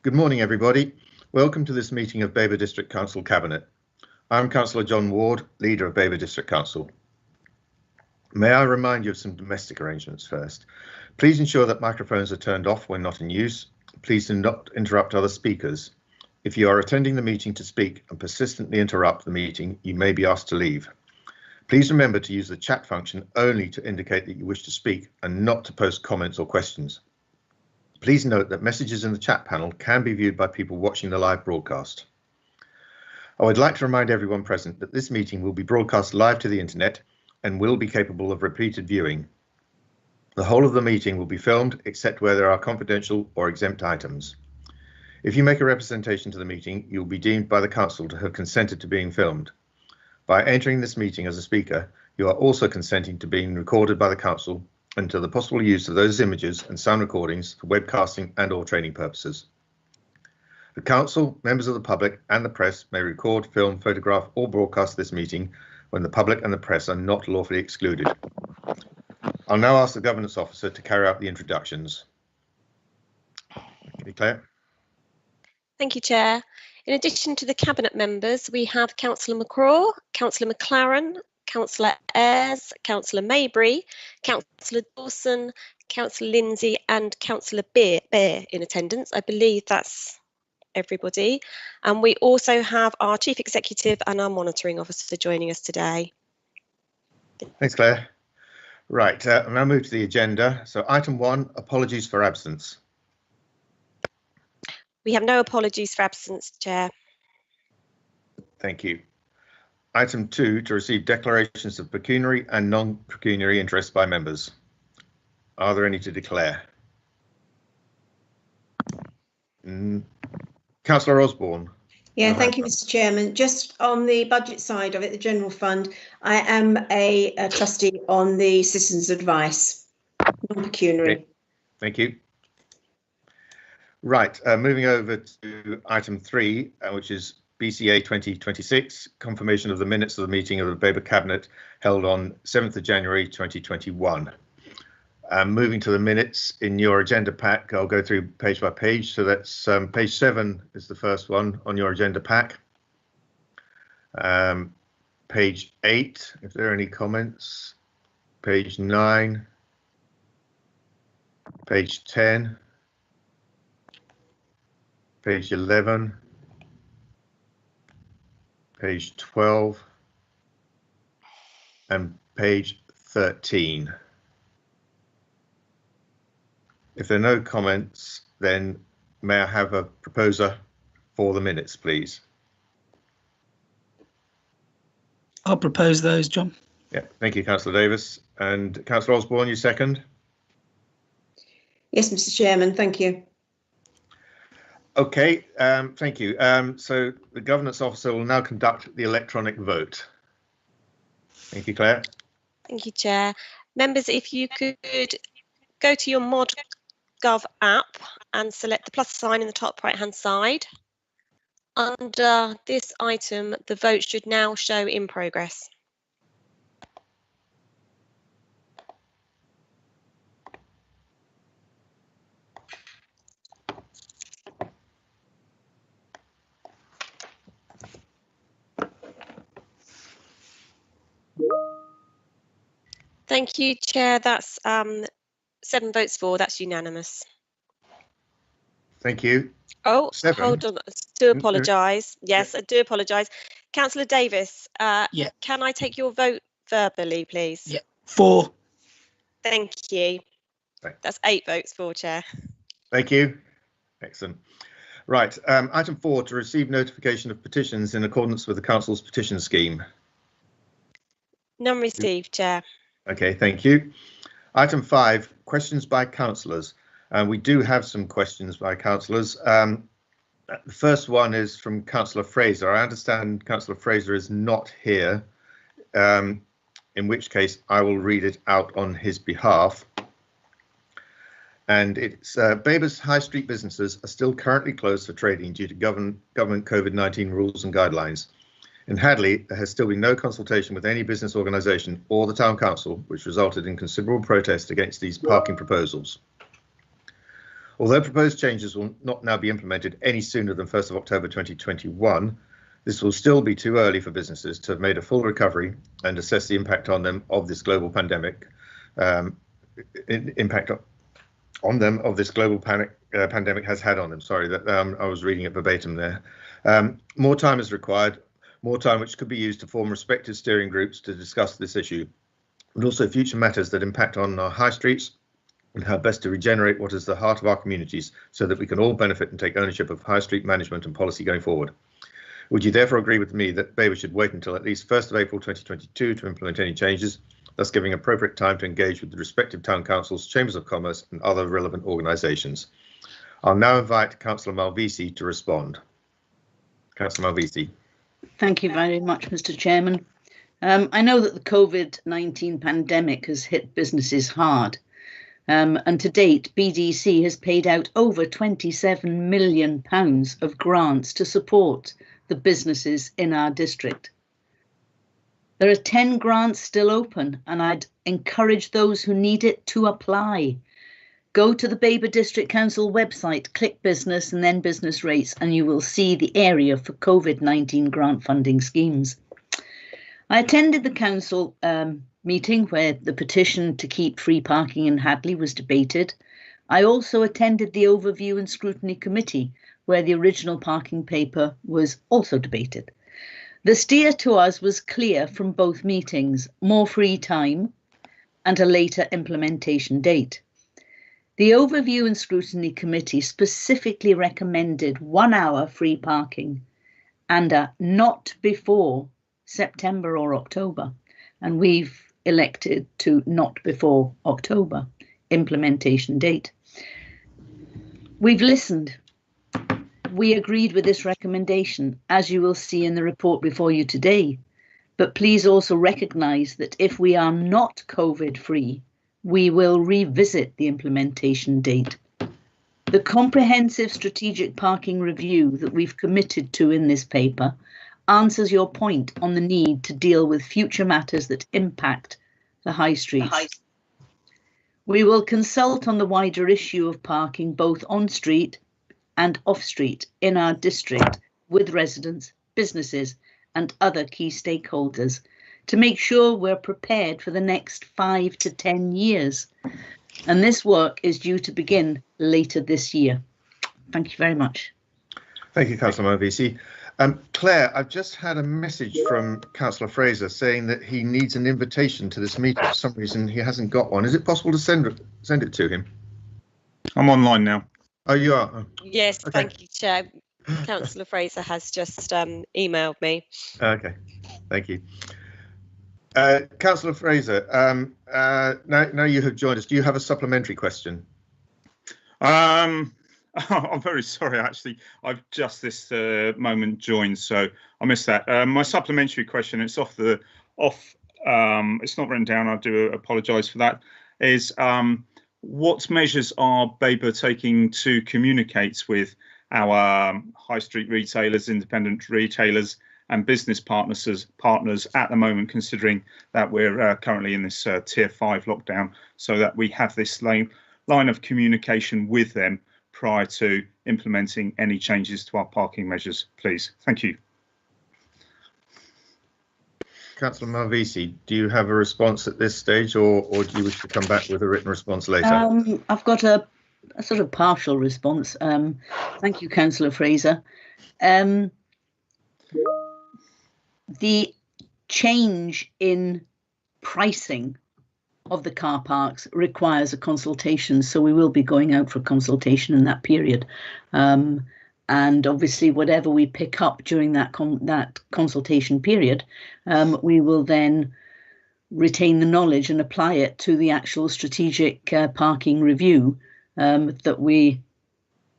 Good morning, everybody. Welcome to this meeting of Babergh District Council Cabinet. I'm Councillor John Ward, leader of Babergh District Council. May I remind you of some domestic arrangements first. Please ensure that microphones are turned off when not in use. Please do not interrupt other speakers. If you are attending the meeting to speak and persistently interrupt the meeting, you may be asked to leave. Please remember to use the chat function only to indicate that you wish to speak and not to post comments or questions. Please note that messages in the chat panel can be viewed by people watching the live broadcast. I would like to remind everyone present that this meeting will be broadcast live to the internet and will be capable of repeated viewing. The whole of the meeting will be filmed except where there are confidential or exempt items. If you make a representation to the meeting, you will be deemed by the council to have consented to being filmed. By entering this meeting as a speaker, you are also consenting to being recorded by the council and to the possible use of those images and sound recordings for webcasting and or training purposes. The council, members of the public and the press may record, film, photograph or broadcast this meeting when the public and the press are not lawfully excluded. I'll now ask the governance officer to carry out the introductions. Claire. Thank you, Chair. In addition to the Cabinet members, we have Councillor McCraw, Councillor McLaren, Councillor Ayres, Councillor Maybury, Councillor Dawson, Councillor Lindsay and Councillor Bear in attendance. I believe that's everybody. And we also have our Chief Executive and our Monitoring Officer joining us today. Thanks, Claire. Right, I'll now move to the agenda. So item 1, apologies for absence. We have no apologies for absence, Chair. Thank you. Item 2, to receive declarations of pecuniary and non-pecuniary interest by members. Are there any to declare? Councillor Osborne. Yeah, thank you, Mr. Chairman. Just on the budget side of it, the general fund, I am a trustee on the Citizens' Advice, non-pecuniary. Okay. Thank you. Right, moving over to item 3, which is BCA 2026, confirmation of the minutes of the meeting of the Babergh Cabinet held on 7th of January 2021. Moving to the minutes in your agenda pack, I'll go through page by page. So that's page 7 is the first one on your agenda pack. Page 8, if there are any comments. Page 9. Page 10. Page 11. Page 12 and page 13. If there are no comments, then may I have a proposer for the minutes, please? I'll propose those, John. Yeah, thank you, Councillor Davis. And Councillor Osborne, you second? Yes, Mr. Chairman, thank you. Okay, thank you. So the governance officer will now conduct the electronic vote. Thank you, Claire. Thank you, Chair. Members, if you could go to your ModGov app and select the plus sign in the top right-hand side. Under this item, the vote should now show in progress. Thank you, Chair. That's 7 votes for. That's unanimous. Thank you. Oh, 7. Hold on. I do apologise. Yes, I do apologise. Councillor Davis, Yeah. Can I take your vote verbally, please? Yeah. 4. Thank you. Right. That's 8 votes for, Chair. Thank you. Excellent. Right, item 4, to receive notification of petitions in accordance with the Council's petition scheme. None received, Chair. Okay, thank you. Item 5, questions by councillors. We do have some questions by councillors. The first one is from Councillor Fraser. I understand Councillor Fraser is not here, in which case I will read it out on his behalf. And it's Babergh's high street businesses are still currently closed for trading due to government COVID-19 rules and guidelines. In Hadley, there has still been no consultation with any business organisation or the Town Council, which resulted in considerable protest against these parking proposals. Although proposed changes will not now be implemented any sooner than 1st of October 2021, this will still be too early for businesses to have made a full recovery and assess the impact on them of this global pandemic, pandemic has had on them. Sorry, that I was reading it verbatim there. More time is required, more time which could be used to form respective steering groups to discuss this issue, but also future matters that impact on our high streets and how best to regenerate what is the heart of our communities so that we can all benefit and take ownership of high street management and policy going forward. Would you therefore agree with me that Babergh should wait until at least 1st of April 2022 to implement any changes, thus giving appropriate time to engage with the respective town councils, chambers of commerce and other relevant organisations? I'll now invite Councillor Malvisi to respond. Councillor Malvisi. Thank you very much, Mr. Chairman. I know that the COVID-19 pandemic has hit businesses hard. And to date, BDC has paid out over £27 million of grants to support the businesses in our district. There are 10 grants still open, and I'd encourage those who need it to apply. Go to the Babergh District Council website, click business and then business rates, and you will see the area for COVID-19 grant funding schemes. I attended the council meeting where the petition to keep free parking in Hackney was debated. I also attended the Overview and Scrutiny Committee, where the original parking paper was also debated. The steer to us was clear from both meetings: more free time and a later implementation date. The Overview and Scrutiny Committee specifically recommended 1 hour free parking and a not before September or October, and we've elected to not before October implementation date. We've listened. We agreed with this recommendation, as you will see in the report before you today. But please also recognise that if we are not COVID free, we will revisit the implementation date. The comprehensive strategic parking review that we've committed to in this paper answers your point on the need to deal with future matters that impact the high streets. We will consult on the wider issue of parking both on street and off street in our district with residents, businesses and other key stakeholders to make sure we're prepared for the next 5 to 10 years. And this work is due to begin later this year. Thank you very much. Thank you, Councillor Malvisi. Claire, I've just had a message from Councillor Fraser saying that he needs an invitation to this meeting. For some reason, he hasn't got one. Is it possible to send it to him? I'm online now. Oh, you are? Oh. Yes, Okay. thank you, Chair. Councillor Fraser has just emailed me. Okay, thank you. Councillor Fraser, now you have joined us. Do you have a supplementary question? I'm very sorry, actually. I've just this moment joined, so I missed that. My supplementary question, it's it's not written down, I do apologise for that, is what measures are Babergh taking to communicate with our high street retailers, independent retailers and business partners at the moment, considering that we're currently in this tier 5 lockdown, so that we have this line of communication with them prior to implementing any changes to our parking measures, please. Thank you. Councillor Malvisi, do you have a response at this stage, or do you wish to come back with a written response later? I've got a sort of partial response. Thank you, Councillor Fraser. The change in pricing of the car parks requires a consultation, so we will be going out for consultation in that period. And obviously, whatever we pick up during that consultation period, we will then retain the knowledge and apply it to the actual strategic parking review that we,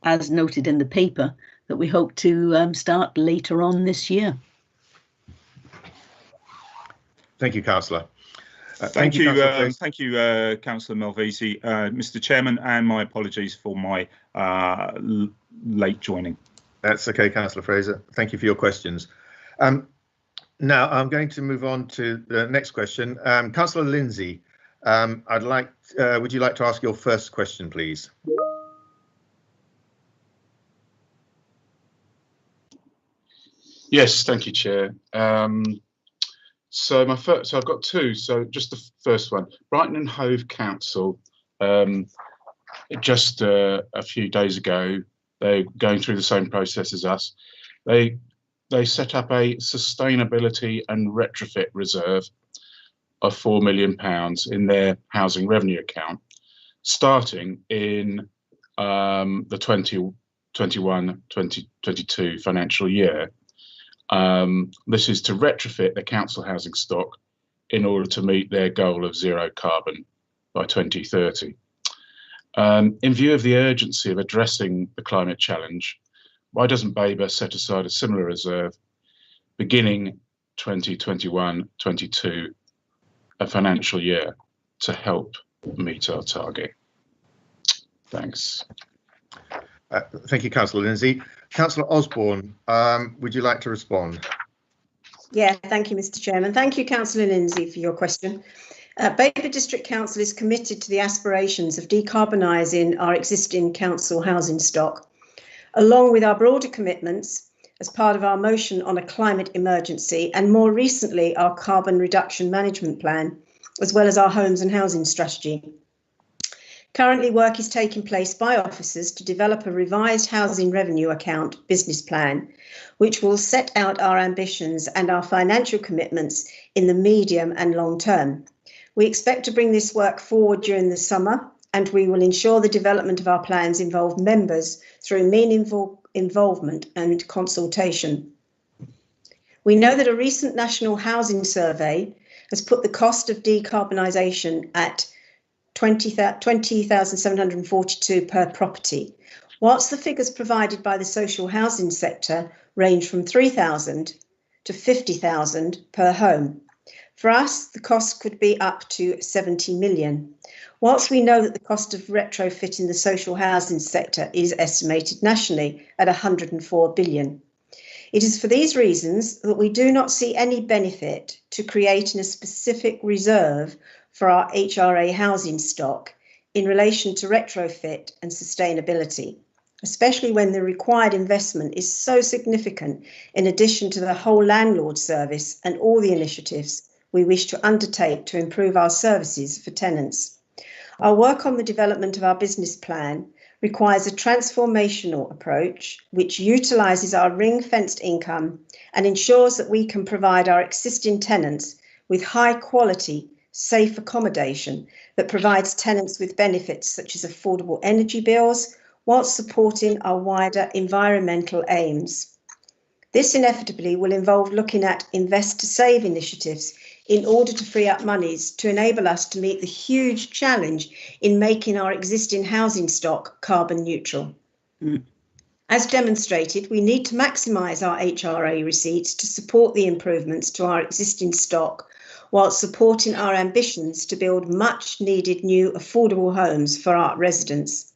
as noted in the paper, that we hope to start later on this year. Thank you, Councillor. Thank you, Councillor Malvisi. Mr. Chairman, and my apologies for my late joining. That's okay, Councillor Fraser. Thank you for your questions. Now I'm going to move on to the next question. Councillor Lindsay, would you like to ask your first question, please? Yes, thank you, Chair. So I've got two. So just the first one, Brighton and Hove Council. Just a few days ago, they're going through the same process as us. They set up a sustainability and retrofit reserve of £4 million in their housing revenue account, starting in the 2021-2022 financial year. This is to retrofit the council housing stock in order to meet their goal of zero carbon by 2030. In view of the urgency of addressing the climate challenge, why doesn't Babergh set aside a similar reserve beginning 2021-22 a financial year to help meet our target? Thanks. Thank you, Councillor Lindsay. Councillor Osborne, would you like to respond? Yeah, thank you, Mr. Chairman. Thank you, Councillor Lindsay, for your question. Babergh District Council is committed to the aspirations of decarbonising our existing council housing stock, along with our broader commitments as part of our motion on a climate emergency and more recently our carbon reduction management plan, as well as our homes and housing strategy. Currently, work is taking place by officers to develop a revised housing revenue account business plan, which will set out our ambitions and our financial commitments in the medium and long term. We expect to bring this work forward during the summer, and we will ensure the development of our plans involve members through meaningful involvement and consultation. We know that a recent national housing survey has put the cost of decarbonisation at £20,742 per property, whilst the figures provided by the social housing sector range from £3,000 to £50,000 per home. For us, the cost could be up to £70 million. Whilst we know that the cost of retrofitting the social housing sector is estimated nationally at £104 billion. It is for these reasons that we do not see any benefit to creating a specific reserve for our HRA housing stock in relation to retrofit and sustainability, especially when the required investment is so significant in addition to the whole landlord service and all the initiatives we wish to undertake to improve our services for tenants. Our work on the development of our business plan requires a transformational approach which utilises our ring-fenced income and ensures that we can provide our existing tenants with high quality, safe accommodation that provides tenants with benefits such as affordable energy bills whilst supporting our wider environmental aims. This inevitably will involve looking at invest to save initiatives in order to free up monies to enable us to meet the huge challenge in making our existing housing stock carbon neutral. As demonstrated, we need to maximise our HRA receipts to support the improvements to our existing stock while supporting our ambitions to build much needed new affordable homes for our residents.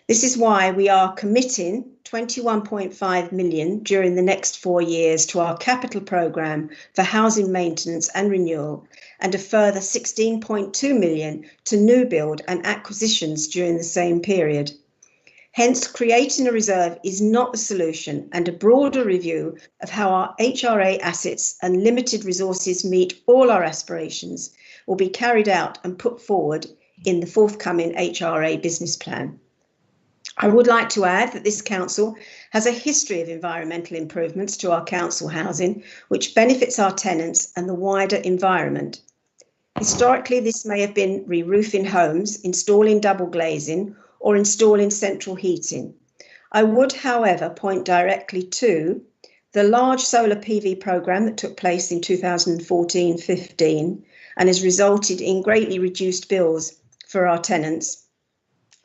This is why we are committing £21.5 million during the next 4 years to our capital programme for housing maintenance and renewal, and a further £16.2 million to new build and acquisitions during the same period. Hence, creating a reserve is not the solution, and a broader review of how our HRA assets and limited resources meet all our aspirations will be carried out and put forward in the forthcoming HRA business plan. I would like to add that this council has a history of environmental improvements to our council housing, which benefits our tenants and the wider environment. Historically, this may have been re-roofing homes, installing double glazing, or installing central heating. I would, however, point directly to the large solar PV programme that took place in 2014-15 and has resulted in greatly reduced bills for our tenants.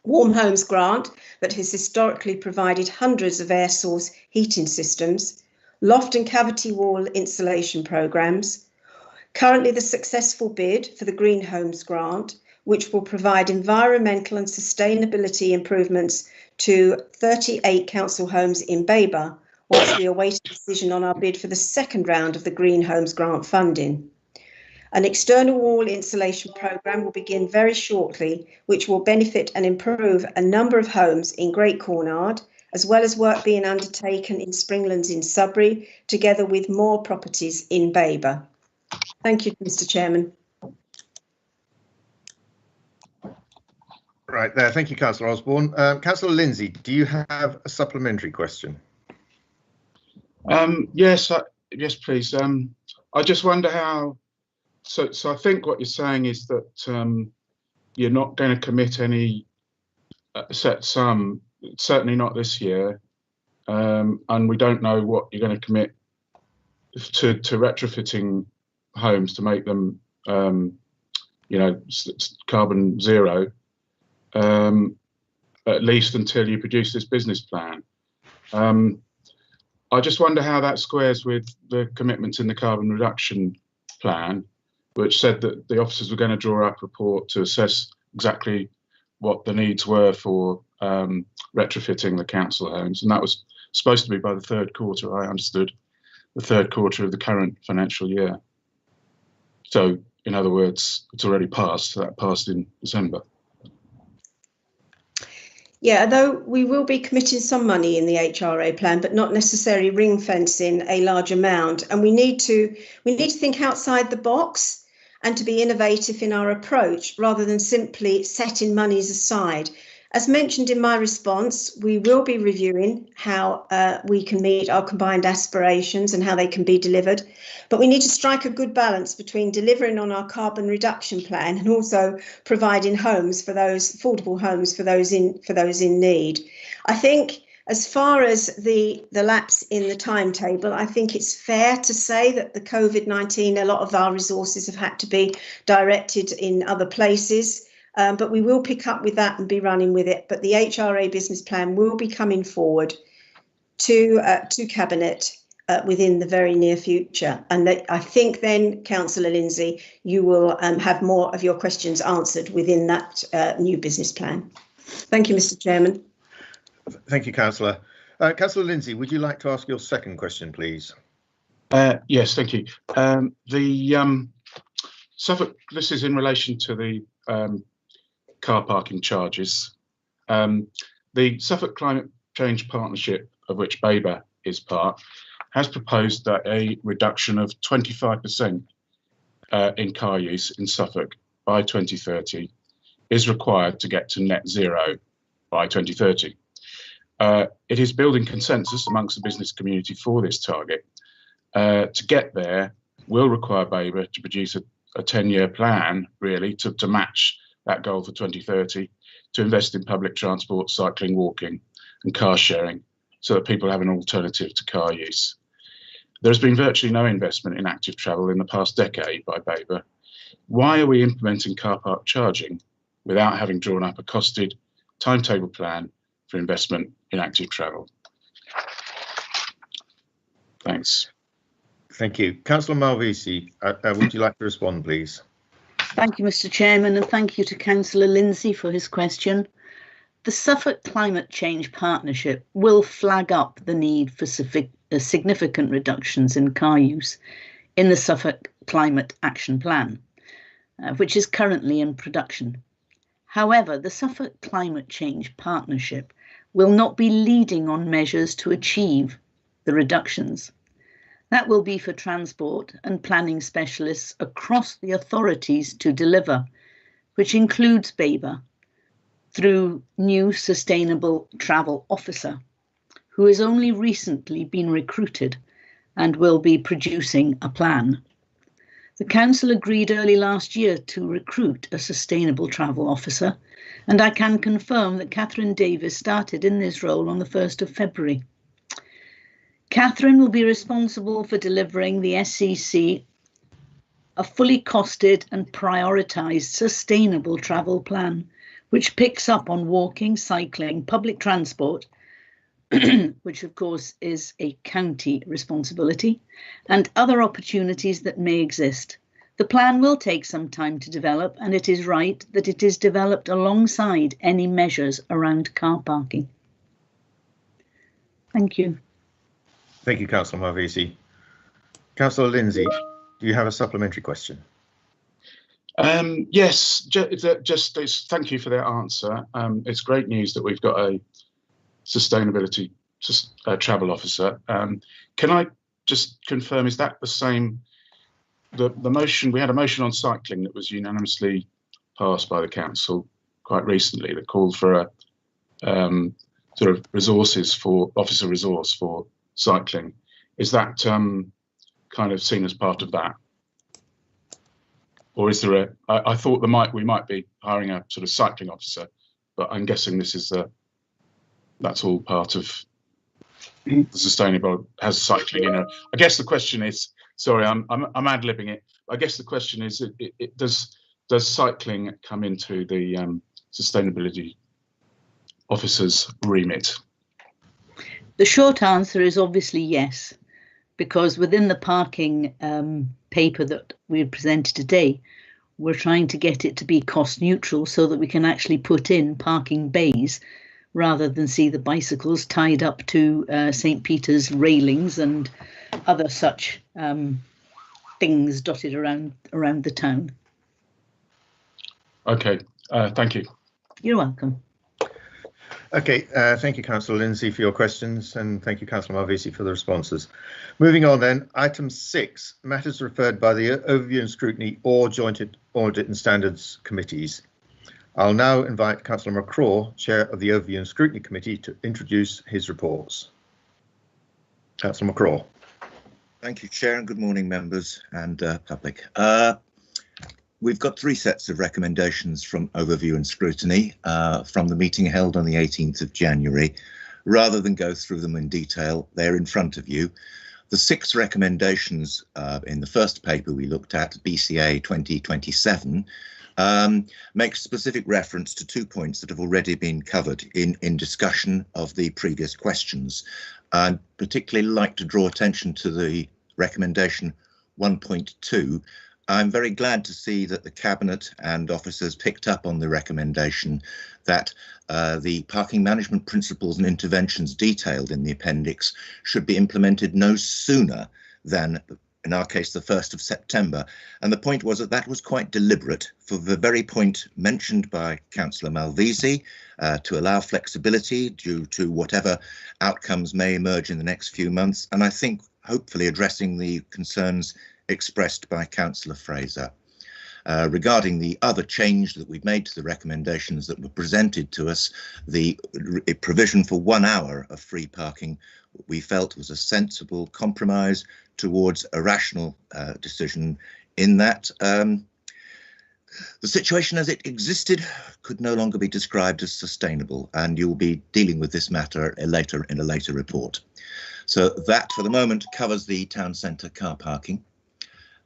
Warm Homes Grant that has historically provided hundreds of air source heating systems, loft and cavity wall insulation programmes, currently the successful bid for the Green Homes Grant, which will provide environmental and sustainability improvements to 38 council homes in Babergh, whilst we await a decision on our bid for the second round of the Green Homes Grant funding. An external wall insulation programme will begin very shortly, which will benefit and improve a number of homes in Great Cornard, as well as work being undertaken in Springlands in Sudbury, together with more properties in Babergh. Thank you, Mr. Chairman. Right there. Thank you, Councillor Osborne. Councillor Lindsay, do you have a supplementary question? Yes, yes, please. I just wonder how. So I think what you're saying is that you're not going to commit any set sum, certainly not this year, and we don't know what you're going to commit to retrofitting homes to make them, carbon zero, at least until you produce this business plan. I just wonder how that squares with the commitments in the carbon reduction plan, which said that the officers were going to draw up a report to assess exactly what the needs were for retrofitting the council homes. And that was supposed to be by the third quarter, I understood, the third quarter of the current financial year. So, in other words, it's already passed. That passed in December. Yeah, although we will be committing some money in the HRA plan, but not necessarily ring fencing a large amount. And we need to think outside the box and to be innovative in our approach rather than simply setting monies aside. As mentioned in my response, we will be reviewing how we can meet our combined aspirations and how they can be delivered. But we need to strike a good balance between delivering on our carbon reduction plan and also providing homes for those affordable homes for those in need. I think as far as the lapse in the timetable, I think it's fair to say that the COVID-19, a lot of our resources have had to be directed in other places. But we will pick up with that and be running with it. But the HRA business plan will be coming forward to Cabinet within the very near future. And I think then, Councillor Lindsay, you will have more of your questions answered within that new business plan. Thank you, Mr. Chairman. Thank you, Councillor. Councillor Lindsay, would you like to ask your second question, please? Yes, thank you. The Suffolk, this is in relation to the car parking charges. The Suffolk Climate Change Partnership, of which Babergh is part, has proposed that a reduction of 25% in car use in Suffolk by 2030 is required to get to net zero by 2030. It is building consensus amongst the business community for this target. To get there will require Babergh to produce a 10-year plan, really, to match that goal for 2030, to invest in public transport, cycling, walking and car sharing so that people have an alternative to car use. There has been virtually no investment in active travel in the past decade by Babergh. Why are we implementing car park charging without having drawn up a costed timetable plan for investment in active travel? Thanks. Thank you. Councillor Malvisi, would you like to respond, please? Thank you, Mr. Chairman, and thank you to Councillor Lindsay for his question. The Suffolk Climate Change Partnership will flag up the need for significant reductions in car use in the Suffolk Climate Action Plan, which is currently in production. However, the Suffolk Climate Change Partnership will not be leading on measures to achieve the reductions. That will be for transport and planning specialists across the authorities to deliver, which includes Babergh, through new Sustainable Travel Officer, who has only recently been recruited and will be producing a plan. The Council agreed early last year to recruit a Sustainable Travel Officer, and I can confirm that Catherine Davis started in this role on the 1st of February. Catherine will be responsible for delivering the SCC a fully costed and prioritised sustainable travel plan, which picks up on walking, cycling, public transport, which of course is a county responsibility, and other opportunities that may exist. The plan will take some time to develop, and it is right that it is developed alongside any measures around car parking. Thank you. Thank you, Councillor Malvisi. Councillor Lindsay, do you have a supplementary question? Yes, thank you for that answer. It's great news that we've got sustainability travel officer. Can I just confirm, is that the same? The motion, we had a motion on cycling that was unanimously passed by the council quite recently that called for a sort of resources for officer resource for cycling. Is that kind of seen as part of that? Or is there I thought we might be hiring a sort of cycling officer, but I'm guessing this is that's all part of the sustainable, has cycling in it. I guess the question is, sorry, I'm ad-libbing it. I guess the question is, does cycling come into the sustainability officer's remit? The short answer is obviously yes, because within the parking paper that we presented today, we're trying to get it to be cost neutral so that we can actually put in parking bays rather than see the bicycles tied up to St. Peter's railings and other such things dotted around the town. Okay, thank you. You're welcome. Okay, thank you, Councillor Lindsay, for your questions, and thank you, Councillor Marvisi, for the responses. Moving on then, item 6, matters referred by the Overview and Scrutiny or Joint Audit and Standards Committees. I'll now invite Councillor McCraw, Chair of the Overview and Scrutiny Committee, to introduce his reports. Councillor McCraw. Thank you, Chair, and good morning, members and public. We've got 3 sets of recommendations from Overview and Scrutiny from the meeting held on the 18th of January. Rather than go through them in detail, they're in front of you. The 6 recommendations in the first paper we looked at, BCA 2027, make specific reference to 2 points that have already been covered in discussion of the previous questions. I'd particularly like to draw attention to the recommendation 1.2. I'm very glad to see that the Cabinet and officers picked up on the recommendation that the parking management principles and interventions detailed in the appendix should be implemented no sooner than, in our case, the 1st of September. And the point was that was quite deliberate for the very point mentioned by Councillor Malvisi, to allow flexibility due to whatever outcomes may emerge in the next few months. And I think hopefully addressing the concerns expressed by Councillor Fraser. Regarding the other change that we've made to the recommendations that were presented to us, the provision for 1 hour of free parking, we felt was a sensible compromise towards a rational decision in that the situation as it existed could no longer be described as sustainable, and you'll be dealing with this matter in a later report. So that for the moment covers the town centre car parking.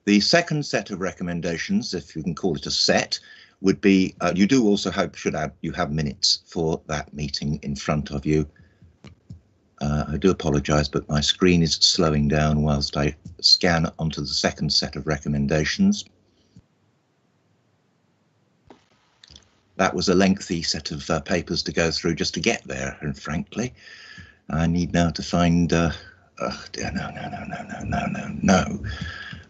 The second set of recommendations, if you can call it a set, would be, you do also you have minutes for that meeting in front of you. I do apologise, but my screen is slowing down whilst I scan onto the second set of recommendations. That was a lengthy set of papers to go through just to get there, and frankly, I need now to find, oh dear, no.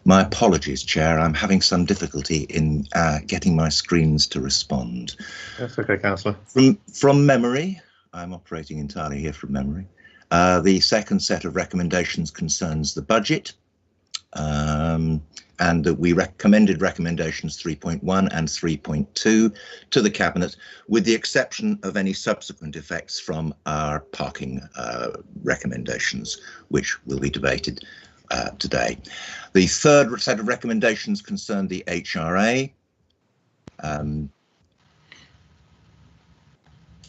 My apologies, Chair. I'm having some difficulty in getting my screens to respond. That's okay, Councillor. From memory, I'm operating entirely here from memory. The second set of recommendations concerns the budget, and that we recommended recommendations 3.1 and 3.2 to the Cabinet, with the exception of any subsequent effects from our parking recommendations, which will be debated today. The third set of recommendations concern the HRA.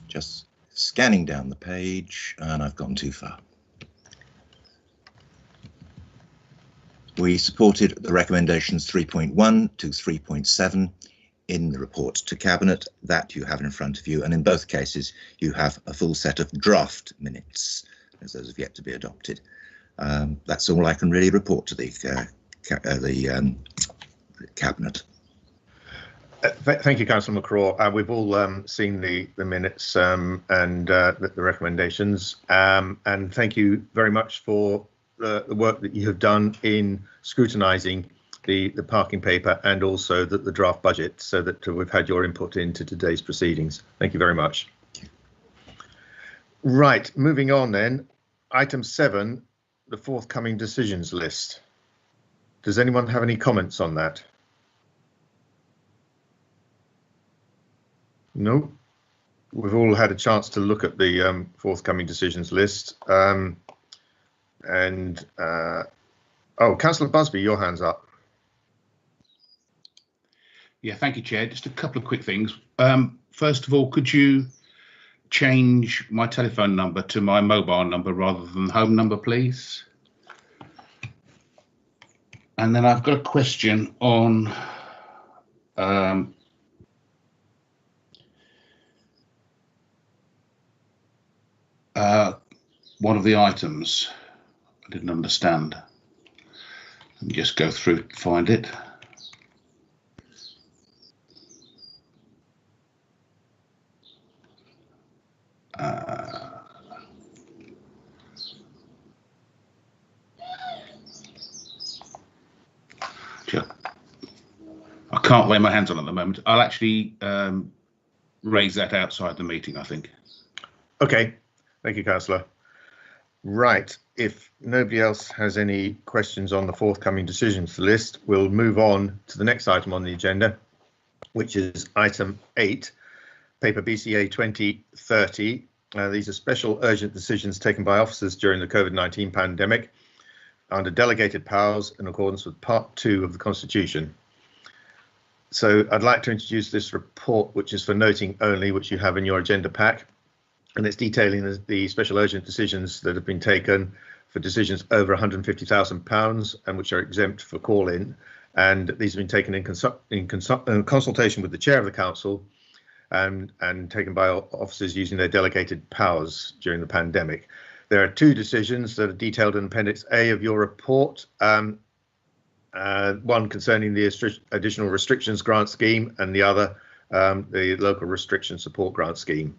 Just scanning down the page, and I've gone too far. We supported the recommendations 3.1 to 3.7 in the report to Cabinet that you have in front of you, and in both cases you have a full set of draft minutes, as those have yet to be adopted. That's all I can really report to the Cabinet. Thank you, Councillor McCraw. We've all seen the minutes and the recommendations, and thank you very much for the work that you have done in scrutinising the parking paper and also the draft budget, so that we've had your input into today's proceedings. Thank you very much. Right, moving on then. Item 7, the forthcoming decisions list. Does anyone have any comments on that? No. We've all had a chance to look at the forthcoming decisions list. Oh, Councillor Busby, your hand's up. Yeah, thank you, Chair. Just a couple of quick things. First of all, could you change my telephone number to my mobile number rather than home number, please? And then I've got a question on one of the items. I didn't understand. Let me just go through to find it. I can't lay my hands on it at the moment. I'll actually raise that outside the meeting, I think. Okay, thank you, Councillor. Right, if nobody else has any questions on the forthcoming decisions list, we'll move on to the next item on the agenda, which is item 8, paper BCA 2030. These are special urgent decisions taken by officers during the COVID-19 pandemic under delegated powers in accordance with Part 2 of the Constitution. So I'd like to introduce this report, which is for noting only, which you have in your agenda pack, and it's detailing the special urgent decisions that have been taken for decisions over £150,000 and which are exempt for call-in. And these have been taken in consultation with the chair of the council and taken by officers using their delegated powers during the pandemic. There are 2 decisions that are detailed in Appendix A of your report. One concerning the additional restrictions grant scheme, and the other the local restriction support grant scheme.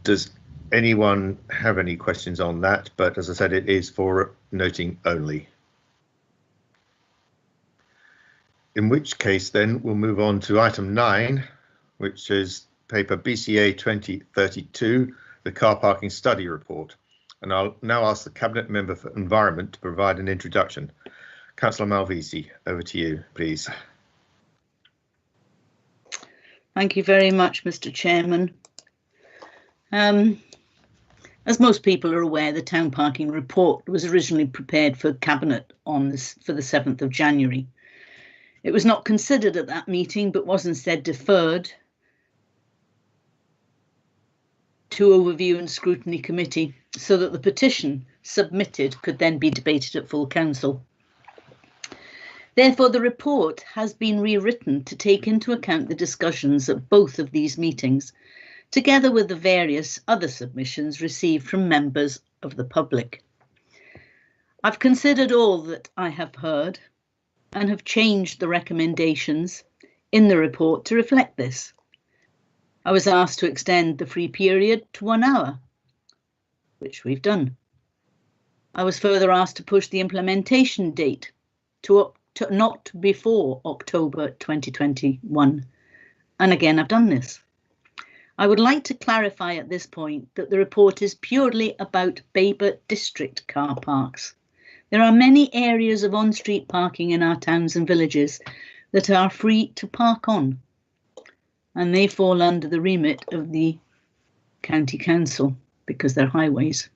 Does anyone have any questions on that? But as I said, it is for noting only. In which case then we'll move on to item 9, which is paper BCA 2032, the car parking study report. And I'll now ask the Cabinet Member for Environment to provide an introduction. Councillor Malvisi, over to you, please. Thank you very much, Mr. Chairman. As most people are aware, the town parking report was originally prepared for Cabinet for the 7th of January. It was not considered at that meeting, but was instead deferred to Overview and Scrutiny Committee so that the petition submitted could then be debated at full council. Therefore, the report has been rewritten to take into account the discussions at both of these meetings, together with the various other submissions received from members of the public. I've considered all that I have heard and have changed the recommendations in the report to reflect this. I was asked to extend the free period to 1 hour, which we've done. I was further asked to push the implementation date to not before October 2021. And again, I've done this. I would like to clarify at this point that the report is purely about Babergh district car parks. There are many areas of on-street parking in our towns and villages that are free to park on, and they fall under the remit of the county council because they're highways.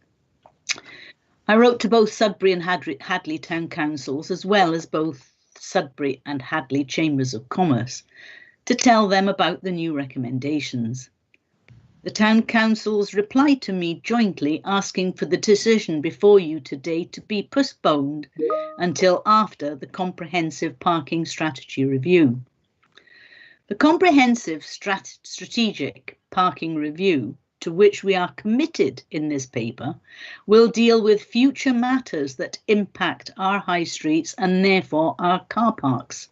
I wrote to both Sudbury and Hadley town councils, as well as both Sudbury and Hadley chambers of commerce, to tell them about the new recommendations. The town councils replied to me jointly, asking for the decision before you today to be postponed until after the comprehensive parking strategy review. The comprehensive strategic parking review, to which we are committed in this paper, will deal with future matters that impact our high streets and therefore our car parks.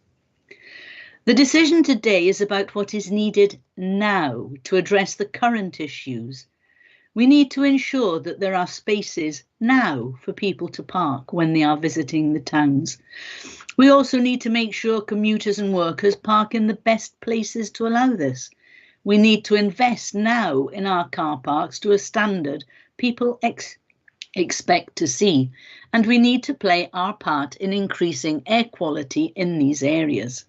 The decision today is about what is needed now to address the current issues. We need to ensure that there are spaces now for people to park when they are visiting the towns. We also need to make sure commuters and workers park in the best places to allow this. We need to invest now in our car parks to a standard people expect to see, and we need to play our part in increasing air quality in these areas.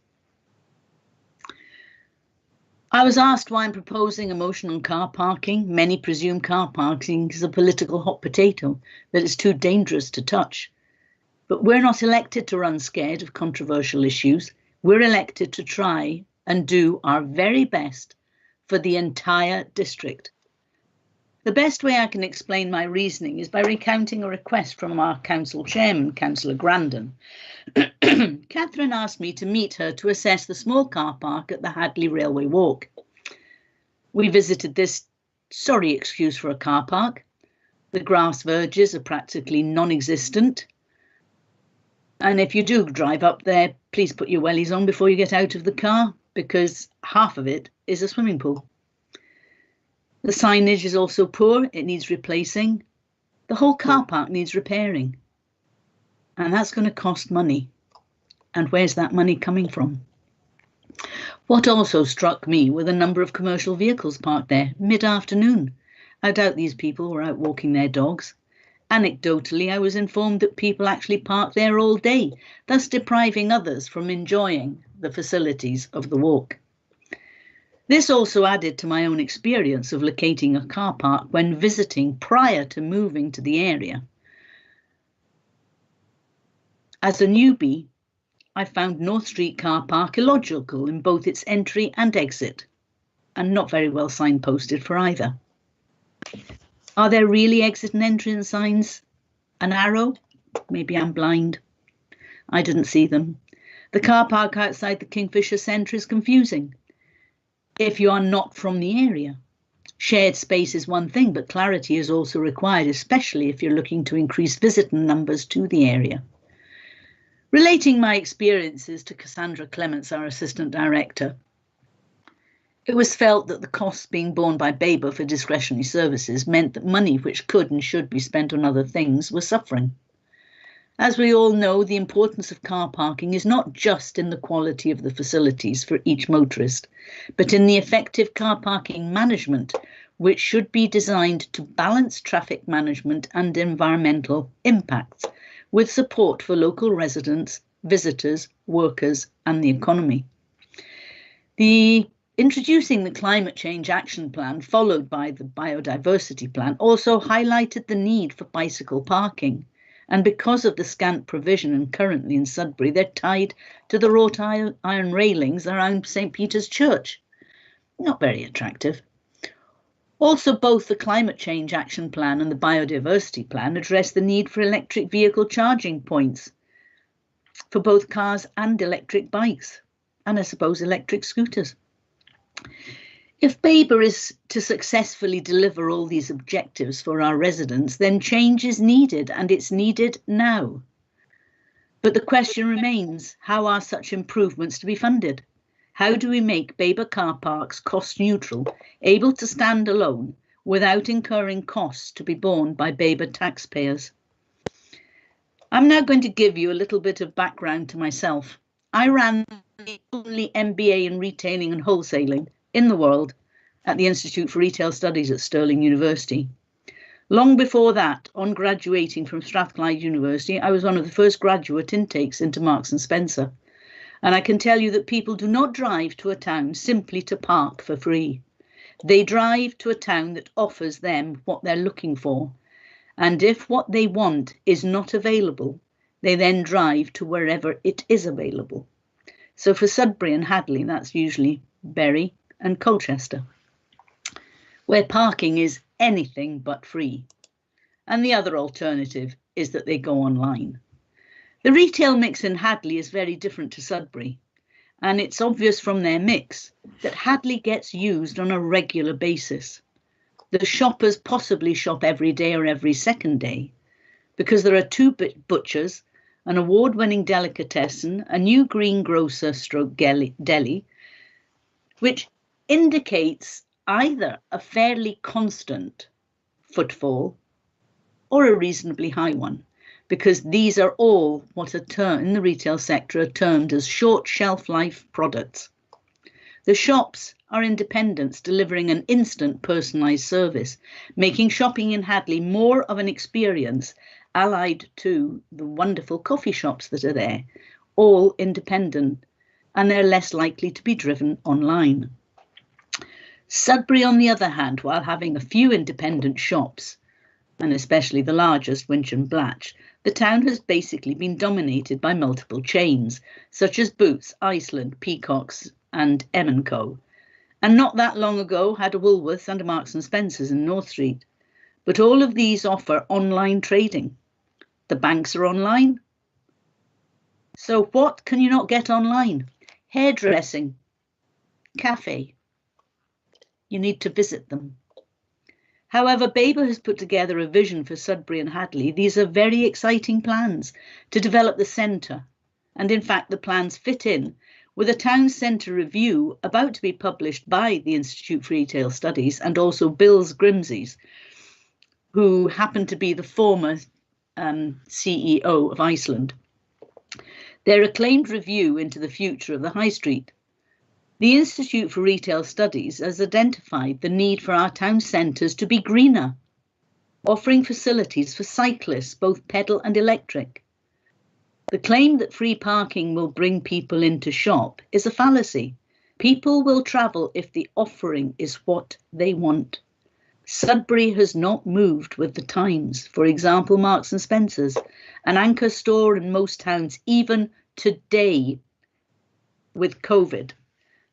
I was asked why I'm proposing a motion on car parking. Many presume car parking is a political hot potato, that it's too dangerous to touch. But we're not elected to run scared of controversial issues. We're elected to try and do our very best for the entire district. The best way I can explain my reasoning is by recounting a request from our council chairman, Councillor Grandon. Catherine asked me to meet her to assess the small car park at the Hackney Railway Walk. We visited this sorry excuse for a car park. The grass verges are practically non-existent. And if you do drive up there, please put your wellies on before you get out of the car, because half of it is a swimming pool. The signage is also poor, it needs replacing. The whole car park needs repairing. And that's going to cost money. And where's that money coming from? What also struck me were the number of commercial vehicles parked there mid-afternoon. I doubt these people were out walking their dogs. Anecdotally, I was informed that people actually park there all day, thus depriving others from enjoying the facilities of the walk. This also added to my own experience of locating a car park when visiting prior to moving to the area. As a newbie, I found North Street car park illogical in both its entry and exit, and not very well signposted for either. Are there really exit and entrance signs? An arrow? Maybe I'm blind. I didn't see them. The car park outside the Kingfisher Centre is confusing if you are not from the area. Shared space is one thing, but clarity is also required, especially if you're looking to increase visitor numbers to the area. Relating my experiences to Cassandra Clements, our Assistant Director, it was felt that the costs being borne by Babergh for discretionary services meant that money which could and should be spent on other things was suffering. As we all know, the importance of car parking is not just in the quality of the facilities for each motorist, but in the effective car parking management, which should be designed to balance traffic management and environmental impacts, with support for local residents, visitors, workers, and the economy. Introducing the Climate Change Action Plan, followed by the Biodiversity Plan, also highlighted the need for bicycle parking. And because of the scant provision, and currently in Sudbury, they're tied to the wrought iron railings around St. Peter's Church. Not very attractive. Also, both the Climate Change Action Plan and the Biodiversity Plan address the need for electric vehicle charging points for both cars and electric bikes, and I suppose electric scooters. If Babergh is to successfully deliver all these objectives for our residents, then change is needed, and it's needed now. But the question remains, how are such improvements to be funded? How do we make Babergh car parks cost neutral, able to stand alone without incurring costs to be borne by Babergh taxpayers? I'm now going to give you a little bit of background to myself. I ran the only MBA in retailing and wholesaling in the world at the Institute for Retail Studies at Stirling University. Long before that, on graduating from Strathclyde University, I was one of the first graduate intakes into Marks and Spencer. And I can tell you that people do not drive to a town simply to park for free. They drive to a town that offers them what they're looking for. And if what they want is not available, they then drive to wherever it is available. So for Sudbury and Hadley, that's usually Bury and Colchester, where parking is anything but free. And the other alternative is that they go online. The retail mix in Hadley is very different to Sudbury, and it's obvious from their mix that Hadley gets used on a regular basis. The shoppers possibly shop every day or every second day, because there are two butchers, an award-winning delicatessen, a new greengrocer stroke deli, which indicates either a fairly constant footfall or a reasonably high one, because these are all what are termed in the retail sector are termed as short shelf life products. The shops are independents delivering an instant personalised service, making shopping in Hadley more of an experience, allied to the wonderful coffee shops that are there, all independent, and they're less likely to be driven online. Sudbury, on the other hand, while having a few independent shops, and especially the largest, Winch and Blatch, the town has basically been dominated by multiple chains, such as Boots, Iceland, Peacocks and M&Co. And not that long ago had a Woolworths and a Marks and Spencer's in North Street. But all of these offer online trading. The banks are online. So what can you not get online? Hairdressing, cafe. You need to visit them. However, Babergh has put together a vision for Sudbury and Hadley. These are very exciting plans to develop the centre. And in fact, the plans fit in with a town centre review about to be published by the Institute for Retail Studies and also Bill's Grimsey's, who happened to be the former CEO of Iceland. Their acclaimed review into the future of the High Street. The Institute for Retail Studies has identified the need for our town centres to be greener, offering facilities for cyclists, both pedal and electric. The claim that free parking will bring people into shop is a fallacy. People will travel if the offering is what they want. Sudbury has not moved with the times. For example, Marks and Spencer's, an anchor store in most towns, even today with COVID.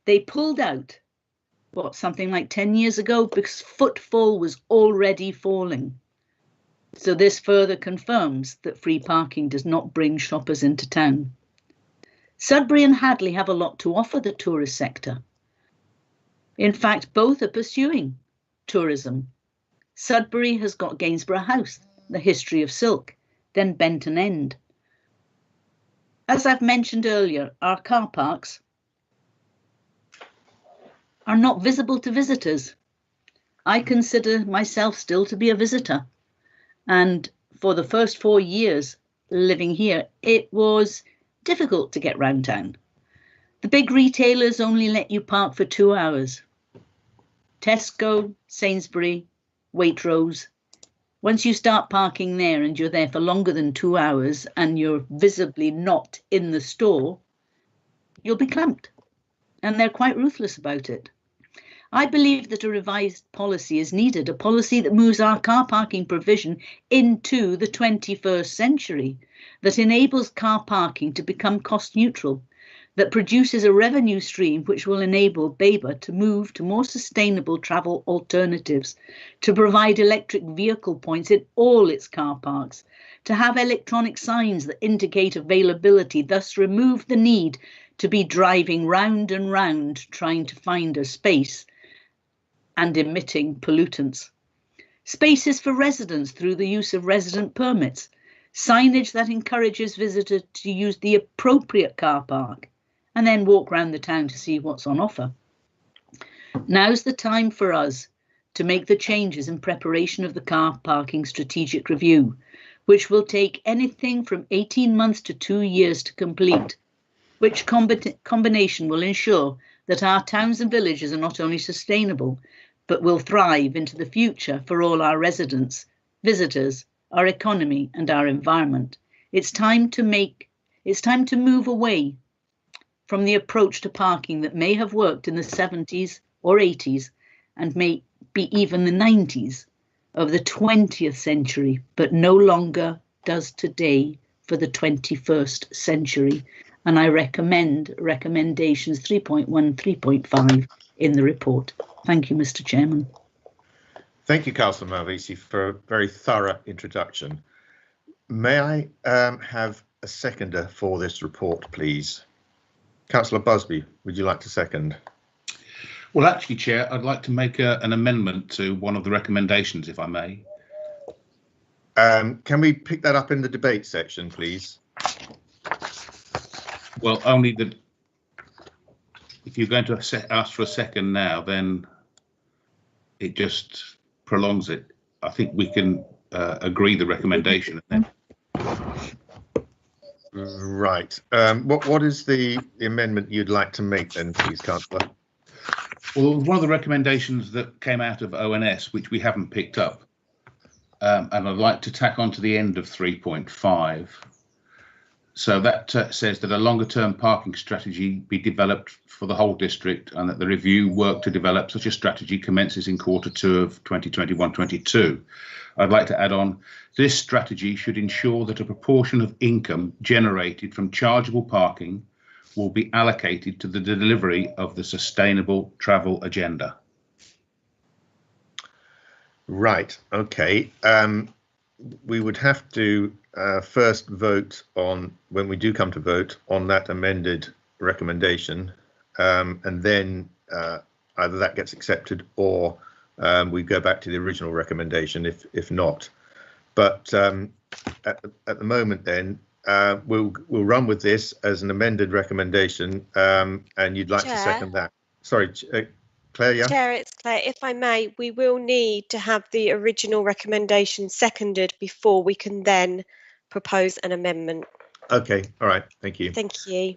They pulled out, something like 10 years ago, because footfall was already falling. So this further confirms that free parking does not bring shoppers into town. Sudbury and Hadley have a lot to offer the tourist sector. In fact, both are pursuing tourism. Sudbury has got Gainsborough House, the history of silk, then Benton End. As I've mentioned earlier, our car parks are not visible to visitors. I consider myself still to be a visitor. And for the first 4 years living here, it was difficult to get round town. The big retailers only let you park for 2 hours. Tesco, Sainsbury, Waitrose. Once you start parking there and you're there for longer than 2 hours and you're visibly not in the store, you'll be clamped. And they're quite ruthless about it. I believe that a revised policy is needed, a policy that moves our car parking provision into the 21st century, that enables car parking to become cost neutral, that produces a revenue stream which will enable Babergh to move to more sustainable travel alternatives, to provide electric vehicle points in all its car parks, to have electronic signs that indicate availability, thus remove the need to be driving round and round trying to find a space and emitting pollutants. Spaces for residents through the use of resident permits, signage that encourages visitors to use the appropriate car park and then walk round the town to see what's on offer. Now's the time for us to make the changes in preparation of the car parking strategic review, which will take anything from 18 months to 2 years to complete, which combination will ensure that our towns and villages are not only sustainable, but will thrive into the future for all our residents, visitors, our economy and our environment. It's time to move away from the approach to parking that may have worked in the 70s or 80s and may be even the 90s of the 20th century, but no longer does today for the 21st century. And I recommend recommendations 3.1, 3.5 in the report. Thank you, Mr. Chairman. Thank you, Councillor Malvisi, for a very thorough introduction. May I have a seconder for this report, please? Councillor Busby, would you like to second? Well, actually, Chair, I'd like to make an amendment to one of the recommendations, if I may. Can we pick that up in the debate section, please? Well, only that if you're going to ask for a second now, then it just prolongs it. I think we can agree the recommendation. Right. What is the amendment you'd like to make then, please, Councillor? Well, one of the recommendations that came out of ONS, which we haven't picked up, and I'd like to tack on to the end of 3.5. So that says that a longer term parking strategy be developed for the whole district, and that the review work to develop such a strategy commences in Q2 of 2021-22. I'd like to add on, this strategy should ensure that a proportion of income generated from chargeable parking will be allocated to the delivery of the sustainable travel agenda. Right, okay. We would have to first vote on, when we do come to vote, on that amended recommendation, and then either that gets accepted or we go back to the original recommendation if not. But at the moment then, we'll run with this as an amended recommendation, and you'd like Chair. to second that. Sorry, Claire, yeah? Chair, it's Claire. If I may, we will need to have the original recommendation seconded before we can then propose an amendment. Okay, all right, thank you. Thank you.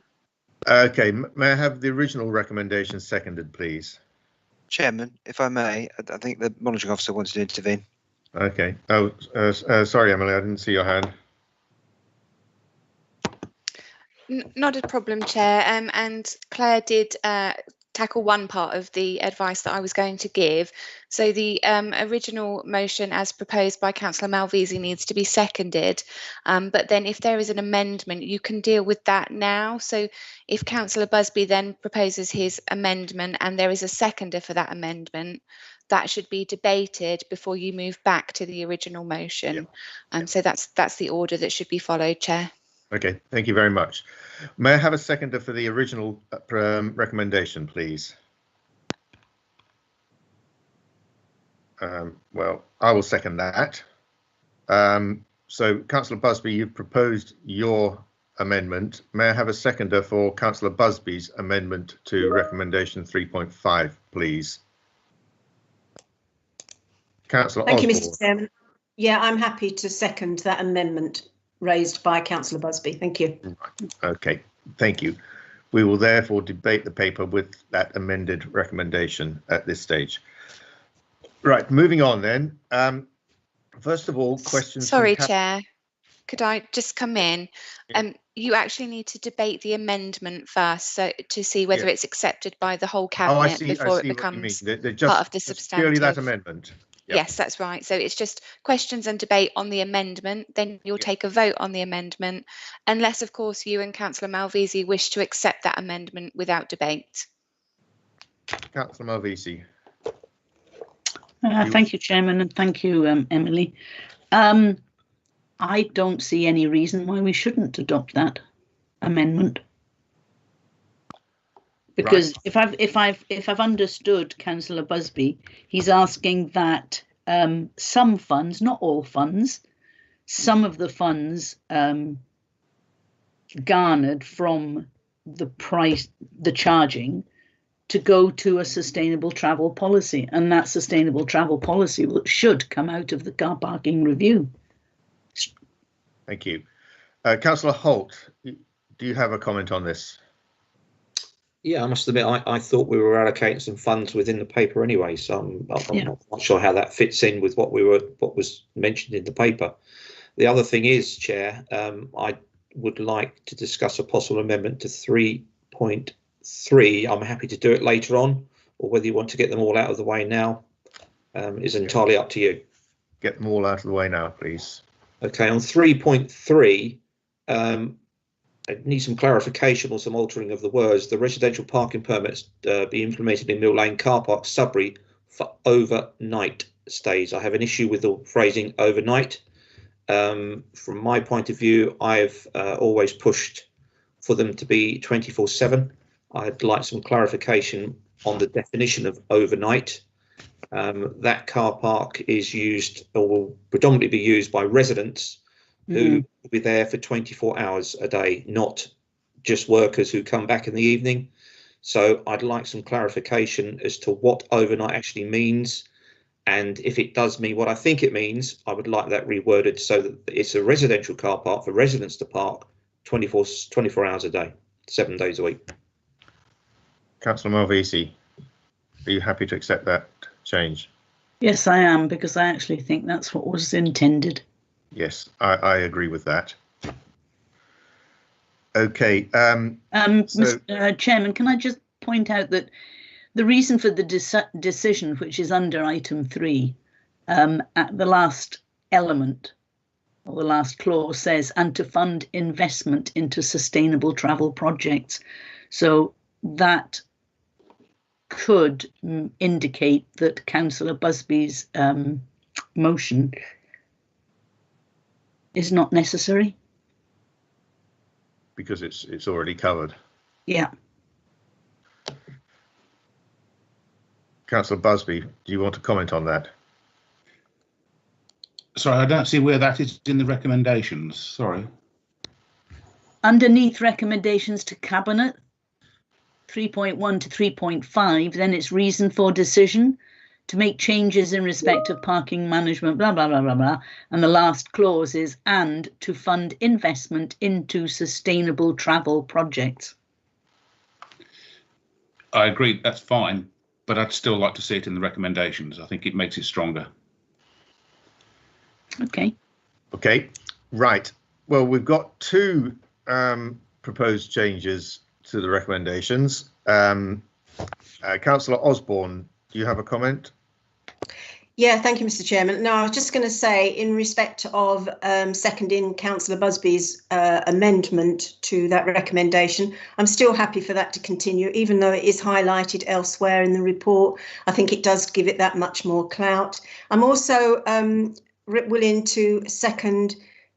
Okay, may I have the original recommendation seconded, please? Chairman, if I may, I think the monitoring officer wanted to intervene. Okay. Oh, sorry, Emily, I didn't see your hand. Not a problem, Chair. And Claire did tackle one part of the advice that I was going to give. So the original motion as proposed by Councillor Malvisi needs to be seconded. But then if there is an amendment, you can deal with that now. So if Councillor Busby then proposes his amendment and there is a seconder for that amendment, that should be debated before you move back to the original motion. So that's the order that should be followed, Chair. Okay, thank you very much. May I have a seconder for the original recommendation, please? Well, I will second that. So, Councillor Busby, you've proposed your amendment. May I have a seconder for Councillor Busby's amendment to recommendation 3.5, please? Councillor Thank Osborne. you, Mr. Chairman. Yeah, I'm happy to second that amendment raised by Councillor Busby. Thank you. Okay, thank you. We will therefore debate the paper with that amended recommendation at this stage. Right, moving on then. First of all, questions. Sorry, Chair. Could I just come in? You actually need to debate the amendment first, so to see whether it's accepted by the whole cabinet before it becomes part of the substantive. Purely that amendment. Yep. Yes, that's right. So it's just questions and debate on the amendment. Then you'll take a vote on the amendment, unless, of course, you and Councillor Malvisi wish to accept that amendment without debate. Councillor Malvisi. Thank you, Chairman, and thank you, Emily. I don't see any reason why we shouldn't adopt that amendment. Because if I've understood Councillor Busby, he's asking that some funds, not all funds, some of the funds garnered from the charging to go to a sustainable travel policy, and that sustainable travel policy should come out of the car parking review. Thank you. Councillor Holt, do you have a comment on this? Yeah, I must admit, I thought we were allocating some funds within the paper anyway, so I'm not sure how that fits in with what was mentioned in the paper. The other thing is, Chair, I would like to discuss a possible amendment to 3.3. I'm happy to do it later on, or whether you want to get them all out of the way now is entirely up to you. Get them all out of the way now, please. Okay, on 3.3, I need some clarification or some altering of the words. The residential parking permits be implemented in Mill Lane Car Park, Sudbury, for overnight stays. I have an issue with the phrasing overnight. From my point of view, I've always pushed for them to be 24/7. I'd like some clarification on the definition of overnight. That car park is used, or will predominantly be used by residents who will be there for 24 hours a day, not just workers who come back in the evening. So I'd like some clarification as to what overnight actually means. And if it does mean what I think it means, I would like that reworded so that it's a residential car park for residents to park 24 hours a day, 7 days a week. Councillor Malvisi. Are you happy to accept that change? Yes, I am, because I actually think that's what was intended. Yes, I agree with that. Okay. Mr. Chairman, can I just point out that the reason for the decision, which is under item 3, at the last element, or the last clause, says, and to fund investment into sustainable travel projects. So that could indicate that Councillor Busby's motion is not necessary. Because it's already covered. Yeah. Councillor Busby, do you want to comment on that? Sorry, I don't see where that is in the recommendations. Sorry. Underneath recommendations to Cabinet, 3.1 to 3.5, then it's reason for decision to make changes in respect of parking management, blah, blah, blah, blah, blah. And the last clause is, and to fund investment into sustainable travel projects. I agree, that's fine, but I'd still like to see it in the recommendations. I think it makes it stronger. Okay. Okay, right. Well, we've got 2 proposed changes to the recommendations. Councillor Osborne, do you have a comment? Yeah, thank you, Mr. Chairman. No, I was just going to say, in respect of seconding Councillor Busby's amendment to that recommendation, I'm still happy for that to continue, even though it is highlighted elsewhere in the report. I think it does give it that much more clout. I'm also willing to second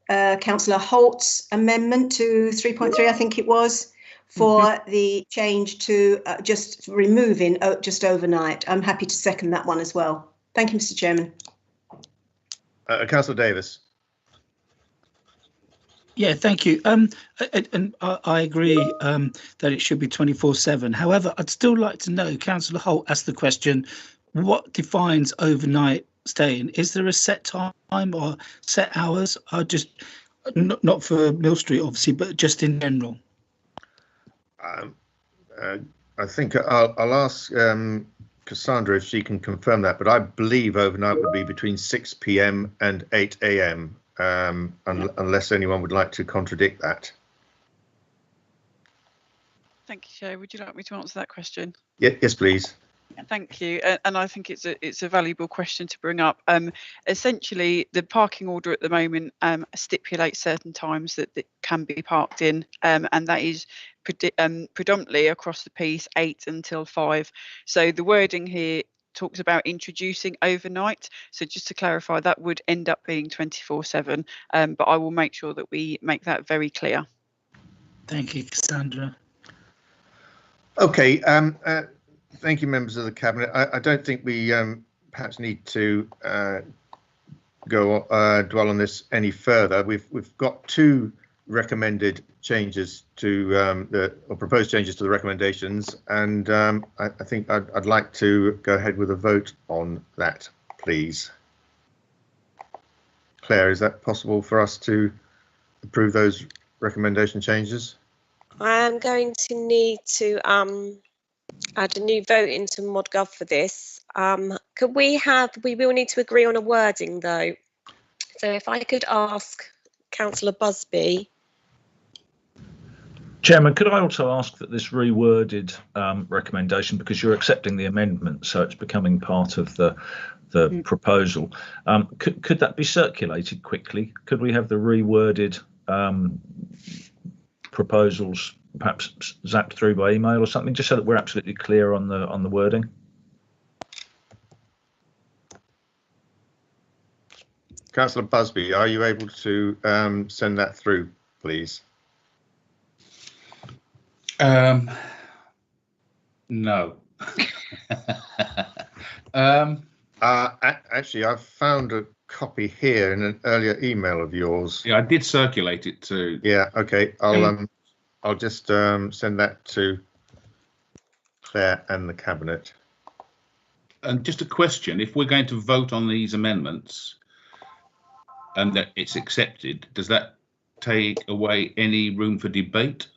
Councillor Holt's amendment to 3.3, I think it was, for the change to just removing just overnight. I'm happy to second that one as well. Thank you, Mr. Chairman. Councillor Davis. Yeah, thank you. And I agree that it should be 24/7. However, I'd still like to know, Councillor Holt asked the question, what defines overnight staying? Is there a set time or set hours? I just not for Mill Street, obviously, but just in general. I think I'll ask Cassandra if she can confirm that, but I believe overnight would be between 6 p.m. and 8 a.m. Unless anyone would like to contradict that. Thank you, Chair. Would you like me to answer that question? Yes, please. Thank you, and I think it's a valuable question to bring up. Essentially, the parking order at the moment stipulates certain times that can be parked in, and that is predominantly across the piece 8 until 5. So the wording here talks about introducing overnight. So just to clarify, that would end up being 24/7, but I will make sure that we make that very clear. Thank you, Cassandra. Okay. Thank you, members of the Cabinet. I don't think we perhaps need to dwell on this any further. We've got 2 recommended changes to or proposed changes to the recommendations, and I think I'd like to go ahead with a vote on that, please. Claire, is that possible for us to approve those recommendation changes? I am going to need to add a new vote into ModGov for this. We will need to agree on a wording though. So if I could ask Councillor Busby. Chairman, could I also ask that this reworded recommendation, because you're accepting the amendment, so it's becoming part of the proposal, could that be circulated quickly? Could we have the reworded proposals perhaps zapped through by email or something, just so that we're absolutely clear on the wording? Councillor Busby, are you able to send that through, please? No. Actually, I've found a copy here in an earlier email of yours. Yeah, I did circulate it too. Yeah, okay. I'll just send that to Claire and the Cabinet. And just a question, if we're going to vote on these amendments and that it's accepted, does that take away any room for debate?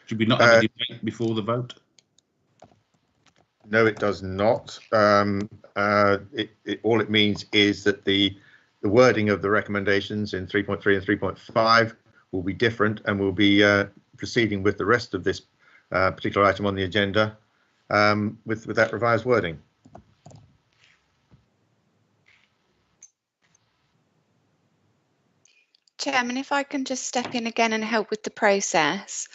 Should we not have a debate before the vote? No, it does not. All it means is that the wording of the recommendations in 3.3 and 3.5 will be different, and we'll be proceeding with the rest of this particular item on the agenda with that revised wording. Chairman, if I can just step in again and help with the process.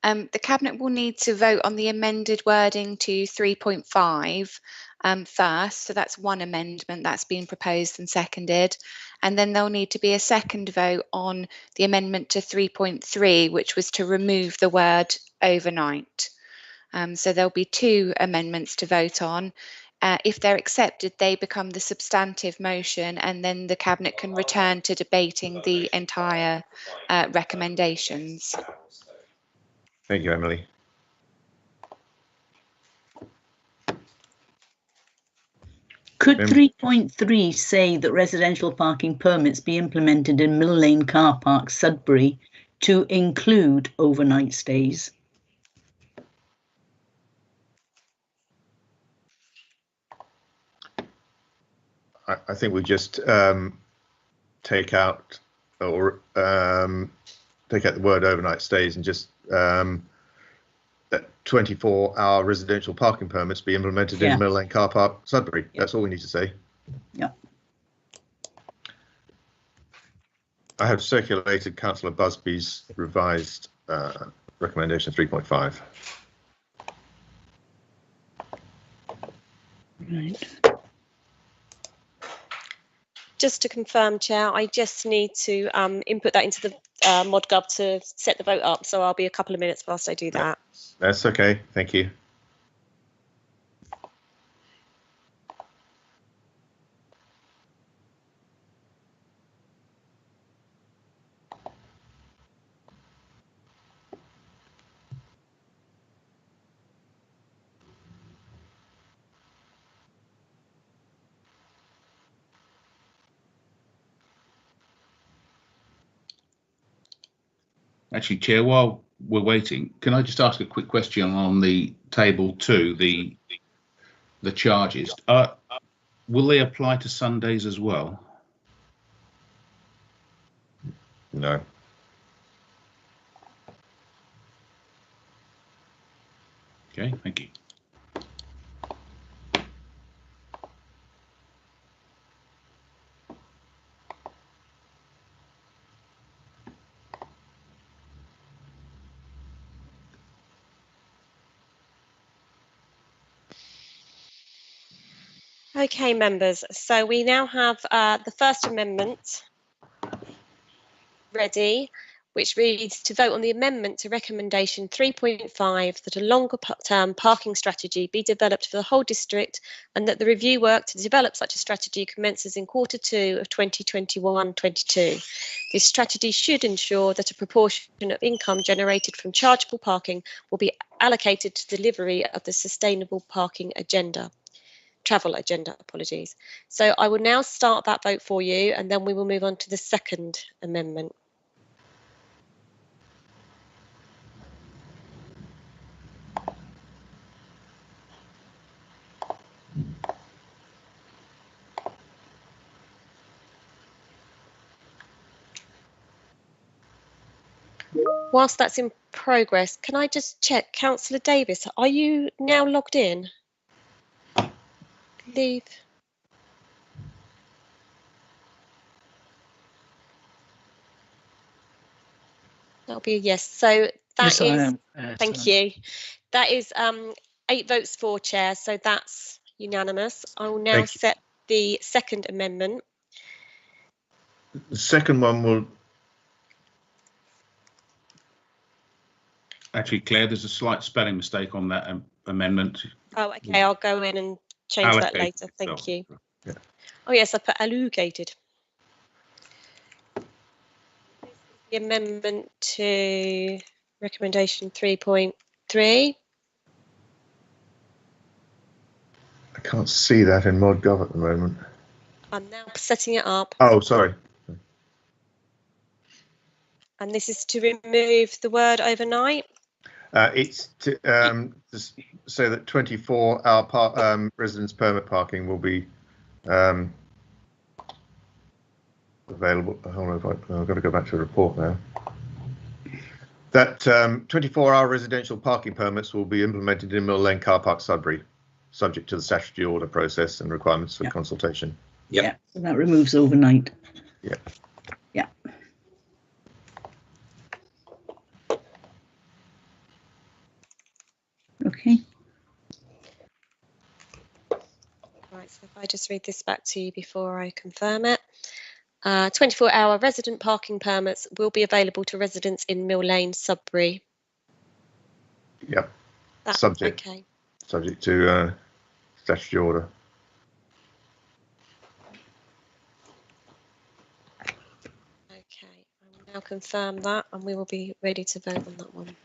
The Cabinet will need to vote on the amended wording to 3.5 first. So that's one amendment that's been proposed and seconded. And then there'll need to be a second vote on the amendment to 3.3, which was to remove the word overnight. So there'll be two amendments to vote on. If they're accepted, they become the substantive motion, and then the Cabinet can return to debating the entire recommendations. Thank you, Emily. Could 3.3 say that residential parking permits be implemented in Mill Lane Car Park, Sudbury, to include overnight stays? I think we just take out the word overnight stays and just 24-hour residential parking permits be implemented in Mill Lane Car Park, Sudbury. That's all we need to say. Yeah. I have circulated Councillor Busby's revised recommendation 3.5. Right. Just to confirm, Chair, I just need to input that into the ModGov to set the vote up, so I'll be a couple of minutes whilst I do that. That's okay, thank you. Actually, Chair, while we're waiting, can I just ask a quick question on the table 2, the charges? Will they apply to Sundays as well? No. Okay, thank you. Okay, members, so we now have the first amendment ready, which reads to vote on the amendment to recommendation 3.5 that a longer term parking strategy be developed for the whole district, and that the review work to develop such a strategy commences in Q2 of 2021-22. This strategy should ensure that a proportion of income generated from chargeable parking will be allocated to delivery of the sustainable parking agenda. Travel agenda, apologies. So I will now start that vote for you, and then we will move on to the second amendment. Whilst that's in progress, can I just check, Councillor Davis, are you now logged in? Leave. That'll be a yes. So that Yes, I is, am. thank you. That is 8 votes for, Chair, so that's unanimous. I will now set the second amendment. The second one will... Actually, Claire, there's a slight spelling mistake on that amendment. Oh, okay, I'll go in and change that later. Thank you. Yeah. Oh, yes, I put allocated. The amendment to recommendation 3.3. I can't see that in ModGov at the moment. I'm now setting it up. Oh, sorry. And this is to remove the word overnight. It's to say that 24-hour residence permit parking will be available. Hold on, I've got to go back to the report now. That 24-hour residential parking permits will be implemented in Mill Lane Car Park, Sudbury, subject to the statutory order process and requirements for consultation. Yeah, so that removes overnight. Yeah. Yeah. Okay. Right, so if I just read this back to you before I confirm it. 24-hour resident parking permits will be available to residents in Mill Lane, Sudbury. Yep. That's subject to statutory order. Okay, I will now confirm that, and we will be ready to vote on that one.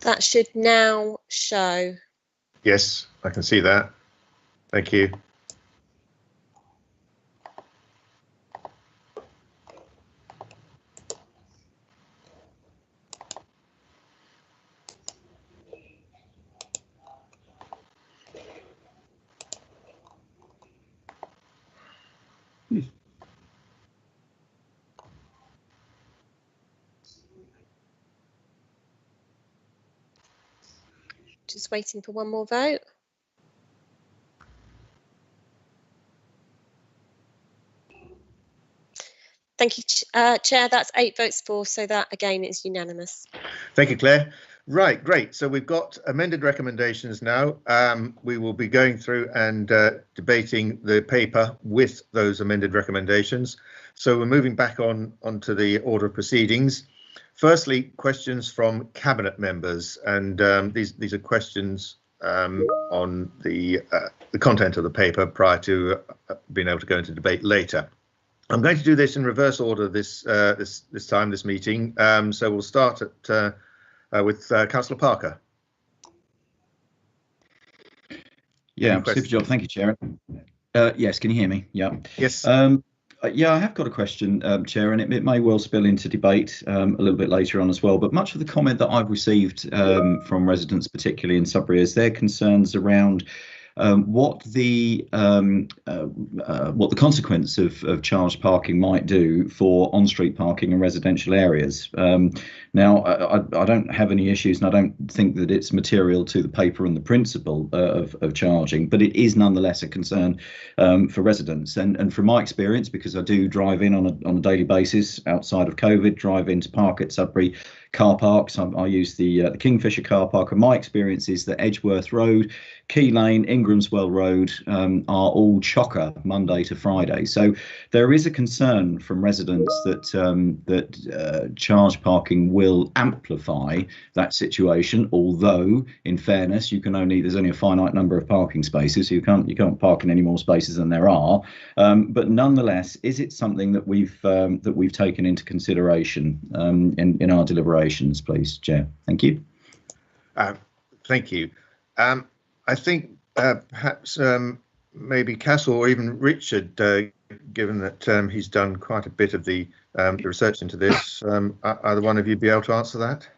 That should now show. Yes, I can see that. Thank you. Just waiting for one more vote. Thank you, Chair. That's 8 votes for, so that again is unanimous. Thank you, Claire. Right, great. So we've got amended recommendations now. We will be going through and debating the paper with those amended recommendations. So we're moving back onto the order of proceedings. Firstly, questions from Cabinet members, and these are questions on the content of the paper prior to being able to go into debate later. I'm going to do this in reverse order this meeting. So we'll start with Councillor Parker. Yeah, super job. Thank you, Chair. Yes, can you hear me? Yeah. Yes. Yeah, I have got a question, Chair, and it may well spill into debate a little bit later on as well. But much of the comment that I've received from residents, particularly in Sudbury, is their concerns around what the consequence of charged parking might do for on-street parking in residential areas. Now, I don't have any issues, and I don't think that it's material to the paper and the principle of charging, but it is nonetheless a concern for residents. And from my experience, because I do drive in on a daily basis outside of COVID, drive in to park at Sudbury car parks. I use the Kingfisher car park, and my experience is that Edgeworth Road, Key Lane, Ingramswell Road are all chocker Monday to Friday. So there is a concern from residents that charge parking will amplify that situation. Although, in fairness, there's only a finite number of parking spaces, so you can't park in any more spaces than there are. But nonetheless, is it something that we've taken into consideration in our deliberations, please, Chair? Thank you. Thank you. I think perhaps maybe Castle or even Richard, given that he's done quite a bit of the research into this, either one of you be able to answer that?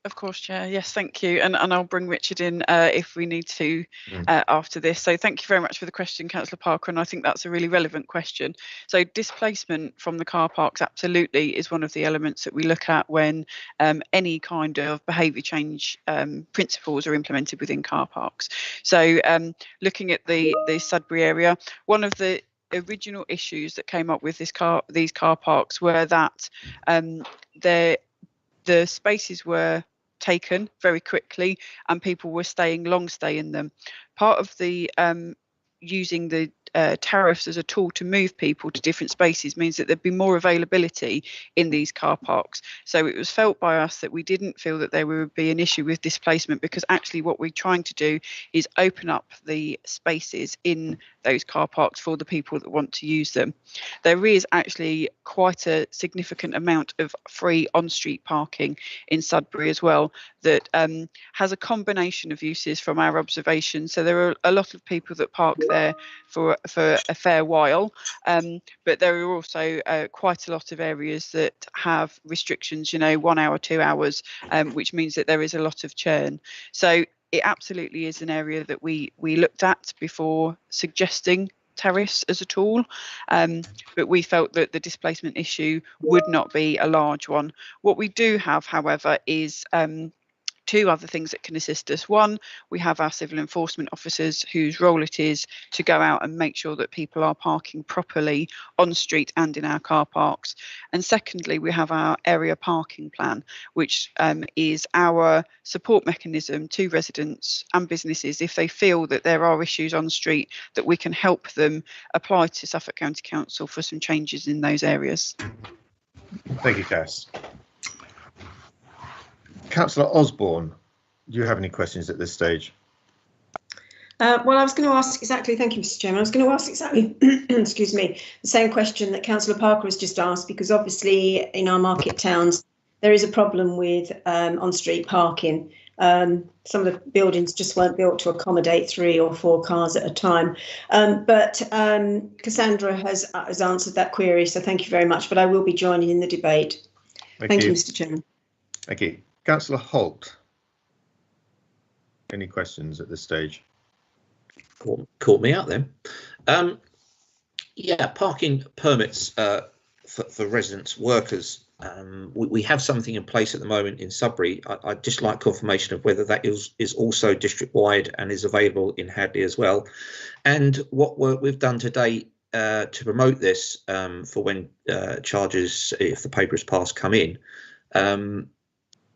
Of course, Chair. Yes, thank you. And I'll bring Richard in if we need to after this. So thank you very much for the question, Councillor Parker. And I think that's a really relevant question. So displacement from the car parks absolutely is one of the elements that we look at when any kind of behaviour change principles are implemented within car parks. So looking at the Sudbury area, one of the original issues that came up with these car parks were that the spaces were taken very quickly and people were long stay in them. Part of the using the tariffs as a tool to move people to different spaces means that there'd be more availability in these car parks. So it was felt by us that we didn't feel that there would be an issue with displacement, because actually what we're trying to do is open up the spaces in those car parks for the people that want to use them. There is actually quite a significant amount of free on-street parking in Sudbury as well that has a combination of uses from our observation. So there are a lot of people that park there for a fair while, but there are also quite a lot of areas that have restrictions, 1 hour, 2 hours, which means that there is a lot of churn. So it absolutely is an area that we looked at before suggesting tariffs as a tool, but we felt that the displacement issue would not be a large one. What we do have, however, is two other things that can assist us. One, we have our civil enforcement officers whose role it is to go out and make sure that people are parking properly on street and in our car parks. And secondly, we have our area parking plan, which is our support mechanism to residents and businesses if they feel that there are issues on the street, that we can help them apply to Suffolk County Council for some changes in those areas. Thank you, Cass. Councillor Osborne, do you have any questions at this stage? Well, I was going to ask exactly, thank you, Mr. Chairman, I was going to ask exactly, excuse me, the same question that Councillor Parker has just asked, because obviously in our market towns, there is a problem with on-street parking. Some of the buildings just weren't built to accommodate 3 or 4 cars at a time. But Cassandra has answered that query, so thank you very much, but I will be joining in the debate. Thank you, Mr. Chairman. Thank you. Councillor Holt, any questions at this stage? Caught me out then. Yeah, parking permits for residents, workers. We have something in place at the moment in Sudbury. I'd just like confirmation of whether that is also district-wide and is available in Hackney as well. And what work we've done today to promote this for when charges, if the paper is passed, come in,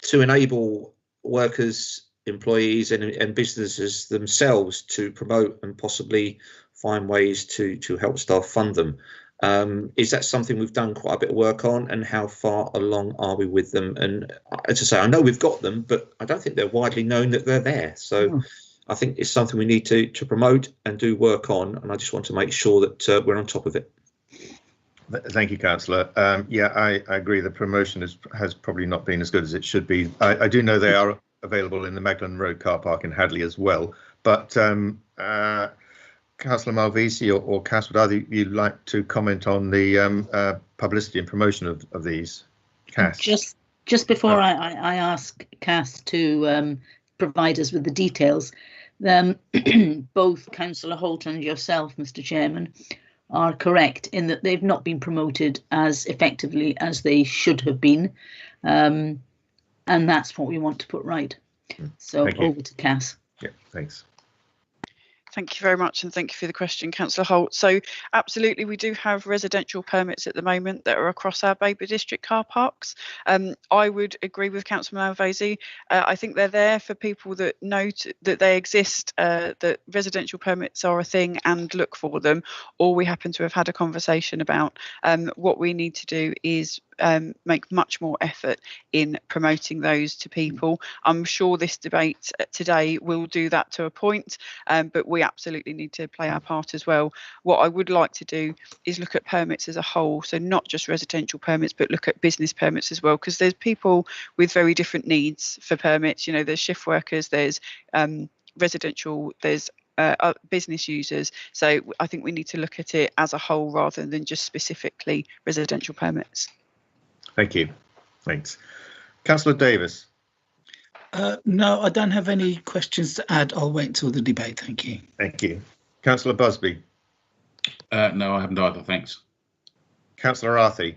to enable workers, employees and businesses themselves to promote and possibly find ways to help staff fund them. Is that something we've done quite a bit of work on, and how far along are we with them? And as I say, I know we've got them, but I don't think they're widely known that they're there. So I think it's something we need to promote and do work on, and I just want to make sure that we're on top of it. Thank you, Councillor. Yeah, I agree. The promotion has probably not been as good as it should be. I do know they are available in the Magdalen Road car park in Hadley as well. But Councillor Malvisi or Cass, would either of you like to comment on the publicity and promotion of these? Cass? Just before I ask Cass to provide us with the details, both Councillor Holt and yourself, Mr. Chairman, are correct in that they've not been promoted as effectively as they should have been, and that's what we want to put right. So over to Cass. Yeah, thanks. Thank you very much, and thank you for the question, Councillor Holt. So absolutely, we do have residential permits at the moment that are across our Babergh district car parks. I would agree with Councillor Malvasi. I think they're there for people that know that they exist, that residential permits are a thing and look for them, or we happen to have had a conversation about. What we need to do is make much more effort in promoting those to people. I'm sure this debate today will do that to a point, but we absolutely need to play our part as well. What I would like to do is look at permits as a whole, so not just residential permits, but look at business permits as well, because there's people with very different needs for permits. There's shift workers, there's residential, there's business users. So I think we need to look at it as a whole rather than just specifically residential permits. Thank you. Thanks. Councillor Davis. No, I don't have any questions to add. I'll wait till the debate. Thank you. Thank you. Councillor Busby. No, I haven't either. Thanks. Councillor Arthey.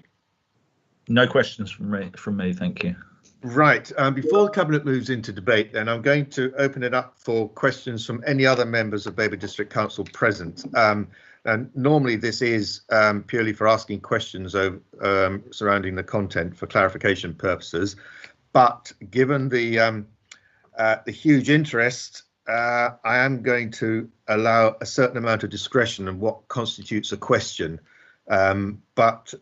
No questions from me. Thank you. Right. Before the Cabinet moves into debate, then I'm going to open it up for questions from any other members of Babergh District Council present. And normally this is purely for asking questions surrounding the content for clarification purposes. But given the huge interest I am going to allow a certain amount of discretion on what constitutes a question, but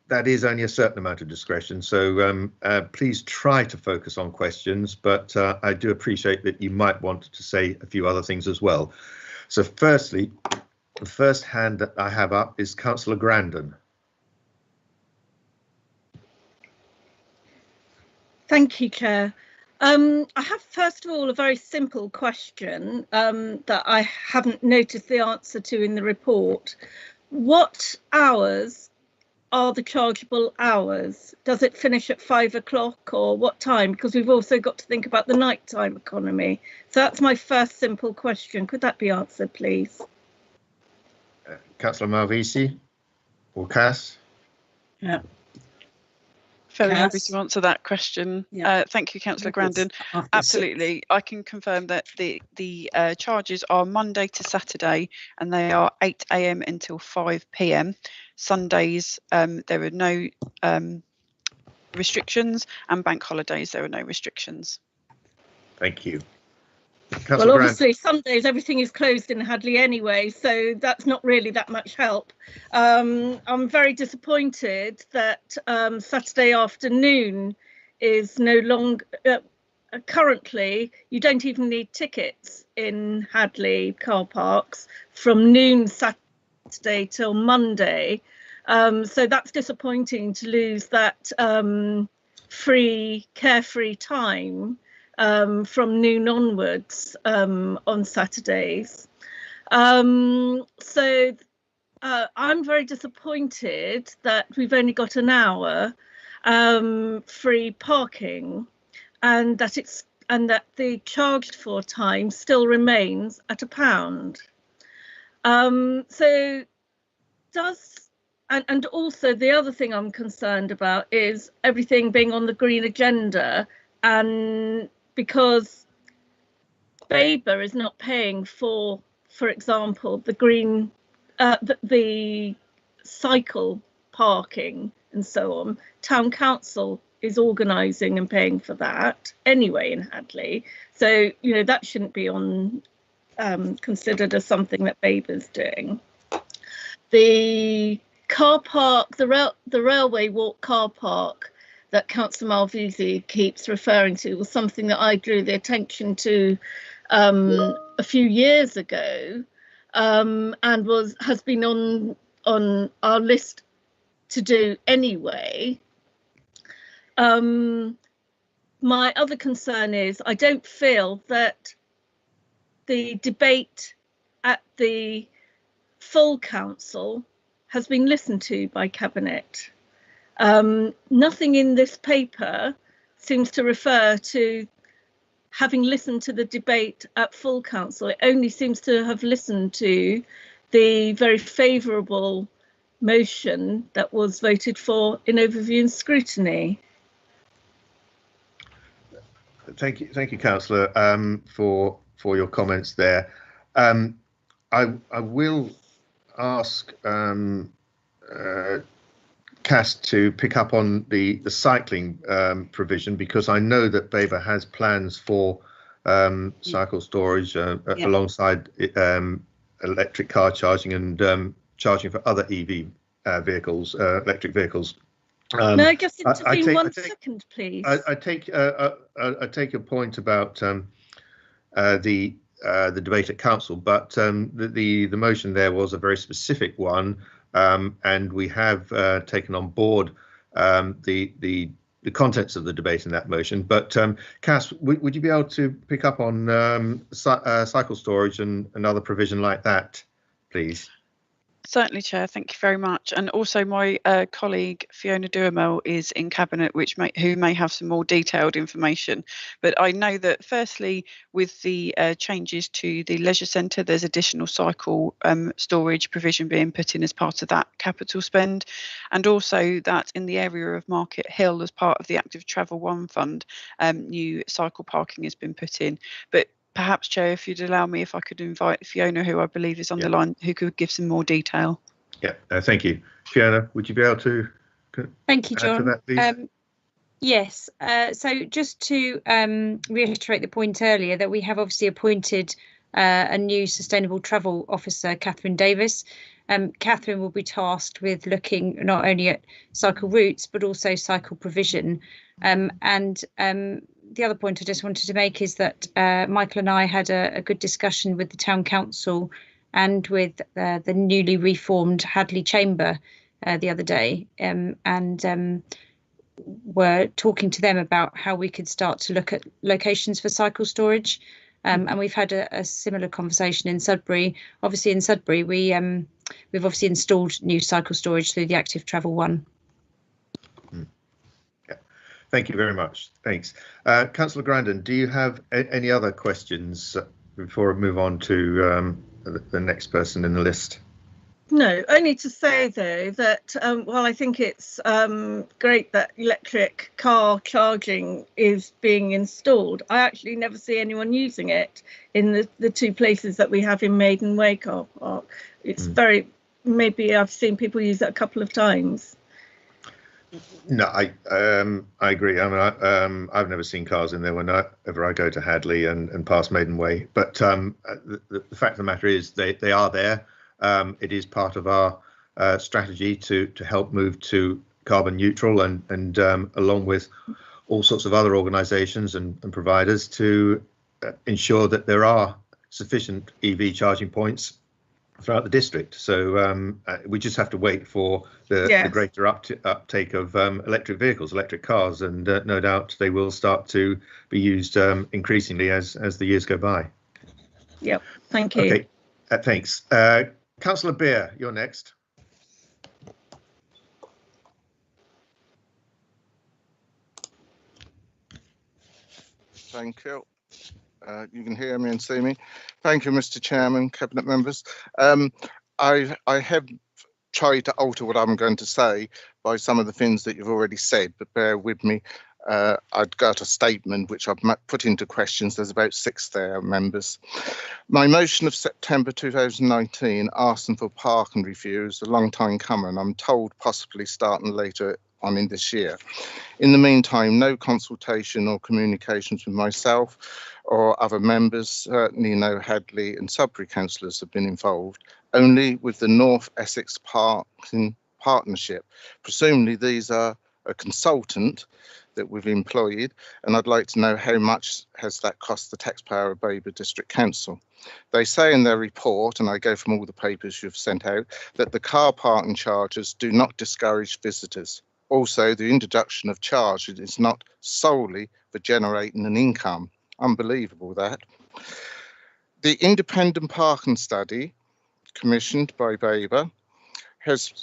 that is only a certain amount of discretion. So please try to focus on questions, but I do appreciate that you might want to say a few other things as well. So firstly, the first hand that I have up is Councillor Grandon. Thank you, Chair. I have, first of all, a very simple question that I haven't noticed the answer to in the report. What hours are the chargeable hours? Does it finish at 5 o'clock or what time? Because we've also got to think about the nighttime economy. So that's my first simple question. Could that be answered, please? Councillor Malvisi or Cass? Yeah. Very happy to answer that question. Yeah. Thank you, Councillor Grandon. Absolutely, I can confirm that the charges are Monday to Saturday, and they are 8 AM until 5 PM. Sundays, there are no restrictions, and bank holidays, there are no restrictions. Thank you. Well, obviously, Sundays, everything is closed in Hadley anyway, so that's not really that much help. I'm very disappointed that Saturday afternoon is no longer, currently, you don't even need tickets in Hadley car parks from noon Saturday till Monday. So that's disappointing to lose that carefree time from noon onwards on Saturdays. So I'm very disappointed that we've only got an hour free parking, and that the charged for time still remains at £1. So and also the other thing I'm concerned about is everything being on the green agenda, and because Babergh is not paying for example, the green, the cycle parking and so on, Town Council is organising and paying for that anyway in Hadley. So, you know, that shouldn't be considered as something that Babergh's doing. The car park, the Railway Walk car park that Councillor Malvisi keeps referring to was something that I drew the attention to a few years ago, and has been on our list to do anyway. My other concern is I don't feel that the debate at the full council has been listened to by Cabinet. Nothing in this paper seems to refer to having listened to the debate at full council. It only seems to have listened to the very favourable motion that was voted for in overview and scrutiny. Thank you, Councillor, for your comments there. I will ask Cass to pick up on the cycling provision, because I know that Babergh has plans for cycle storage alongside electric car charging and charging for other EV vehicles, electric vehicles. May I just intervene one second, please? I take your point about the debate at council, but the motion there was a very specific one, and we have taken on board the contents of the debate in that motion. But Cass, would you be able to pick up on cycle storage and another provision like that, please? Certainly, Chair. Thank you very much. And also, my colleague Fiona Duhamel is in Cabinet, who may have some more detailed information. But I know that, firstly, with the changes to the leisure centre, there's additional cycle storage provision being put in as part of that capital spend, and also that in the area of Market Hill, as part of the Active Travel 1 fund, new cycle parking has been put in. But perhaps, Chair, if you'd allow me, if I could invite Fiona, who I believe is on the line, who could give some more detail. Yeah, thank you. Fiona, would you be able to Thank you, John. That, Yes, so just to reiterate the point earlier that we have obviously appointed a new sustainable travel officer, Catherine Davis. Catherine will be tasked with looking not only at cycle routes but also cycle provision. And the other point I just wanted to make is that Michael and I had a good discussion with the Town Council and with the newly reformed Hadley Chamber the other day, and we're talking to them about how we could start to look at locations for cycle storage. And we've had a similar conversation in Sudbury. Obviously in Sudbury, we've obviously installed new cycle storage through the Active Travel One. Yeah. Thank you very much. Thanks. Councillor Grandin, do you have any other questions before I move on to the next person in the list? No, only to say though that while I think it's great that electric car charging is being installed, I actually never see anyone using it in the two places that we have in Maiden Way car park. It's very, maybe I've seen people use it a couple of times. No, I agree. I mean, I've never seen cars in there whenever I go to Hadley and past Maiden Way. But the fact of the matter is they are there. It is part of our strategy to help move to carbon neutral and along with all sorts of other organisations and providers to ensure that there are sufficient EV charging points throughout the district. So we just have to wait for the greater uptake of electric vehicles, electric cars, and no doubt they will start to be used increasingly as the years go by. Yep, thank you. Okay, thanks. Councillor Beer, you're next. Thank you. You can hear me and see me. Thank you, Mr. Chairman, Cabinet members. I have tried to alter what I'm going to say by some of the things that you've already said, but bear with me. I'd got a statement which I've put into questions. There's about 6 there, members. My motion of September 2019 asking for parking reviews a long time coming. I'm told possibly starting later on in this year. In the meantime, no consultation or communications with myself or other members, certainly no Hadley and Sudbury councillors have been involved, only with the North Essex Parking Partnership. Presumably these are a consultant that we've employed, and I'd like to know how much has that cost the taxpayer of Babergh District Council. They say in their report, and I go from all the papers you've sent out, that the car parking charges do not discourage visitors. Also, the introduction of charges is not solely for generating an income. Unbelievable that. The independent parking study commissioned by Babergh has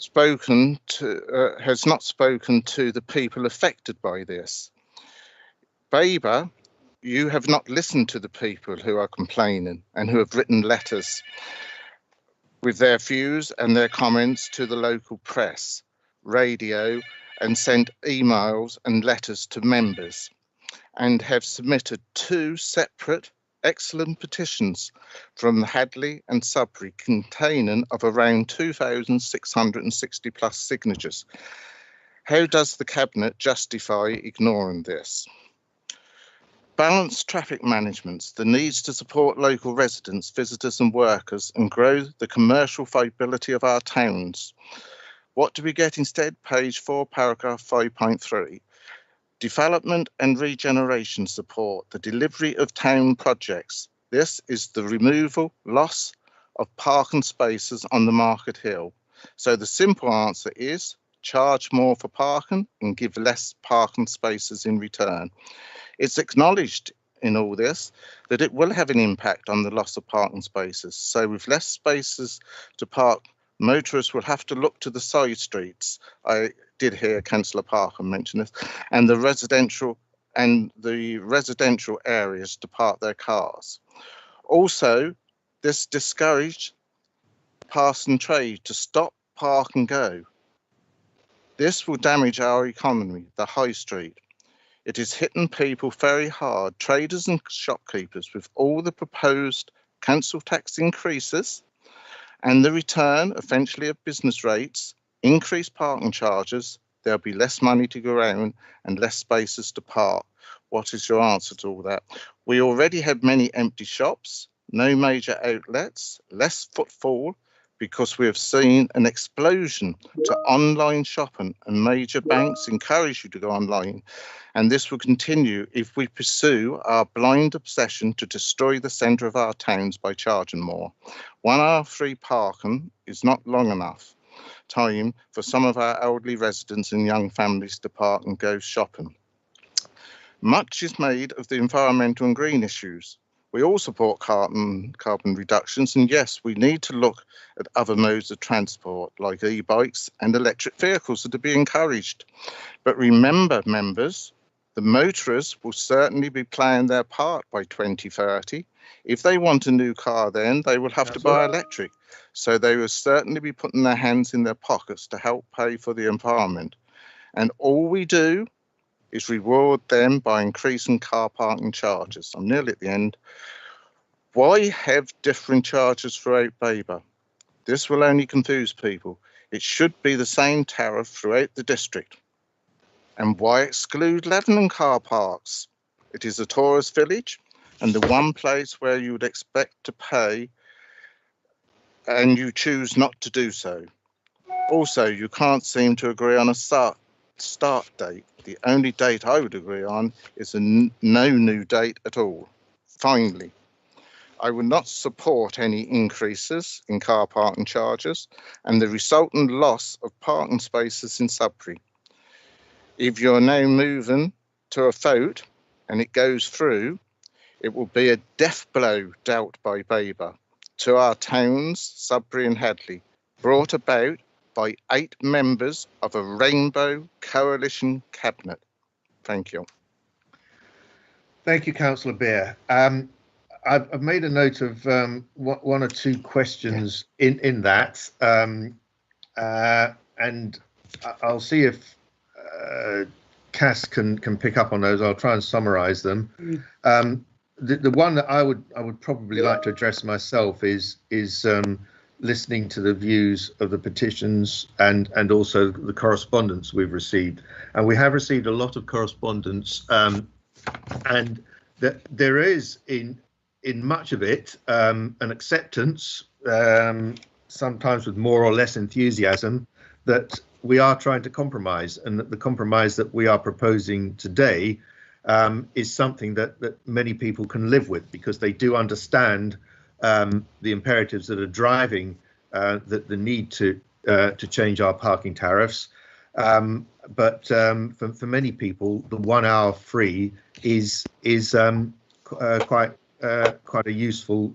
not spoken to the people affected by this. Babergh, you have not listened to the people who are complaining and who have written letters with their views and their comments to the local press, radio, and sent emails and letters to members, and have submitted 2 separate excellent petitions from Hadley and Sudbury containing of around 2,660 plus signatures. How does the Cabinet justify ignoring this? Balanced traffic management, the needs to support local residents, visitors and workers and grow the commercial viability of our towns. What do we get instead? Page 4, paragraph 5.3. Development and regeneration support, the delivery of town projects. This is the removal, loss of parking spaces on the Market Hill. So the simple answer is charge more for parking and give less parking spaces in return. It's acknowledged in all this that it will have an impact on the loss of parking spaces. So with less spaces to park, motorists will have to look to the side streets. I did hear Councillor Parker mention this, and the residential areas to park their cars. Also, this discouraged pass and trade to stop, park and go. This will damage our economy, the high street. It is hitting people very hard, traders and shopkeepers, with all the proposed council tax increases and the return eventually of business rates, increased parking charges, there'll be less money to go around and less spaces to park. What is your answer to all that? We already have many empty shops, no major outlets, less footfall, because we have seen an explosion to online shopping, and major banks encourage you to go online. And this will continue if we pursue our blind obsession to destroy the centre of our towns by charging more. 1 hour free parking is not long enough time for some of our elderly residents and young families to park and go shopping. Much is made of the environmental and green issues. We all support carbon reductions, and yes, we need to look at other modes of transport like e-bikes and electric vehicles that are being encouraged. But remember, members, the motorists will certainly be playing their part by 2030. If they want a new car, then they will have to buy electric. So they will certainly be putting their hands in their pockets to help pay for the environment. And all we do is reward them by increasing car parking charges. I'm nearly at the end. Why have different charges throughout Babergh? This will only confuse people. It should be the same tariff throughout the district. And why exclude Lebanon car parks? It is a tourist village and the one place where you would expect to pay and you choose not to do so. Also, you can't seem to agree on a start date. The only date I would agree on is no new date at all. Finally, I would not support any increases in car parking charges and the resultant loss of parking spaces in Sudbury. If you're now moving to a vote and it goes through, it will be a death blow dealt by Babergh to our towns, Sudbury and Hadley, brought about by 8 members of a Rainbow Coalition cabinet. Thank you. Thank you, Councillor Beer. I've made a note of 1 or 2 questions in that, and I'll see if Cass can pick up on those. I'll try and summarise them. The one that I would probably like to address myself is listening to the views of the petitions and also the correspondence we've received. And we have received a lot of correspondence, and that there is in much of it an acceptance, sometimes with more or less enthusiasm, that we are trying to compromise, and that the compromise that we are proposing today is something that many people can live with, because they do understand the imperatives that are driving the need to change our parking tariffs. But for many people, the 1 hour free is quite a useful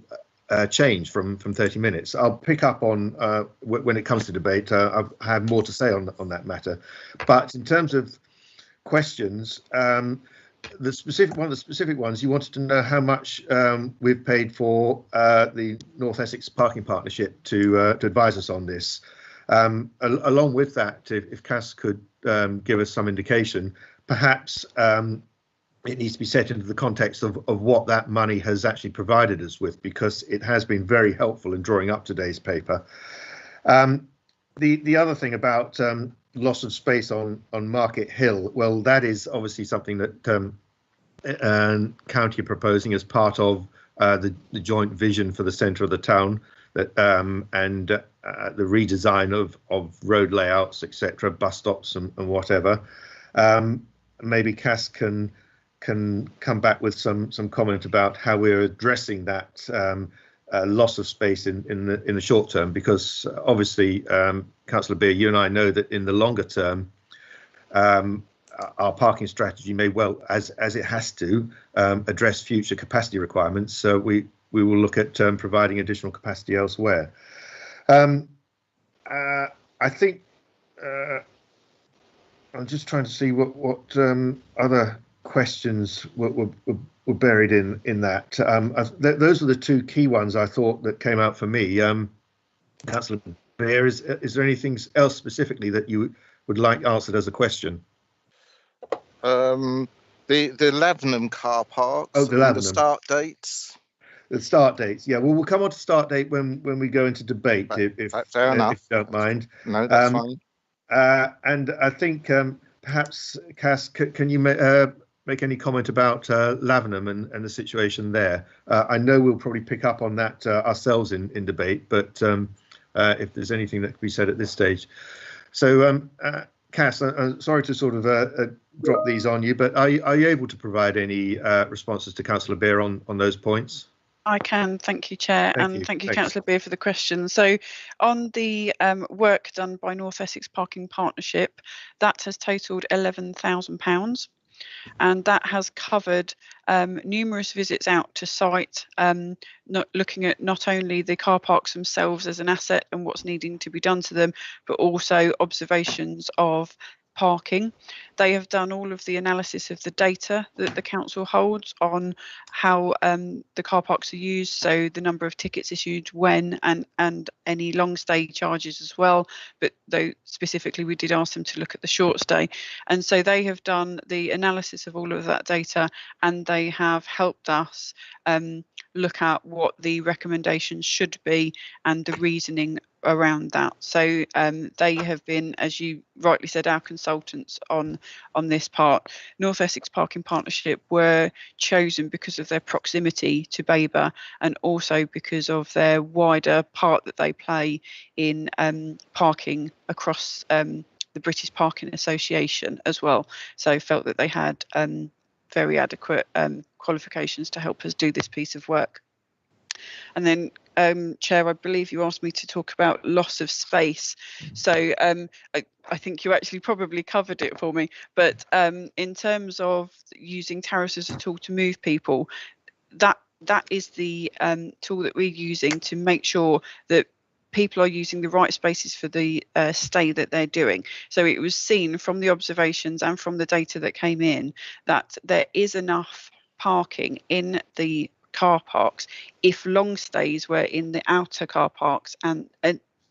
change from 30 minutes. I'll pick up on when it comes to debate. I have more to say on that matter. But in terms of questions, one of the specific ones, you wanted to know how much we've paid for the North Essex Parking Partnership to advise us on this. Along with that, if Cass could give us some indication, perhaps it needs to be set into the context of what that money has actually provided us with, because it has been very helpful in drawing up today's paper. The other thing about loss of space on Market Hill, well, that is obviously something that county are proposing as part of the joint vision for the centre of the town, that and the redesign of road layouts, etc., bus stops and whatever. Maybe Cass can come back with some comment about how we're addressing that loss of space in the short term, because obviously, Councillor Beer, you and I know that in the longer term, our parking strategy may well, as it has to, address future capacity requirements. So we will look at providing additional capacity elsewhere. I think I'm just trying to see what other questions were buried in that. Those are the 2 key ones I thought that came out for me. Councillor Beer, is there anything else specifically that you would like answered as a question? The Lebanon car parks. Oh, the start dates. The start dates, yeah. Well, we'll come on to start date when we go into debate, if you don't mind. No, that's fine. And I think perhaps, Cass, can you make any comment about Lavenham and the situation there? I know we'll probably pick up on that ourselves in debate, but if there's anything that can be said at this stage. So, Cass, I'm sorry to sort of drop these on you, but are you able to provide any responses to Councillor Beer on those points? I can, thank you, Chair, and thank you, Councillor Beer, for the question. So on the work done by North Essex Parking Partnership, that has totalled £11,000, and that has covered numerous visits out to site, not looking at not only the car parks themselves as an asset and what's needing to be done to them, but also observations of parking. They have done all of the analysis of the data that the council holds on how the car parks are used, so the number of tickets issued when, and any long stay charges as well, but though specifically we did ask them to look at the short stay. And so they have done the analysis of all of that data, and they have helped us look at what the recommendations should be and the reasoning around that. So they have been, as you rightly said, our consultants on this part. North Essex Parking Partnership were chosen because of their proximity to Babergh, and also because of their wider part that they play in parking across the British Parking Association as well. So felt that they had very adequate qualifications to help us do this piece of work. And then, Chair, I believe you asked me to talk about loss of space. So I think you actually probably covered it for me. But in terms of using tariffs as a tool to move people, that is the tool that we're using to make sure that people are using the right spaces for the stay that they're doing. So it was seen from the observations and from the data that came in that there is enough parking in the car parks if long stays were in the outer car parks and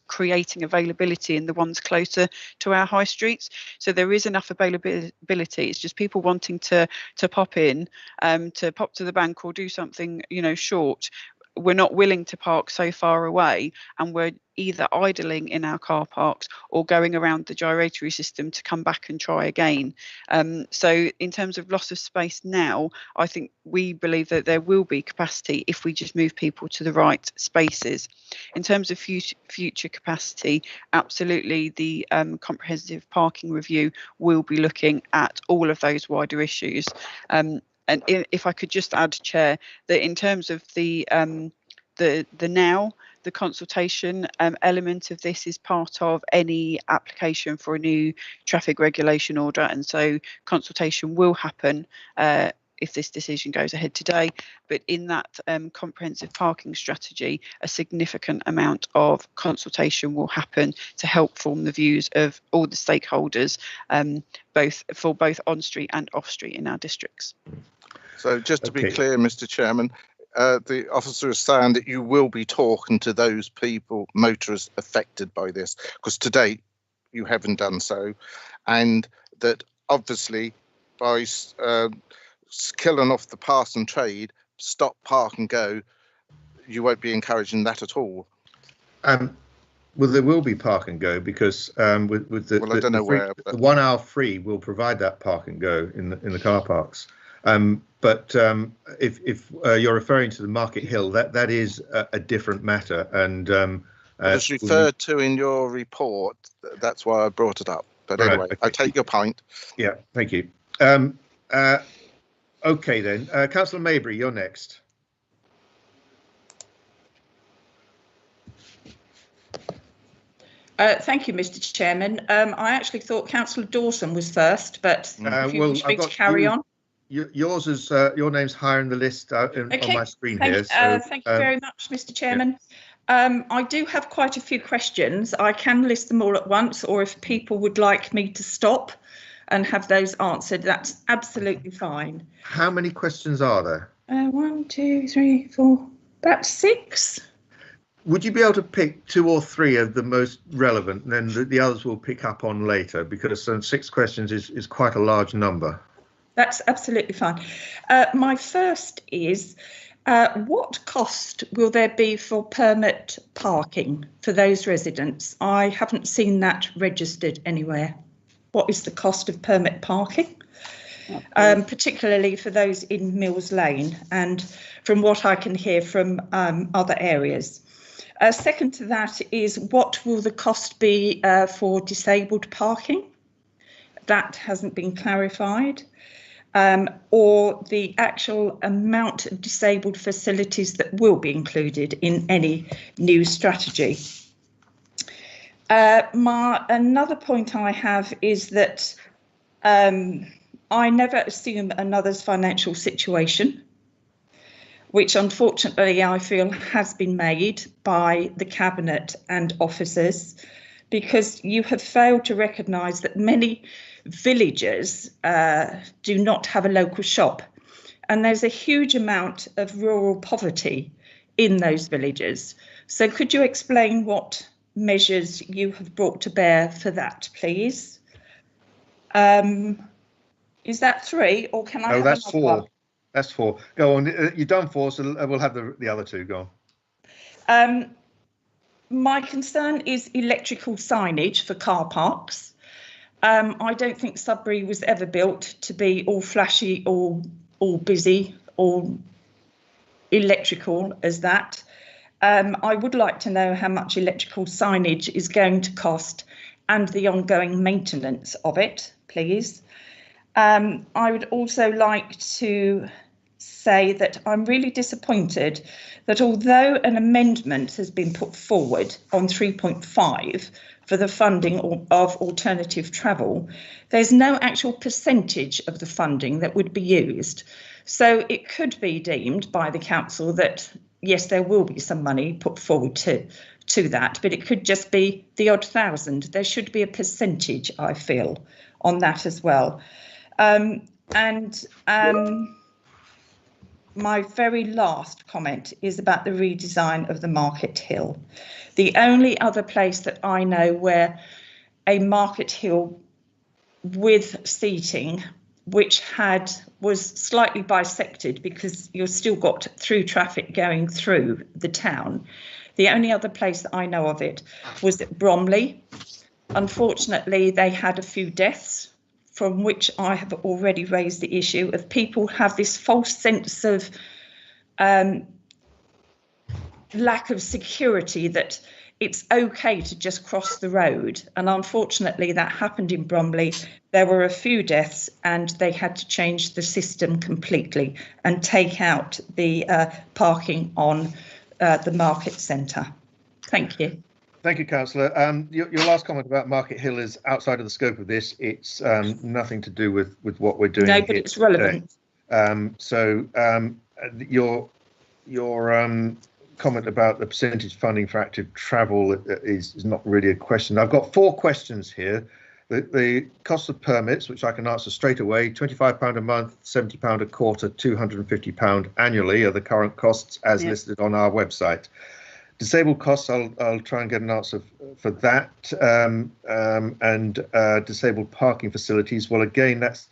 creating availability in the ones closer to our high streets. So there is enough availability. It's just people wanting to pop in, to pop to the bank or do something, short. We're not willing to park so far away, and we're either idling in our car parks or going around the gyratory system to come back and try again. So in terms of loss of space now, I think we believe that there will be capacity if we just move people to the right spaces. In terms of future capacity, absolutely the comprehensive parking review will be looking at all of those wider issues. And if I could just add, Chair, that in terms of the consultation element of this is part of any application for a new traffic regulation order, and so consultation will happen if this decision goes ahead today. But in that comprehensive parking strategy, a significant amount of consultation will happen to help form the views of all the stakeholders, both on street and off street in our districts. So just to be clear, Mr. Chairman, the officer is saying that you will be talking to those people, motorists affected by this, because to date you haven't done so, and that obviously by killing off the pass and trade, stop, park and go, you won't be encouraging that at all. Well, there will be park and go, because with the, I don't know where, the 1 hour free will provide that park and go in the car parks. But if you're referring to the Market Hill, that is a different matter, and it's referred to in your report. That's why I brought it up. But right, anyway, okay. I take your point. Yeah, thank you. Okay then, Councillor Mabry, you're next. Thank you, Mr. Chairman. I actually thought Councillor Dawson was first, but if you wish me to carry on. Yours is your name's higher in the list on my screen here. So, thank you very much, Mr. Chairman. Yeah. I do have quite a few questions. I can list them all at once, or if people would like me to stop and have those answered, that's absolutely fine. How many questions are there? 1, 2, 3, 4, about 6. Would you be able to pick 2 or 3 of the most relevant, and then the others we'll pick up on later, because 6 questions is quite a large number. That's absolutely fine. My first is, What cost will there be for permit parking for those residents? I haven't seen that registered anywhere. What is the cost of permit parking? Particularly for those in Mills Lane, and from what I can hear from other areas. Second to that is, what will the cost be for disabled parking? That hasn't been clarified. Or the actual amount of disabled facilities that will be included in any new strategy. Another point I have is that I never assume another's financial situation, which unfortunately I feel has been made by the Cabinet and officers, because you have failed to recognise that many villages do not have a local shop, and there's a huge amount of rural poverty in those villages. So could you explain what measures you have brought to bear for that, please? Is that 3, or can I have that's another 4. one? That's 4. Go on. You've done 4, so we'll have the other 2. Go on. My concern is electrical signage for car parks. I don't think Sudbury was ever built to be all flashy, all busy, all electrical as that. I would like to know how much electrical signage is going to cost and the ongoing maintenance of it, please. I would also like to say that I'm really disappointed that although an amendment has been put forward on 3.5 for the funding of alternative travel, there's no actual percentage of the funding that would be used. So it could be deemed by the council that, yes, there will be some money put forward to that, but it could just be the odd thousand. There should be a percentage, I feel, on that as well. My very last comment is about the redesign of the Market Hill. The only other place that I know where a Market Hill with seating, which was slightly bisected because you've still got through traffic going through the town. The only other place that I know of it was at Bromley. Unfortunately, they had a few deaths, from which I have already raised the issue of people have this false sense of lack of security, that it's okay to just cross the road. And unfortunately, that happened in Bromley. There were a few deaths and they had to change the system completely and take out the parking on the market centre. Thank you. Thank you, Councillor. Your last comment about Market Hill is outside of the scope of this. It's nothing to do with what we're doing. No, but it's relevant. Your comment about the percentage funding for active travel is not really a question. I've got 4 questions here. The cost of permits, which I can answer straight away: £25 a month, £70 a quarter, £250 annually are the current costs as listed on our website. Disabled costs, I'll try and get an answer for that. And disabled parking facilities, well, again, that's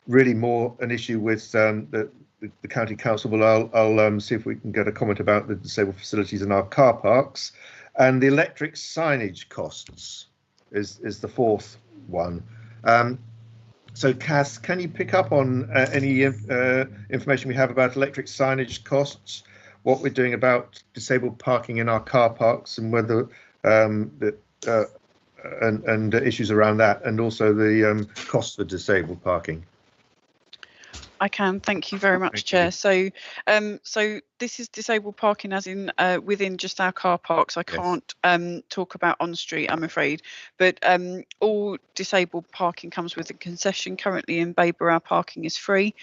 really more an issue with the county council. But I'll see if we can get a comment about the disabled facilities in our car parks. And the electric signage costs is the 4th one. So Cass, can you pick up on any information we have about electric signage costs, what we're doing about disabled parking in our car parks, and whether and issues around that, and also the costs for disabled parking? I can. Thank you very much, Chair. So this is disabled parking as in within just our car parks. I can't talk about on street, I'm afraid, but all disabled parking comes with a concession. Currently in Babergh, our parking is free.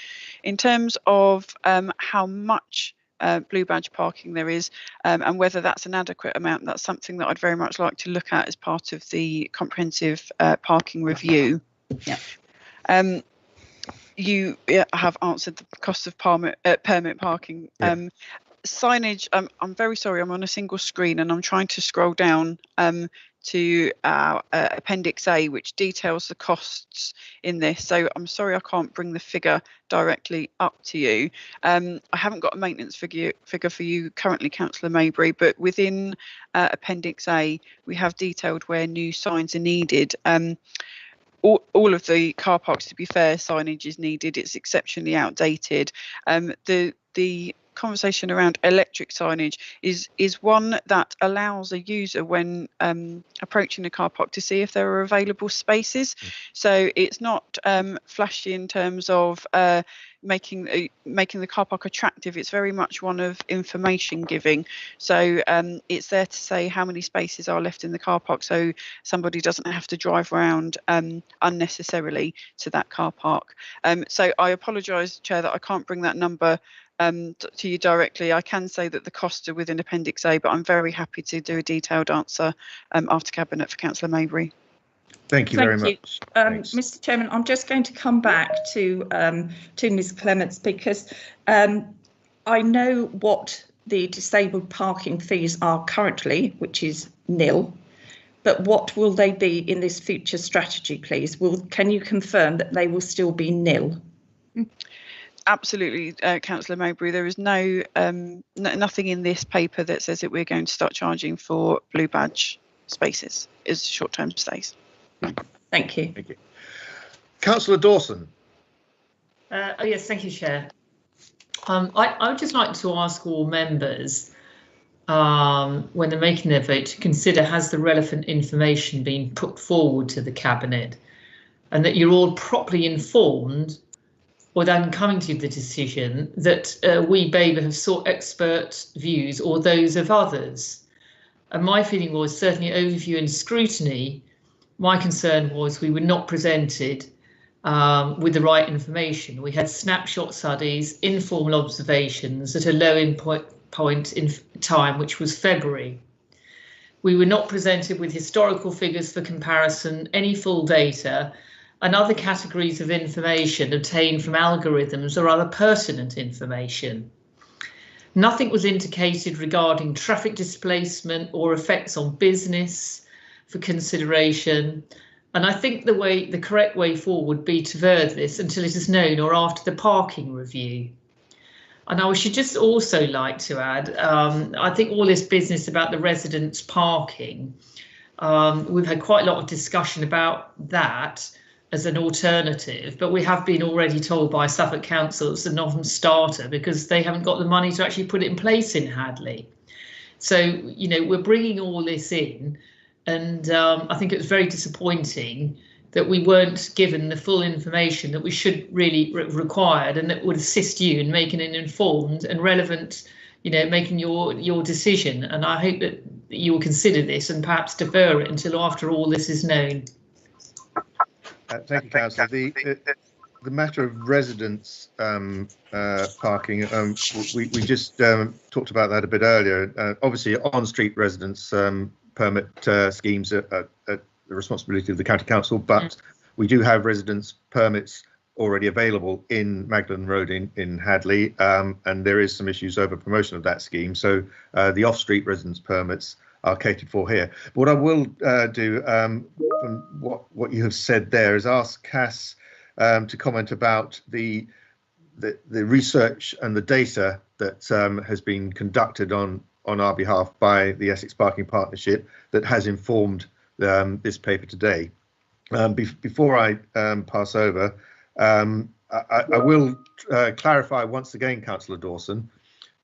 In terms of how much blue badge parking there is, and whether that's an adequate amount, that's something that I'd very much like to look at as part of the comprehensive parking review. You have answered the cost of permit parking. Signage, I'm very sorry, I'm on a single screen and I'm trying to scroll down to our Appendix A, which details the costs in this. So I'm sorry I can't bring the figure directly up to you. I haven't got a maintenance figure for you currently, Councillor Mabry, but within Appendix A, we have detailed where new signs are needed. All of the car parks, to be fair, signage is needed. It's exceptionally outdated. The conversation around electric signage is one that allows a user, when approaching a car park, to see if there are available spaces. So it's not flashy in terms of making the car park attractive. It's very much one of information giving. So it's there to say how many spaces are left in the car park, so somebody doesn't have to drive around unnecessarily to that car park. So I apologise, Chair, that I can't bring that number to you directly. I can say that the costs are within Appendix A, but I'm very happy to do a detailed answer after Cabinet for Councillor Mabry. Thank you very much. Mr. Chairman, I'm just going to come back to Ms. Clements, because I know what the disabled parking fees are currently, which is nil. But what will they be in this future strategy, please? Can you confirm that they will still be nil? Absolutely, Councillor Mowbray. There is nothing in this paper that says that we're going to start charging for blue badge spaces as short-term stays. Thank you. Thank you. Councillor Dawson. Oh yes, thank you, Chair. I would just like to ask all members, when they're making their vote, to consider, has the relevant information been put forward to the Cabinet, and that you're all properly informed, or then coming to the decision that we, Babergh, have sought expert views or those of others. And my feeling was, certainly overview and scrutiny, my concern was we were not presented with the right information. We had snapshot studies, informal observations at a low point in time, which was February. We were not presented with historical figures for comparison, any full data, and other categories of information obtained from algorithms or other pertinent information. Nothing was indicated regarding traffic displacement or effects on business for consideration. And I think the correct way forward would be to defer this until it is known or after the parking review. And I should just also like to add, I think all this business about the residents' parking, we've had quite a lot of discussion about that as an alternative, but we have been already told by Suffolk Council it's a non-starter because they haven't got the money to actually put it in place in Hadley. So, you know, we're bringing all this in, and I think it was very disappointing that we weren't given the full information that we should really required, and that would assist you in making an informed and relevant, you know, making your decision. And I hope that you will consider this and perhaps defer it until after all this is known. Thank you, Councillor. The matter of residents parking, we just talked about that a bit earlier. Obviously, on-street residents permit schemes are the responsibility of the County Council, but we do have residents permits already available in Magdalen Road in Hadley, and there is some issues over promotion of that scheme. So the off-street residents permits are catered for here. But what I will do, from what you have said there, is ask Cass to comment about the research and the data that has been conducted on our behalf by the Essex Parking Partnership that has informed this paper today. Before I pass over, I will clarify once again, Councillor Dawson,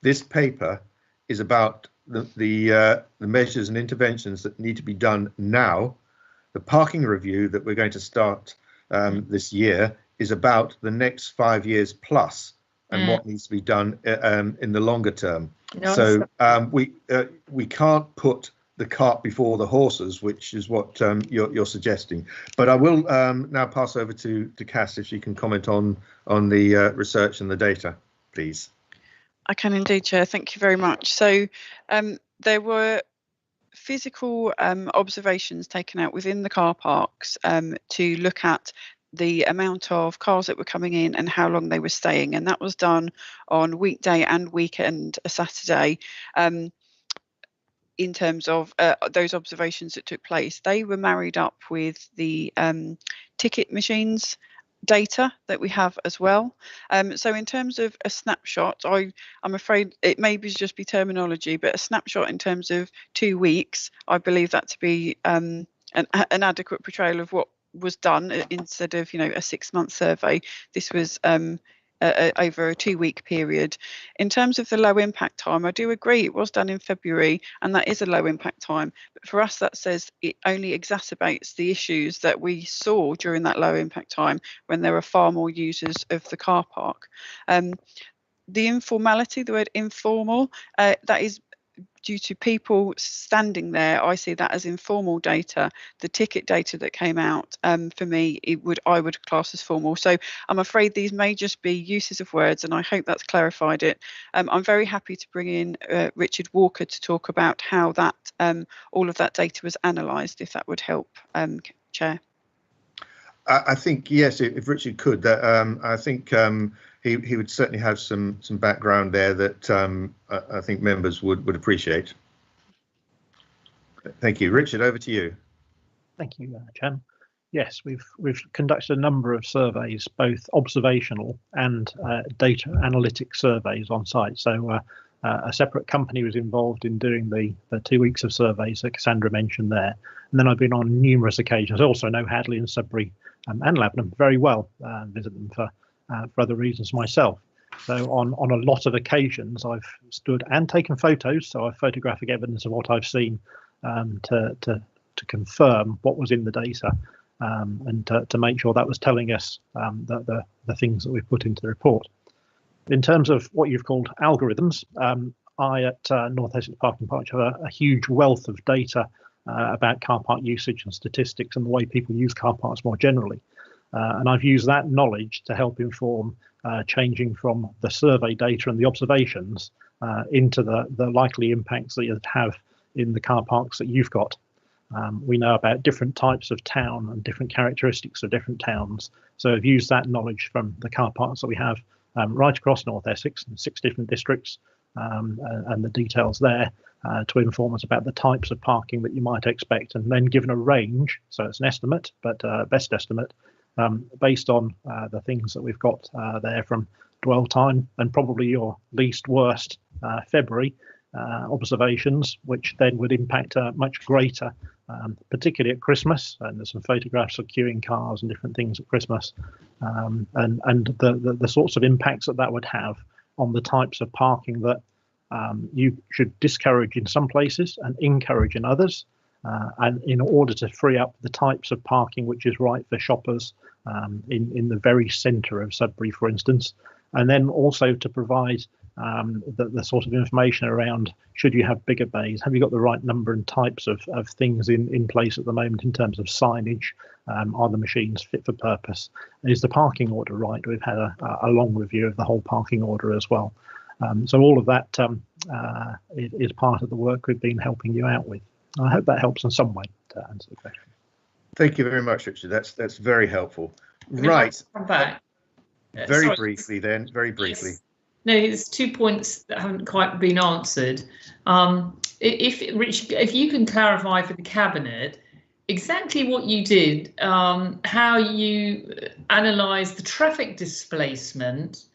this paper is about the measures and interventions that need to be done now. The parking review that we're going to start this year is about the next 5 years plus, and what needs to be done in the longer term. No, so we can't put the cart before the horses, which is what you're suggesting. But I will now pass over to Cass if she can comment on the research and the data, please. I can indeed, Chair. Thank you very much. So there were physical observations taken out within the car parks to look at the amount of cars that were coming in and how long they were staying, and that was done on weekday and weekend, a Saturday. in terms of those observations that took place, they were married up with the ticket machines data that we have as well. So in terms of a snapshot, I'm afraid it may just be terminology, but a snapshot in terms of 2 weeks, I believe that to be an adequate portrayal of what was done instead of, you know, a 6-month survey. This was over a 2-week period. In terms of the low impact time, I do agree it was done in February, and that is a low impact time. But for us, that says it only exacerbates the issues that we saw during that low impact time when there are far more users of the car park. The informality, the word informal, that is due to people standing there. I see that as informal data. The ticket data that came out, for me, I would class as formal. So I'm afraid these may just be uses of words, and I hope that's clarified it. I'm very happy to bring in Richard Walker to talk about how that all of that data was analysed, if that would help, Chair. I think yes, if Richard could, that I think he would certainly have some background there that I think members would appreciate. Thank you, Richard. Over to you. Thank you, Chairman. Yes, we've conducted a number of surveys, both observational and data analytic surveys on site. So a separate company was involved in doing the 2 weeks of surveys that Cassandra mentioned there. And then I've been on numerous occasions. I also know Hadley and Sudbury and Lavenham very well, visit them for other reasons myself. So on a lot of occasions, I've stood and taken photos. So I've photographic evidence of what I've seen to confirm what was in the data and to make sure that was telling us the things that we've put into the report. In terms of what you've called algorithms, I at North Essex Parking Park have a huge wealth of data about car park usage and statistics and the way people use car parks more generally. And I've used that knowledge to help inform changing from the survey data and the observations into the likely impacts that you'd have in the car parks that you've got. We know about different types of town and different characteristics of different towns. So I've used that knowledge from the car parks that we have right across North Essex in 6 different districts and the details there to inform us about the types of parking that you might expect, and then given a range, so it's an estimate, but best estimate, based on the things that we've got there from dwell time and probably your least worst February observations, which then would impact much greater, particularly at Christmas. And there's some photographs of queuing cars and different things at Christmas, and the sorts of impacts that would have on the types of parking that you should discourage in some places and encourage in others. And in order to free up the types of parking which is right for shoppers in the very centre of Sudbury, for instance, and then also to provide the sort of information around, should you have bigger bays, have you got the right number and types of things in place at the moment in terms of signage, are the machines fit for purpose, is the parking order right? We've had a long review of the whole parking order as well. So all of that is part of the work we've been helping you out with. I hope that helps in some way to answer the question. Thank you very much, Richard. That's very helpful. Right. Come back. Very briefly. Yes. No, there's 2 points that haven't quite been answered. If you can clarify for the Cabinet exactly what you did, how you analysed the traffic displacement,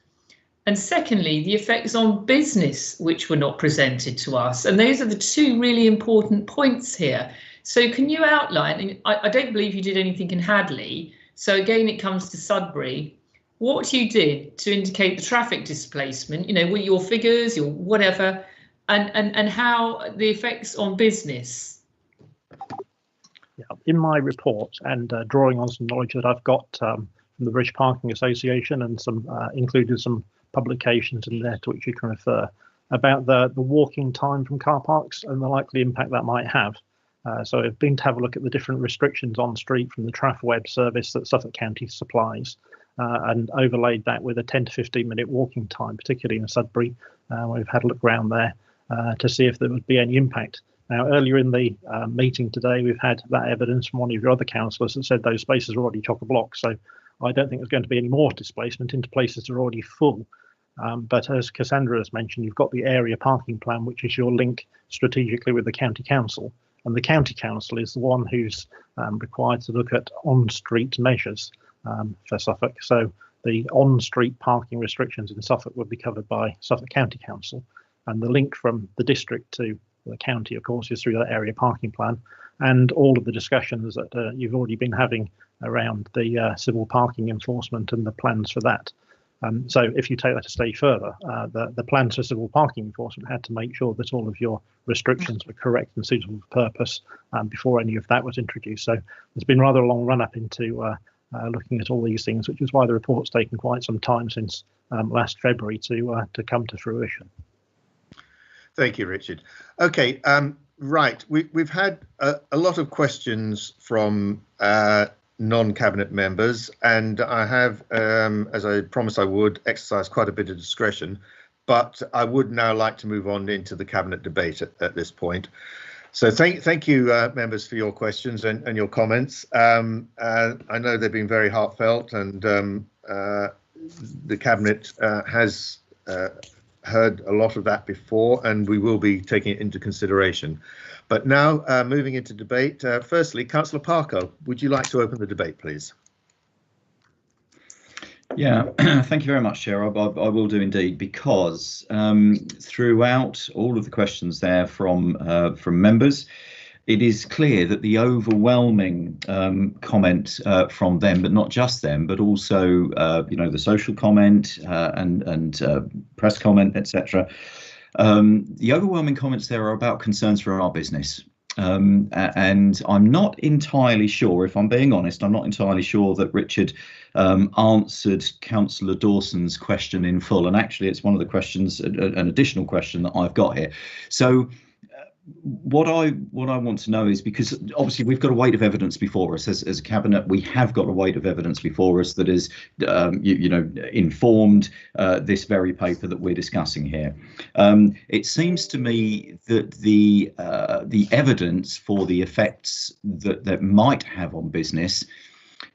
and secondly, the effects on business which were not presented to us. And those are the 2 really important points here. So can you outline, I don't believe you did anything in Hadley, so again it comes to Sudbury, what you did to indicate the traffic displacement, you know, with your figures, your whatever, and how the effects on business. Yeah, in my report, and drawing on some knowledge that I've got from the British Parking Association and some included some publications in there to which you can refer about the walking time from car parks and the likely impact that might have. So I've been to have a look at the different restrictions on street from the TrafWeb service that Suffolk County supplies, and overlaid that with a 10 to 15 minute walking time, particularly in Sudbury. We've had a look around there to see if there would be any impact. Now, earlier in the meeting today, we've had that evidence from one of your other councillors that said those spaces are already chock-a-block. So I don't think there's going to be any more displacement into places that are already full. But as Cassandra has mentioned, you've got the area parking plan, which is your link strategically with the county council. And the county council is the one who's required to look at on-street measures for Suffolk. So the on-street parking restrictions in Suffolk would be covered by Suffolk County Council. And the link from the district to the county, of course, is through that area parking plan. And all of the discussions that you've already been having around the civil parking enforcement and the plans for that. So if you take that a stage further, the plans for civil parking enforcement had to make sure that all of your restrictions were correct and suitable for purpose before any of that was introduced. So there's been rather a long run up into looking at all these things, which is why the report's taken quite some time since last February to come to fruition. Thank you, Richard. Okay, right. We've had a lot of questions from non-cabinet members, and I have, as I promised I would, exercise quite a bit of discretion, but I would now like to move on into the cabinet debate at this point. So thank you, members, for your questions and your comments. I know they've been very heartfelt, and the cabinet has heard a lot of that before, and we will be taking it into consideration. But now, moving into debate, firstly, Councillor Parker, would you like to open the debate, please? Yeah, thank you very much, Chair. I will do indeed, because throughout all of the questions there from members, it is clear that the overwhelming comment from them, but not just them, but also you know, the social comment and press comment, etc. The overwhelming comments there are about concerns for our business. And I'm not entirely sure, if I'm being honest, I'm not entirely sure that Richard answered Councillor Dawson's question in full. And actually, it's one of the questions, an additional question that I've got here. So what I want to know is, because obviously we've got a weight of evidence before us as a cabinet, we have got a weight of evidence before us that is, you know, informed this very paper that we're discussing here. It seems to me that the evidence for the effects that might have on business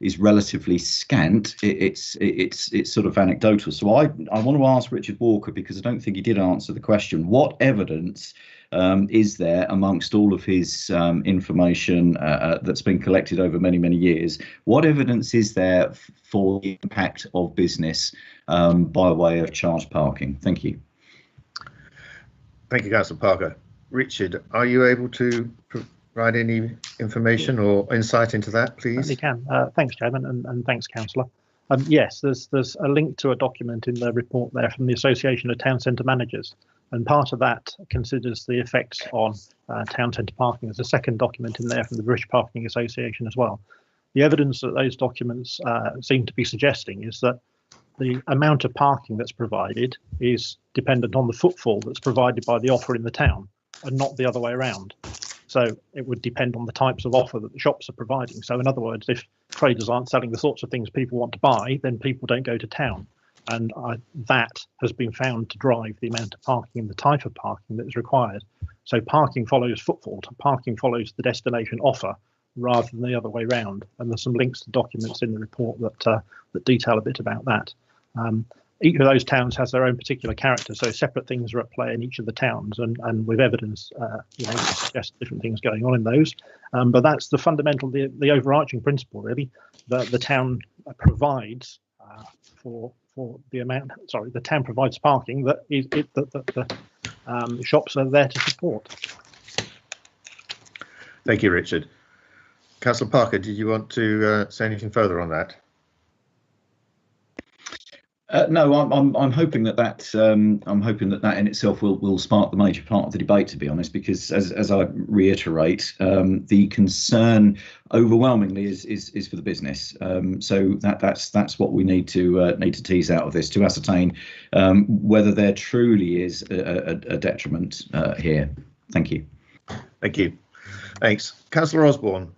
is relatively scant. It's sort of anecdotal. So I want to ask Richard Walker, because I don't think he did answer the question, what evidence is there amongst all of his information that's been collected over many years? What evidence is there for the impact of business by way of charged parking? Thank you. Thank you, Councillor Parker. Richard, are you able to provide any information or insight into that, please? You can. Thanks, Chairman, and thanks, Councillor. Yes, there's a link to a document in the report there from the Association of Town Centre Managers, and part of that considers the effects on town centre parking. There's a second document in there from the British Parking Association as well. The evidence that those documents seem to be suggesting is that the amount of parking that's provided is dependent on the footfall that's provided by the offer in the town, and not the other way around. So it would depend on the types of offer that the shops are providing. So in other words, if traders aren't selling the sorts of things people want to buy, then people don't go to town. And that has been found to drive the amount of parking and the type of parking that is required. So parking follows footfall, parking follows the destination offer rather than the other way round. And there's some links to documents in the report that detail a bit about that. Each of those towns has their own particular character, so separate things are at play in each of the towns, and with evidence, you know, suggest different things going on in those. But that's the fundamental, the overarching principle, really, that the town provides for the amount. Sorry, the town provides parking that the shops are there to support. Thank you, Richard. Councillor Parker, did you want to say anything further on that? No, I'm hoping that in itself will spark the major part of the debate, to be honest, because as I reiterate, the concern overwhelmingly is for the business. So that's what we need to tease out of this, to ascertain whether there truly is a detriment here. Thank you. Thank you. Thanks, Councillor Osborne.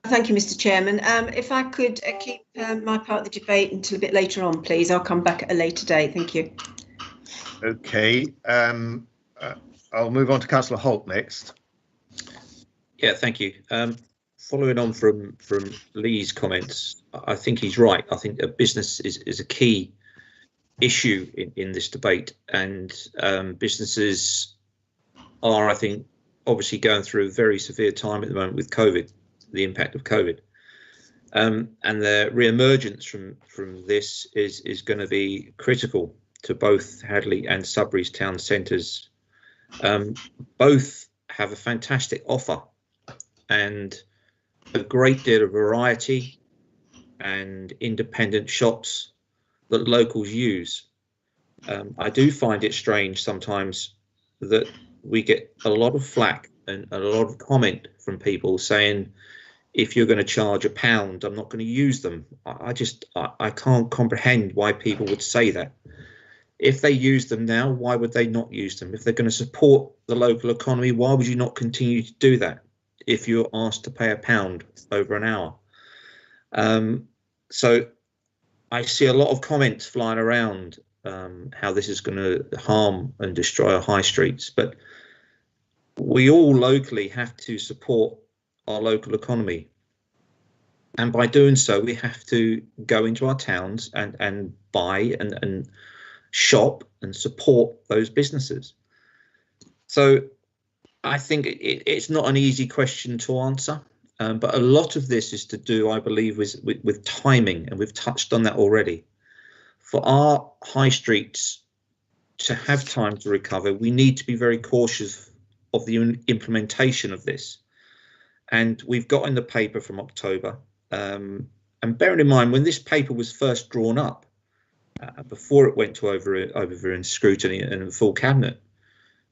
Thank you, Mr. Chairman. If I could keep my part of the debate until a bit later on, please. I'll come back at a later date. Thank you. Okay. I'll move on to Councillor Holt next. Yeah, thank you. Following on from Lee's comments, I think he's right. I think a business is a key issue in this debate, and businesses are, I think, obviously going through a very severe time at the moment with COVID, the impact of COVID. And the re-emergence from this is going to be critical to both Hadley and Sudbury's town centres. Both have a fantastic offer and a great deal of variety and independent shops that locals use. I do find it strange sometimes that we get a lot of flack and a lot of comment from people saying, if you're going to charge £1, I'm not going to use them. I can't comprehend why people would say that. If they use them now, why would they not use them? If they're going to support the local economy, why would you not continue to do that if you're asked to pay £1 over an hour? So I see a lot of comments flying around how this is going to harm and destroy our high streets, but we all locally have to support our local economy, and by doing so we have to go into our towns and buy and shop and support those businesses. So I think it's not an easy question to answer, but a lot of this is to do, I believe, with timing, and we've touched on that already. For our high streets to have time to recover, we need to be very cautious of the implementation of this. And we've got in the paper from October, and bearing in mind, when this paper was first drawn up, before it went to overview and scrutiny and full cabinet,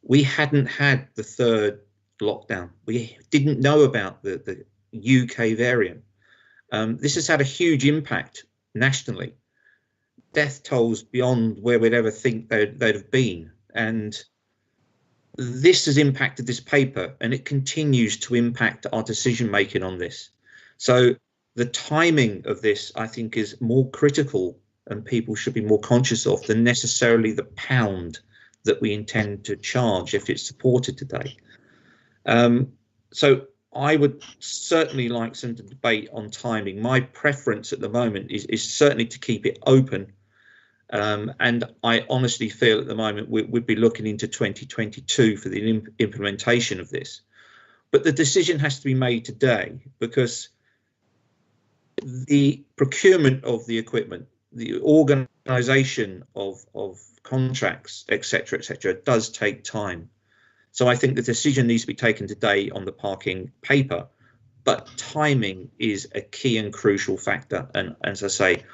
we hadn't had the third lockdown. We didn't know about the UK variant. This has had a huge impact nationally. Death tolls beyond where we'd ever think they'd have been. And this has impacted this paper, and it continues to impact our decision making on this. So the timing of this, I think, is more critical, and people should be more conscious of than necessarily the £1 that we intend to charge if it's supported today. So I would certainly like some debate on timing. My preference at the moment is certainly to keep it open. And I honestly feel at the moment we'd be looking into 2022 for the implementation of this. But the decision has to be made today, because the procurement of the equipment, the organisation of contracts, etc., does take time. So I think the decision needs to be taken today on the parking paper, but timing is a key and crucial factor. And as I say,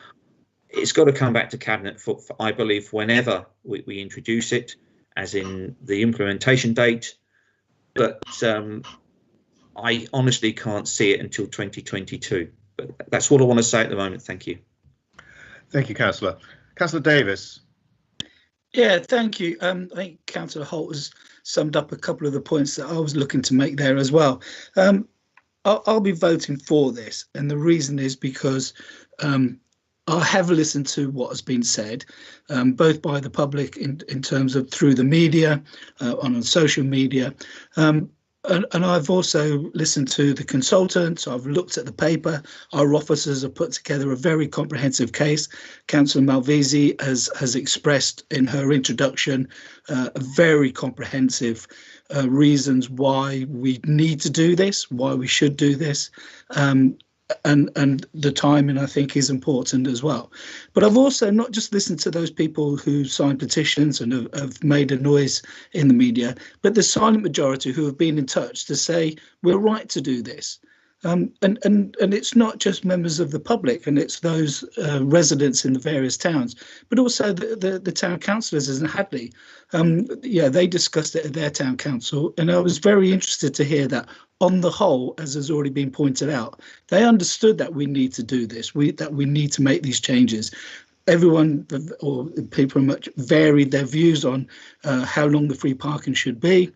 it's got to come back to Cabinet for I believe, whenever we introduce it, as in the implementation date. But I honestly can't see it until 2022. But that's what I want to say at the moment. Thank you. Thank you, Councillor. Councillor Davis. Yeah, thank you. I think Councillor Holt has summed up a couple of the points that I was looking to make there as well. I'll be voting for this, and the reason is because I have listened to what has been said, both by the public in terms of through the media, on social media, and I've also listened to the consultants. I've looked at the paper. Our officers have put together a very comprehensive case. Councillor Malvisi has expressed in her introduction a very comprehensive reasons why we need to do this, why we should do this. And the timing, I think, is important as well. But I've also not just listened to those people who signed petitions and have made a noise in the media, but the silent majority who have been in touch to say we're right to do this. And it's not just members of the public, and it's those residents in the various towns, but also the town councillors in Hadley. Yeah, they discussed it at their town council, and I was very interested to hear that on the whole, as has already been pointed out, they understood that we need to do this, that we need to make these changes. Everyone, or people pretty much varied their views on how long the free parking should be,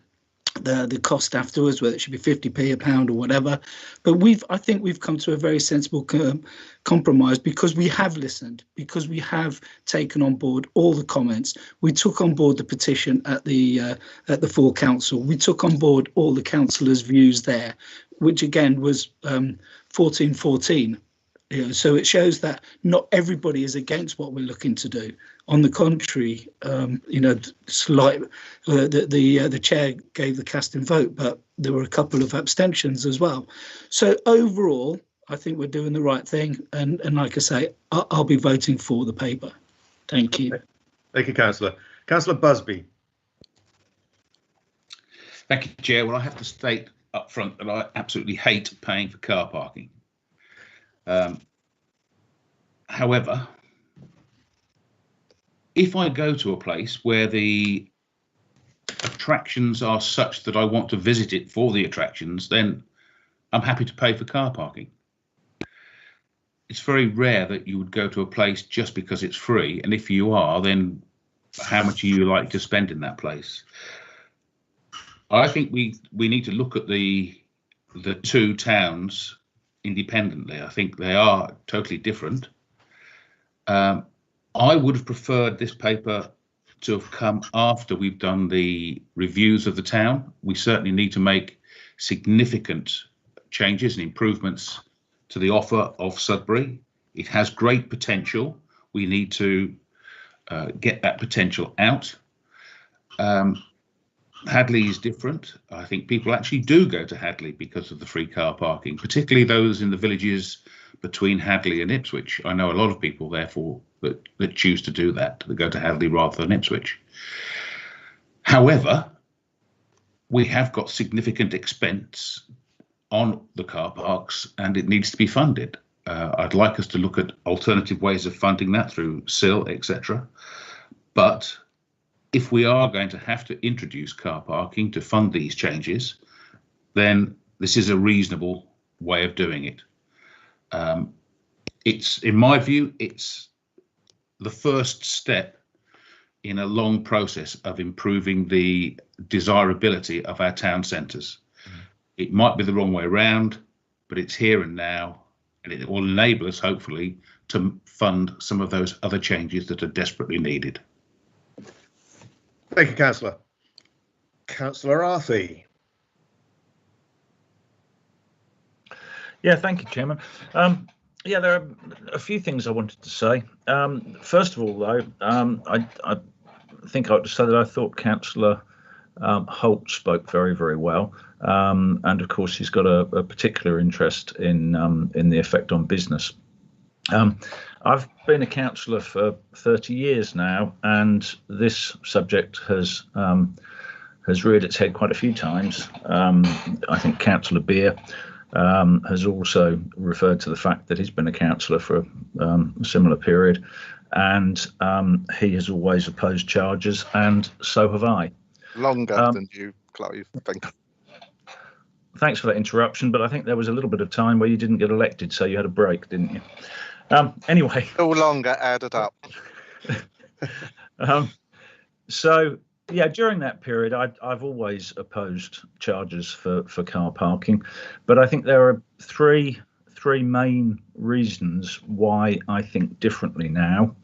the cost afterwards, whether it should be 50p, £1 or whatever. But I think we've come to a very sensible compromise, because we have listened, because we have taken on board all the comments. We took on board the petition at the full council. We took on board all the councillors' views there, which again was 1414. So it shows that not everybody is against what we're looking to do. On the contrary, the chair gave the casting vote, but there were a couple of abstentions as well. So overall, I think we're doing the right thing, and like I say, I'll be voting for the paper. Thank you. Thank you, Councillor. Councillor Busby. Thank you, Chair. Well, I have to state up front that I absolutely hate paying for car parking. However, if I go to a place where the attractions are such that I want to visit it for the attractions, then I'm happy to pay for car parking. It's very rare that you would go to a place just because it's free, and if you are, then how much are you like to spend in that place? I think we need to look at the two towns independently. I think they are totally different. I would have preferred this paper to have come after we've done the reviews of the town. We certainly need to make significant changes and improvements to the offer of Sudbury. It has great potential. We need to get that potential out. Hadley is different. I think people actually do go to Hadley because of the free car parking, particularly those in the villages between Hadley and Ipswich. I know a lot of people, therefore, that choose to do that go to Hadley rather than Ipswich. However, we have got significant expense on the car parks, and it needs to be funded. I'd like us to look at alternative ways of funding that through SIL, etc. But if we are going to have to introduce car parking to fund these changes, then this is a reasonable way of doing it. It's, in my view, it's the first step in a long process of improving the desirability of our town centres. It might be the wrong way around, but it's here and now, and it will enable us, hopefully, to fund some of those other changes that are desperately needed. Thank you, Councillor. Councillor Arthey. Yeah, thank you, Chairman. Yeah, there are a few things I wanted to say. First of all, though, I think I ought to say that I thought Councillor Holt spoke very, very well. And of course, he's got a particular interest in the effect on business. I've been a councillor for 30 years now, and this subject has reared its head quite a few times. I think Councillor Beer has also referred to the fact that he's been a councillor for a similar period, and he has always opposed charges, and so have I. Longer than you, Chloe. Thanks for that interruption, but I think there was a little bit of time where you didn't get elected, so you had a break, didn't you? Anyway. No longer added up. So, yeah, during that period, I've always opposed charges for car parking, but I think there are three main reasons why I think differently now.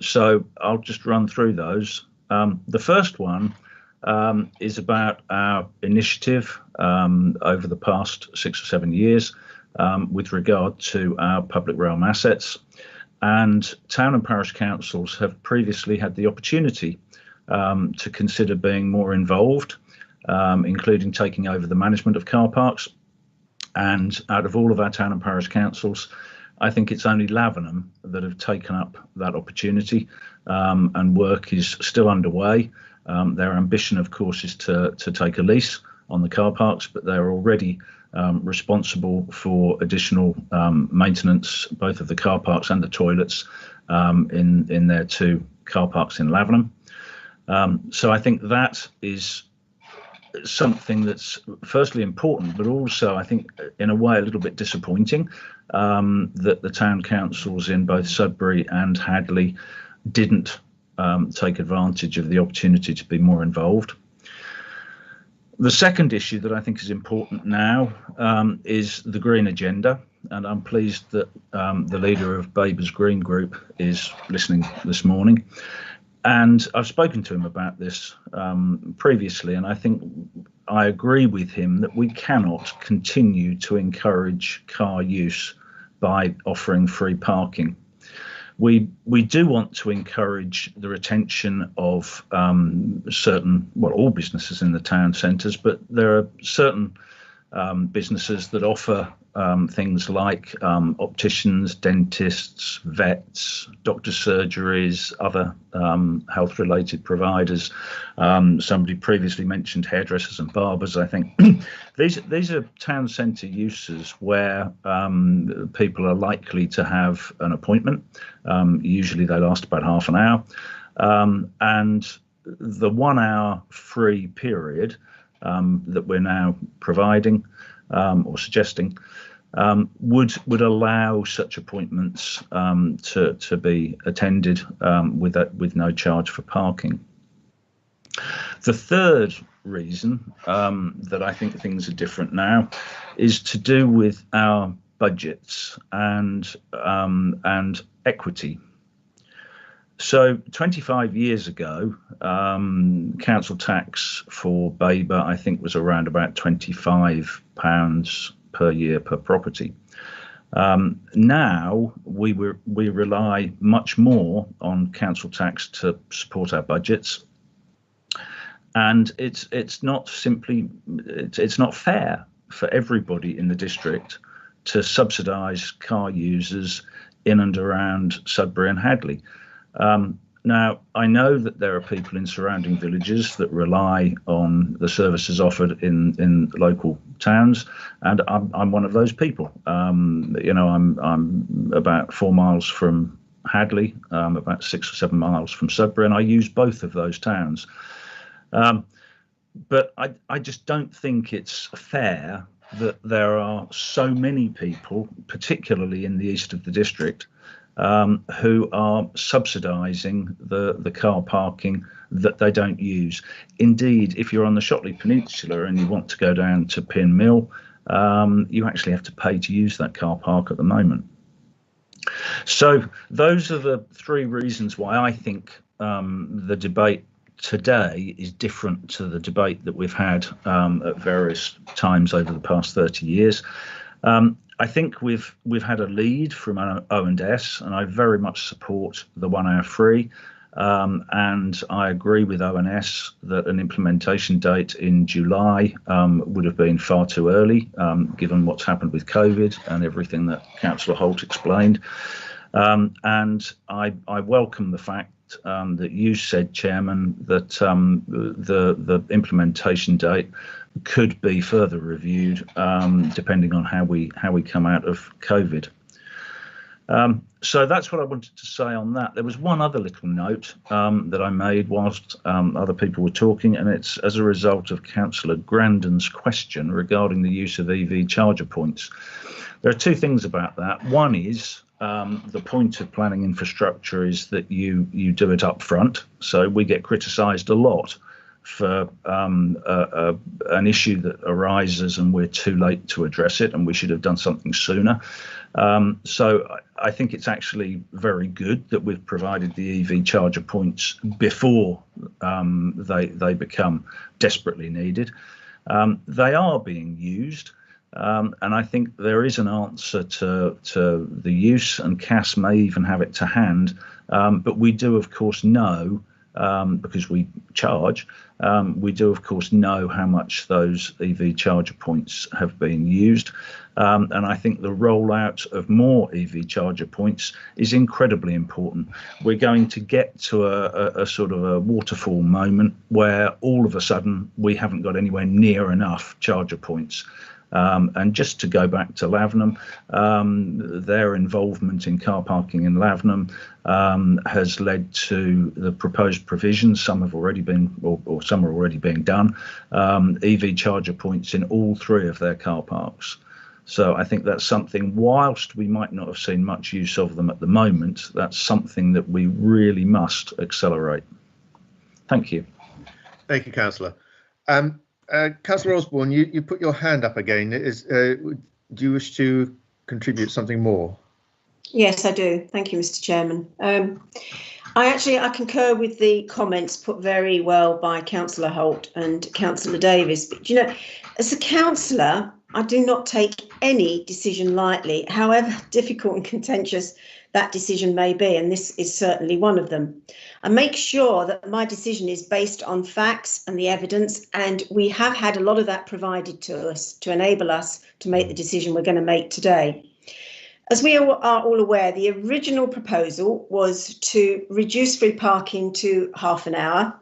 So I'll just run through those. The first one is about our initiative over the past 6 or 7 years with regard to our public realm assets. And town and parish councils have previously had the opportunity to consider being more involved, including taking over the management of car parks. And out of all of our town and parish councils, I think it's only Lavenham that have taken up that opportunity, and work is still underway. Their ambition, of course, is to take a lease on the car parks, but they're already responsible for additional maintenance, both of the car parks and the toilets in their 2 car parks in Lavenham. So I think that is something that's firstly important, but also I think in a way a little bit disappointing that the town councils in both Sudbury and Hadley didn't take advantage of the opportunity to be more involved. The second issue that I think is important now is the green agenda, and I'm pleased that the leader of Babergh's Green Group is listening this morning. And I've spoken to him about this previously, and I think I agree with him that we cannot continue to encourage car use by offering free parking. We do want to encourage the retention of certain, well, all businesses in the town centres, but there are certain businesses that offer things like opticians, dentists, vets, doctor surgeries, other health-related providers. Somebody previously mentioned hairdressers and barbers. I think these are town centre uses where people are likely to have an appointment. Usually they last about half an hour, and the 1 hour free period that we're now providing or suggesting would allow such appointments to be attended with no charge for parking. The third reason that I think things are different now is to do with our budgets and equity. So 25 years ago, council tax for Babergh, I think, was around about £25 per year per property. Now we rely much more on council tax to support our budgets, and it's not fair for everybody in the district to subsidise car users in and around Sudbury and Hadley. Now, I know that there are people in surrounding villages that rely on the services offered in local towns, and I'm one of those people. You know, I'm about 4 miles from Hadley, about 6 or 7 miles from Sudbury, and I use both of those towns. But I just don't think it's fair that there are so many people, particularly in the east of the district, who are subsidising the car parking that they don't use. Indeed, if you're on the Shotley Peninsula and you want to go down to Pin Mill, you actually have to pay to use that car park at the moment. So those are the three reasons why I think the debate today is different to the debate that we've had at various times over the past 30 years. I think we've had a lead from O&S, and I very much support the 1 hour free. And I agree with O&S that an implementation date in July would have been far too early, given what's happened with COVID and everything that Councillor Holt explained. And I welcome the fact that you said, Chairman, that the implementation date could be further reviewed depending on how we come out of COVID. So that's what I wanted to say on that. There was one other little note that I made whilst other people were talking, and it's as a result of Councillor Grandon's question regarding the use of EV charger points. There are two things about that. One is the point of planning infrastructure is that you do it up front. So we get criticised a lot for an issue that arises and we're too late to address it, and we should have done something sooner. So I think it's actually very good that we've provided the EV charger points before they become desperately needed. They are being used. And I think there is an answer to the use, and CAS may even have it to hand. But we do, of course, know, because we charge, we do, of course, know how much those EV charger points have been used. And I think the rollout of more EV charger points is incredibly important. We're going to get to a sort of a waterfall moment where all of a sudden we haven't got anywhere near enough charger points. And just to go back to Lavenham, their involvement in car parking in Lavenham has led to the proposed provisions. Some have already been, or some are already being done, EV charger points in all three of their car parks. So I think that's something, whilst we might not have seen much use of them at the moment, that's something that we really must accelerate. Thank you. Thank you, Councillor. Councillor Osborne, you put your hand up again. Do you wish to contribute something more? Yes, I do. Thank you, Mr. Chairman. I concur with the comments put very well by Councillor Holt and Councillor Davis. But, you know, as a councillor, I do not take any decision lightly, however difficult and contentious that decision may be, and this is certainly one of them. I make sure that my decision is based on facts and the evidence, and we have had a lot of that provided to us to enable us to make the decision we're going to make today. As we are all aware, the original proposal was to reduce free parking to half an hour,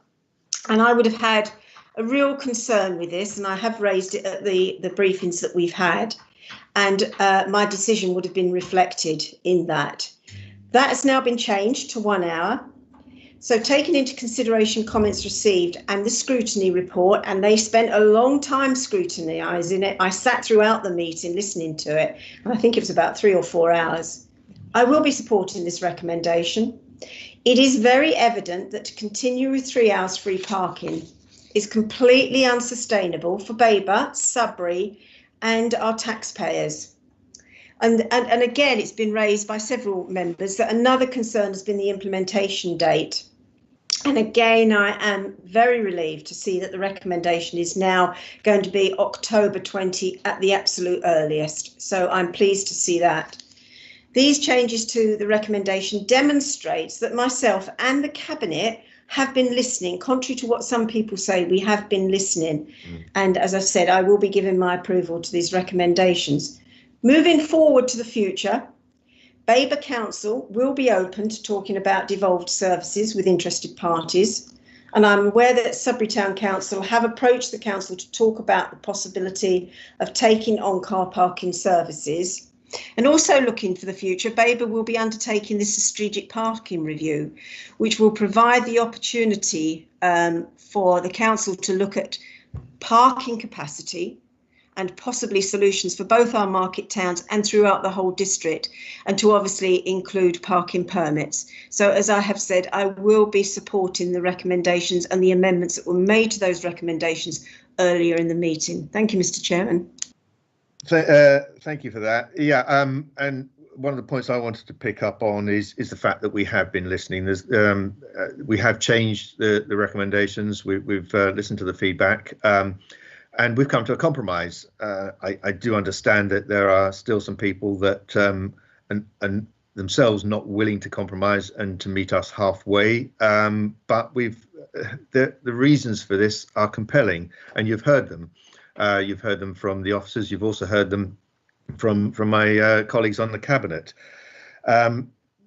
and I would have had a real concern with this, and I have raised it at the briefings that we've had, and my decision would have been reflected in that. That has now been changed to 1 hour. So taking into consideration comments received and the scrutiny report, and they spent a long time scrutinising it. I sat throughout the meeting listening to it, and I think it was about 3 or 4 hours. I will be supporting this recommendation. It is very evident that to continue with 3 hours free parking is completely unsustainable for Babergh, Sudbury and our taxpayers. And again, it's been raised by several members that another concern has been the implementation date. And again, I am very relieved to see that the recommendation is now going to be October 20 at the absolute earliest. So I'm pleased to see that. These changes to the recommendation demonstrates that myself and the Cabinet have been listening. Contrary to what some people say, we have been listening. And as I said, I will be giving my approval to these recommendations. Moving forward to the future, Babergh Council will be open to talking about devolved services with interested parties. And I'm aware that Sudbury Town Council have approached the council to talk about the possibility of taking on car parking services. And also looking for the future, Babergh will be undertaking this strategic parking review, which will provide the opportunity for the council to look at parking capacity and possibly solutions for both our market towns and throughout the whole district, and to obviously include parking permits. So as I have said, I will be supporting the recommendations and the amendments that were made to those recommendations earlier in the meeting. Thank you, Mr. Chairman. Thank you for that. Yeah, and one of the points I wanted to pick up on is the fact that we have been listening. There's, we have changed the recommendations. We've listened to the feedback, and we've come to a compromise. I do understand that there are still some people that and themselves not willing to compromise and to meet us halfway. But the reasons for this are compelling, and you've heard them. You've heard them from the officers. You've also heard them from my colleagues on the Cabinet.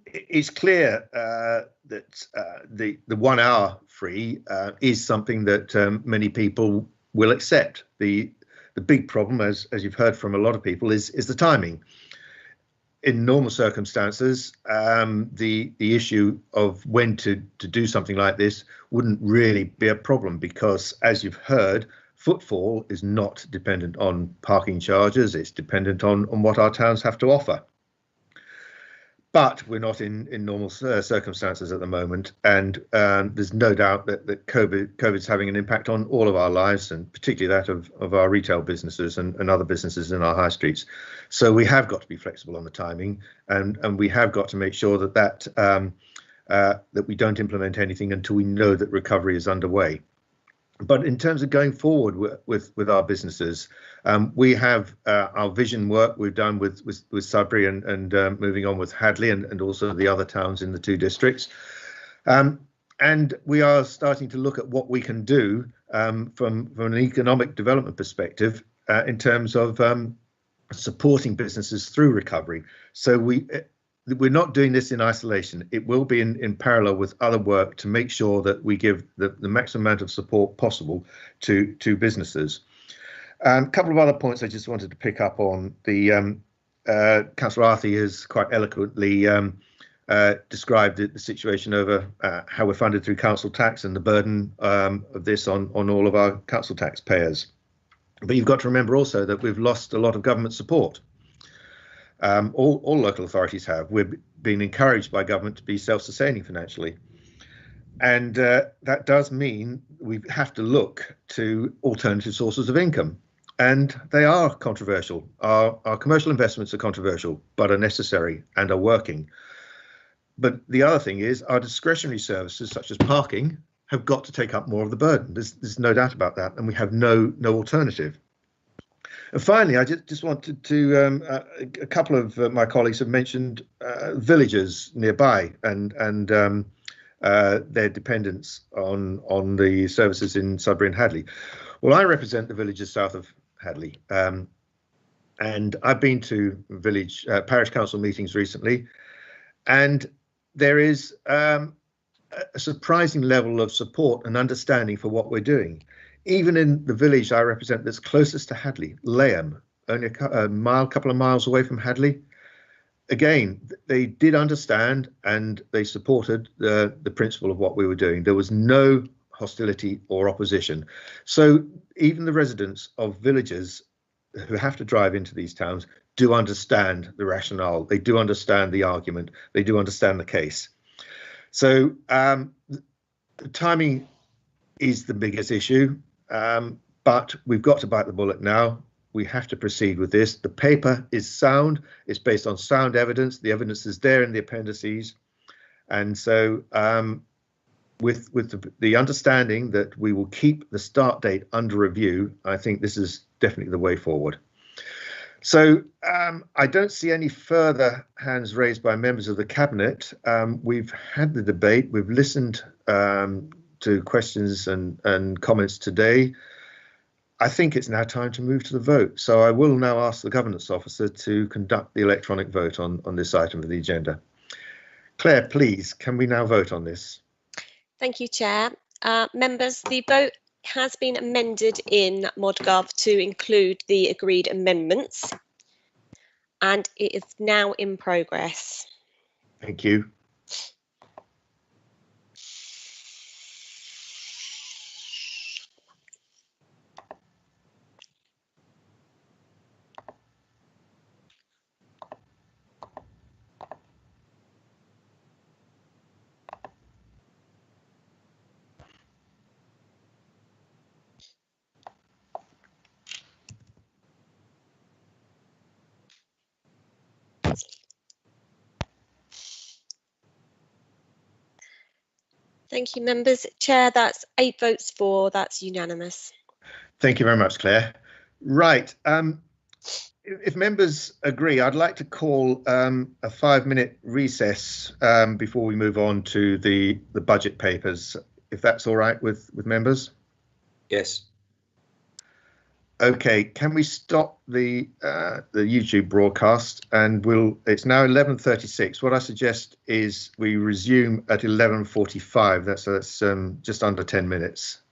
It's clear that the 1 hour free is something that many people will accept. The big problem, as you've heard from a lot of people, is the timing. In normal circumstances, the issue of when to do something like this wouldn't really be a problem, because, as you've heard, footfall is not dependent on parking charges. It's dependent on what our towns have to offer. But we're not in normal circumstances at the moment, and there's no doubt that COVID's having an impact on all of our lives, and particularly that of our retail businesses and other businesses in our high streets. So we have got to be flexible on the timing, and we have got to make sure that that we don't implement anything until we know that recovery is underway. But in terms of going forward with our businesses, we have our vision work we've done with Sudbury and moving on with Hadley and also the other towns in the 2 districts. And we are starting to look at what we can do from an economic development perspective in terms of supporting businesses through recovery. So we're not doing this in isolation. It will be in parallel with other work to make sure that we give the maximum amount of support possible to businesses. A couple of other points I just wanted to pick up on. The Councillor Arthey has quite eloquently described the situation over how we're funded through council tax and the burden of this on all of our council taxpayers. But you've got to remember also that we've lost a lot of government support. All local authorities have. We're being encouraged by government to be self-sustaining financially. And that does mean we have to look to alternative sources of income. And they are controversial. Our commercial investments are controversial, but are necessary and are working. But the other thing is our discretionary services, such as parking, have got to take up more of the burden. There's no doubt about that. And we have no alternative. And finally, I just wanted to, a couple of my colleagues have mentioned villages nearby and their dependence on the services in Sudbury and Hadley. Well, I represent the villages south of Hadley, and I've been to village parish council meetings recently, and there is a surprising level of support and understanding for what we're doing. Even in the village I represent that's closest to Hadley, Layham, only a couple of miles away from Hadley, again, they did understand and they supported the principle of what we were doing. There was no hostility or opposition. So even the residents of villages who have to drive into these towns do understand the rationale. They do understand the argument. They do understand the case. So timing is the biggest issue, but we've got to bite the bullet now. We have to proceed with this. The paper is sound. It's based on sound evidence. The evidence is there in the appendices. And so with the understanding that we will keep the start date under review, I think this is definitely the way forward. So I don't see any further hands raised by members of the Cabinet. We've had the debate. We've listened to questions and comments today. I think it's now time to move to the vote. So I will now ask the Governance Officer to conduct the electronic vote on this item of the agenda. Claire, please, can we now vote on this? Thank you, Chair. Members, the vote has been amended in ModGov to include the agreed amendments, and it is now in progress. Thank you. Thank you, members. Chair, that's 8 votes for, that's unanimous. Thank you very much, Claire. Right. If members agree, I'd like to call a 5-minute recess before we move on to the budget papers, if that's all right with members. Yes. Okay, can we stop the YouTube broadcast? And it's now 11:36. What I suggest is we resume at 11:45. That's just under 10 minutes.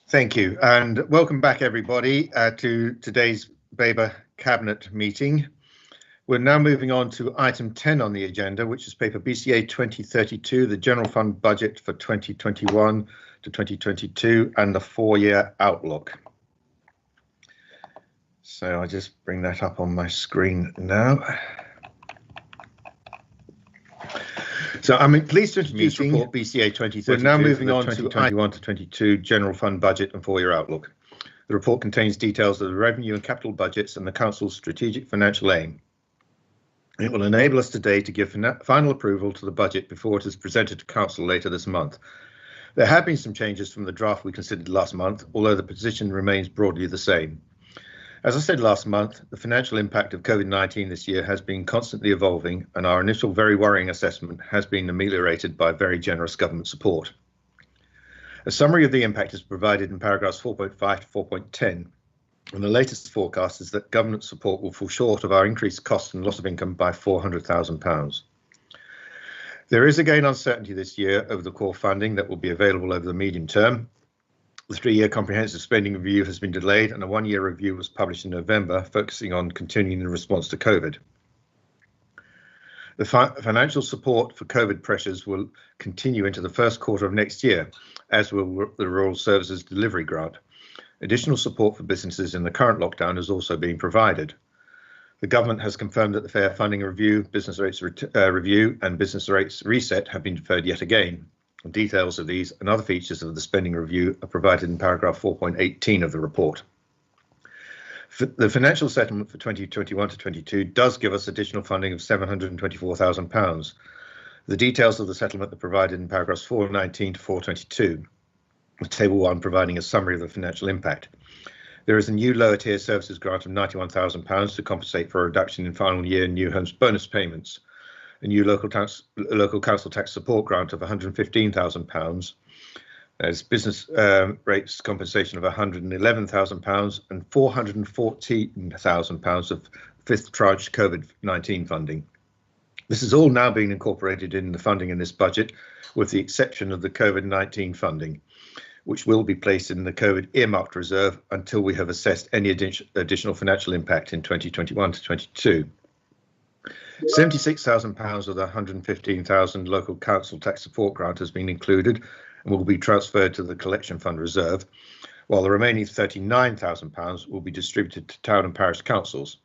Thank you, and welcome back everybody to today's Babergh Cabinet meeting. We're now moving on to item 10 on the agenda, which is paper BCA 2032, the General Fund Budget for 2021 to 2022 and the 4-year outlook. So I'll just bring that up on my screen now. So I'm pleased to introduce report BCA 2032. We're now moving on to 2021 to 22 General Fund Budget and 4-year outlook. The report contains details of the revenue and capital budgets and the Council's strategic financial aim. It will enable us today to give final approval to the budget before it is presented to Council later this month. There have been some changes from the draft we considered last month, although the position remains broadly the same. As I said last month, the financial impact of COVID-19 this year has been constantly evolving, and our initial very worrying assessment has been ameliorated by very generous government support. A summary of the impact is provided in paragraphs 4.5 to 4.10, and the latest forecast is that government support will fall short of our increased cost and loss of income by £400,000. There is again uncertainty this year over the core funding that will be available over the medium term. The 3-year comprehensive spending review has been delayed and a 1-year review was published in November, focusing on continuing the response to COVID. The financial support for COVID pressures will continue into the first quarter of next year, as will the Rural Services Delivery Grant. Additional support for businesses in the current lockdown is also being provided. The government has confirmed that the Fair Funding Review, Business Rates Review and Business Rates Reset have been deferred yet again. Details of these and other features of the spending review are provided in paragraph 4.18 of the report. The financial settlement for 2021 to 22 does give us additional funding of £724,000. The details of the settlement are provided in paragraphs 419 to 422, with table 1 providing a summary of the financial impact. There is a new lower tier services grant of £91,000 to compensate for a reduction in final year new homes bonus payments. A new local council tax support grant of £115,000. There's business rates compensation of £111,000 and £414,000 of 5th tranche COVID-19 funding. This is all now being incorporated in the funding in this budget, with the exception of the COVID-19 funding, which will be placed in the COVID earmarked reserve until we have assessed any additional financial impact in 2021 to 22. £76,000 of the £115,000 local council tax support grant has been included and will be transferred to the collection fund reserve, while the remaining £39,000 will be distributed to town and parish councils.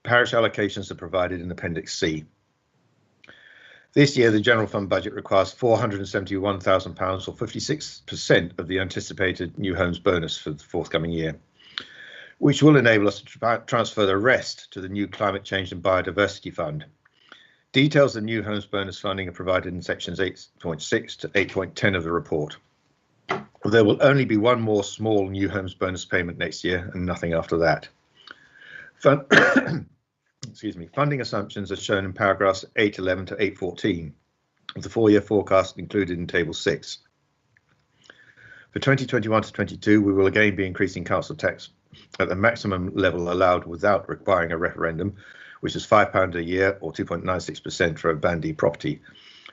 Parish allocations are provided in Appendix C. This year, the general fund budget requires £471,000 or 56% of the anticipated new homes bonus for the forthcoming year, which will enable us to transfer the rest to the new Climate Change and Biodiversity Fund. Details of new homes bonus funding are provided in sections 8.6 to 8.10 of the report. There will only be one more small new homes bonus payment next year and nothing after that. Funding assumptions are shown in paragraphs 811 to 814 of the 4-year forecast included in table 6. For 2021 to 22, we will again be increasing council tax at the maximum level allowed without requiring a referendum, which is £5 a year or 2.96% for a Band D property,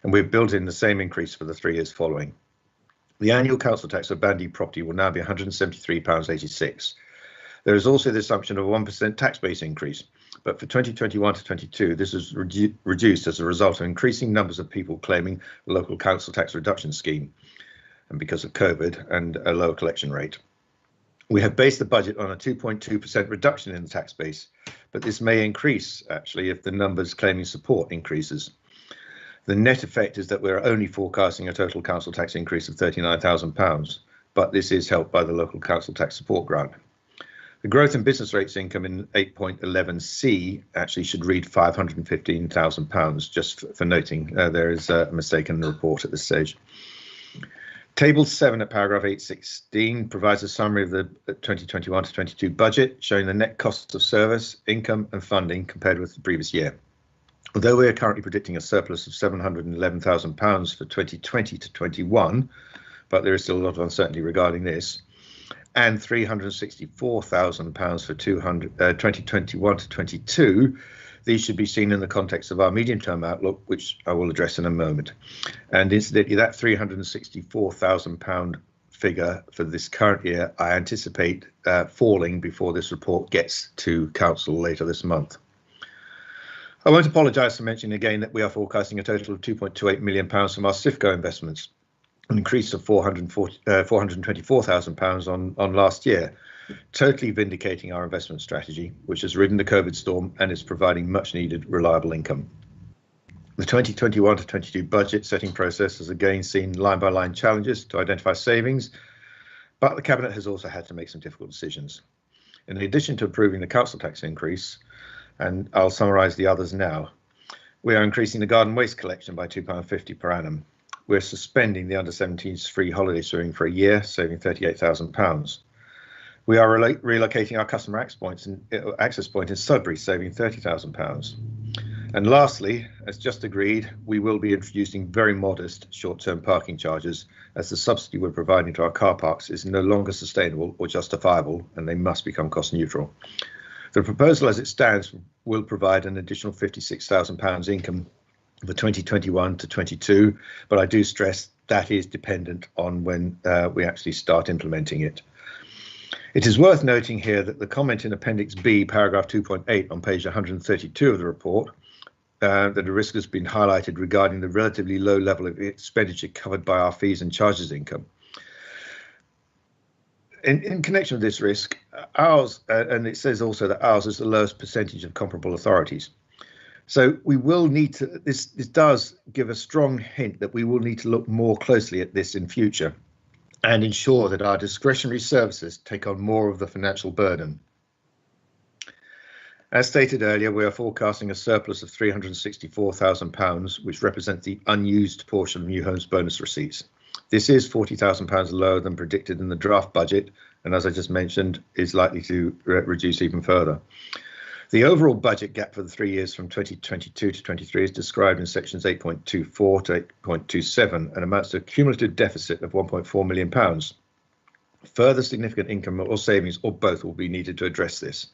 and we've built in the same increase for the 3 years following. The annual council tax for Band D property will now be £173.86. There is also the assumption of a 1% tax base increase, but for 2021 to 22, this is reduced as a result of increasing numbers of people claiming the local council tax reduction scheme, and because of COVID and a lower collection rate. We have based the budget on a 2.2% reduction in the tax base, but this may increase actually if the numbers claiming support increases. The net effect is that we're only forecasting a total council tax increase of £39,000, but this is helped by the local council tax support grant. The growth in business rates income in 8.11c actually should read £515,000, just for noting. There is a mistake in the report at this stage. Table 7 at paragraph 816 provides a summary of the 2021 to 22 budget, showing the net costs of service, income and funding compared with the previous year. Although we are currently predicting a surplus of £711,000 for 2020 to 21, but there is still a lot of uncertainty regarding this, and £364,000 for 2021 to 22, these should be seen in the context of our medium-term outlook, which I will address in a moment. And incidentally, that £364,000 figure for this current year, I anticipate falling before this report gets to council later this month. I won't apologise for mentioning again that we are forecasting a total of £2.28 million from our SIFCO investments, an increase of £424,000 on last year, totally vindicating our investment strategy, which has ridden the COVID storm and is providing much needed reliable income. The 2021 to 22 budget setting process has again seen line-by-line challenges to identify savings, but the Cabinet has also had to make some difficult decisions. In addition to approving the council tax increase, and I'll summarise the others now, we are increasing the garden waste collection by £2.50 per annum. We're suspending the under-17s free holiday swimming for a year, saving £38,000. We are relocating our customer access point in Sudbury, saving £30,000. And lastly, as just agreed, we will be introducing very modest short-term parking charges, as the subsidy we're providing to our car parks is no longer sustainable or justifiable, and they must become cost neutral. The proposal as it stands will provide an additional £56,000 income for 2021 to 22, but I do stress that is dependent on when we actually start implementing it. It is worth noting here that the comment in Appendix B, paragraph 2.8 on page 132 of the report, that a risk has been highlighted regarding the relatively low level of expenditure covered by our fees and charges income. In connection with this risk, ours, and it says also that ours is the lowest percentage of comparable authorities. So we will need to, this does give a strong hint that we will need to look more closely at this in future and ensure that our discretionary services take on more of the financial burden. As stated earlier, we are forecasting a surplus of £364,000, which represents the unused portion of New Homes bonus receipts. This is £40,000 lower than predicted in the draft budget, and as I just mentioned, is likely to reduce even further. The overall budget gap for the 3 years from 2022 to 23 is described in sections 8.24 to 8.27 and amounts to a cumulative deficit of £1.4 million. Further significant income or savings or both will be needed to address this.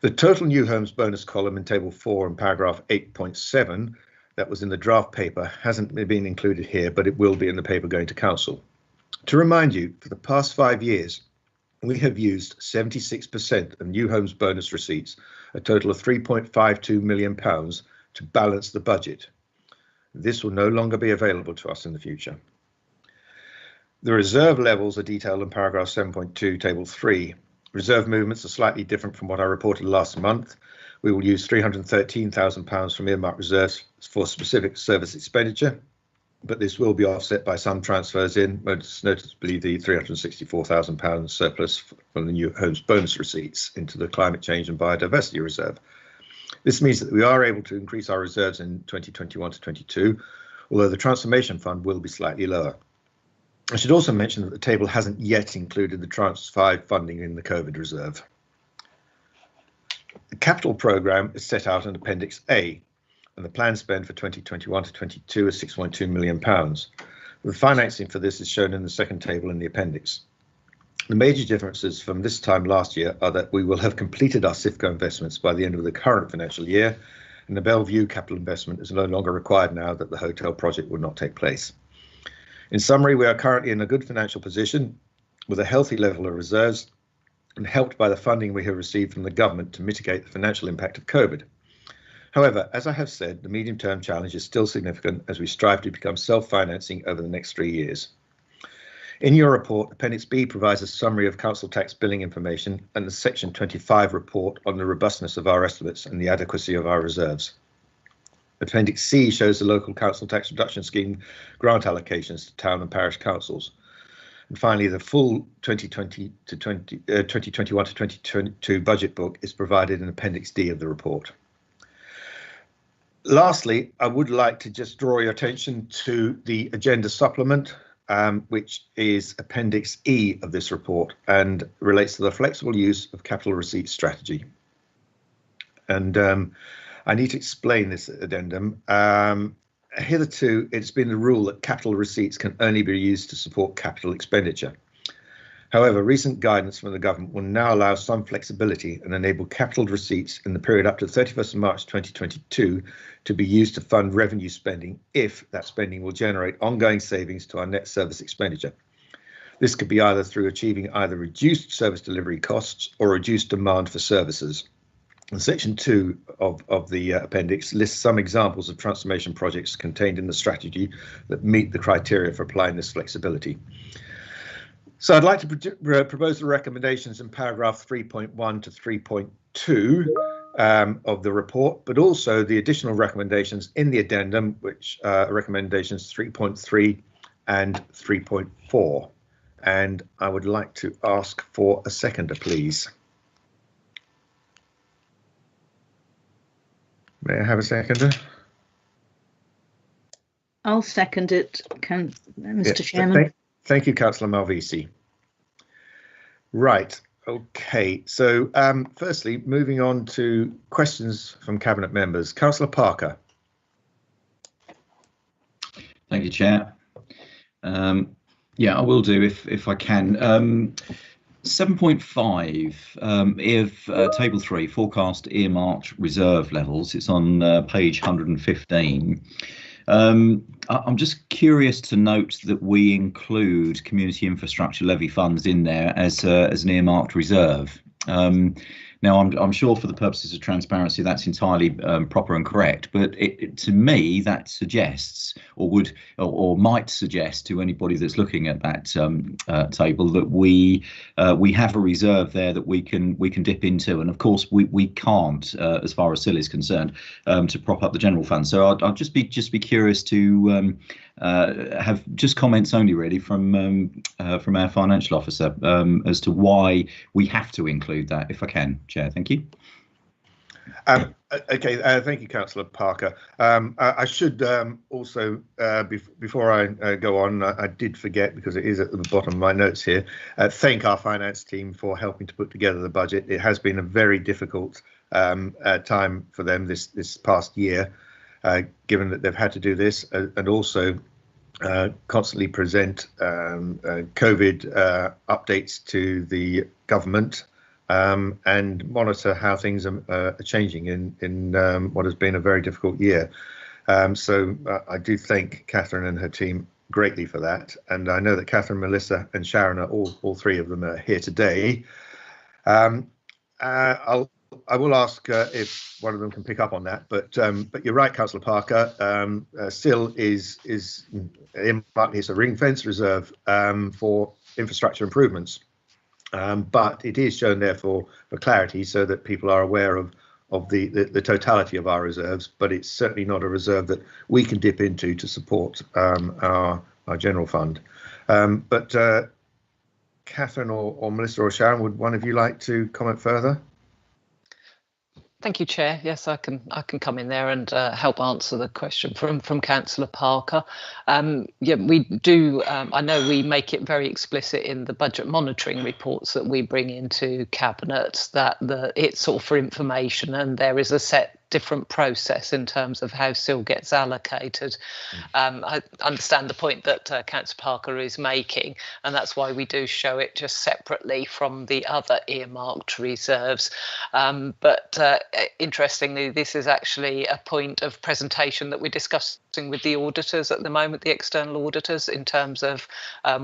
The total New Homes bonus column in Table 4 in paragraph 8.7 that was in the draft paper hasn't been included here, but it will be in the paper going to Council. To remind you, for the past 5 years, we have used 76% of New Homes bonus receipts, a total of £3.52 million, to balance the budget. This will no longer be available to us in the future. The reserve levels are detailed in paragraph 7.2, Table 3. Reserve movements are slightly different from what I reported last month. We will use £313,000 from earmarked reserves for specific service expenditure, but this will be offset by some transfers in, most notably the £364,000 surplus from the New Homes bonus receipts into the Climate Change and Biodiversity Reserve. This means that we are able to increase our reserves in 2021 to 22, although the Transformation Fund will be slightly lower. I should also mention that the table hasn't yet included the Tranche 5 funding in the COVID reserve. The capital programme is set out in Appendix A, and the planned spend for 2021 to 22 is £6.2 million. The financing for this is shown in the second table in the appendix. The major differences from this time last year are that we will have completed our SIFCO investments by the end of the current financial year, and the Bellevue capital investment is no longer required now that the hotel project will not take place. In summary, we are currently in a good financial position with a healthy level of reserves and helped by the funding we have received from the government to mitigate the financial impact of COVID. However, as I have said, the medium-term challenge is still significant as we strive to become self-financing over the next 3 years. In your report, Appendix B provides a summary of council tax billing information and the Section 25 report on the robustness of our estimates and the adequacy of our reserves. Appendix C shows the local council tax reduction scheme grant allocations to town and parish councils. And finally, the full 2021 to 2022 budget book is provided in Appendix D of the report. Lastly, I would like to just draw your attention to the agenda supplement, which is Appendix E of this report and relates to the flexible use of capital receipts strategy. And I need to explain this addendum. Hitherto, it's been the rule that capital receipts can only be used to support capital expenditure. However, recent guidance from the government will now allow some flexibility and enable capital receipts in the period up to 31st of March 2022 to be used to fund revenue spending if that spending will generate ongoing savings to our net service expenditure. This could be either through achieving either reduced service delivery costs or reduced demand for services. And section 2 of the appendix lists some examples of transformation projects contained in the strategy that meet the criteria for applying this flexibility. So I'd like to propose the recommendations in paragraph 3.1 to 3.2 of the report, but also the additional recommendations in the addendum, which are recommendations 3.3 and 3.4. And I would like to ask for a seconder, please. May I have a seconder? I'll second it, Mr. Chairman. Thank you, Councillor Malvisi. Right, okay, so firstly, moving on to questions from Cabinet members. Councillor Parker. Thank you, Chair. Yeah, I will do if I can. 7.5, table 3, forecast earmarked reserve levels. It's on page 115. I'm just curious to note that we include community infrastructure levy funds in there as an earmarked reserve. Now, I'm sure for the purposes of transparency, that's entirely proper and correct. But to me, that suggests, or might suggest to anybody that's looking at that table, that we have a reserve there that we can dip into. And of course, we can't, as far as SIL is concerned, to prop up the general fund. So I'll just be curious to have just comments only really from our financial officer as to why we have to include that, if I can, Chair. Thank you. Okay, thank you, Councillor Parker. I should also, before I go on, I did forget, because it is at the bottom of my notes here, thank our finance team for helping to put together the budget. It has been a very difficult time for them this past year, given that they've had to do this and also constantly present COVID updates to the government. And monitor how things are changing in what has been a very difficult year. So I do thank Catherine and her team greatly for that. And I know that Catherine, Melissa and Sharon are all three of them are here today. I will ask if one of them can pick up on that. But you're right, Councillor Parker. SIL is it's a ring fence reserve for infrastructure improvements. But it is shown there for clarity, so that people are aware of the totality of our reserves. But it's certainly not a reserve that we can dip into to support our general fund. But Catherine or Melissa or Sharon, would one of you like to comment further? Thank you, Chair. Yes, I can come in there and help answer the question from Councillor Parker. Yeah, we do. I know we make it very explicit in the budget monitoring reports that we bring into Cabinet that it's all for information, and there is a set different process in terms of how SIL gets allocated. I understand the point that Councillor Parker is making, and that's why we do show it just separately from the other earmarked reserves. But interestingly, this is actually a point of presentation that we're discussing with the auditors at the moment, the external auditors, in terms of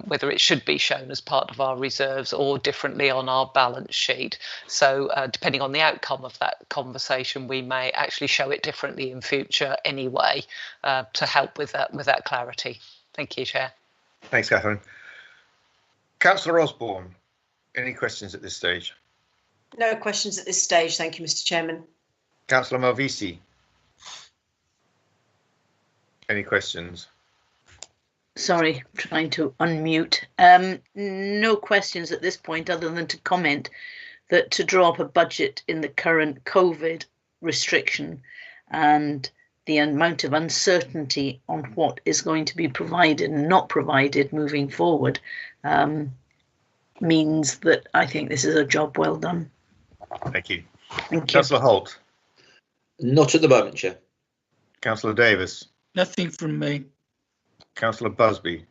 whether it should be shown as part of our reserves or differently on our balance sheet. So depending on the outcome of that conversation, we may actually show it differently in future anyway, to help with that clarity. Thank you, Chair. Thanks, Catherine. Councillor Osborne, any questions at this stage? No questions at this stage, thank you, Mr. Chairman. Councillor Malvisi, any questions? Sorry, trying to unmute. No questions at this point, other than to comment that to draw up a budget in the current COVID restriction and the amount of uncertainty on what is going to be provided and not provided moving forward means that I think this is a job well done. Thank you. Thank you. Councillor Holt. Not at the moment, Chair. Councillor Davis. Nothing from me. Councillor Busby.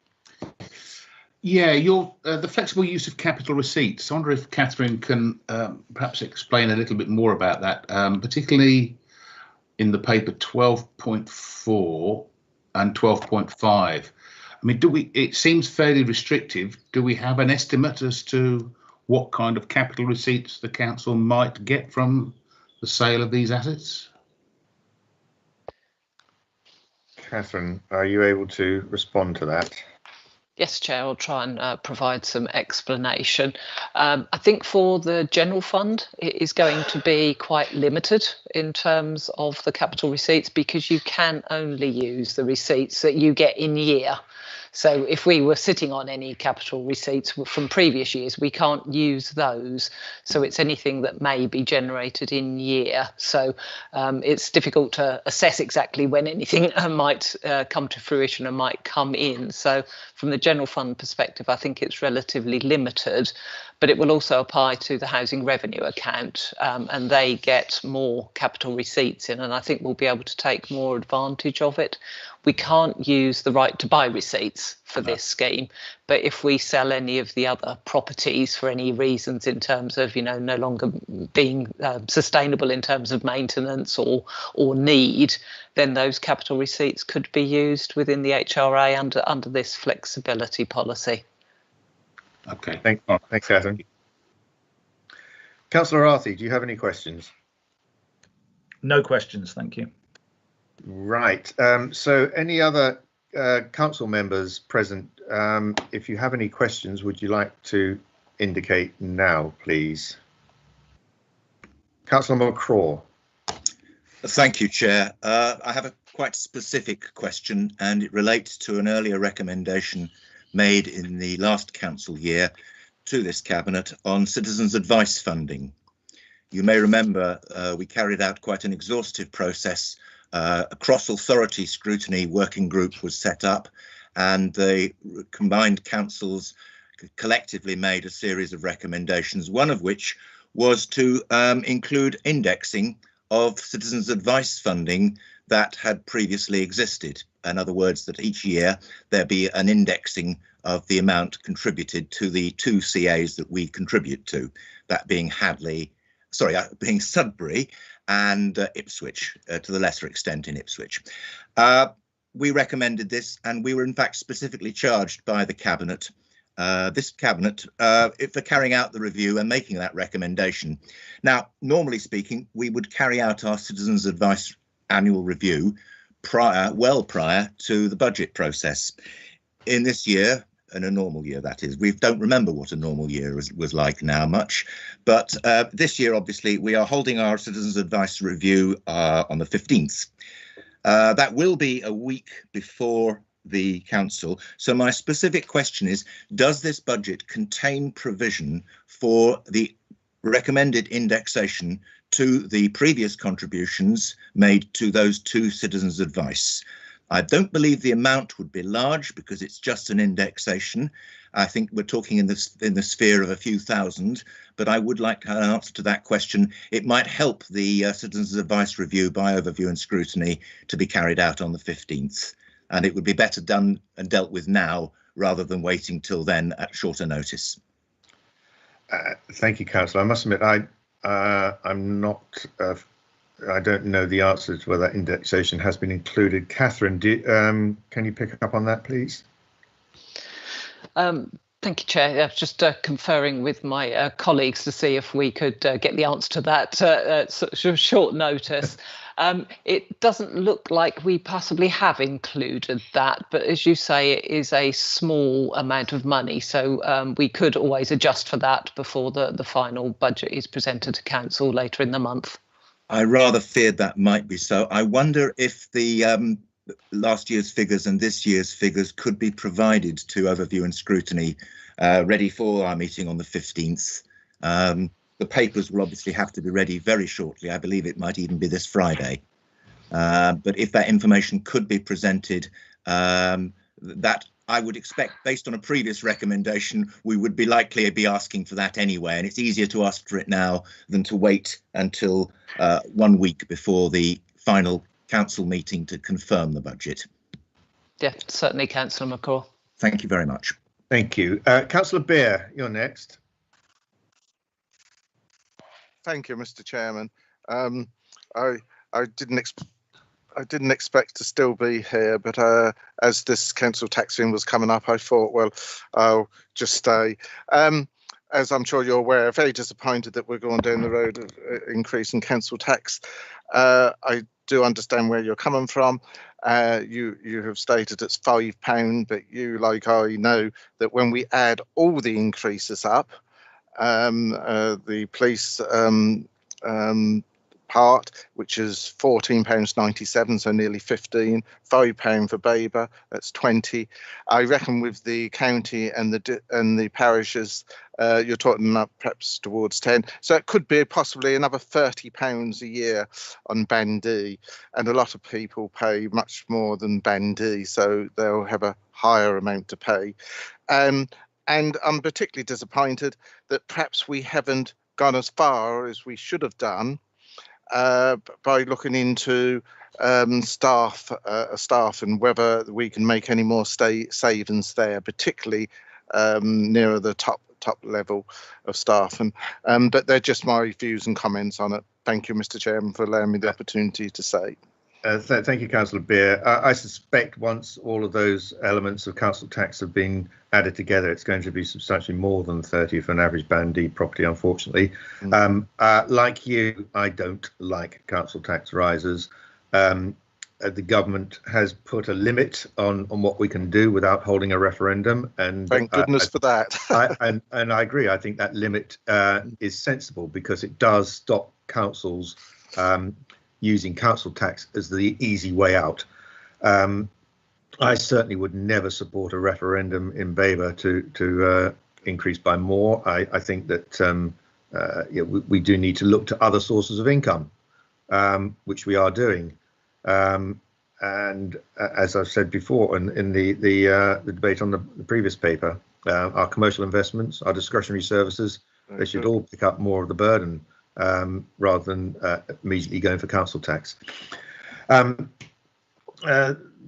Yeah, the flexible use of capital receipts. I wonder if Catherine can perhaps explain a little bit more about that, particularly in the paper 12.4 and 12.5. I mean, it seems fairly restrictive. Do we have an estimate as to what kind of capital receipts the council might get from the sale of these assets? Catherine, are you able to respond to that? Yes, Chair, I'll try and provide some explanation. I think for the general fund, it is going to be quite limited in terms of the capital receipts because you can only use the receipts that you get in year. So if we were sitting on any capital receipts from previous years, we can't use those. So it's anything that may be generated in year. So it's difficult to assess exactly when anything might come to fruition and might come in. So from the general fund perspective, I think it's relatively limited, but it will also apply to the housing revenue account and they get more capital receipts in, and I think we'll be able to take more advantage of it. We can't use the right to buy receipts for this scheme, but if we sell any of the other properties for any reasons in terms of, no longer being sustainable in terms of maintenance or need, then those capital receipts could be used within the HRA under this flexibility policy. Okay. Thanks, Catherine. Councillor Arthey, do you have any questions? No questions, thank you. Right. So any other council members present, if you have any questions, would you like to indicate now, please? Councillor McCraw. Thank you, Chair. I have a quite specific question, and it relates to an earlier recommendation made in the last council year to this cabinet on citizens' advice funding. You may remember we carried out quite an exhaustive process. A cross-authority scrutiny working group was set up, and the combined councils collectively made a series of recommendations, one of which was to include indexing of citizens' advice funding that had previously existed. In other words, that each year there be an indexing of the amount contributed to the two CAs that we contribute to, that being being Sudbury and Ipswich, to the lesser extent in Ipswich. We recommended this, and we were in fact specifically charged by the Cabinet, for carrying out the review and making that recommendation. Now, normally speaking, we would carry out our citizens' advice annual review well prior to the budget process. In this year, in a normal year that is, we don't remember what a normal year was like now much, but this year obviously we are holding our citizens' advice review on the 15th. That will be a week before the council. So my specific question is, does this budget contain provision for the recommended indexation to the previous contributions made to those two citizens' advice? I don't believe the amount would be large because it's just an indexation. I think we're talking in the sphere of a few thousand, but I would like an answer to that question. It might help the Citizens' Advice Review by overview and scrutiny to be carried out on the 15th. And it would be better done and dealt with now rather than waiting till then at shorter notice. Thank you, Councillor. I must admit, I'm not. I don't know the answer to whether indexation has been included. Catherine, can you pick up on that, please? Thank you, Chair. Yeah, just conferring with my colleagues to see if we could get the answer to that at short notice. It doesn't look like we possibly have included that, but as you say, it is a small amount of money, so we could always adjust for that before the final budget is presented to Council later in the month. I rather feared that might be so. I wonder if the last year's figures and this year's figures could be provided to overview and scrutiny ready for our meeting on the 15th. The papers will obviously have to be ready very shortly. I believe it might even be this Friday. But if that information could be presented, that I would expect, based on a previous recommendation, we would be likely be asking for that anyway. And it's easier to ask for it now than to wait until 1 week before the final council meeting to confirm the budget. Yeah, certainly, Councillor McCaw. Thank you very much. Thank you. Councillor Beer, you're next. Thank you, Mr. Chairman. I didn't I didn't expect to still be here, but as this council tax thing was coming up, I thought, well, I'll just stay. As I'm sure you're aware, very disappointed that we're going down the road of increasing council tax. I do understand where you're coming from. You have stated it's £5, but you, like I, know that when we add all the increases up, the police part, which is £14.97, so nearly 15, £5 for Babergh, that's 20. I reckon with the county and the parishes, you're talking up perhaps towards 10. So it could be possibly another £30 a year on Band D, and a lot of people pay much more than Band D, so they'll have a higher amount to pay. And I'm particularly disappointed that perhaps we haven't gone as far as we should have done by looking into staff and whether we can make any more savings there, particularly nearer the top level of staff. But they're just my views and comments on it. Thank you, Mr. Chairman, for allowing me the opportunity to say. Thank you, Councillor Beer. I suspect once all of those elements of council tax have been added together, it's going to be substantially more than 30 for an average Band D property, unfortunately. Like you, I don't like council tax rises. The government has put a limit on what we can do without holding a referendum, and thank goodness for that. and I agree. I think that limit is sensible because it does stop councils using council tax as the easy way out. I certainly would never support a referendum in Babergh to increase by more. I think that we do need to look to other sources of income, which we are doing. And as I've said before in the debate on the previous paper, our commercial investments, our discretionary services, they should all pick up more of the burden rather than immediately going for council tax.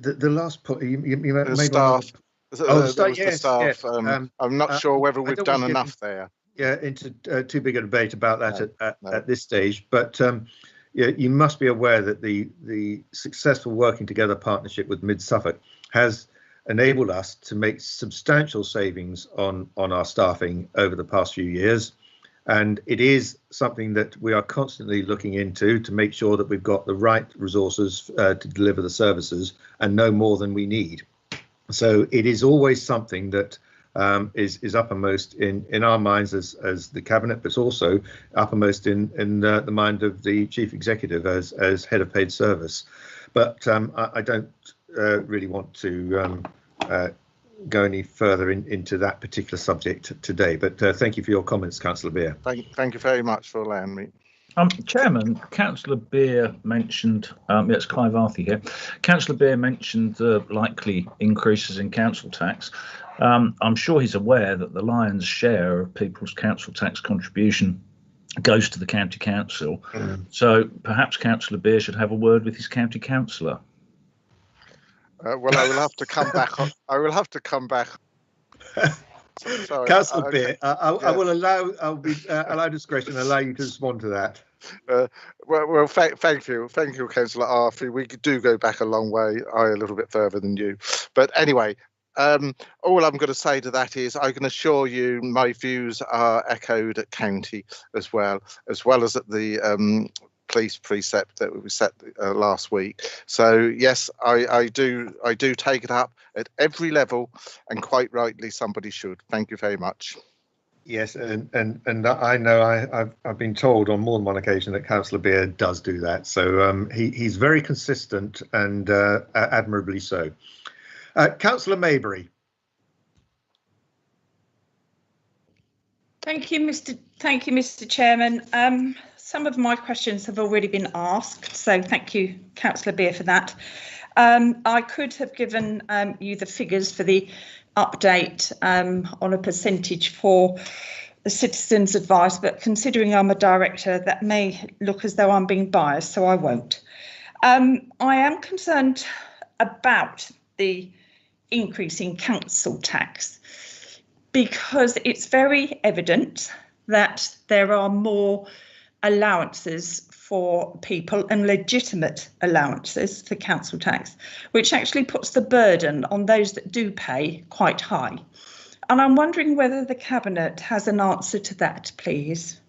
The last point you made staff. Yes, staff. Yes. I'm not sure whether we've done enough there. Yeah, into too big a debate about that at this stage, but you must be aware that the successful working together partnership with Mid Suffolk has enabled us to make substantial savings on our staffing over the past few years. And it is something that we are constantly looking into to make sure that we've got the right resources to deliver the services and no more than we need. So it is always something that is uppermost in our minds as the cabinet, but it's also uppermost in the mind of the chief executive as head of paid service. But I don't really want to go any further into that particular subject today. But thank you for your comments, Councillor Beer. Thank you very much for allowing me. Chairman, Councillor Beer mentioned, it's Clive Arthur here. Councillor Beer mentioned the likely increases in council tax. I'm sure he's aware that the lion's share of people's council tax contribution goes to the county council. So perhaps Councillor Beer should have a word with his county councillor. Well, I will have to come back. I will have to come back. Sorry, Councillor Beer, I will allow discretion, allow you to respond to that. Well, thank you, Councillor Arthur. We do go back a long way. I a little bit further than you, but anyway. All I'm going to say to that is I can assure you my views are echoed at county as well as at the police precept that we set last week. So yes, I do take it up at every level, and quite rightly somebody should. Thank you very much. Yes, and I know I've been told on more than one occasion that Councillor Beer does do that. So he's very consistent and admirably so. Councillor Mabry. Thank you, Mr. Chairman. Some of my questions have already been asked, so thank you, Councillor Beer, for that. I could have given you the figures for the update on a percentage for the citizens' advice, but considering I'm a director, that may look as though I'm being biased, so I won't. I am concerned about the increase in council tax because it's very evident that there are more allowances for people and legitimate allowances for council tax, which actually puts the burden on those that do pay quite high. And I'm wondering whether the Cabinet has an answer to that, please.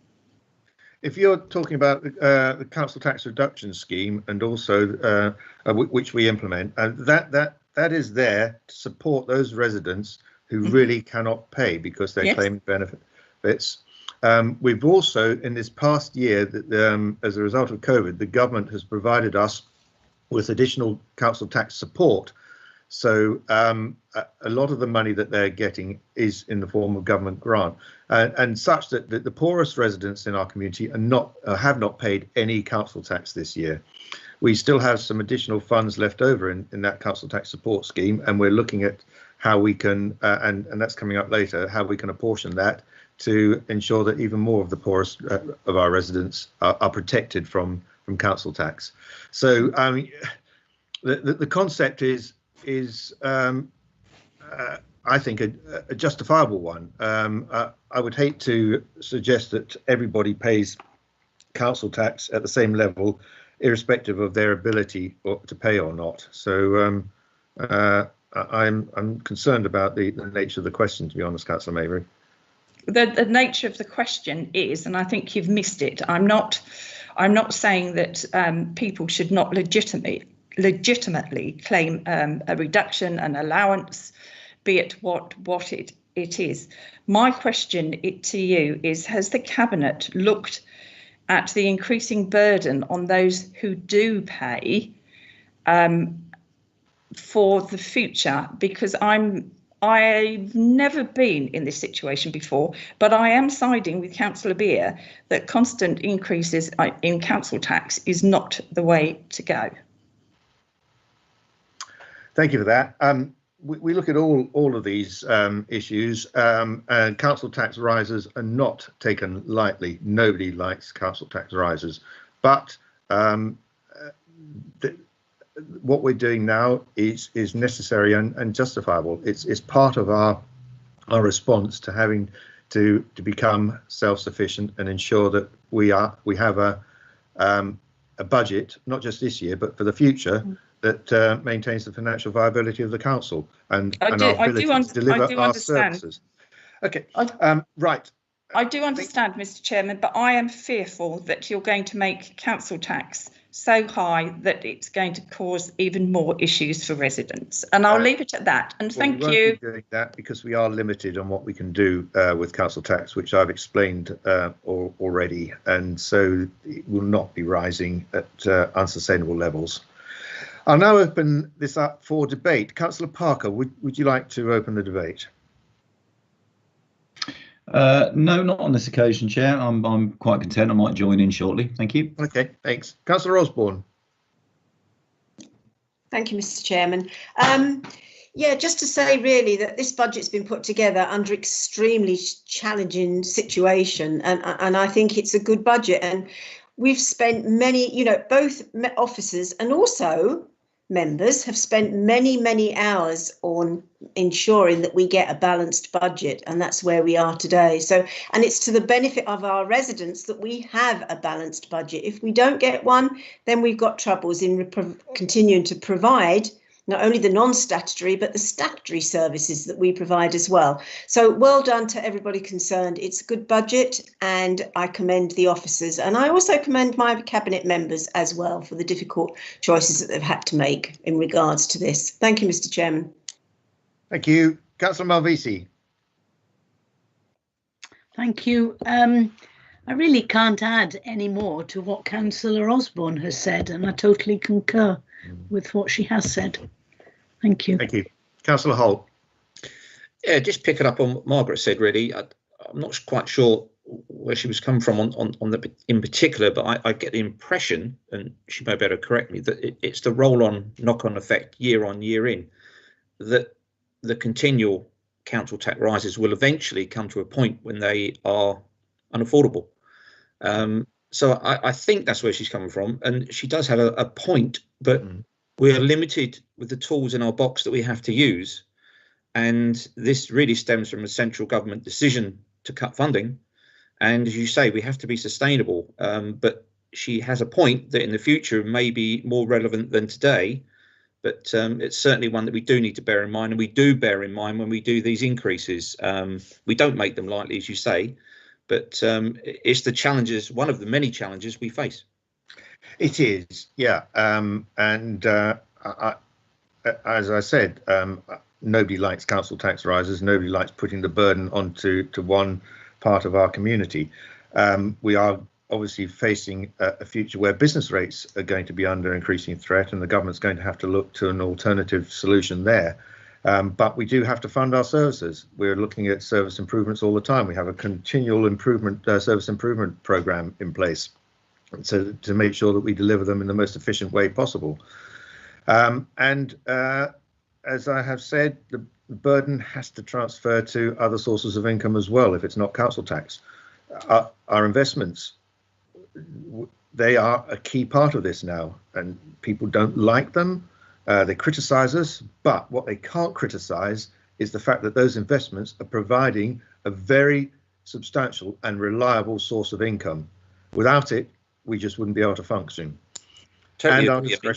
If you're talking about the council tax reduction scheme and also which we implement, that is there to support those residents who really cannot pay because they're claiming benefits. We've also, in this past year, as a result of COVID, the government has provided us with additional council tax support. So a lot of the money that they're getting is in the form of government grant, and such that the poorest residents in our community have not paid any council tax this year. We still have some additional funds left over in that council tax support scheme, and we're looking at how we can, and that's coming up later, how we can apportion that to ensure that even more of the poorest of our residents are protected from council tax. So the concept is I think a justifiable one. I would hate to suggest that everybody pays council tax at the same level, irrespective of their ability to pay or not. So I'm concerned about the nature of the question, to be honest, Councillor Mabry. The nature of the question is, and I think you've missed it, I'm not saying that people should not legitimately claim a reduction, an allowance, be it what it is. My question to you is, has the Cabinet looked at the increasing burden on those who do pay for the future? Because I've never been in this situation before, but I am siding with Councillor Beer that constant increases in council tax is not the way to go. Thank you for that. We look at all of these issues, and council tax rises are not taken lightly. Nobody likes council tax rises, but what we're doing now is necessary and justifiable. It's part of our response to having to become self-sufficient and ensure that we have a budget, not just this year but for the future, that maintains the financial viability of the council and our ability to deliver our services. Okay, right. I do understand, Mr. Chairman, but I am fearful that you're going to make council tax so high that it's going to cause even more issues for residents. And I'll leave it at that. And thank you. We won't be doing that because we are limited on what we can do with council tax, which I've explained already. And so it will not be rising at unsustainable levels. I'll now open this up for debate. Councillor Parker, would you like to open the debate? No, not on this occasion, Chair. I'm quite content. I might join in shortly. Thank you. Okay, thanks. Councillor Osborne. Thank you, Mr. Chairman. Yeah, just to say really that this budget's been put together under extremely challenging situation, and I think it's a good budget. And we've spent many, both officers and also members have spent many hours on ensuring that we get a balanced budget, and that's where we are today. So, and it's to the benefit of our residents that we have a balanced budget. If we don't get one, then we've got troubles in continuing to provide not only the non-statutory but the statutory services that we provide as well. So well done to everybody concerned. It's a good budget and I commend the officers, and I also commend my cabinet members as well for the difficult choices that they've had to make in regards to this. Thank you, Mr. Chairman. Thank you. Councillor Malvisi. Thank you. I really can't add any more to what Councillor Osborne has said, and I totally concur with what she has said. Thank you. Thank you. Councillor Holt. Yeah, just picking up on what Margaret said, really. I'm not quite sure where she was coming from on the in particular, but I get the impression, and she may better correct me, that it's the roll-on knock-on effect year on year in, that the continual council tax rises will eventually come to a point when they are unaffordable. So I think that's where she's coming from, and she does have a point, but we are limited with the tools in our box that we have to use, and this really stems from a central government decision to cut funding, And as you say, we have to be sustainable. But she has a point that in the future may be more relevant than today. But it's certainly one that we do need to bear in mind, and we do bear in mind when we do these increases. We don't make them lightly, as you say, but it's the challenges, one of the many challenges we face. It is, yeah. As I said, nobody likes council tax rises. Nobody likes putting the burden onto one part of our community. We are obviously facing a future where business rates are going to be under increasing threat, and the government's going to have to look to an alternative solution there. But we do have to fund our services. We're looking at service improvements all the time. We have a continual improvement service improvement program in place, so to make sure that we deliver them in the most efficient way possible. As I have said, the burden has to transfer to other sources of income as well if it's not council tax. Our investments, they are a key part of this now, and people don't like them. They criticise us, but what they can't criticise is the fact that those investments are providing a very substantial and reliable source of income. Without it, we just wouldn't be able to function. Totally agree.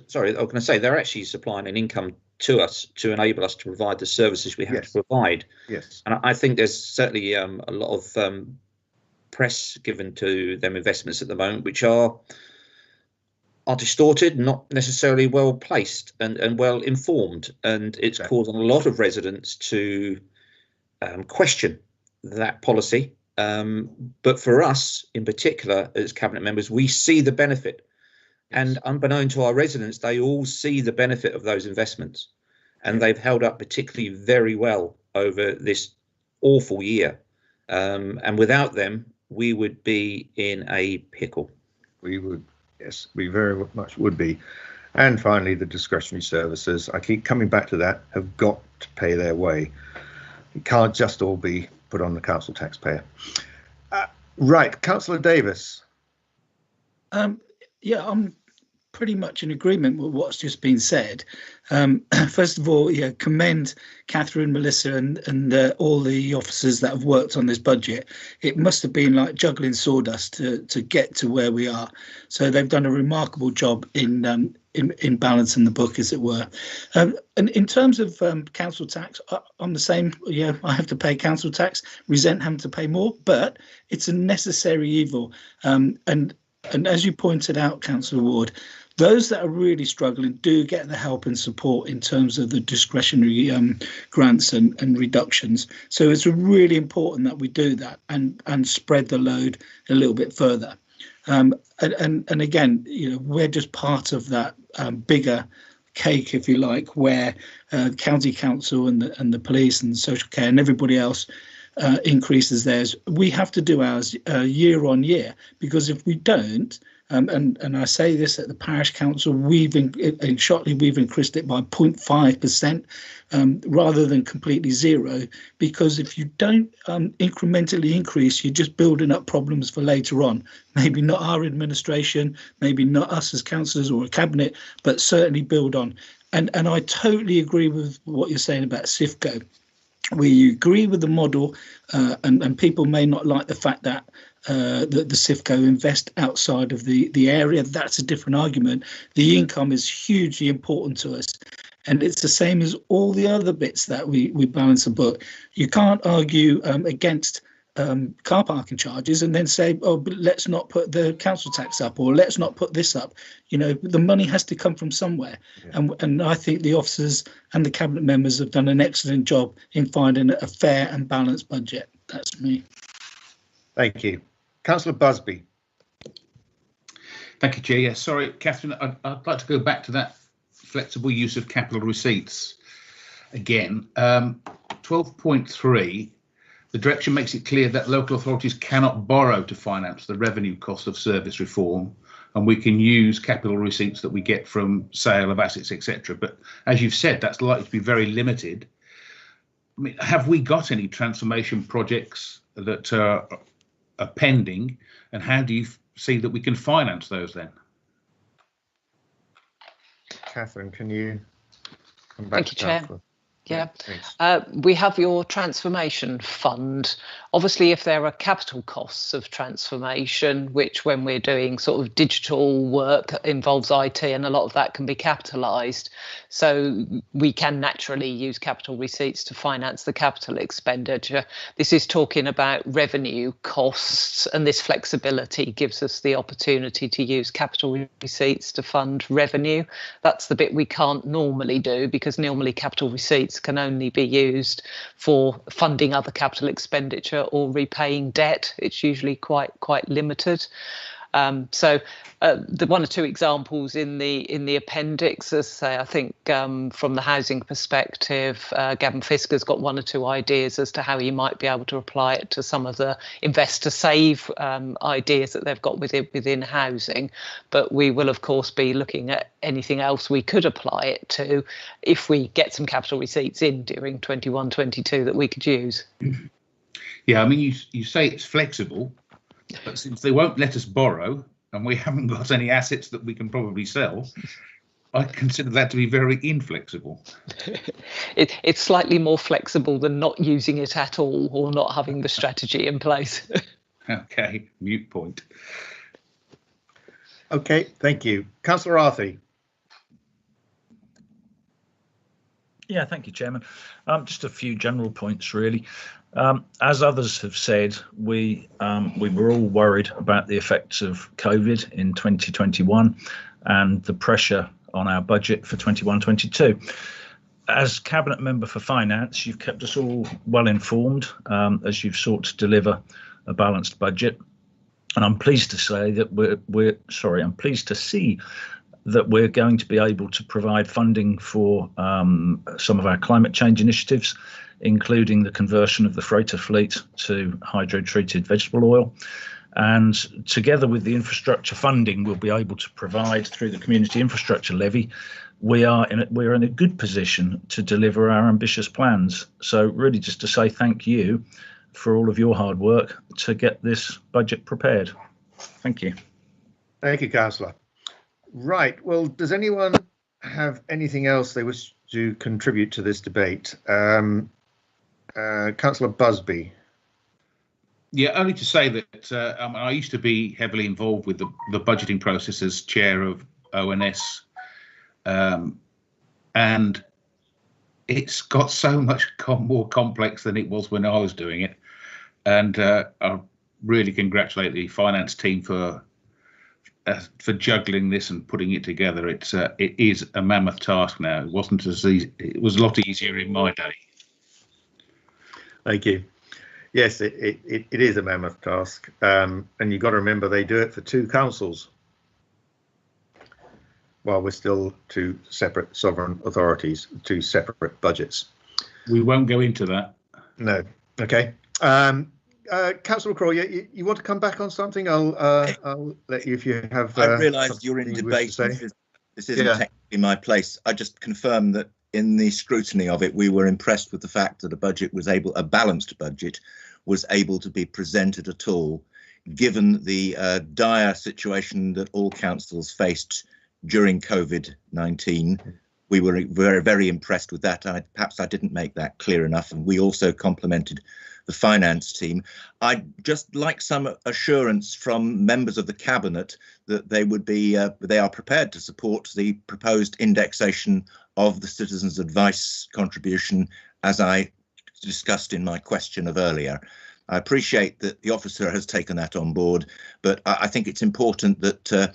Sorry, I was going to say they're actually supplying an income to us to enable us to provide the services we have to provide. Yes. And I think there's certainly a lot of press given to them investments at the moment, which are distorted, not necessarily well placed and well informed, and it's causing a lot of residents to question that policy. But for us in particular, as cabinet members, we see the benefit. And unbeknown to our residents, they all see the benefit of those investments, and they've held up particularly very well over this awful year. And without them, we would be in a pickle. We would, yes, we very much would be. And finally, the discretionary services, I keep coming back to that, have got to pay their way. It can't just all be put on the council taxpayer. Right, Councillor Davis. Yeah, I'm pretty much in agreement with what's just been said. First of all, yeah, commend Catherine, Melissa and all the officers that have worked on this budget. It must have been like juggling sawdust to get to where we are. So they've done a remarkable job in balancing the book, as it were. And in terms of council tax, I'm the same. Yeah, I have to pay council tax, resent having to pay more, but it's a necessary evil. And as you pointed out, Councillor Ward, those that are really struggling do get the help and support in terms of the discretionary grants and reductions. So it's really important that we do that and spread the load a little bit further. And again, you know, we're just part of that bigger cake, if you like, where county council and the police and social care and everybody else increases theirs. We have to do ours year on year, because if we don't, and I say this at the parish council, in Shotley we've increased it by 0.5% rather than completely zero, because if you don't incrementally increase, you're just building up problems for later on. Maybe not our administration, maybe not us as councillors or a cabinet, but certainly build on. And I totally agree with what you're saying about SIFCO. We agree with the model, and people may not like the fact that the SIFCO invest outside of the area. That's a different argument. The income is hugely important to us, and it's the same as all the other bits that we balance the book. You can't argue against car parking charges and then say, oh, but let's not put the council tax up, or let's not put this up. You know, the money has to come from somewhere. Yeah. And I think the officers and the cabinet members have done an excellent job in finding a fair and balanced budget. That's me. Thank you. Councillor Busby. Thank you, Chair. Yeah, sorry, Catherine, I'd like to go back to that flexible use of capital receipts again. 12.3. The direction makes it clear that local authorities cannot borrow to finance the revenue cost of service reform, and we can use capital receipts that we get from sale of assets, etc. But as you've said, that's likely to be very limited. I mean, have we got any transformation projects that are pending, and how do you see that we can finance those then? Catherine, can you come back? Thank you, Chair. Yeah, we have your transformation fund. Obviously, if there are capital costs of transformation, which when we're doing sort of digital work involves IT, and a lot of that can be capitalised. So we can naturally use capital receipts to finance the capital expenditure. This is talking about revenue costs, and this flexibility gives us the opportunity to use capital receipts to fund revenue. That's the bit we can't normally do, because normally capital receipts can only be used for funding other capital expenditure or repaying debt. It's usually quite limited. So the one or two examples in the appendix, as I say, I think from the housing perspective, Gavin Fisker's got one or two ideas as to how he might be able to apply it to some of the investor save ideas that they've got within housing. But we will, of course, be looking at anything else we could apply it to if we get some capital receipts in during 21-22 that we could use. Yeah, I mean, you say it's flexible, but since they won't let us borrow and we haven't got any assets that we can probably sell, I consider that to be very inflexible. It's slightly more flexible than not using it at all or not having the strategy in place. Okay, mute point. Okay, thank you. Councillor Arthey. Yeah, thank you, Chairman. Just a few general points, really. As others have said, we were all worried about the effects of COVID in 2021 and the pressure on our budget for 21-22. As Cabinet Member for Finance, you've kept us all well informed as you've sought to deliver a balanced budget, and I'm pleased to say that I'm pleased to see that we're going to be able to provide funding for some of our climate change initiatives, including the conversion of the freighter fleet to hydro-treated vegetable oil. And together with the infrastructure funding we'll be able to provide through the Community Infrastructure Levy, we're in a good position to deliver our ambitious plans. So really just to say thank you for all of your hard work to get this budget prepared. Thank you. Thank you, Councillor. Right, well, does anyone have anything else they wish to contribute to this debate? Councillor Busby. Yeah, only to say that I used to be heavily involved with the budgeting process as chair of ONS, and it's got so much more complex than it was when I was doing it. And I really congratulate the finance team for juggling this and putting it together. It is a mammoth task now. It wasn't as easy. It was a lot easier in my day. Thank you. Yes, it is a mammoth task, and you've got to remember they do it for two councils, while we're still two separate sovereign authorities, two separate budgets. We won't go into that. No. Okay. Councillor Craw, you want to come back on something? I'll let you if you have. I realise you're in debate. This isn't technically my place. I just confirm that in the scrutiny of it, we were impressed with the fact that a balanced budget was able to be presented at all, given the dire situation that all councils faced during COVID-19. We were very impressed with that. Perhaps I didn't make that clear enough, and we also complimented the finance team. I'd just like some assurance from members of the Cabinet that they are prepared to support the proposed indexation of the Citizens' Advice contribution, as I discussed in my question of earlier. I appreciate that the officer has taken that on board, but I think it's important that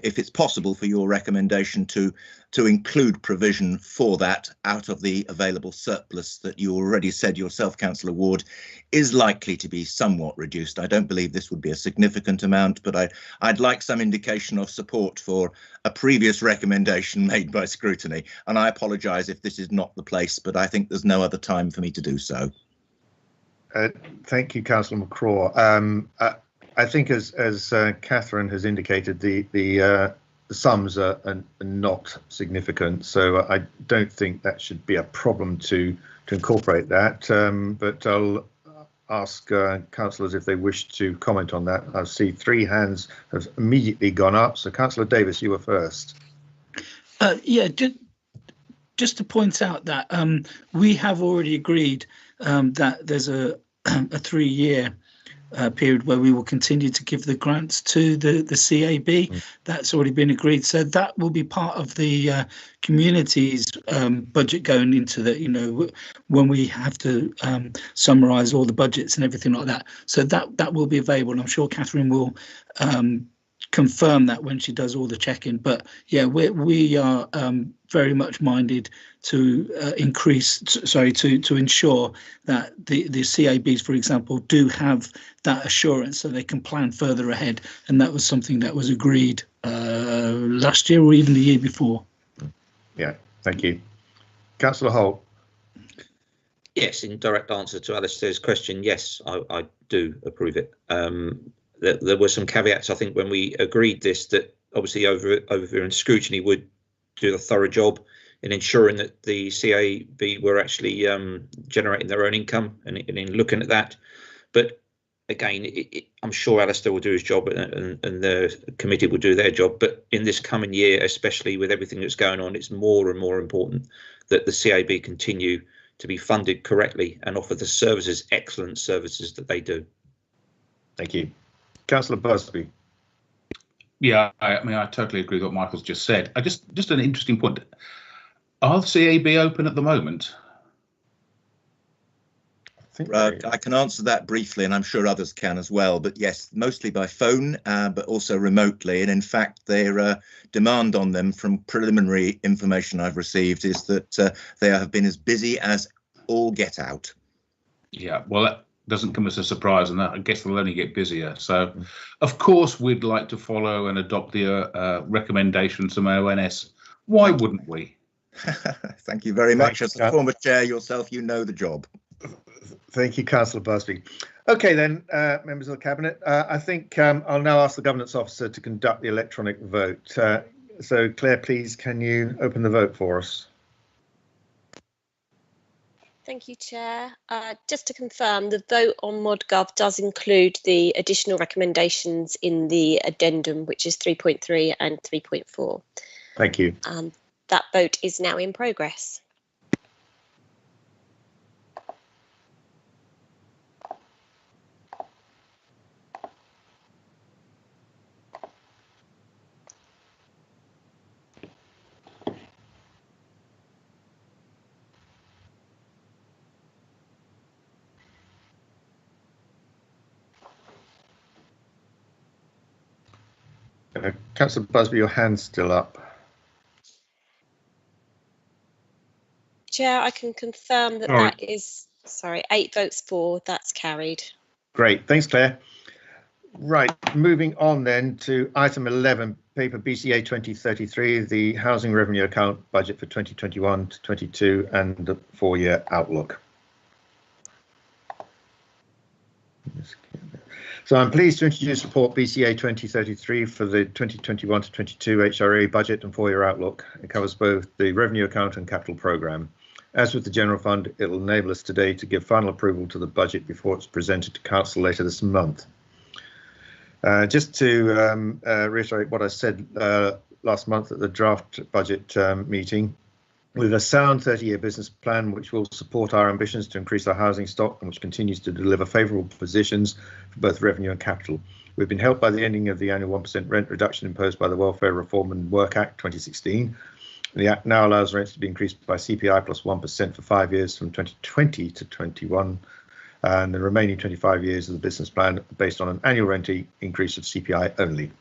if it's possible for your recommendation to include provision for that out of the available surplus that you already said yourself, Councillor Ward, is likely to be somewhat reduced. I don't believe this would be a significant amount, but I'd like some indication of support for a previous recommendation made by scrutiny. And I apologise if this is not the place, but I think there's no other time for me to do so. Thank you, Councillor McCraw. I think, as Catherine has indicated, the sums are not significant, so I don't think that should be a problem to incorporate that. But I'll ask councillors if they wish to comment on that. I see 3 hands have immediately gone up. So, Councillor Davis, you were first. Yeah, just to point out that we have already agreed that there's a 3-year period where we will continue to give the grants to the CAB. That's already been agreed, so that will be part of the community's budget going into the, when we have to summarise all the budgets and everything like that. So that will be available, and I'm sure Catherine will confirm that when she does all the checking. But yeah, we are very much minded to to ensure that the CABs, for example, do have that assurance so they can plan further ahead, and that was something that was agreed last year or even the year before. Yeah, thank you. Councillor Holt. Yes, in direct answer to Alistair's question, yes, I do approve it. There were some caveats, I think, when we agreed this, that obviously overview and scrutiny would do a thorough job in ensuring that the CAB were actually generating their own income and in looking at that. But again, I'm sure Alistair will do his job and the committee will do their job. But in this coming year, especially with everything that's going on, it's more and more important that the CAB continue to be funded correctly and offer the services, excellent services that they do. Thank you. Councillor Busby. Yeah, I mean, I totally agree with what Michael's just said. Just an interesting point. Are the CAB open at the moment? I can answer that briefly, and I'm sure others can as well. But yes, mostly by phone, but also remotely. And in fact, their demand on them, from preliminary information I've received, is that they have been as busy as all get out. Yeah, well, that doesn't come as a surprise, and that I guess they'll only get busier. So, of course, we'd like to follow and adopt the recommendations from ONS. Why wouldn't we? Thank you very much. As a former chair yourself, you know the job. Thank you, Councillor Busby. Okay, then, members of the Cabinet, I think I'll now ask the Governance Officer to conduct the electronic vote. So, Claire, please, can you open the vote for us? Thank you, Chair. Just to confirm, the vote on ModGov does include the additional recommendations in the addendum, which is 3.3 and 3.4. Thank you. That vote is now in progress. Councillor Busby, your hand's still up. Chair, I can confirm that that is, 8 votes for, that's carried. Great, thanks, Claire. Right, moving on then to item 11, paper BCA 2033, the housing revenue account budget for 2021 to 22 and the 4-year outlook. So I'm pleased to introduce report BCA 2033 for the 2021 to 22 HRA budget and 4-year outlook. It covers both the revenue account and capital programme. As with the general fund, it will enable us today to give final approval to the budget before it's presented to council later this month. Just to reiterate what I said last month at the draft budget meeting, with a sound 30-year business plan which will support our ambitions to increase our housing stock and which continues to deliver favourable positions for both revenue and capital. We've been helped by the ending of the annual 1% rent reduction imposed by the Welfare Reform and Work Act 2016. The Act now allows rents to be increased by CPI plus 1% for 5 years from 2020 to 21, and the remaining 25 years of the business plan based on an annual rent increase of CPI only.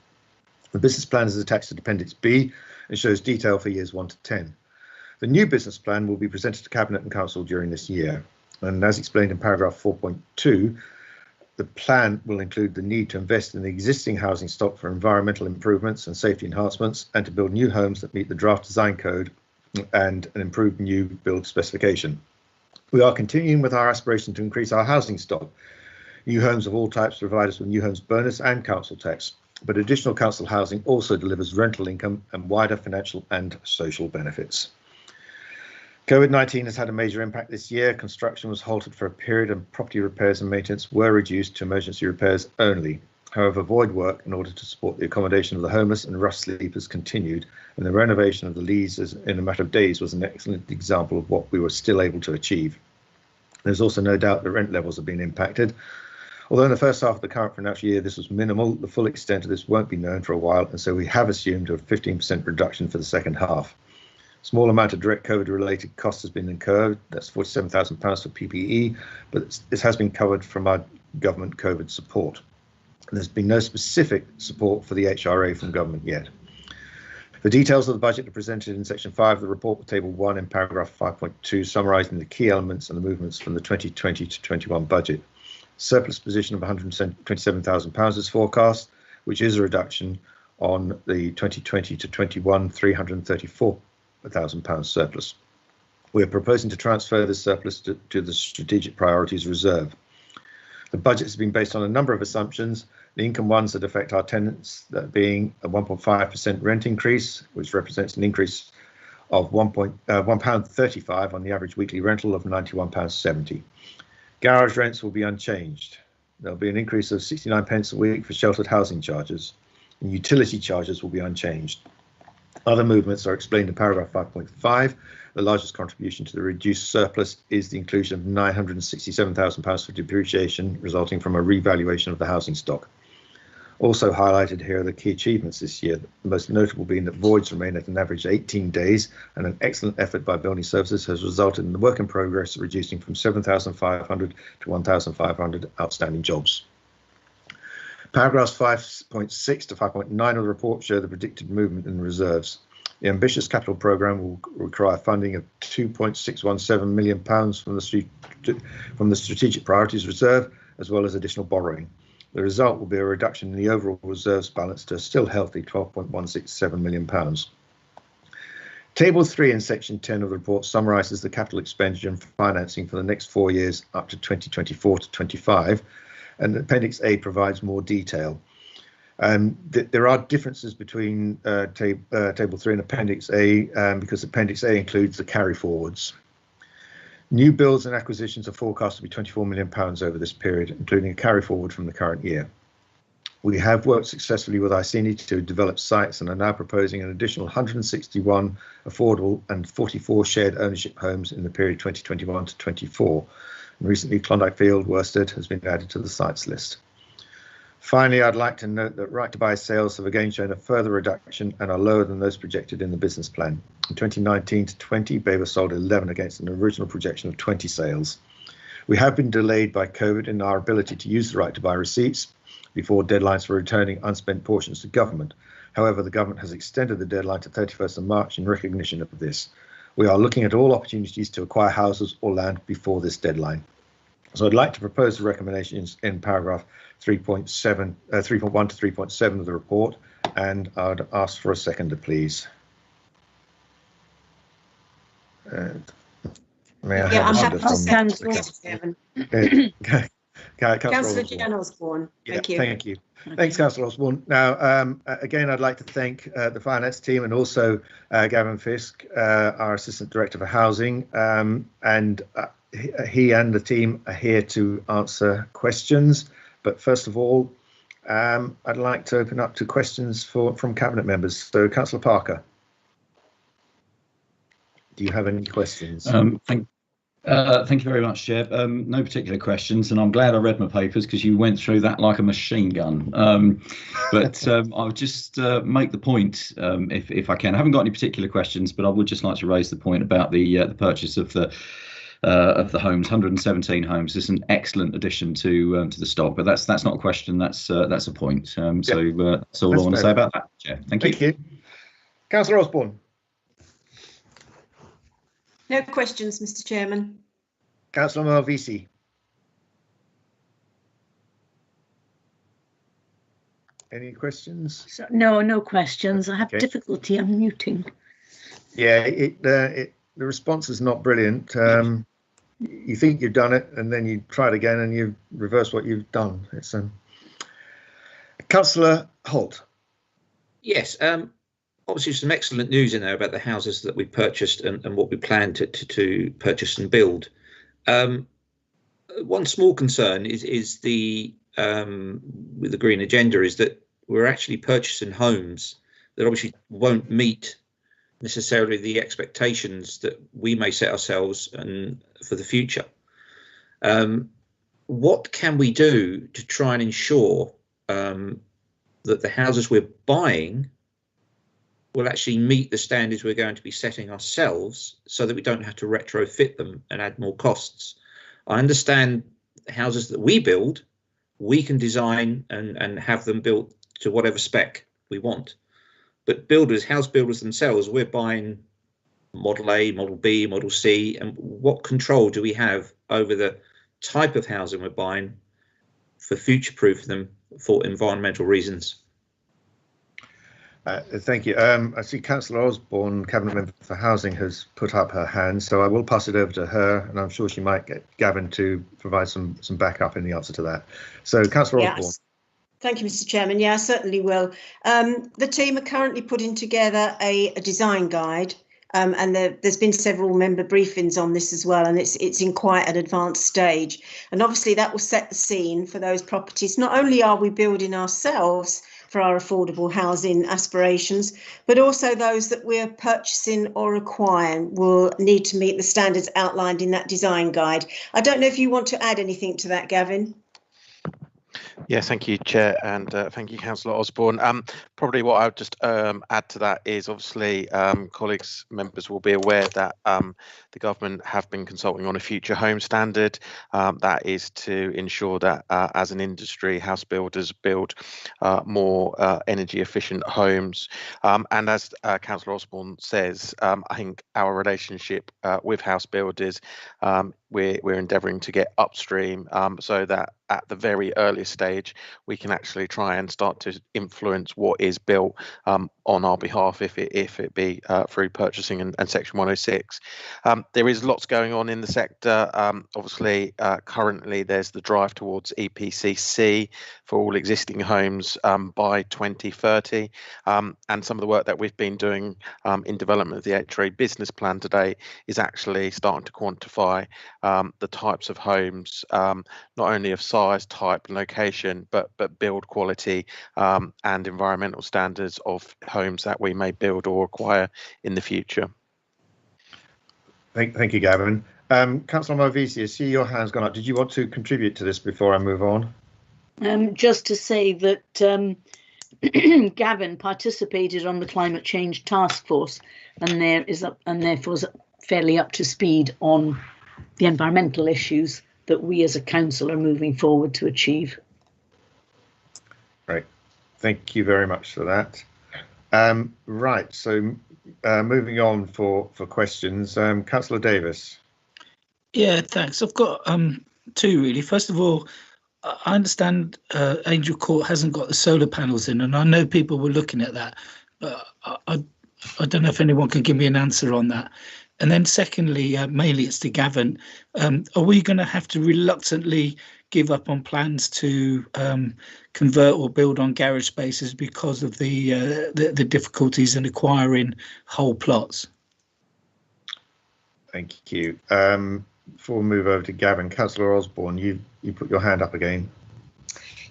The business plan is attached to Appendix B and shows detail for years 1 to 10. The new business plan will be presented to Cabinet and Council during this year. And as explained in paragraph 4.2, the plan will include the need to invest in the existing housing stock for environmental improvements and safety enhancements and to build new homes that meet the draft design code and an improved new build specification. We are continuing with our aspiration to increase our housing stock. New homes of all types provide us with new homes bonus and council tax, but additional council housing also delivers rental income and wider financial and social benefits. COVID-19 has had a major impact this year. Construction was halted for a period and property repairs and maintenance were reduced to emergency repairs only. However, void work in order to support the accommodation of the homeless and rough sleepers continued, and the renovation of the Leas in a matter of days was an excellent example of what we were still able to achieve. There's also no doubt that rent levels have been impacted. Although in the first half of the current financial year this was minimal, the full extent of this won't be known for a while, and so we have assumed a 15% reduction for the second half. Small amount of direct COVID-related costs has been incurred. That's £47,000 for PPE, but this has been covered from our government COVID support. There's been no specific support for the HRA from government yet. The details of the budget are presented in section 5 of the report, table 1 in paragraph 5.2, summarising the key elements and the movements from the 2020 to 21 budget. Surplus position of £127,000 is forecast, which is a reduction on the 2020 to 21 £334,000 surplus. We are proposing to transfer this surplus to the strategic priorities reserve. The budget has been based on a number of assumptions. The income ones that affect our tenants, that being a 1.5% rent increase, which represents an increase of £1.35 on the average weekly rental of £91.70. Garage rents will be unchanged. There'll be an increase of 69 pence a week for sheltered housing charges, and utility charges will be unchanged. Other movements are explained in paragraph 5.5. The largest contribution to the reduced surplus is the inclusion of £967,000 for depreciation resulting from a revaluation of the housing stock. Also highlighted here are the key achievements this year, the most notable being that voids remain at an average 18 days, and an excellent effort by building services has resulted in the work in progress reducing from 7,500 to 1,500 outstanding jobs. Paragraphs 5.6 to 5.9 of the report show the predicted movement in reserves. The ambitious capital programme will require funding of £2.617 million from the Strategic Priorities Reserve, as well as additional borrowing. The result will be a reduction in the overall reserves balance to a still healthy £12.167 million. Table 3 in section 10 of the report summarises the capital expenditure and financing for the next 4 years up to 2024 to 25, and Appendix A provides more detail. There are differences between Table 3 and Appendix A because Appendix A includes the carry forwards. New builds and acquisitions are forecast to be £24 million over this period, including a carry forward from the current year. We have worked successfully with Iceni to develop sites and are now proposing an additional 161 affordable and 44 shared ownership homes in the period 2021 to 24. And recently, Klondike Field, Worsted, has been added to the sites list. Finally, I'd like to note that right to buy sales have again shown a further reduction and are lower than those projected in the business plan. In 2019 to 20, Babergh sold 11 against an original projection of 20 sales. We have been delayed by COVID in our ability to use the right to buy receipts before deadlines for returning unspent portions to government. However, the government has extended the deadline to 31st of March in recognition of this. We are looking at all opportunities to acquire houses or land before this deadline. So I'd like to propose the recommendations in paragraph 3.1 to 3.7 of the report, and I'd ask for a seconder, please. May I have a seconder? Councillor Jan Osborne, thank you. Thank you. Thanks, Councillor Osborne. Now, again, I'd like to thank the finance team and also Gavin Fisk, our Assistant Director for Housing, and he and the team are here to answer questions. But first of all, I'd like to open up to questions from Cabinet members. So, Councillor Parker, do you have any questions? Thank you very much, Chair. No particular questions, and I'm glad I read my papers because you went through that like a machine gun. I'll just make the point, if I can. I haven't got any particular questions, but I would just like to raise the point about the purchase of the homes, 117 homes. This is an excellent addition to the stock, but that's not a question. That's a point. So that's all I want to say about that, Chair. Thank you. Councillor Osborne. No questions, Mr. Chairman. Councillor Malvisi. Any questions? No questions. I have difficulty unmuting. Yeah, the response is not brilliant. You think you've done it, and then you try it again, and you reverse what you've done. It's Councillor Holt. Yes. Obviously, some excellent news in there about the houses that we purchased and what we plan to purchase and build. One small concern is the with the green agenda is that we're actually purchasing homes that obviously won't meet necessarily the expectations that we may set ourselves and for the future. What can we do to try and ensure that the houses we're buying will actually meet the standards we're going to be setting ourselves, so that we don't have to retrofit them and add more costs? I understand houses that we build, we can design and have them built to whatever spec we want. But builders, house builders themselves, we're buying Model A, Model B, Model C, and what control do we have over the type of housing we're buying for future-proof them for environmental reasons? Thank you. I see Councillor Osborne, Cabinet Member for Housing, has put up her hand, so I will pass it over to her, and I'm sure she might get Gavin to provide some backup in the answer to that. So, Councillor Osborne. Thank you, Mr. Chairman. Yeah, I certainly will. The team are currently putting together a design guide, and there's been several member briefings on this as well, and it's in quite an advanced stage. And obviously that will set the scene for those properties. Not only are we building ourselves for our affordable housing aspirations, but also those that we're purchasing or acquiring will need to meet the standards outlined in that design guide. I don't know if you want to add anything to that, Gavin. Yeah, thank you, Chair, and thank you, Councillor Osborne. Probably what I would just add to that is, obviously, colleagues, members will be aware that the government have been consulting on a future home standard. That is to ensure that as an industry, house builders build more energy efficient homes. And as Councillor Osborne says, I think our relationship with house builders, we're endeavouring to get upstream so that at the very earliest stage we can actually try and start to influence what is built on our behalf, if it be through purchasing and Section 106. There is lots going on in the sector. Obviously, currently there's the drive towards EPC-C for all existing homes by 2030, and some of the work that we've been doing in development of the HRA business plan today is actually starting to quantify the types of homes, not only of size, type, and location, but build quality and environmental standards of homes that we may build or acquire in the future. Thank you, Gavin. Councillor Movisi, I see your hand's gone up. Did you want to contribute to this before I move on? Just to say that Gavin participated on the climate change task force, and therefore is fairly up to speed on the environmental issues that we as a council are moving forward to achieve. Great, thank you very much for that. Right, so moving on for questions, Councillor Davis. Yeah, thanks. I've got two really. First of all, I understand Angel Court hasn't got the solar panels in, and I know people were looking at that, but I don't know if anyone can give me an answer on that. And then secondly, mainly it's to Gavin, are we going to have to reluctantly give up on plans to convert or build on garage spaces because of the difficulties in acquiring whole plots? Thank you. Before we move over to Gavin, Councillor Osborne, you put your hand up again.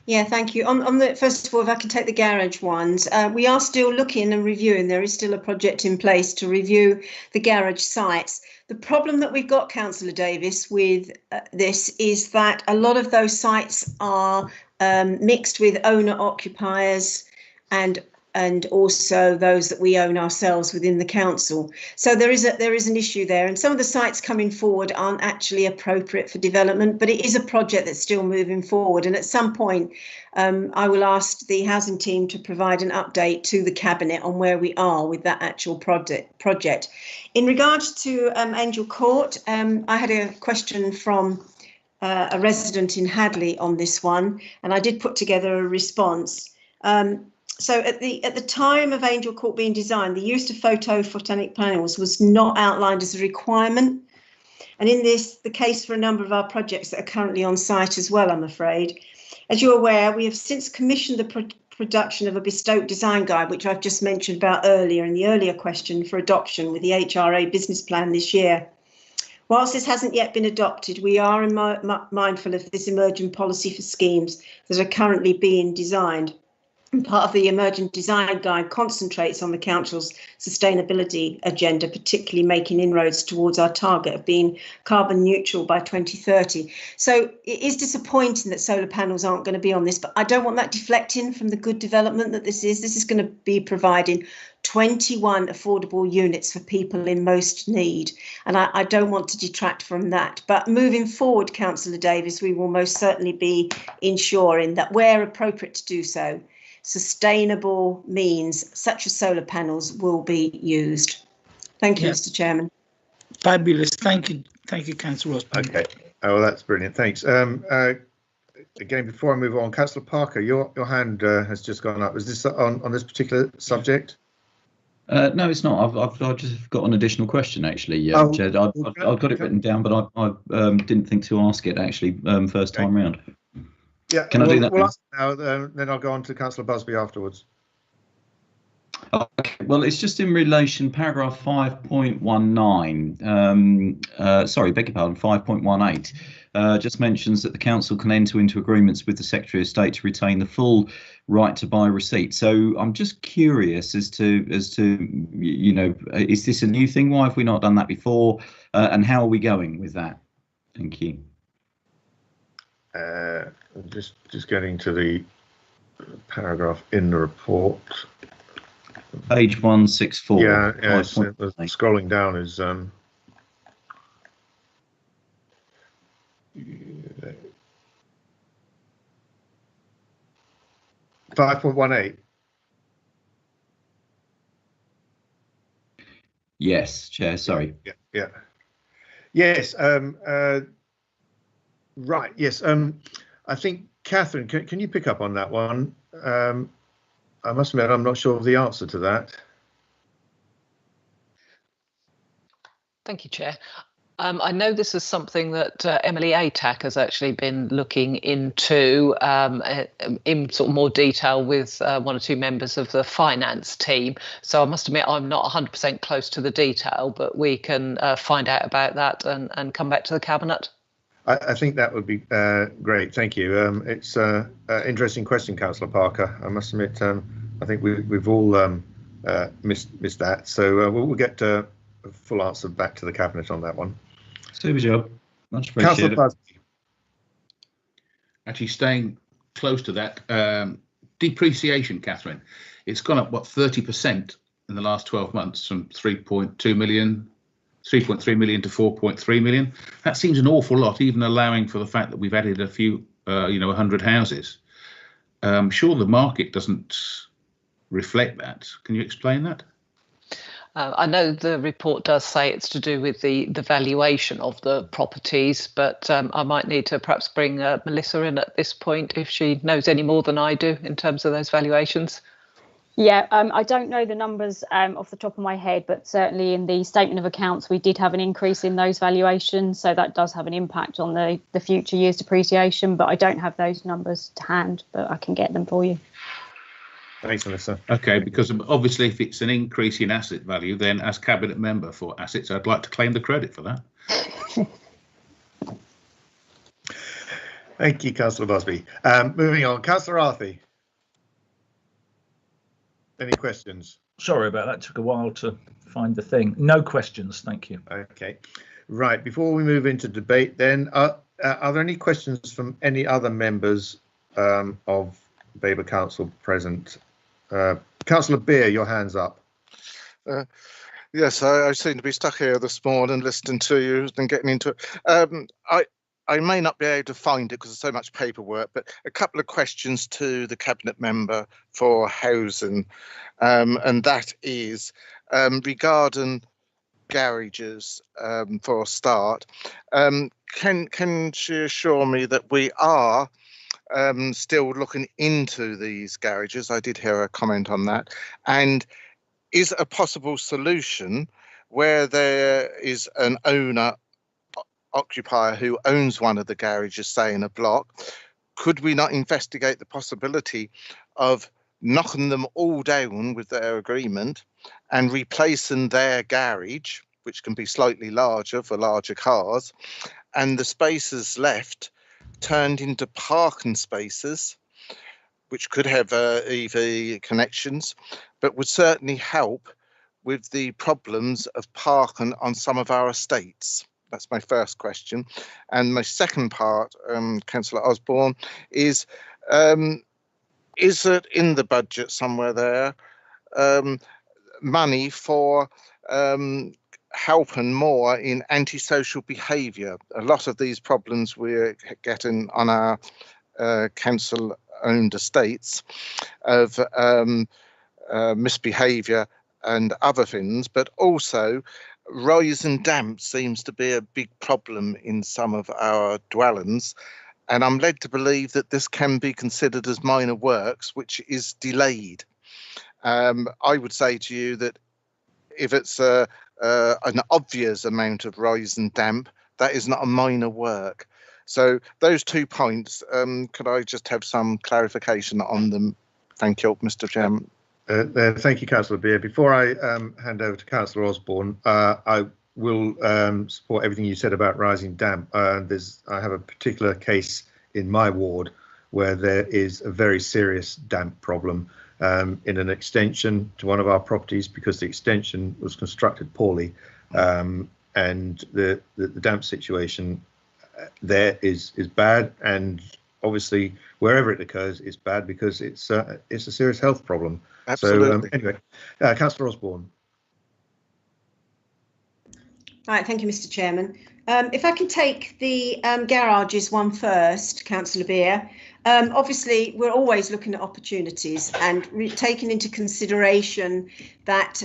Yeah, thank you. On the first of all, if I can take the garage ones, we are still looking and reviewing. There is still a project in place to review the garage sites. The problem that we've got, Councillor Davis, with this is that a lot of those sites are mixed with owner occupiers and also those that we own ourselves within the council. So there is an issue there, and some of the sites coming forward aren't actually appropriate for development, but it is a project that's still moving forward. And at some point, I will ask the housing team to provide an update to the Cabinet on where we are with that actual project. In regards to Angel Court, I had a question from a resident in Hadley on this one, and I did put together a response. So at the time of Angel Court being designed, the use of photovoltaic panels was not outlined as a requirement. And in this, the case for a number of our projects that are currently on site as well, I'm afraid. As you're aware, we have since commissioned the production of a bespoke design guide, which I've just mentioned about earlier in the earlier question, for adoption with the HRA business plan this year. Whilst this hasn't yet been adopted, we are mindful of this emerging policy for schemes that are currently being designed. And part of the Emergent Design Guide concentrates on the Council's sustainability agenda, particularly making inroads towards our target of being carbon neutral by 2030. So it is disappointing that solar panels aren't going to be on this, but I don't want that deflecting from the good development that this is. This is going to be providing 21 affordable units for people in most need. And I don't want to detract from that. But moving forward, Councillor Davis, we will most certainly be ensuring that where appropriate to do so, sustainable means such as solar panels will be used. Thank you, Mr. Chairman. Fabulous. Thank you, Councillor Osborne. Okay. Oh, well, that's brilliant. Thanks. Again, before I move on, Councillor Parker, your hand has just gone up. Is this on this particular subject? No, it's not. I've just got an additional question, actually, Chair. I've got it written down, but I didn't think to ask it actually first time round. Yeah, can I do that? We'll ask now, then I'll go on to Councillor Busby afterwards. Okay, well, it's just in relation, paragraph 5.19, sorry, beg your pardon, 5.18, just mentions that the council can enter into agreements with the Secretary of State to retain the full right to buy receipt. So I'm just curious as to you know, is this a new thing? Why have we not done that before? And how are we going with that? Thank you. Just getting to the paragraph in the report. Page 164. Yeah, scrolling down is 5.18. Yes, Chair, sorry. Yeah. Yes, right, yes. I think, Catherine, can you pick up on that one? I must admit, I'm not sure of the answer to that. Thank you, Chair. I know this is something that Emily ATAC has actually been looking into in sort of more detail with one or two members of the finance team. So I must admit I'm not 100% close to the detail, but we can find out about that and come back to the Cabinet. I think that would be great. Thank you. It's an interesting question, Councillor Parker. I must admit, I think we've all missed that. So we'll get a full answer back to the Cabinet on that one. Super job. Much appreciated. Actually, staying close to that, depreciation, Catherine, it's gone up, what, 30% in the last 12 months from 3.3 million to 4.3 million. That seems an awful lot, even allowing for the fact that we've added a few, 100 houses. I'm sure the market doesn't reflect that. Can you explain that? I know the report does say it's to do with the valuation of the properties, but I might need to perhaps bring Melissa in at this point if she knows any more than I do in terms of those valuations. Yeah, I don't know the numbers off the top of my head, but certainly in the statement of accounts, we did have an increase in those valuations. So that does have an impact on the future year's depreciation, but I don't have those numbers to hand, but I can get them for you. Thanks, Melissa. Okay, because obviously if it's an increase in asset value, then as Cabinet member for assets, I'd like to claim the credit for that. Thank you, Councillor Busby. Moving on, Councillor Arthey. Any questions? Sorry about that. Took a while to find the thing. No questions, thank you. Okay, right. Before we move into debate, then, are there any questions from any other members of Babergh Council present? Councillor Beer, your hand's up. Yes, I seem to be stuck here this morning listening to you and getting into it. I may not be able to find it because there's so much paperwork, but a couple of questions to the Cabinet member for housing, and that is regarding garages for a start. Can she assure me that we are still looking into these garages? I did hear a comment on that. And is a possible solution where there is an owner occupier who owns one of the garages, say in a block, could we not investigate the possibility of knocking them all down with their agreement and replacing their garage which can be slightly larger for larger cars, and the spaces left turned into parking spaces, which could have EV connections, but would certainly help with the problems of parking on some of our estates. That's my first question. And my second part, Councillor Osborne, is it in the budget somewhere there money for helping more in antisocial behaviour? A lot of these problems we're getting on our council-owned estates of misbehaviour and other things, but also rise and damp seems to be a big problem in some of our dwellings, and I'm led to believe that this can be considered as minor works, which is delayed. I would say to you that if it's an obvious amount of rise and damp, that is not a minor work. So those 2 points, could I just have some clarification on them? Thank you, Mr. Chairman. Thank you, Councillor Beer. Before I hand over to Councillor Osborne, I will support everything you said about rising damp. I have a particular case in my ward where there is a very serious damp problem in an extension to one of our properties, because the extension was constructed poorly, and the damp situation there is bad, and obviously wherever it occurs it's bad because it's a serious health problem. Absolutely. So anyway, Councillor Osborne. Right, thank you, Mr. Chairman. If I can take the garages one first, Councillor Beer. Obviously, we're always looking at opportunities and taking into consideration that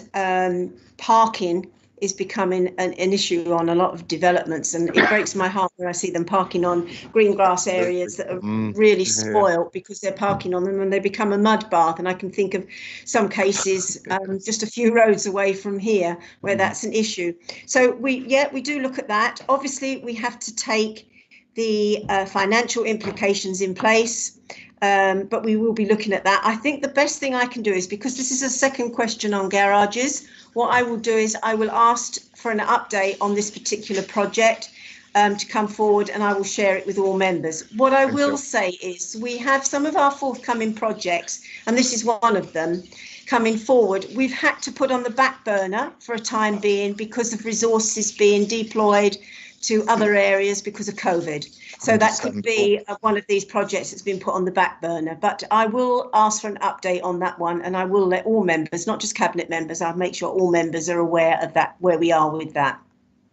parking is becoming an issue on a lot of developments, and it breaks my heart when I see them parking on green grass areas that are really spoilt because they're parking on them and they become a mud bath. And I can think of some cases just a few roads away from here where that's an issue. So we do look at that. Obviously, we have to take the financial implications in place, but we will be looking at that. I think the best thing I can do is, because this is a second question on garages, what I will do is I will ask for an update on this particular project to come forward, and I will share it with all members. What I will say is we have some of our forthcoming projects, and this is one of them, coming forward. We've had to put on the back burner for a time being because of resources being deployed to other areas because of COVID. So that could be one of these projects that's been put on the back burner. But I will ask for an update on that one, and I will let all members, not just Cabinet members, I'll make sure all members are aware of that, where we are with that.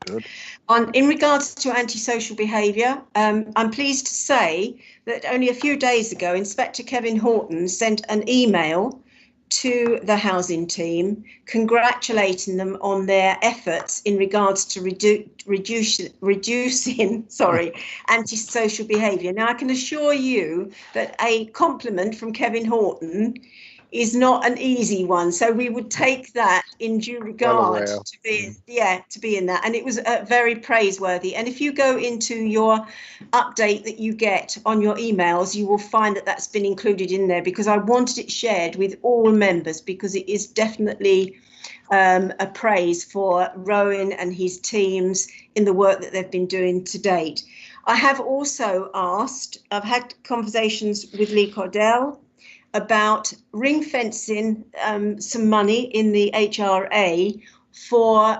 Good. In regards to antisocial behaviour, I'm pleased to say that only a few days ago, Inspector Kevin Horton sent an email to the housing team congratulating them on their efforts in regards to reducing antisocial behaviour. Now, I can assure you that a compliment from Kevin Horton is not an easy one, so we would take that in due regard to be in that, and it was very praiseworthy. And if you go into your update that you get on your emails, you will find that that's been included in there, because I wanted it shared with all members, because it is definitely a praise for Rowan and his teams in the work that they've been doing to date. I have also I've had conversations with Lee Cordell about ring fencing some money in the HRA for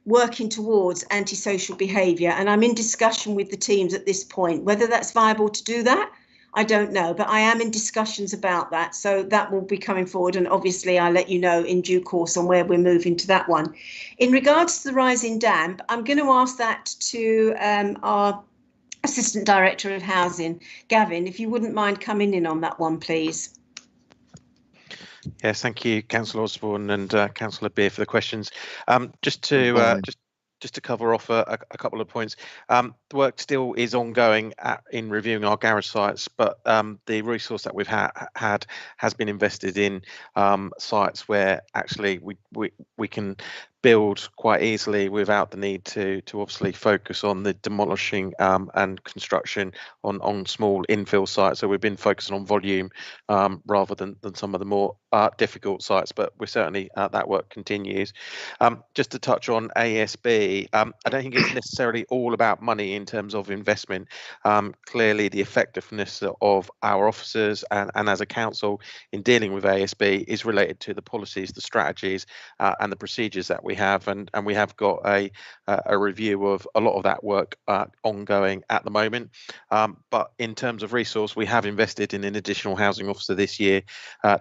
working towards antisocial behaviour, and I'm in discussion with the teams at this point. Whether that's viable to do that, I don't know, but I am in discussions about that, so that will be coming forward, and obviously I'll let you know in due course on where we're moving to that one. In regards to the rising damp, I'm going to ask that to our Assistant Director of Housing, Gavin, if you wouldn't mind coming in on that one, please. Yes, thank you, Councillor Osborne and Councillor Beer, for the questions. Just to cover off a couple of points. The work still is ongoing in reviewing our garage sites, but the resource that we've had has been invested in sites where actually we can build quite easily without the need to obviously focus on the demolishing and construction on small infill sites. So we've been focusing on volume rather than some of the more difficult sites, but we're certainly that work continues. Just to touch on ASB, I don't think it's necessarily all about money in terms of investment. Clearly the effectiveness of our officers and as a council in dealing with ASB is related to the policies, the strategies and the procedures that we have, and we have got a review of a lot of that work ongoing at the moment. But in terms of resource, we have invested in an additional housing officer this year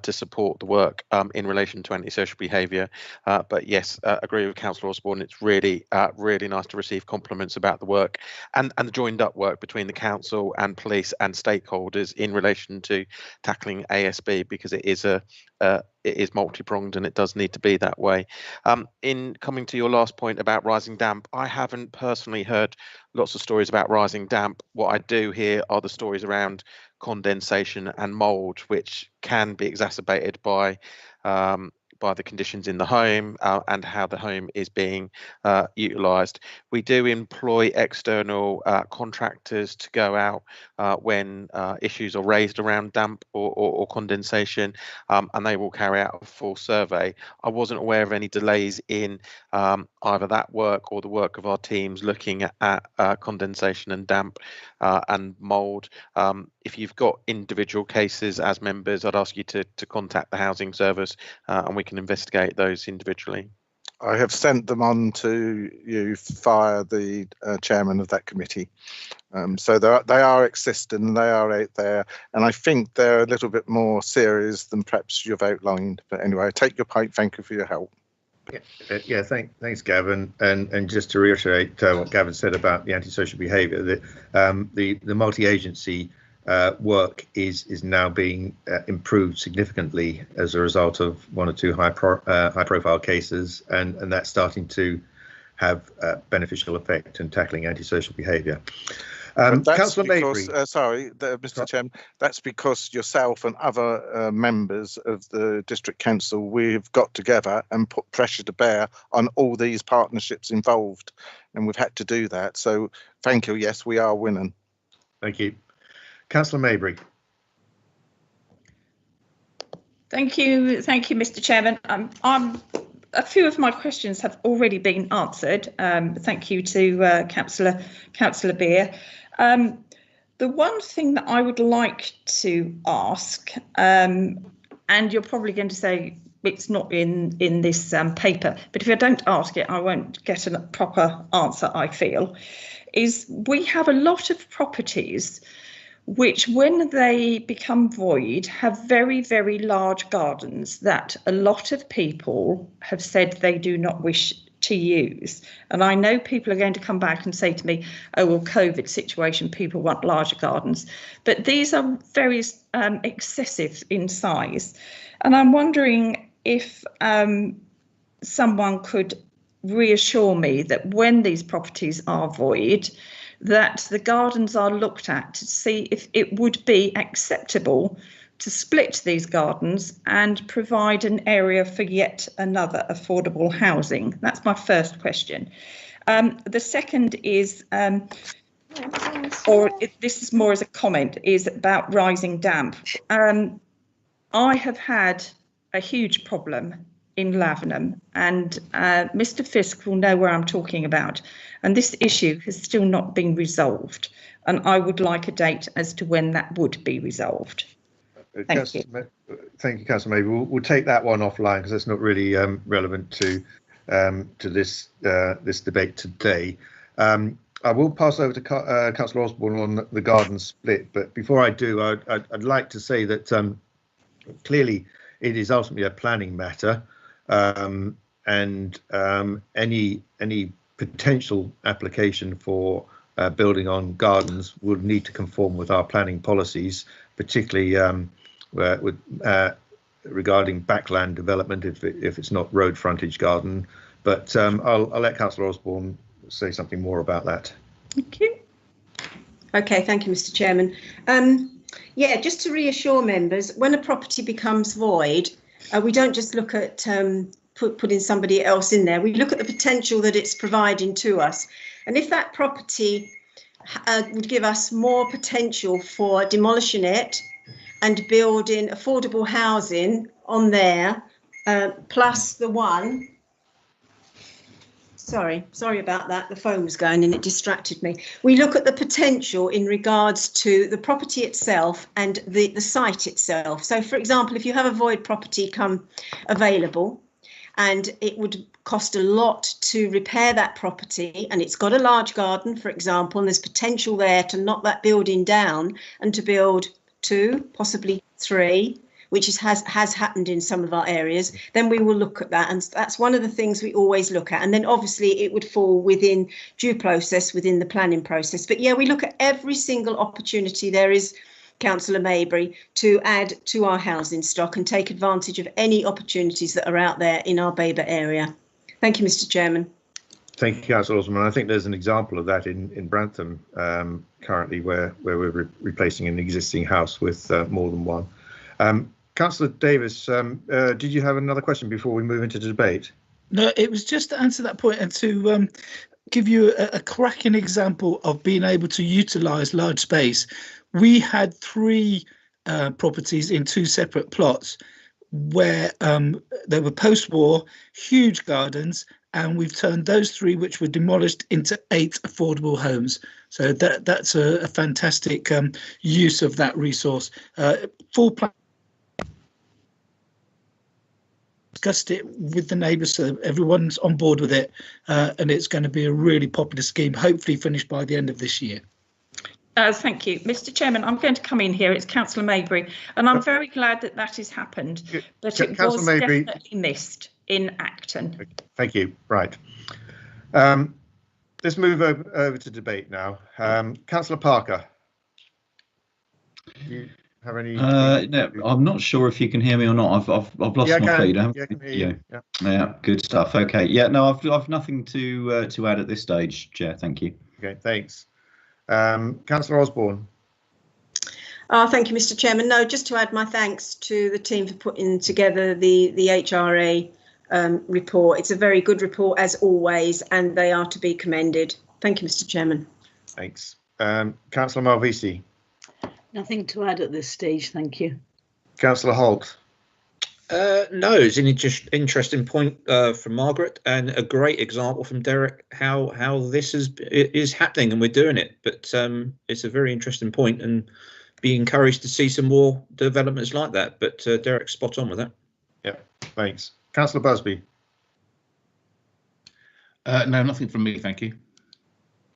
to support the work in relation to antisocial behaviour. But yes, agree with Councillor Osborne. It's really nice to receive compliments about the work and the joined up work between the council and police and stakeholders in relation to tackling ASB, because it is multi-pronged and it does need to be that way. In coming to your last point about rising damp, I haven't personally heard lots of stories about rising damp. What I do hear are the stories around condensation and mould, which can be exacerbated by the conditions in the home and how the home is being utilised. We do employ external contractors to go out when issues are raised around damp or condensation, and they will carry out a full survey. I wasn't aware of any delays in either that work or the work of our teams looking at condensation and damp and mould. If you've got individual cases as members, I'd ask you to contact the housing service and we can investigate those individually. I have sent them on to you via the chairman of that committee. So they are existing, they are out there, and I think they're a little bit more serious than perhaps you've outlined. But anyway, I take your point. Thank you for your help. Yeah, thanks, Gavin. And just to reiterate what Gavin said about the antisocial behaviour, the multi-agency work is now being improved significantly as a result of one or two high-profile cases, and that's starting to have beneficial effect in tackling antisocial behaviour. Councillor Mabry. Sorry, Mr. Chairman, that's because yourself and other members of the District Council, we've got together and put pressure to bear on all these partnerships involved, and we've had to do that. So thank you. Yes, we are winning. Thank you. Councillor Mabry. Thank you, Mr. Chairman. A few of my questions have already been answered. Thank you to Councillor Beer. The one thing that I would like to ask, and you're probably going to say it's not in this paper, but if I don't ask it, I won't get a proper answer, I feel, is we have a lot of properties which, when they become void, have very, very large gardens that a lot of people have said they do not wish to use. And I know people are going to come back and say to me, oh, well, COVID situation, people want larger gardens. But these are very excessive in size. And I'm wondering if someone could reassure me that when these properties are void, that the gardens are looked at to see if it would be acceptable to split these gardens and provide an area for yet another affordable housing. That's my first question. The second is, this is more as a comment, is about rising damp. I have had a huge problem in Lavenham, and Mr. Fisk will know where I'm talking about. And this issue has still not been resolved. And I would like a date as to when that would be resolved. Thank you. Thank you, Councillor Mabry. We'll take that one offline because that's not really relevant to this debate today. I will pass over to Councillor Osborne on the garden split. But before I do, I'd like to say that clearly it is ultimately a planning matter. And any potential application for building on gardens would need to conform with our planning policies, particularly regarding backland development if it's not road frontage garden. But I'll let Councillor Osborne say something more about that. Thank you. Okay, thank you, Mr. Chairman. Yeah, just to reassure members, when a property becomes void, we don't just look at putting somebody else in there. We look at the potential that it's providing to us. And if that property would give us more potential for demolishing it and building affordable housing on there, plus the one. Sorry about that. The phone was going and it distracted me. We look at the potential in regards to the property itself and the site itself. So, for example, if you have a void property come available and it would cost a lot to repair that property and it's got a large garden, for example, and there's potential there to knock that building down and to build 2, possibly 3, which has happened in some of our areas, then we will look at that. And that's one of the things we always look at. And then obviously it would fall within due process, within the planning process. But yeah, we look at every single opportunity there is, Councillor Mabry, to add to our housing stock and take advantage of any opportunities that are out there in our Babergh area. Thank you, Mr. Chairman. Thank you, Councillor Osborne. I think there's an example of that in Brantham currently where we're replacing an existing house with more than one. Councillor Davis, did you have another question before we move into the debate? No, it was just to answer that point and to give you a cracking example of being able to utilise large space. We had 3 properties in 2 separate plots where they were post-war, huge gardens, and we've turned those 3 which were demolished into 8 affordable homes. So that's a fantastic use of that resource. Full plan. Discussed it with the neighbours, so everyone's on board with it, and it's going to be a really popular scheme, hopefully finished by the end of this year. Thank you, Mr. Chairman. I'm going to come in here. It's Councillor Mabry, and I'm very glad that has happened, but it was definitely missed in Acton. Thank you. Right. Let's move over to debate now. Councillor Parker. Do you have any? No, I'm not sure if you can hear me or not. I've lost my feed. I can hear you. Yeah, good stuff. Okay. Yeah, no, I've nothing to add at this stage, Chair. Thank you. Okay, thanks. Councillor Osborne. Thank you, Mr. Chairman. No, just to add my thanks to the team for putting together the HRA report. It's a very good report as always, and they are to be commended. Thank you, Mr. Chairman. Thanks. Councillor Malvisi. Nothing to add at this stage, thank you. Councillor Holt. No, it's an interesting point from Margaret and a great example from Derek how this is happening and we're doing it. But it's a very interesting point and be encouraged to see some more developments like that. But Derek's spot on with that. Yeah, thanks. Councillor Busby. No, nothing from me, thank you.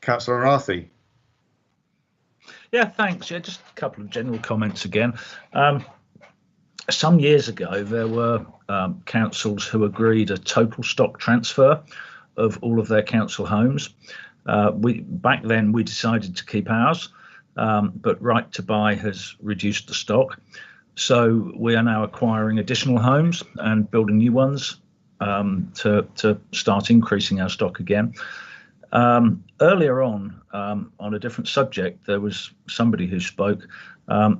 Councillor Arthi. Yeah, thanks. Yeah, just a couple of general comments again. Some years ago, there were councils who agreed a total stock transfer of all of their council homes. Back then, we decided to keep ours, but Right to Buy has reduced the stock. So we are now acquiring additional homes and building new ones to start increasing our stock again. Earlier on a different subject, there was somebody who spoke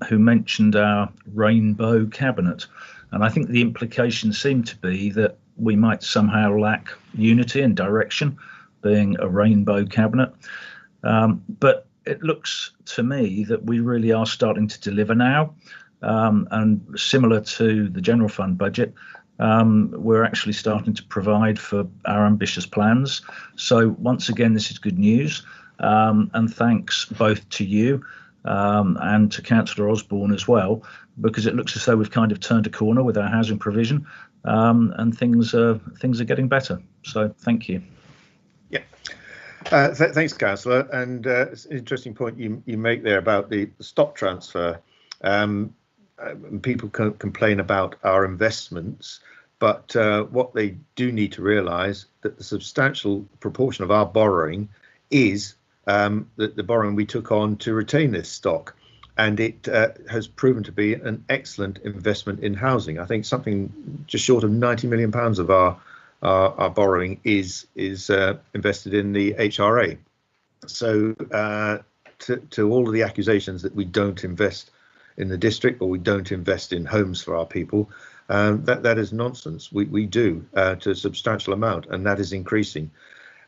who mentioned our rainbow cabinet. And I think the implication seemed to be that we might somehow lack unity and direction, being a rainbow cabinet. But it looks to me that we really are starting to deliver now. And similar to the general fund budget, we're actually starting to provide for our ambitious plans. So once again, this is good news. And thanks both to you and to Councillor Osborne as well, because it looks as though we've kind of turned a corner with our housing provision, and things are getting better. So thank you. Yeah, thanks, Councillor. And it's an interesting point you make there about the stock transfer. People complain about our investments, but what they do need to realise that the substantial proportion of our borrowing is the borrowing we took on to retain this stock, and it has proven to be an excellent investment in housing. I think something just short of £90 million of our borrowing is invested in the HRA. So to all of the accusations that we don't invest in the district or we don't invest in homes for our people, That is nonsense. We do to a substantial amount, and that is increasing.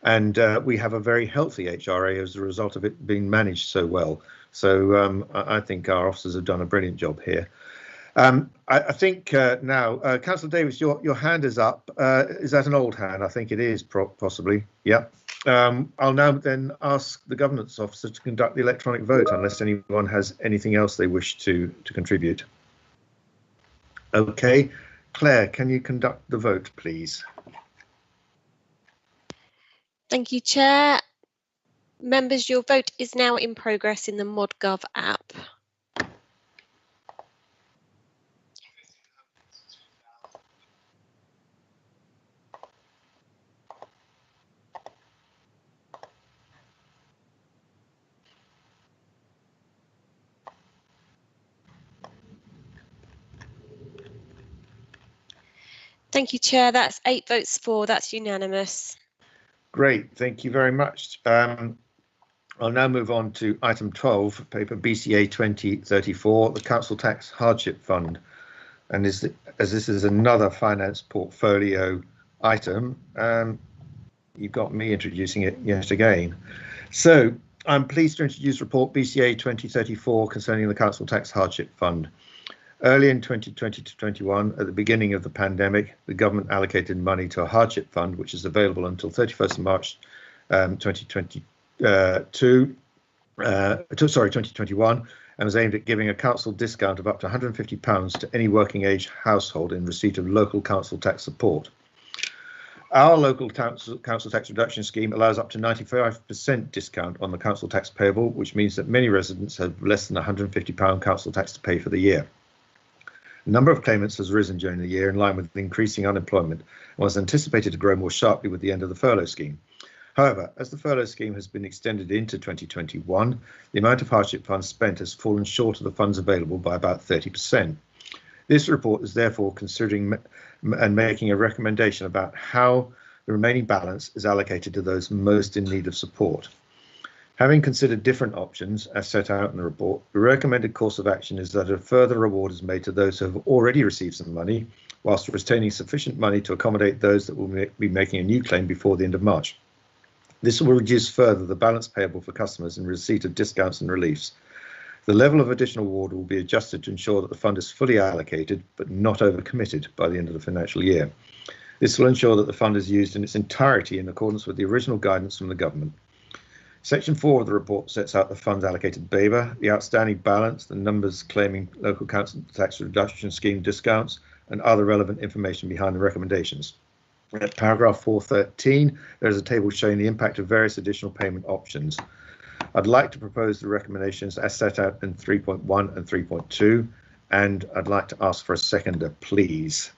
And we have a very healthy HRA as a result of it being managed so well. So I think our officers have done a brilliant job here. I think now, Councillor Davis, your hand is up. Is that an old hand? I think it is, possibly. Yeah. I'll now then ask the governance officer to conduct the electronic vote, unless anyone has anything else they wish to contribute. Okay. Claire, can you conduct the vote, please? Thank you, Chair. Members, your vote is now in progress in the ModGov app. Thank you, Chair. That's 8 votes for. That's unanimous. Great. Thank you very much. I'll now move on to item 12, paper BCA 2034, the Council Tax Hardship Fund. And as this is another finance portfolio item, you've got me introducing it yet again. So I'm pleased to introduce report BCA 2034 concerning the Council Tax Hardship Fund. Early in 2020 to 21, at the beginning of the pandemic, the government allocated money to a hardship fund, which is available until 31st of March 2021, and was aimed at giving a council discount of up to £150 to any working age household in receipt of local council tax support. Our local council tax reduction scheme allows up to 95% discount on the council tax payable, which means that many residents have less than £150 council tax to pay for the year. The number of claimants has risen during the year in line with increasing unemployment and was anticipated to grow more sharply with the end of the furlough scheme. However, as the furlough scheme has been extended into 2021, the amount of hardship funds spent has fallen short of the funds available by about 30%. This report is therefore considering and making a recommendation about how the remaining balance is allocated to those most in need of support. Having considered different options as set out in the report, the recommended course of action is that a further reward is made to those who have already received some money, whilst retaining sufficient money to accommodate those that will be making a new claim before the end of March. This will reduce further the balance payable for customers in receipt of discounts and reliefs. The level of additional reward will be adjusted to ensure that the fund is fully allocated but not overcommitted by the end of the financial year. This will ensure that the fund is used in its entirety in accordance with the original guidance from the government. Section 4 of the report sets out the funds allocated Babergh, the outstanding balance, the numbers claiming local council tax reduction scheme discounts, and other relevant information behind the recommendations. At paragraph 413, there is a table showing the impact of various additional payment options. I'd like to propose the recommendations as set out in 3.1 and 3.2, and I'd like to ask for a seconder, please.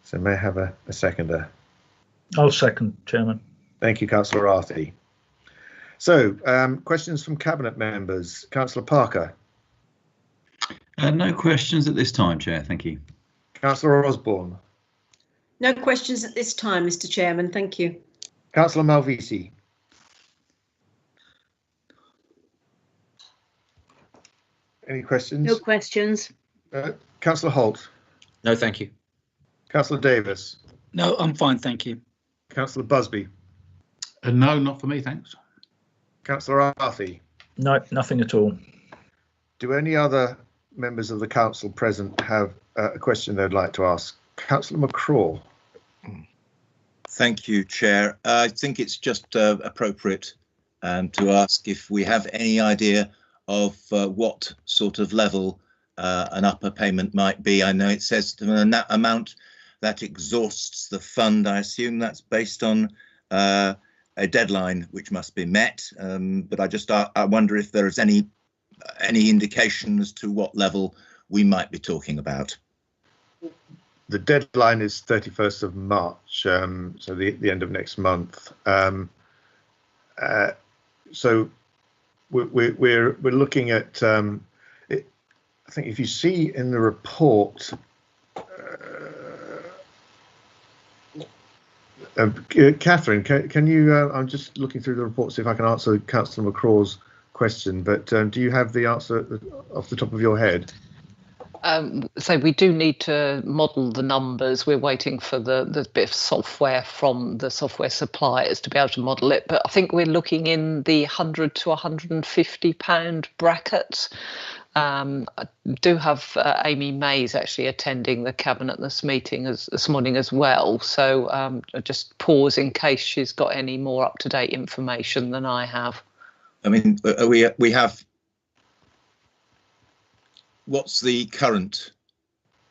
So may I have a seconder? I'll second, Chairman. Thank you, Councillor Arthey. So, questions from Cabinet members. Councillor Parker. No questions at this time, Chair. Thank you. Councillor Osborne. No questions at this time, Mr. Chairman. Thank you. Councillor Malvisi. Any questions? No questions. Councillor Holt. No, thank you. Councillor Davis. No, I'm fine, thank you. Councillor Busby. No, not for me, thanks. Councillor Arthey. No, nothing at all. Do any other members of the council present have a question they'd like to ask? Councillor McCraw. Thank you, Chair. I think it's just appropriate to ask if we have any idea of what sort of level an upper payment might be. I know it says an amount that exhausts the fund. I assume that's based on a deadline which must be met, but I wonder if there is any indication as to what level we might be talking about. The deadline is 31st of March, so the end of next month. So we're looking at it. I think if you see in the report, Catherine, can you? I'm just looking through the report, see if I can answer Councillor McCraw's question. But do you have the answer off the top of your head? So we do need to model the numbers. We're waiting for the bit of software from the software suppliers to be able to model it. But I think we're looking in the £100 to £150 bracket. I do have Amy Mays actually attending the Cabinet this morning as well. So just pause in case she's got any more up-to-date information than I have. I mean, we have. What's the current?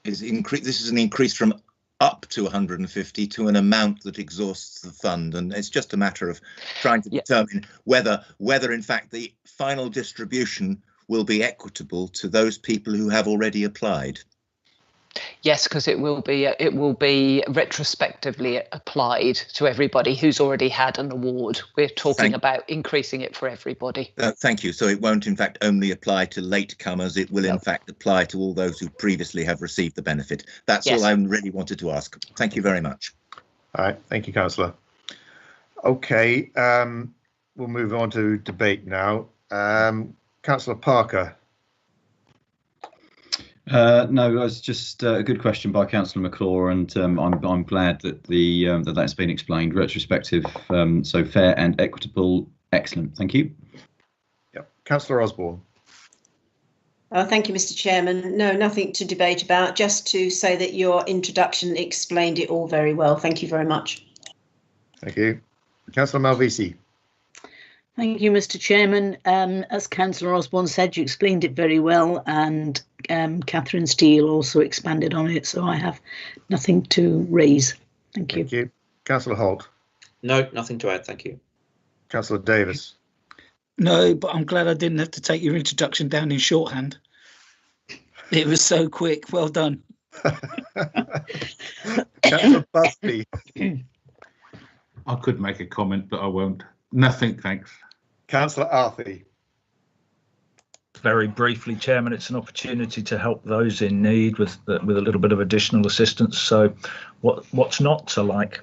This is an increase from up to 150 to an amount that exhausts the fund, and it's just a matter of trying to determine whether in fact the final distribution will be equitable to those people who have already applied. Yes, because it will be retrospectively applied to everybody who's already had an award. We're talking about increasing it for everybody. Thank you. So it won't in fact only apply to latecomers. It will in fact apply to all those who previously have received the benefit. That's all I really wanted to ask. Thank you very much. All right. Thank you, Councillor. OK, we'll move on to debate now. Councillor Parker. No, it's just a good question by Councillor McClure, and I'm glad that that's been explained. Retrospective, so fair and equitable. Excellent. Thank you. Yep. Councillor Osborne. Thank you, Mr. Chairman. No, nothing to debate about. Just to say that your introduction explained it all very well. Thank you very much. Thank you, Councillor Malvisi. Thank you, Mr. Chairman. As Councillor Osborne said, you explained it very well, and Catherine Steele also expanded on it, so I have nothing to raise. Thank you. Thank you. Councillor Holt. No, nothing to add. Thank you. Councillor Davis. No, but I'm glad I didn't have to take your introduction down in shorthand. It was so quick. Well done. Councillor Busby. I could make a comment, but I won't. Nothing, thanks. Councillor Arthey. Very briefly, Chairman, it's an opportunity to help those in need with a little bit of additional assistance. So what's not to like?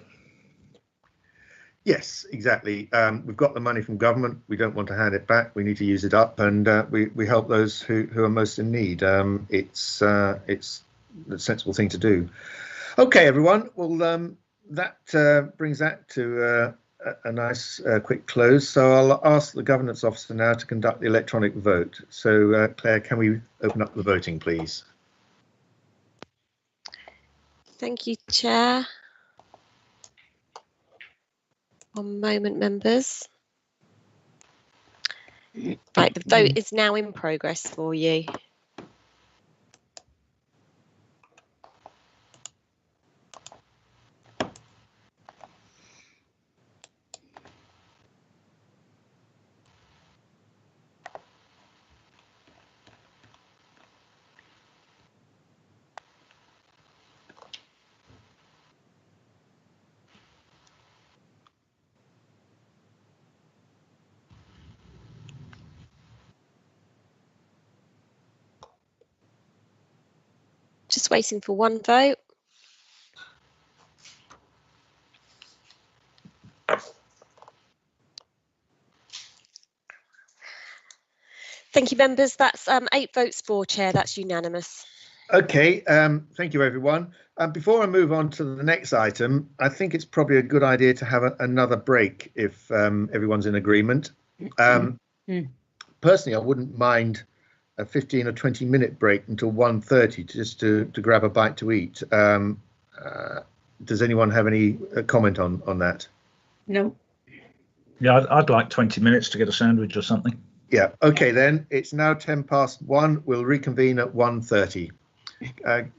Yes, exactly. We've got the money from government. We don't want to hand it back. We need to use it up, and we help those who are most in need. It's the sensible thing to do. OK, everyone. Well, that brings that to a nice quick close. So I'll ask the Governance Officer now to conduct the electronic vote. So Claire, can we open up the voting, please? Thank you, Chair. One moment, members. Right, the vote is now in progress for you. Just waiting for one vote. Thank you, members. That's 8 votes for, Chair. That's unanimous. OK, thank you, everyone. Before I move on to the next item, I think it's probably a good idea to have another break if everyone's in agreement. Personally, I wouldn't mind a 15 or 20-minute break until 1:30 just to grab a bite to eat. Does anyone have any comment on that? No. Yeah, I'd like 20 minutes to get a sandwich or something. Yeah, OK, then. It's now 1:10. We'll reconvene at 1:30.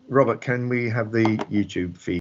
Robert, can we have the YouTube feed?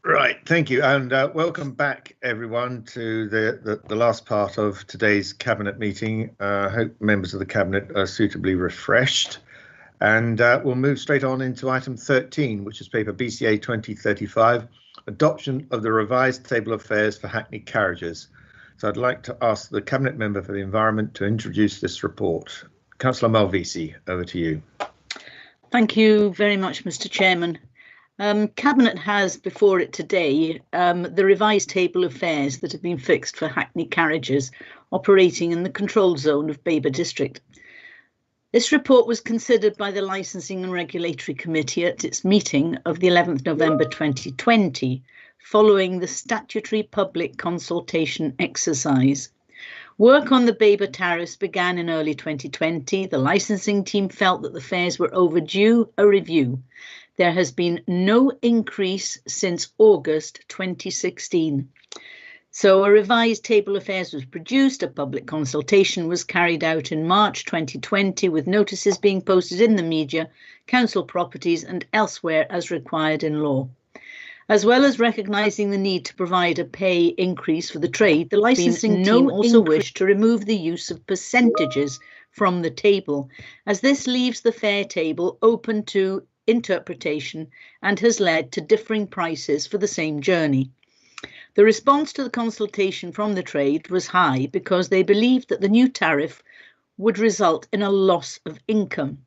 Right, thank you, and welcome back everyone to the last part of today's Cabinet meeting. I hope members of the Cabinet are suitably refreshed, and we'll move straight on into item 13, which is paper BCA 2035, adoption of the revised table of fares for Hackney Carriages. So I'd like to ask the Cabinet Member for the Environment to introduce this report. Councillor Malvisi, over to you. Thank you very much, Mr. Chairman. Cabinet has before it today the revised table of fares that have been fixed for Hackney Carriages operating in the control zone of Babergh District. This report was considered by the Licensing and Regulatory Committee at its meeting of the 11th November 2020, following the statutory public consultation exercise. Work on the Babergh tariffs began in early 2020. The licensing team felt that the fares were overdue a review. There has been no increase since August 2016. So a revised table of fares was produced, a public consultation was carried out in March 2020 with notices being posted in the media, council properties and elsewhere as required in law. As well as recognising the need to provide a pay increase for the trade, the licensing team also wished to remove the use of percentages from the table, as this leaves the fare table open to interpretation and has led to differing prices for the same journey. The response to the consultation from the trade was high because they believed that the new tariff would result in a loss of income.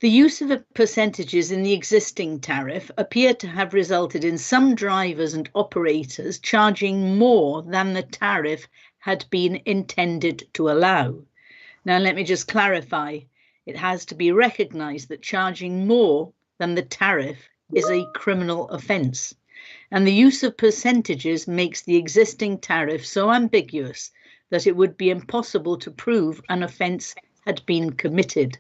The use of percentages in the existing tariff appeared to have resulted in some drivers and operators charging more than the tariff had been intended to allow. Now, let me just clarify. It has to be recognised that charging more than the tariff is a criminal offence, and the use of percentages makes the existing tariff so ambiguous that it would be impossible to prove an offence had been committed.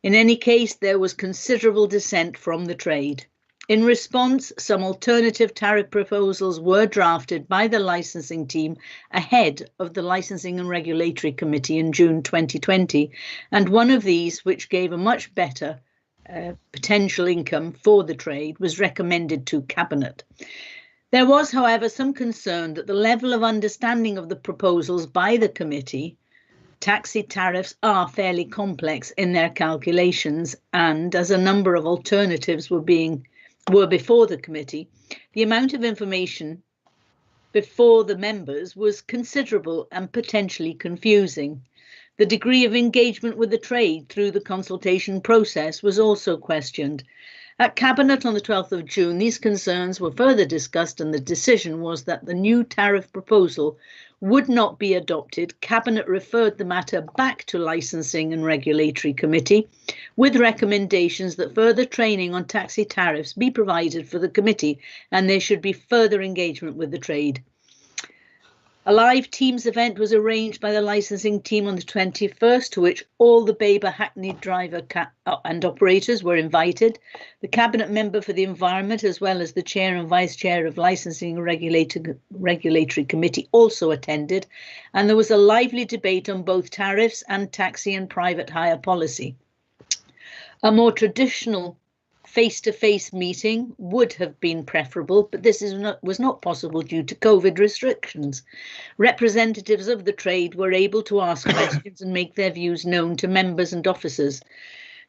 In any case, there was considerable dissent from the trade. In response, some alternative tariff proposals were drafted by the licensing team ahead of the Licensing and Regulatory Committee in June 2020, and one of these, which gave a much better potential income for the trade, was recommended to Cabinet. There was, however, some concern that the level of understanding of the proposals by the committee. Taxi tariffs are fairly complex in their calculations, and as a number of alternatives were before the committee, the amount of information before the members was considerable and potentially confusing. The degree of engagement with the trade through the consultation process was also questioned. At Cabinet on the 12th of June, these concerns were further discussed and the decision was that the new tariff proposal would not be adopted. Cabinet referred the matter back to Licensing and Regulatory Committee with recommendations that further training on taxi tariffs be provided for the committee and there should be further engagement with the trade. A live Teams event was arranged by the licensing team on the 21st, to which all the Babergh Hackney driver and operators were invited. The Cabinet Member for the Environment, as well as the Chair and Vice Chair of Licensing and Regulatory Committee also attended, and there was a lively debate on both tariffs and taxi and private hire policy. A more traditional face-to-face meeting would have been preferable, but this was not possible due to COVID restrictions. Representatives of the trade were able to ask questions and make their views known to members and officers.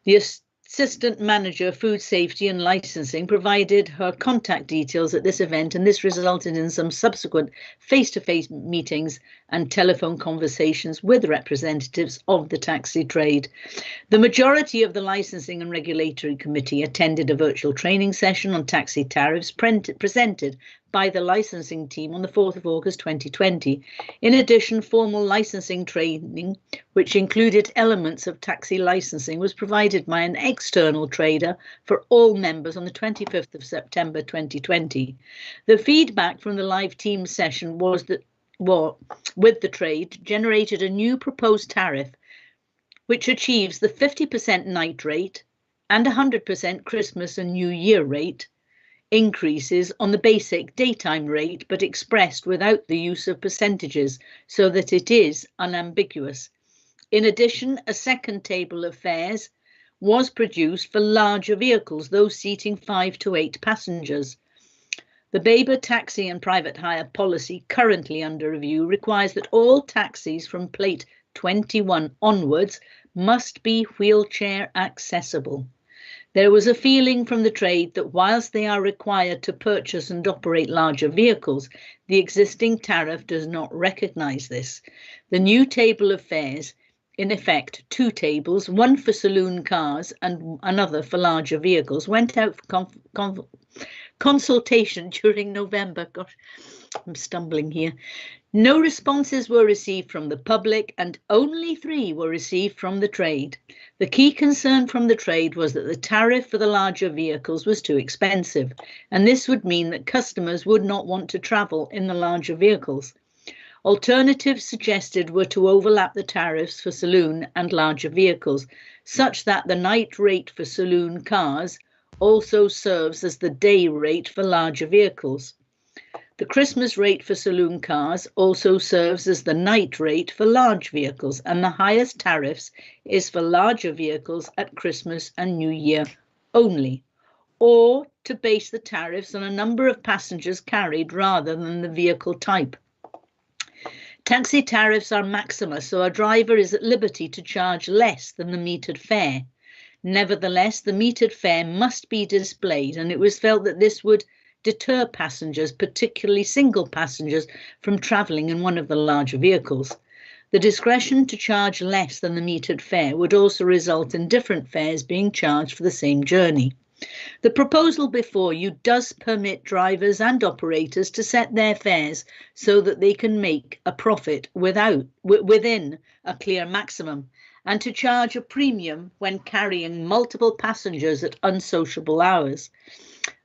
The Assistant Manager, Food Safety and Licensing provided her contact details at this event, and this resulted in some subsequent face-to-face meetings and telephone conversations with representatives of the taxi trade. The majority of the Licensing and Regulatory Committee attended a virtual training session on taxi tariffs presented by the licensing team on the 4th of August 2020. In addition, formal licensing training, which included elements of taxi licensing, was provided by an external trader for all members on the 25th of September 2020. The feedback from the live team session was that with the trade generated a new proposed tariff which achieves the 50% night rate and 100% Christmas and New Year rate increases on the basic daytime rate, but expressed without the use of percentages, so that it is unambiguous. In addition, a second table of fares was produced for larger vehicles, those seating 5 to 8 passengers. The Babergh taxi and private hire policy currently under review requires that all taxis from plate 21 onwards must be wheelchair accessible. There was a feeling from the trade that whilst they are required to purchase and operate larger vehicles, the existing tariff does not recognise this. The new table of fares, in effect 2 tables, one for saloon cars and another for larger vehicles, went out for consultation during November. Gosh, I'm stumbling here. No responses were received from the public and only 3 were received from the trade. The key concern from the trade was that the tariff for the larger vehicles was too expensive, and this would mean that customers would not want to travel in the larger vehicles. Alternatives suggested were to overlap the tariffs for saloon and larger vehicles, such that the night rate for saloon cars also serves as the day rate for larger vehicles. The Christmas rate for saloon cars also serves as the night rate for large vehicles, and the highest tariffs is for larger vehicles at Christmas and New Year only, or to base the tariffs on a number of passengers carried rather than the vehicle type. Taxi tariffs are maxima, so a driver is at liberty to charge less than the metered fare. Nevertheless, the metered fare must be displayed, and it was felt that this would deter passengers, particularly single passengers, from travelling in one of the larger vehicles. The discretion to charge less than the metered fare would also result in different fares being charged for the same journey. The proposal before you does permit drivers and operators to set their fares so that they can make a profit within a clear maximum, and to charge a premium when carrying multiple passengers at unsociable hours.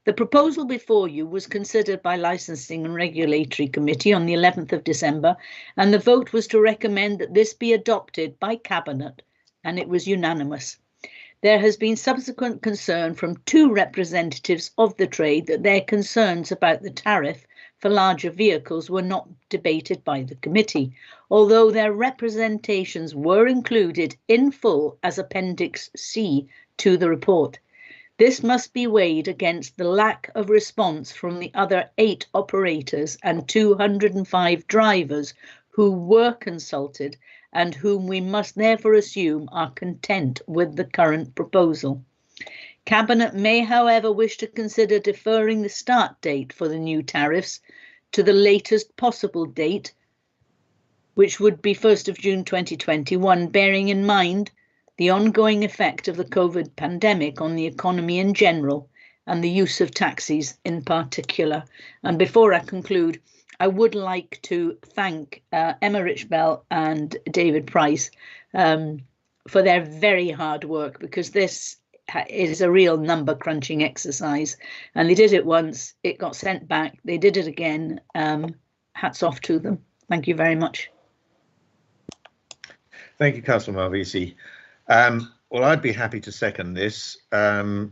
The proposal before you was considered by Licensing and Regulatory Committee on the 11th of December, and the vote was to recommend that this be adopted by Cabinet, and it was unanimous. There has been subsequent concern from 2 representatives of the trade that their concerns about the tariff for larger vehicles were not debated by the committee, although their representations were included in full as Appendix C to the report. This must be weighed against the lack of response from the other 8 operators and 205 drivers who were consulted and whom we must therefore assume are content with the current proposal. Cabinet may, however, wish to consider deferring the start date for the new tariffs to the latest possible date, which would be 1st of June 2021, bearing in mind the ongoing effect of the COVID pandemic on the economy in general and the use of taxis in particular. And before I conclude, I would like to thank Emma Richbell and David Price for their very hard work, because this is a real number crunching exercise, and they did it once, it got sent back, they did it again. Hats off to them. Thank you very much. Thank you, Councillor Malvisi. Well, I'd be happy to second this and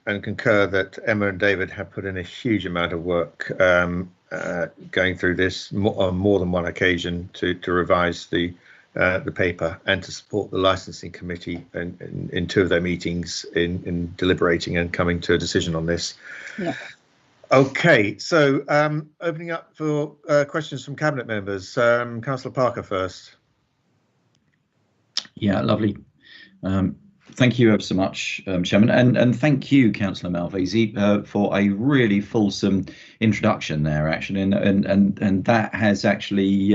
concur that Emma and David have put in a huge amount of work going through this on more than one occasion to revise the paper and to support the licensing committee in 2 of their meetings in deliberating and coming to a decision on this. Yeah. Okay, so opening up for questions from Cabinet members. Councillor Parker first. Yeah, lovely. Thank you ever so much, Chairman, and thank you, Councillor Malvisi, for a really fulsome introduction there, actually, and that has actually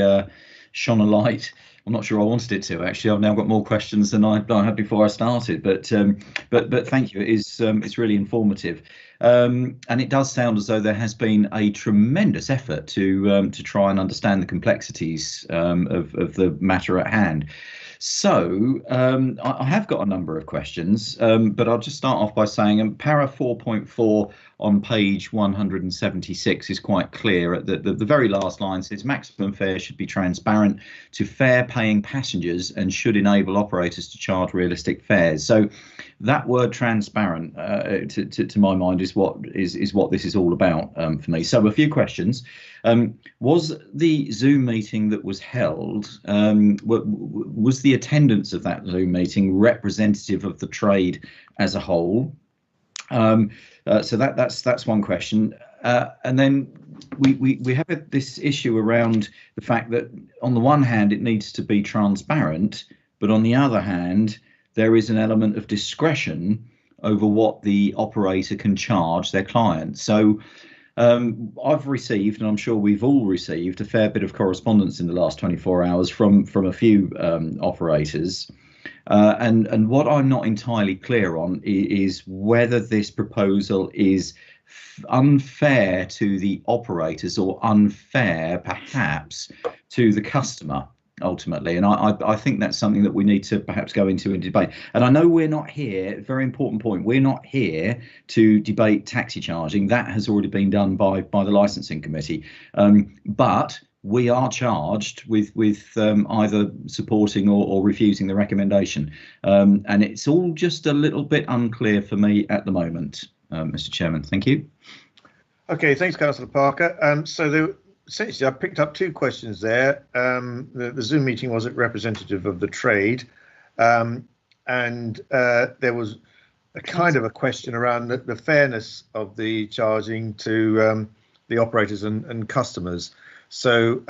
shone a light. I'm not sure I wanted it to. Actually, I've now got more questions than I had before I started. But thank you. It's really informative, and it does sound as though there has been a tremendous effort to try and understand the complexities of the matter at hand. So I have got a number of questions, but I'll just start off by saying para 4.4 on page 176 is quite clear. At the very last line says maximum fare should be transparent to fare paying passengers and should enable operators to charge realistic fares. So that word transparent, to my mind, is what this is all about for me. So a few questions. Was the Zoom meeting that was held, was the attendance of that Zoom meeting representative of the trade as a whole? So that's one question. And then we have this issue around the fact that on the one hand it needs to be transparent, but on the other hand there is an element of discretion over what the operator can charge their clients. So I've received, and I'm sure we've all received, a fair bit of correspondence in the last 24 hours from a few operators. And what I'm not entirely clear on is whether this proposal is unfair to the operators or unfair perhaps to the customer ultimately. And I think that's something that we need to perhaps go into in debate. And I know we're not here, very important point, we're not here to debate taxi charging. That has already been done by the licensing committee. But we are charged with either supporting or refusing the recommendation. And it's all just a little bit unclear for me at the moment, Mr. Chairman. Thank you. Okay, thanks, Councillor Parker. Essentially, I picked up two questions there. The Zoom meeting wasn't representative of the trade, and there was a kind of a question around the fairness of the charging to the operators and customers. So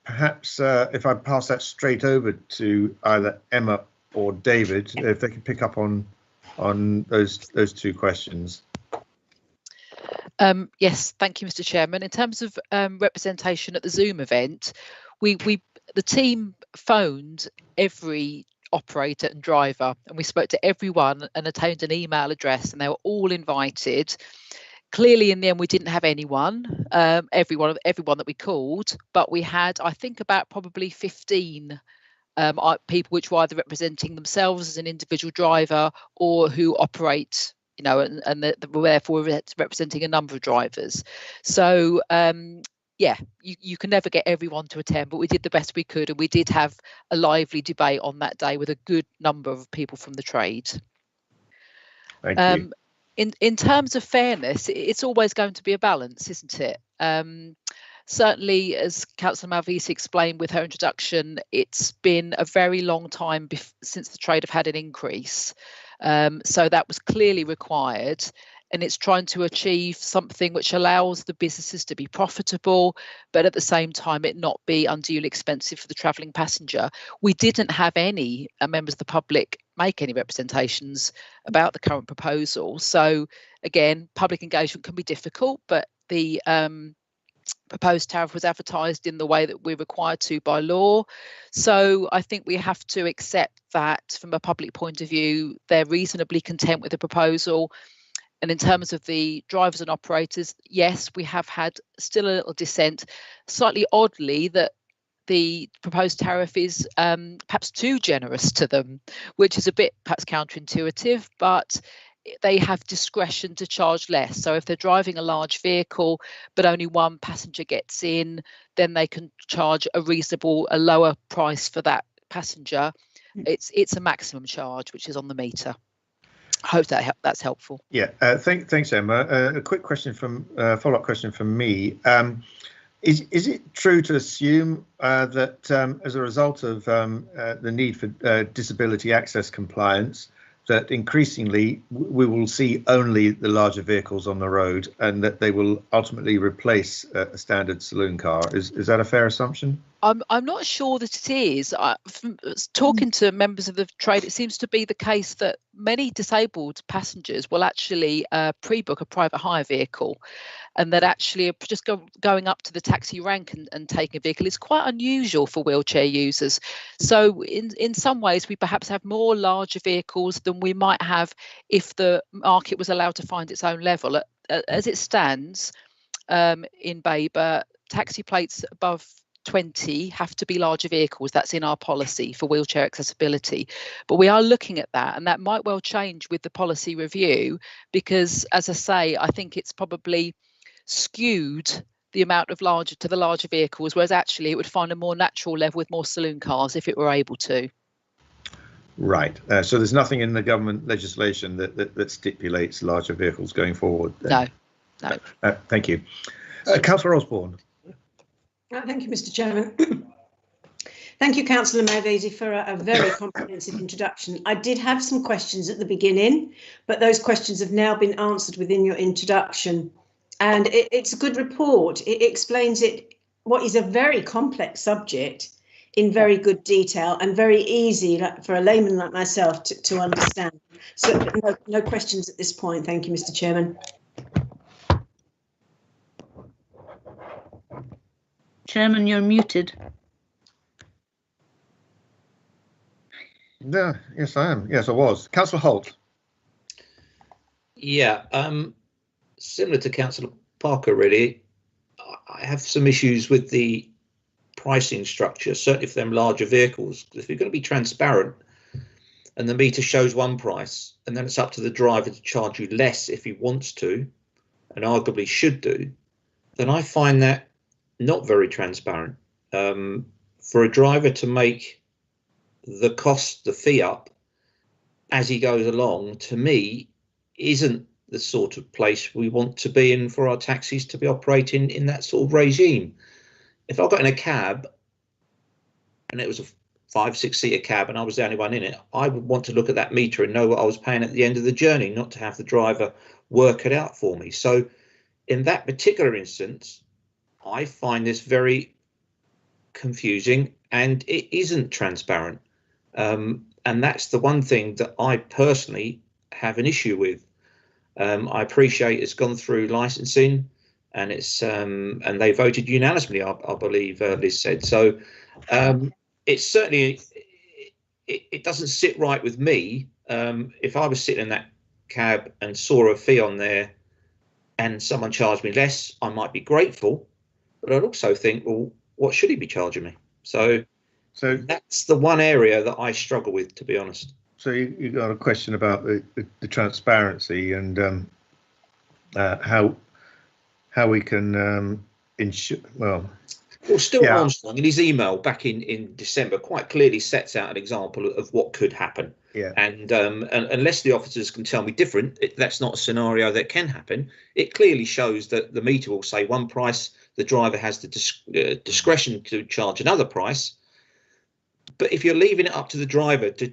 perhaps if I pass that straight over to either Emma or David, if they can pick up on those two questions. Yes, thank you, Mr. Chairman. In terms of representation at the Zoom event, the team phoned every operator and driver, and we spoke to everyone and obtained an email address, and they were all invited. Clearly, in the end, we didn't have anyone, everyone that we called, but we had, I think, about probably 15 people which were either representing themselves as an individual driver or who operate, and therefore representing a number of drivers. So, yeah, you can never get everyone to attend, but we did the best we could, and we did have a lively debate on that day with a good number of people from the trade. Thank you. In terms of fairness, it's always going to be a balance, isn't it? Certainly, as Councillor Malvisi explained with her introduction, it's been a very long time since the trade have had an increase. So that was clearly required, and it's trying to achieve something which allows the businesses to be profitable, but at the same time it not be unduly expensive for the travelling passenger. We didn't have any members of the public make any representations about the current proposal. So again, public engagement can be difficult, but the proposed tariff was advertised in the way that we're required to by law. So I think we have to accept that from a public point of view, they're reasonably content with the proposal. And in terms of the drivers and operators, yes, we have had still a little dissent, slightly oddly that the proposed tariff is perhaps too generous to them, which is a bit perhaps counterintuitive, but they have discretion to charge less. So if they're driving a large vehicle, but only one passenger gets in, then they can charge a lower price for that passenger. It's a maximum charge, which is on the meter. I hope that's helpful. Yeah, thanks, Emma. A quick question follow-up question from me. Is it true to assume that as a result of the need for disability access compliance, that increasingly we will see only the larger vehicles on the road, and that they will ultimately replace a standard saloon car? Is that a fair assumption? I'm not sure that it is. From talking to members of the trade, it seems to be the case that many disabled passengers will actually pre-book a private hire vehicle, and that actually just going up to the taxi rank and taking a vehicle is quite unusual for wheelchair users. So in some ways, we perhaps have more larger vehicles than we might have if the market was allowed to find its own level. As it stands in Babergh, taxi plates above 20 have to be larger vehicles. That's in our policy for wheelchair accessibility. But we are looking at that, and that might well change with the policy review, because, as I say, I think it's probably skewed the amount of the larger vehicles, whereas actually it would find a more natural level with more saloon cars if it were able to. Right. So there's nothing in the government legislation that stipulates larger vehicles going forward. No. Thank you. Councillor Osborne. Thank you, Mr. Chairman. Thank you, Councillor Malvesi, for a very comprehensive introduction. I did have some questions at the beginning, but those questions have now been answered within your introduction. And it's a good report. It explains what is a very complex subject in very good detail and very easy for a layman like myself to understand. So no questions at this point. Thank you, Mr. Chairman. Chairman, you're muted. Yeah, yes, I am. Yes, I was. Councillor Holt. Yeah, similar to Councillor Parker, really. I have some issues with the pricing structure, certainly for them larger vehicles. If you're going to be transparent and the meter shows one price and then it's up to the driver to charge you less if he wants to, and arguably should do, then I find that not very transparent. For a driver to make the fee up as he goes along, to me, isn't the sort of place we want to be in for our taxis to be operating in that sort of regime. If I got in a cab and it was a 5-6 seater cab and I was the only one in it, I would want to look at that meter and know what I was paying at the end of the journey, not to have the driver work it out for me. So in that particular instance, I find this very confusing and it isn't transparent. And that's the one thing that I personally have an issue with. I appreciate it's gone through licensing and it's and they voted unanimously, I believe Liz said. So it's certainly, it doesn't sit right with me. If I was sitting in that cab and saw a fee on there and someone charged me less, I might be grateful, but I'd also think, well, what should he be charging me? So that's the one area that I struggle with, to be honest. So you got a question about the transparency and how we can ensure. Well, Stuart Armstrong in his email back in December quite clearly sets out an example of what could happen. Yeah. And unless the officers can tell me different, that's not a scenario that can happen. It clearly shows that the meter will say one price, the driver has the discretion to charge another price. But if you're leaving it up to the driver to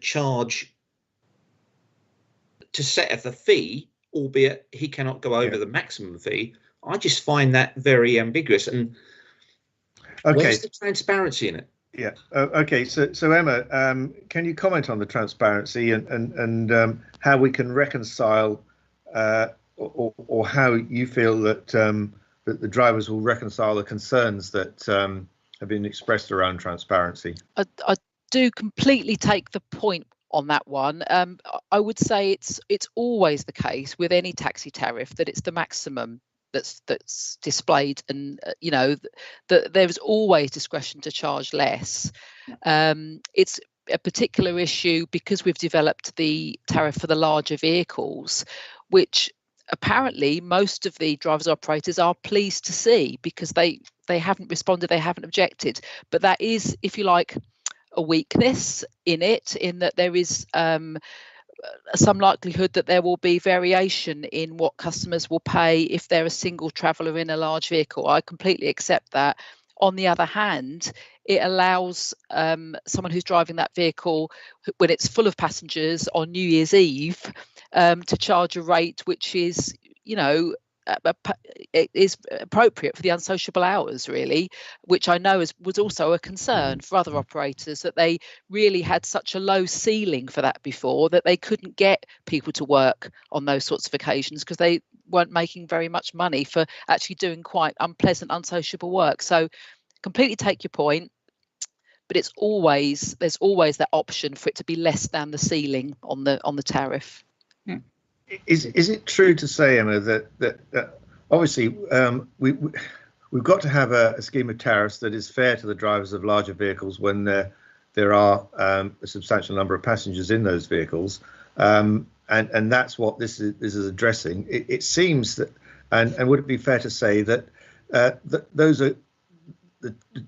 set the fee, albeit he cannot go over the maximum fee, I just find that very ambiguous. And where's the transparency in it? Yeah. Okay. So Emma, can you comment on the transparency and how we can reconcile, or how you feel that that the drivers will reconcile the concerns that have been expressed around transparency? I do completely take the point on that one. I would say it's always the case with any taxi tariff that it's the maximum that's displayed, and you know that there's always discretion to charge less. It's a particular issue because we've developed the tariff for the larger vehicles, which apparently most of the drivers operators are pleased to see, because they haven't responded, they haven't objected. But that is, if you like, a weakness in it, in that there is some likelihood that there will be variation in what customers will pay if they're a single traveller in a large vehicle. I completely accept that. On the other hand, it allows someone who's driving that vehicle when it's full of passengers on New Year's Eve to charge a rate which is, you know, it is appropriate for the unsociable hours, really, which I know was also a concern for other operators, that they really had such a low ceiling for that before that they couldn't get people to work on those sorts of occasions because they weren't making very much money for actually doing quite unpleasant, unsociable work. So completely take your point, but there's always that option for it to be less than the ceiling on the tariff. Is it true to say, Emma, that obviously we've got to have a scheme of tariffs that is fair to the drivers of larger vehicles when there are a substantial number of passengers in those vehicles, and that's what this is addressing. It seems that, and would it be fair to say that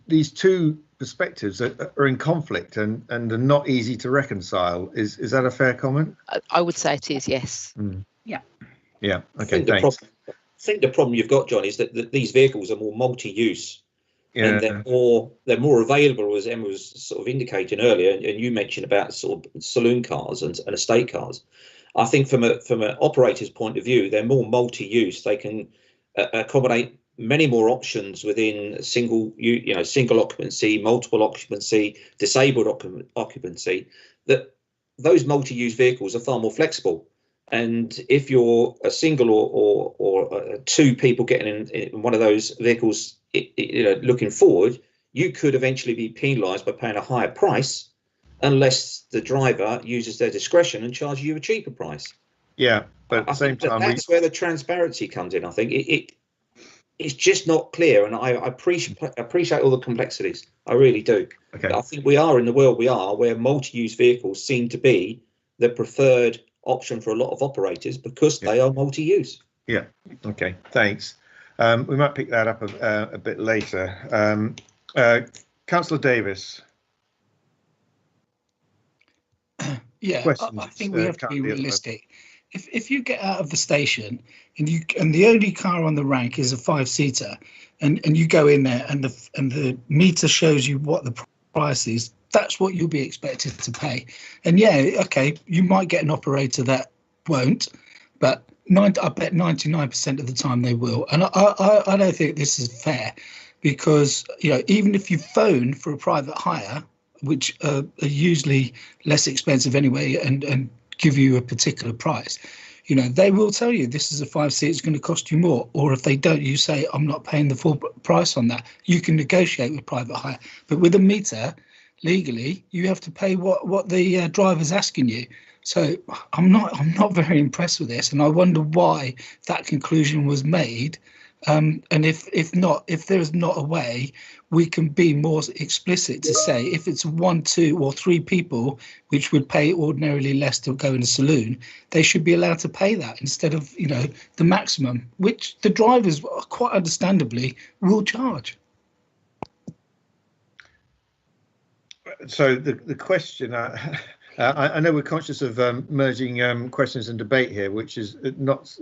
these two perspectives are in conflict and are not easy to reconcile. Is that a fair comment? I would say it is, yes. Yeah. Yeah. Okay. I think the problem you've got, John, is that these vehicles are more multi-use. Yeah. And they're more available, as Emma was sort of indicating earlier, and you mentioned about sort of saloon cars and estate cars. I think from an operator's point of view, they're more multi-use. They can accommodate many more options within single occupancy, multiple occupancy, disabled occupancy. That those multi-use vehicles are far more flexible. And if you're a single or two people getting in one of those vehicles, looking forward, you could eventually be penalised by paying a higher price unless the driver uses their discretion and charges you a cheaper price. Yeah, but at the same time, that's where the transparency comes in. I think it's just not clear, and I appreciate all the complexities. I really do. Okay. I think we are in the world we are, where multi-use vehicles seem to be the preferred option for a lot of operators because they are multi-use. Yeah. Okay. Thanks. We might pick that up a bit later. Councillor Davis. Yeah, I think we have to be realistic. If you get out of the station and the only car on the rank is a 5-seater, and you go in there and the meter shows you what the price is, that's what you'll be expected to pay. And yeah, okay, you might get an operator that won't, but I bet 99% of the time they will. And I don't think this is fair, because even if you phone for a private hire, which are usually less expensive anyway, and give you a particular price, they will tell you this is a 5-seat, it's going to cost you more. Or if they don't, you say, I'm not paying the full price on that. You can negotiate with private hire. But with a meter, legally, you have to pay what the driver's asking you. So I'm not very impressed with this, and I wonder why that conclusion was made. And if there is not a way we can be more explicit to say, if it's 1, 2 or 3 people which would pay ordinarily less to go in a saloon, they should be allowed to pay that instead of the maximum, which the drivers quite understandably will charge. So the question, I know we're conscious of merging questions and debate here, which is not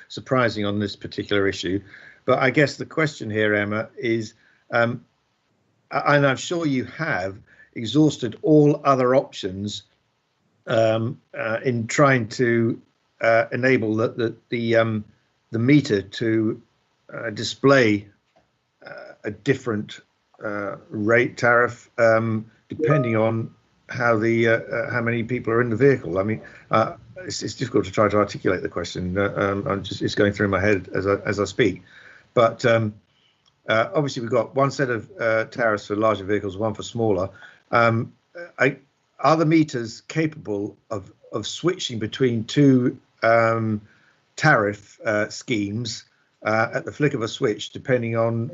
surprising on this particular issue. But I guess the question here, Emma, is, and I'm sure you have exhausted all other options in trying to enable the meter to display a different rate tariff depending on how many people are in the vehicle. I mean, it's difficult to try to articulate the question. It's going through my head as I speak. But obviously, we've got one set of tariffs for larger vehicles, one for smaller. Are the meters capable of switching between two tariff schemes at the flick of a switch, depending on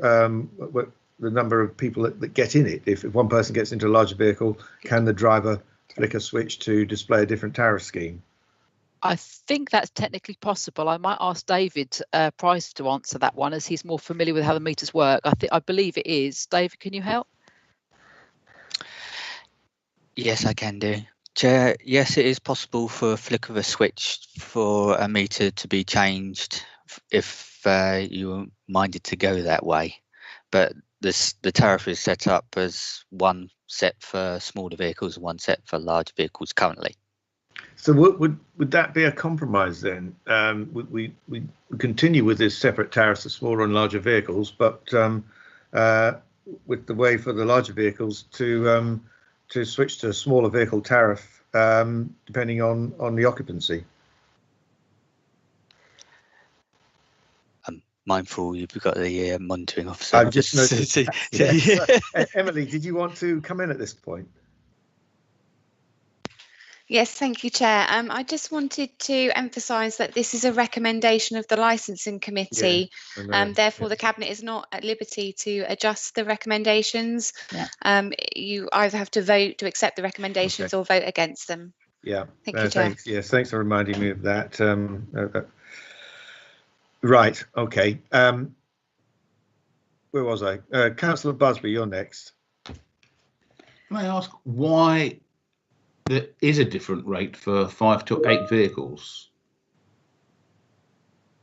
the number of people that get in it? If one person gets into a larger vehicle, can the driver flick a switch to display a different tariff scheme? I think that's technically possible. I might ask David Price to answer that one, as he's more familiar with how the meters work. I believe it is. David, can you help? Yes, I can do. Chair, yes, it is possible for a flick of a switch for a meter to be changed if you were minded to go that way. But the tariff is set up as one set for smaller vehicles and one set for large vehicles currently. So would that be a compromise then? Would we continue with this separate tariffs for smaller and larger vehicles, but with the way for the larger vehicles to switch to a smaller vehicle tariff depending on the occupancy? I'm mindful you've got the monitoring officer. I've just noticed. Yes. Emily, did you want to come in at this point? Yes, thank you, Chair. I just wanted to emphasise that this is a recommendation of the licensing committee. Yeah, therefore, the Cabinet is not at liberty to adjust the recommendations. Yeah. You either have to vote to accept the recommendations or vote against them. Yeah. Thank you, Chair. Thanks. Yes, thanks for reminding me of that. Right. Okay. Where was I? Councillor Busby, you're next. Can I ask why there is a different rate for 5 to 8 vehicles?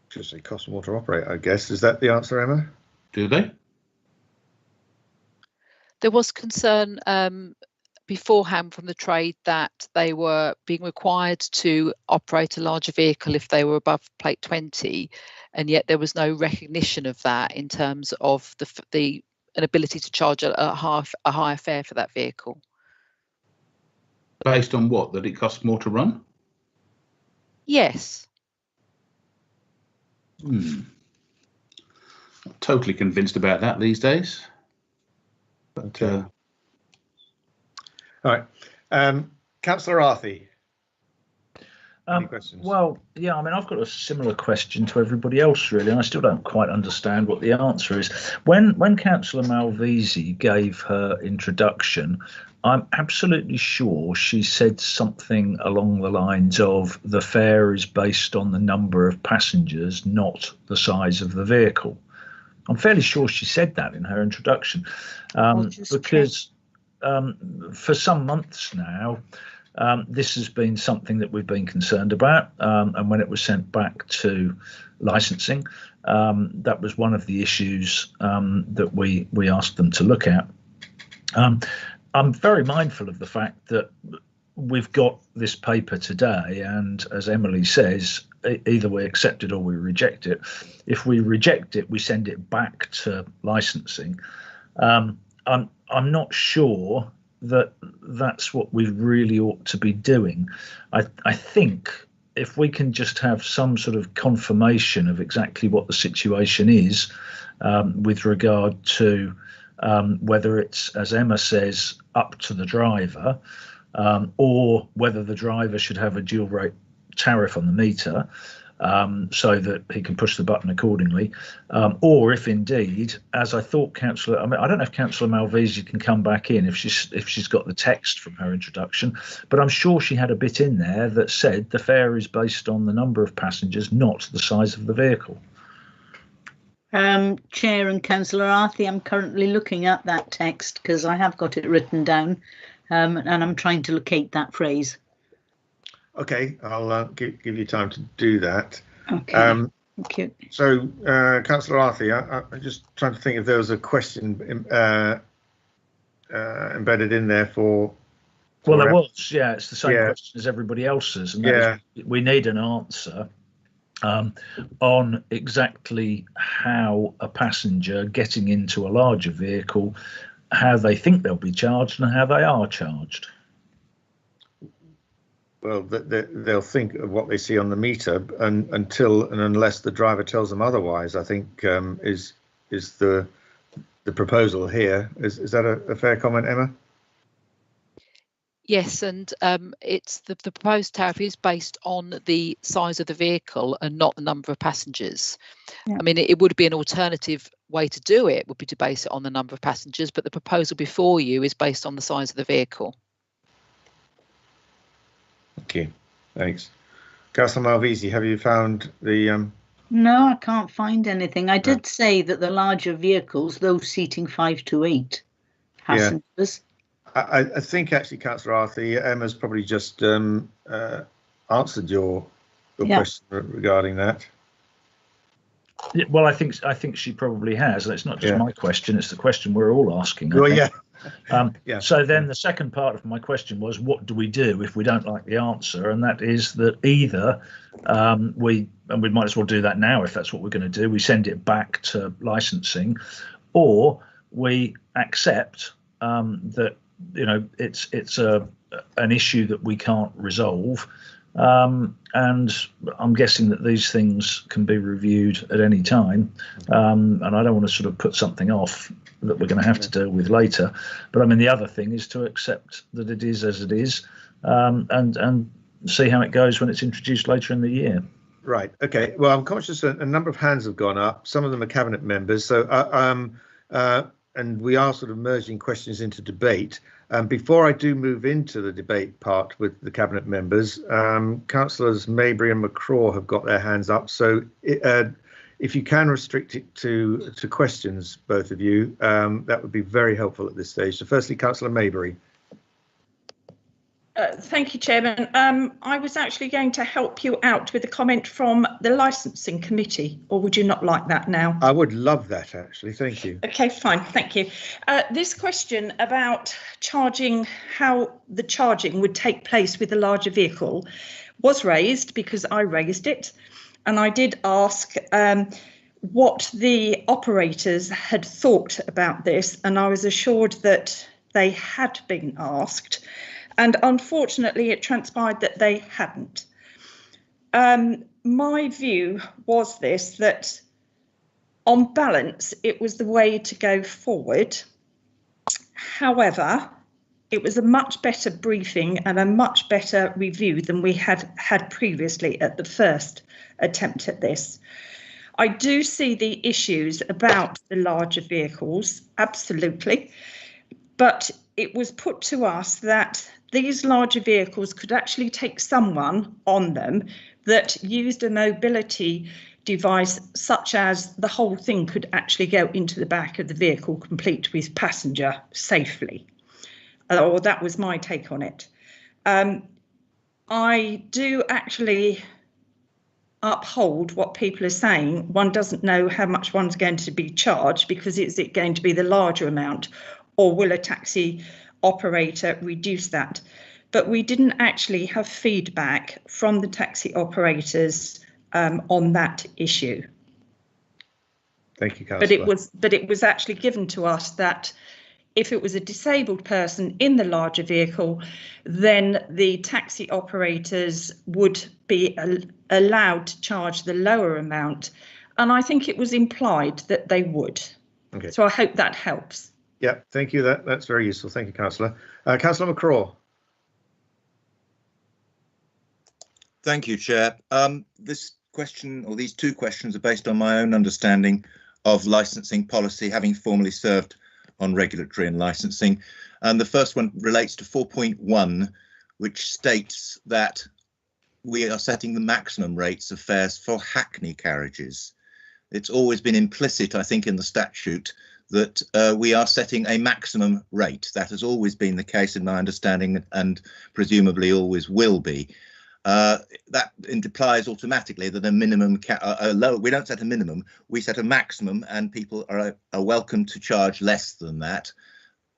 Because it costs more to operate, I guess. Is that the answer, Emma? Do they? There was concern beforehand from the trade that they were being required to operate a larger vehicle if they were above plate 20, and yet there was no recognition of that in terms of an ability to charge a higher fare for that vehicle. Based on what? That it costs more to run? Yes. Not totally convinced about that these days. But all right, Councillor Arthey. Any questions? Well, yeah, I mean, I've got a similar question to everybody else, really, and I still don't quite understand what the answer is. When Councillor Malvisi gave her introduction, I'm absolutely sure she said something along the lines of the fare is based on the number of passengers, not the size of the vehicle. I'm fairly sure she said that in her introduction, because for some months now, this has been something that we've been concerned about, and when it was sent back to licensing, that was one of the issues that we asked them to look at. I'm very mindful of the fact that we've got this paper today, and as Emily says, either we accept it or we reject it. If we reject it, we send it back to licensing. I'm not sure that that's what we really ought to be doing. I think if we can just have some sort of confirmation of exactly what the situation is with regard to whether it's, as Emma says, up to the driver, or whether the driver should have a dual rate tariff on the meter, so that he can push the button accordingly, or if indeed, as I thought, Councillor, I mean, I don't know if Councillor Malvisi can come back in if she's got the text from her introduction, but I'm sure she had a bit in there that said the fare is based on the number of passengers, not the size of the vehicle. Chair and Councillor Arthey, I'm currently looking at that text because I have got it written down, and I'm trying to locate that phrase. Okay, I'll give you time to do that. Okay, thank you. So, Councillor Arthey, I'm just trying to think if there was a question embedded in there for. Well, there was, yeah. It's the same question as everybody else's, and that is, we need an answer on exactly how a passenger getting into a larger vehicle, how they think they'll be charged and how they are charged. Well, they'll think of what they see on the meter, and until and unless the driver tells them otherwise, I think is the proposal here. Is that a fair comment, Emma? Yes, and it's the proposed tariff is based on the size of the vehicle and not the number of passengers. Yeah. I mean, it would be an alternative way to do it, would be to base it on the number of passengers, but the proposal before you is based on the size of the vehicle. Okay, thanks. Councillor Malvisi, have you found the... No, I can't find anything. I did say that the larger vehicles, those seating 5 to 8 passengers. Yeah. I think actually, Councillor Arthey, Emma's probably just answered your question regarding that. Yeah, well, I think she probably has, and it's not just my question; it's the question we're all asking. Well, yeah. So then the second part of my question was, what do we do if we don't like the answer? And that is that either we might as well do that now if that's what we're going to do. We send it back to licensing, or we accept that it's an issue that we can't resolve, and I'm guessing that these things can be reviewed at any time, and I don't want to sort of put something off that we're going to have to deal with later. But I mean, the other thing is to accept that it is as it is, and see how it goes when it's introduced later in the year. Right. Okay. Well, I'm conscious a number of hands have gone up. Some of them are cabinet members. So and we are sort of merging questions into debate. Before I do move into the debate part with the cabinet members, councillors Mabry and McCraw have got their hands up. So if you can restrict it to questions, both of you, that would be very helpful at this stage. So firstly, Councillor Mabry. Thank you, Chairman. I was actually going to help you out with a comment from the licensing committee, or would you not like that now? I would love that, actually. Thank you. Okay, fine. Thank you. This question about charging, how the charging would take place with a larger vehicle was raised because I raised it, and I did ask what the operators had thought about this, and I was assured that they had been asked. And unfortunately, it transpired that they hadn't. My view was this, that on balance, it was the way to go forward. However, it was a much better briefing and a much better review than we had previously at the first attempt at this. I do see the issues about the larger vehicles, absolutely. But it was put to us that these larger vehicles could actually take someone on them that used a mobility device, such as the whole thing could actually go into the back of the vehicle, complete with passenger safely. Or that was my take on it. I do actually uphold what people are saying. One doesn't know how much one's going to be charged, because is it going to be the larger amount, or will a taxi operator reduce that? But we didn't actually have feedback from the taxi operators on that issue. Thank you, Councillor. But it was actually given to us that if it was a disabled person in the larger vehicle, then the taxi operators would be allowed to charge the lower amount. And I think it was implied that they would. Okay. So I hope that helps. Yeah, thank you. That's very useful. Thank you, Councillor. Councillor McCraw. Thank you, Chair. This question, or these two questions, are based on my own understanding of licensing policy, having formerly served on regulatory and licensing. And the first one relates to 4.1, which states that we are setting the maximum rates of fares for Hackney carriages. It's always been implicit, I think, in the statute that we are setting a maximum rate. That has always been the case in my understanding, and presumably always will be. That implies automatically that a minimum, we don't set a minimum, we set a maximum, and people are welcome to charge less than that.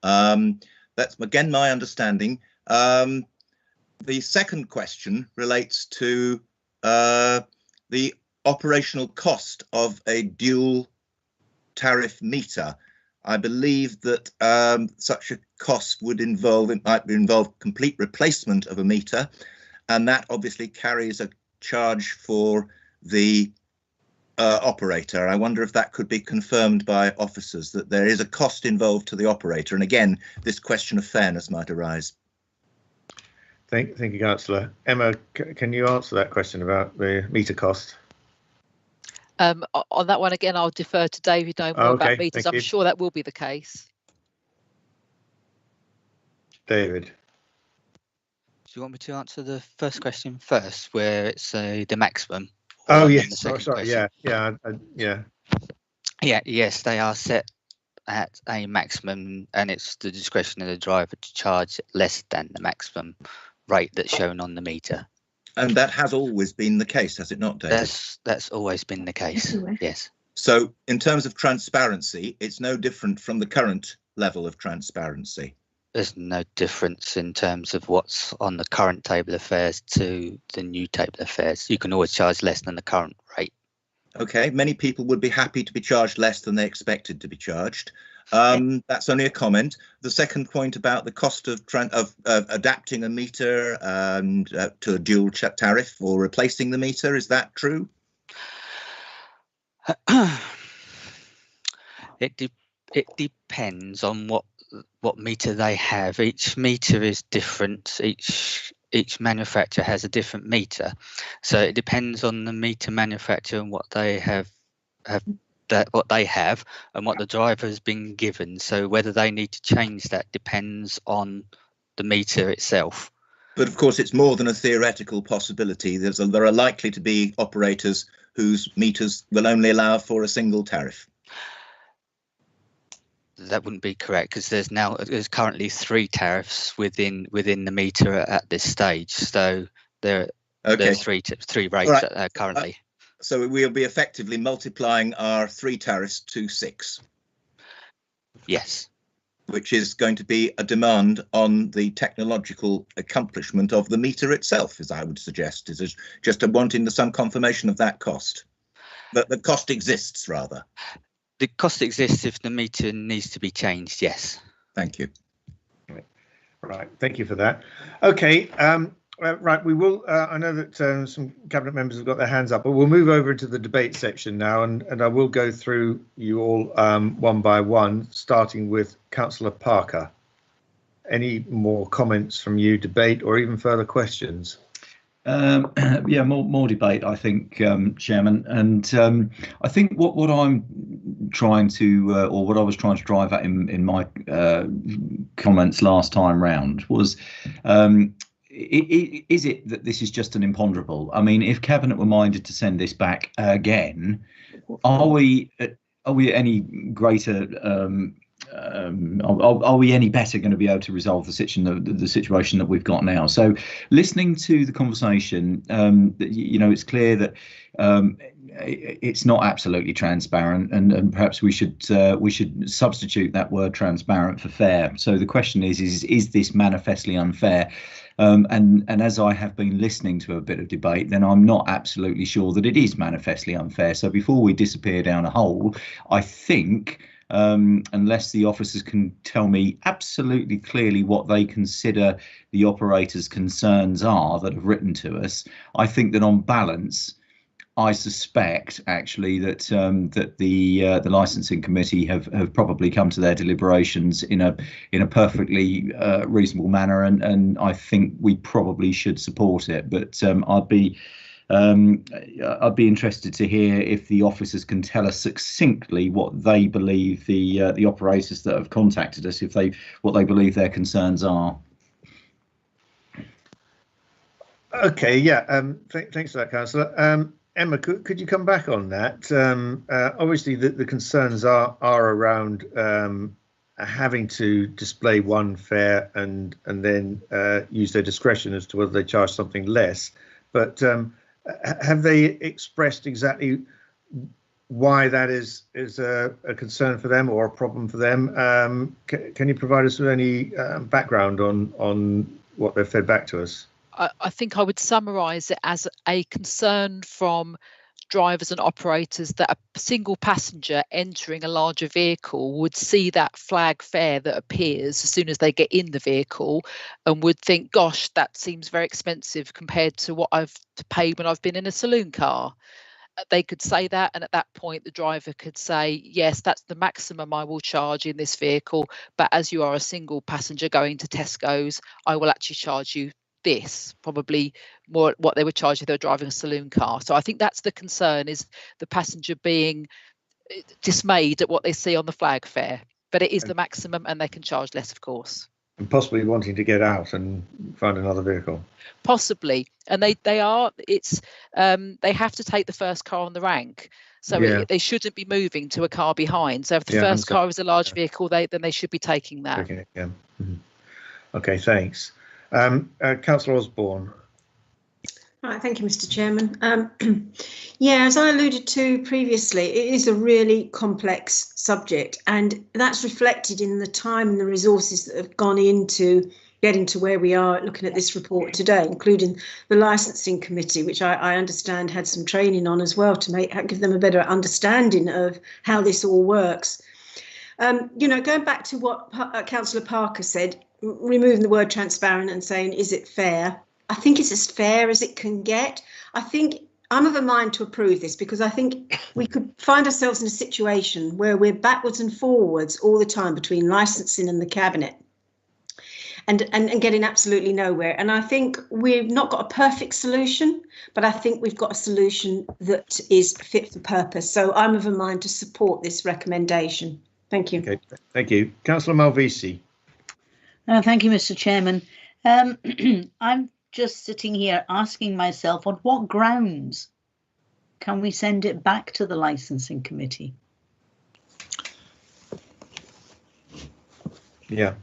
That's again my understanding. The second question relates to the operational cost of a dual tariff meter. I believe that such a cost would involve complete replacement of a meter, and that obviously carries a charge for the operator. I wonder if that could be confirmed by officers, that there is a cost involved to the operator. And again, this question of fairness might arise. Thank you, Councillor. Emma, can you answer that question about the meter cost? On that one, again, I'll defer to David knowing more about meters. I'm sure that will be the case. David. Do you want me to answer the first question first, where it's the maximum? Oh yes, sorry. Yeah. Yes, they are set at a maximum, and it's the discretion of the driver to charge less than the maximum rate that's shown on the meter. And that has always been the case, has it not, David? That's always been the case. Yes. So in terms of transparency, it's no different from the current level of transparency. There's no difference in terms of what's on the current table of fares to the new table of fares. You can always charge less than the current rate. Okay, many people would be happy to be charged less than they expected to be charged. That's only a comment. The second point about the cost of adapting a meter to a dual tariff or replacing the meter, is that true? It depends on what meter they have. Each meter is different. Each manufacturer has a different meter, so it depends on the meter manufacturer and what they have and what the driver has been given. So whether they need to change that depends on the meter itself. But of course, it's more than a theoretical possibility. There are likely to be operators whose meters will only allow for a single tariff. That wouldn't be correct, because there's currently 3 tariffs within the meter at this stage. So there's three rates currently. So we'll be effectively multiplying our 3 tariffs to 6. Yes. Which is going to be a demand on the technological accomplishment of the meter itself, as I would suggest. Is just wanting some confirmation of that cost. That the cost exists, rather. The cost exists if the meter needs to be changed, yes. Thank you. Right, thank you for that. Okay, right, we will, I know that some Cabinet members have got their hands up, but we'll move over to the debate section now, and I will go through you all one by one, starting with Councillor Parker. Any more comments from you, debate, or even further questions? Yeah, more debate, I think, Chairman. And I think what I'm trying to, or what I was trying to drive at in my comments last time round was, is it that this is just an imponderable? I mean, if Cabinet were minded to send this back again, are we any greater? Are we any better going to be able to resolve the situation that we've got now? So, listening to the conversation, it's clear that it's not absolutely transparent, and perhaps we should substitute that word transparent for fair. So the question is this manifestly unfair? And as I have been listening to a bit of debate, then I'm not absolutely sure that it is manifestly unfair. So before we disappear down a hole, I think, unless the officers can tell me absolutely clearly what they consider the operators' concerns are that have written to us, I think that on balance, I suspect actually that the licensing committee have probably come to their deliberations in a perfectly reasonable manner, and I think we probably should support it. But I'd be interested to hear if the officers can tell us succinctly what they believe the operators that have contacted us, what they believe their concerns are. Okay, yeah. Thanks for that, Councillor. Emma, could you come back on that? Obviously, the concerns are around having to display one fare and then use their discretion as to whether they charge something less. But have they expressed exactly why that is a concern for them or a problem for them? Can you provide us with any background on what they've fed back to us? I think I would summarise it as a concern from drivers and operators that a single passenger entering a larger vehicle would see that flag fare that appears as soon as they get in the vehicle and would think, gosh, that seems very expensive compared to what I've paid when I've been in a saloon car. They could say that, and at that point the driver could say, yes, that's the maximum I will charge in this vehicle, but as you are a single passenger going to Tesco's, I will actually charge you this, probably more what they would charge if they were driving a saloon car. So I think that's the concern, is the passenger being dismayed at what they see on the flag fare, but it is the maximum and they can charge less, of course. And possibly wanting to get out and find another vehicle. Possibly, and they have to take the first car on the rank, so they shouldn't be moving to a car behind. So if the first car is a large vehicle, then they should be taking that. Okay, yeah. Mm-hmm. Okay, thanks. Councillor Osborne. Right, thank you, Mr. Chairman. Yeah, as I alluded to previously, it is a really complex subject, and that's reflected in the time and the resources that have gone into getting to where we are looking at this report today, including the licensing committee, which I understand had some training on as well to give them a better understanding of how this all works. Going back to what Councillor Parker said, removing the word transparent and saying, is it fair? I think it's as fair as it can get. I think I'm of a mind to approve this, because I think we could find ourselves in a situation where we're backwards and forwards all the time between licensing and the Cabinet and getting absolutely nowhere. And I think we've not got a perfect solution, but I think we've got a solution that is fit for purpose. So I'm of a mind to support this recommendation. Thank you. Okay, thank you. Councillor Malvisi. Thank you, Mr. Chairman. I'm just sitting here asking myself, on what grounds can we send it back to the licensing committee? Yeah.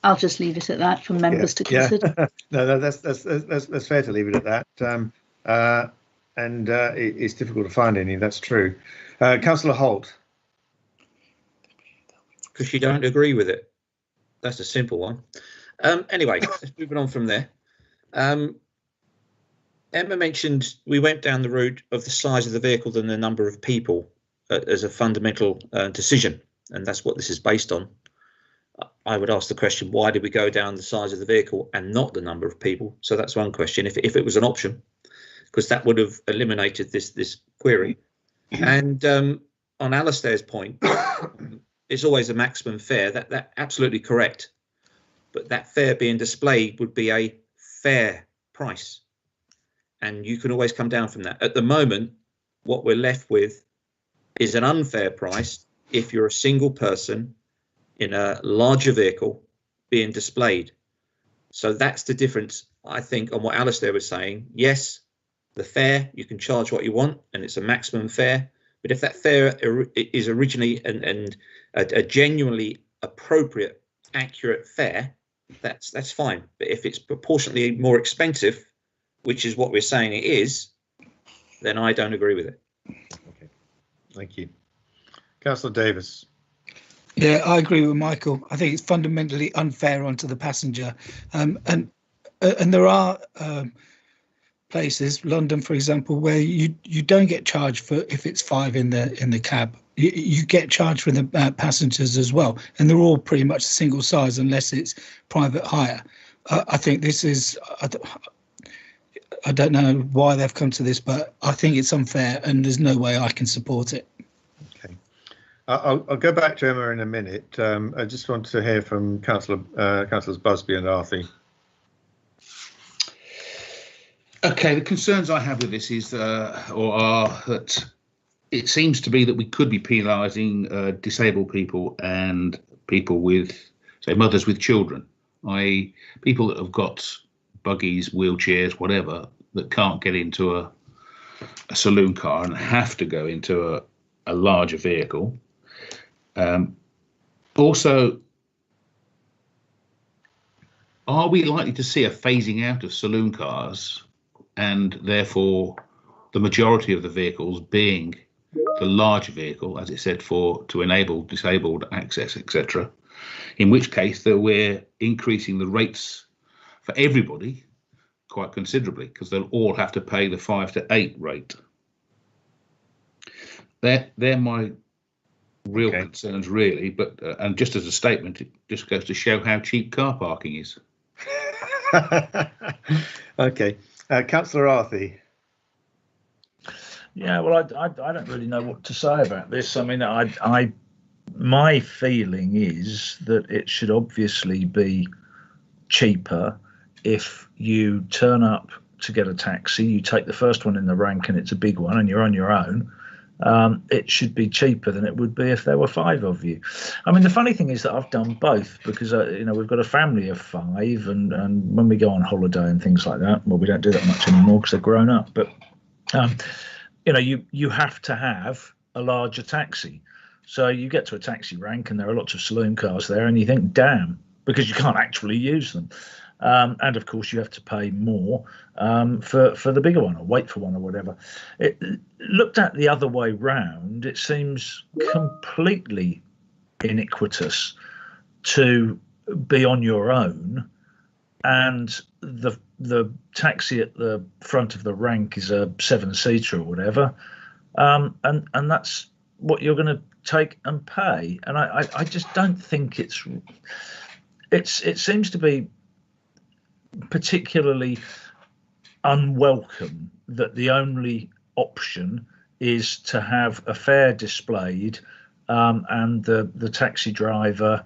I'll just leave it at that for members to consider. Yeah. No, that's fair to leave it at that. It's difficult to find any. That's true. Councillor Holt. Because you don't agree with it. That's a simple one. Anyway, let's move on from there. Emma mentioned we went down the route of the size of the vehicle than the number of people as a fundamental decision, and that's what this is based on. I would ask the question, why did we go down the size of the vehicle and not the number of people? So that's one question, if it was an option, because that would have eliminated this query. And on Alistair's point, it's always a maximum fare. That's absolutely correct. But that fare being displayed would be a fair price. And you can always come down from that. At the moment, what we're left with is an unfair price if you're a single person in a larger vehicle being displayed. So that's the difference, I think, on what Alistair was saying. Yes, the fare, you can charge what you want and it's a maximum fare. But if that fare is originally a genuinely appropriate, accurate fare, that's fine. But if it's proportionately more expensive, which is what we're saying it is, then I don't agree with it. Okay, thank you. Councillor Davis. Yeah, I agree with Michael. I think it's fundamentally unfair onto the passenger, and there are places, London, for example, where you don't get charged for if it's 5 in the cab. You get charged for the passengers as well, and they're all pretty much a single size unless it's private hire. I think this is. I don't know why they've come to this, but I think it's unfair, and there's no way I can support it. Okay, I'll go back to Emma in a minute. I just want to hear from Councillors Busby and Arthey. Okay, the concerns I have with this is, are that it seems to be that we could be penalising disabled people and people with, say, mothers with children, i.e. people that have got buggies, wheelchairs, whatever, that can't get into a saloon car and have to go into a larger vehicle. Also, are we likely to see a phasing out of saloon cars and therefore the majority of the vehicles being the larger vehicle, as it said, to enable disabled access, etc., in which case that we're increasing the rates for everybody quite considerably, because they'll all have to pay the 5 to 8 rate. They're my real concerns, really. But and just as a statement, it just goes to show how cheap car parking is. Okay, Councillor Arthey. Yeah, well, I don't really know what to say about this. I mean, my feeling is that it should obviously be cheaper if you turn up to get a taxi, you take the first one in the rank and it's a big one and you're on your own. It should be cheaper than it would be if there were 5 of you. I mean, the funny thing is that I've done both because, we've got a family of 5 and when we go on holiday and things like that, well, we don't do that much anymore because they're grown up. But, you have to have a larger taxi. So you get to a taxi rank and there are lots of saloon cars there and you think, damn, because you can't actually use them. And of course, you have to pay more for the bigger one or wait for one or whatever. Looked at the other way round, it seems completely iniquitous to be on your own and the taxi at the front of the rank is a 7-seater or whatever, and that's what you're going to take and pay. And I just don't think it seems to be particularly unwelcome that the only option is to have a fare displayed and the taxi driver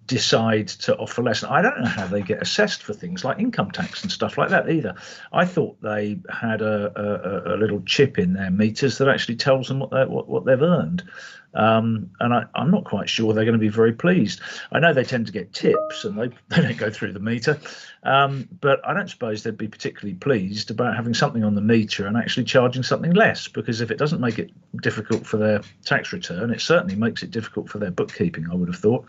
decide to offer less. And I don't know how they get assessed for things like income tax and stuff like that either. I thought they had a little chip in their meters that actually tells them what they've earned. And I'm not quite sure they're going to be very pleased. I know they tend to get tips and they don't go through the meter, but I don't suppose they'd be particularly pleased about having something on the meter and actually charging something less, because if it doesn't make it difficult for their tax return, it certainly makes it difficult for their bookkeeping, I would have thought.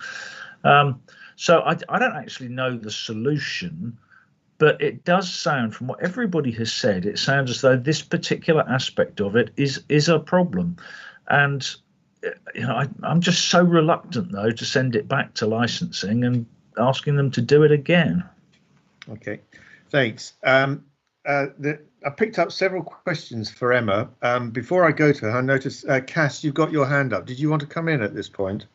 So I don't actually know the solution, but it does sound, from what everybody has said, it sounds as though this particular aspect of it is a problem. And I'm just so reluctant, though, to send it back to licensing and asking them to do it again. Okay, thanks. I picked up several questions for Emma. Before I go to her, I noticed, Cass, you've got your hand up. Did you want to come in at this point?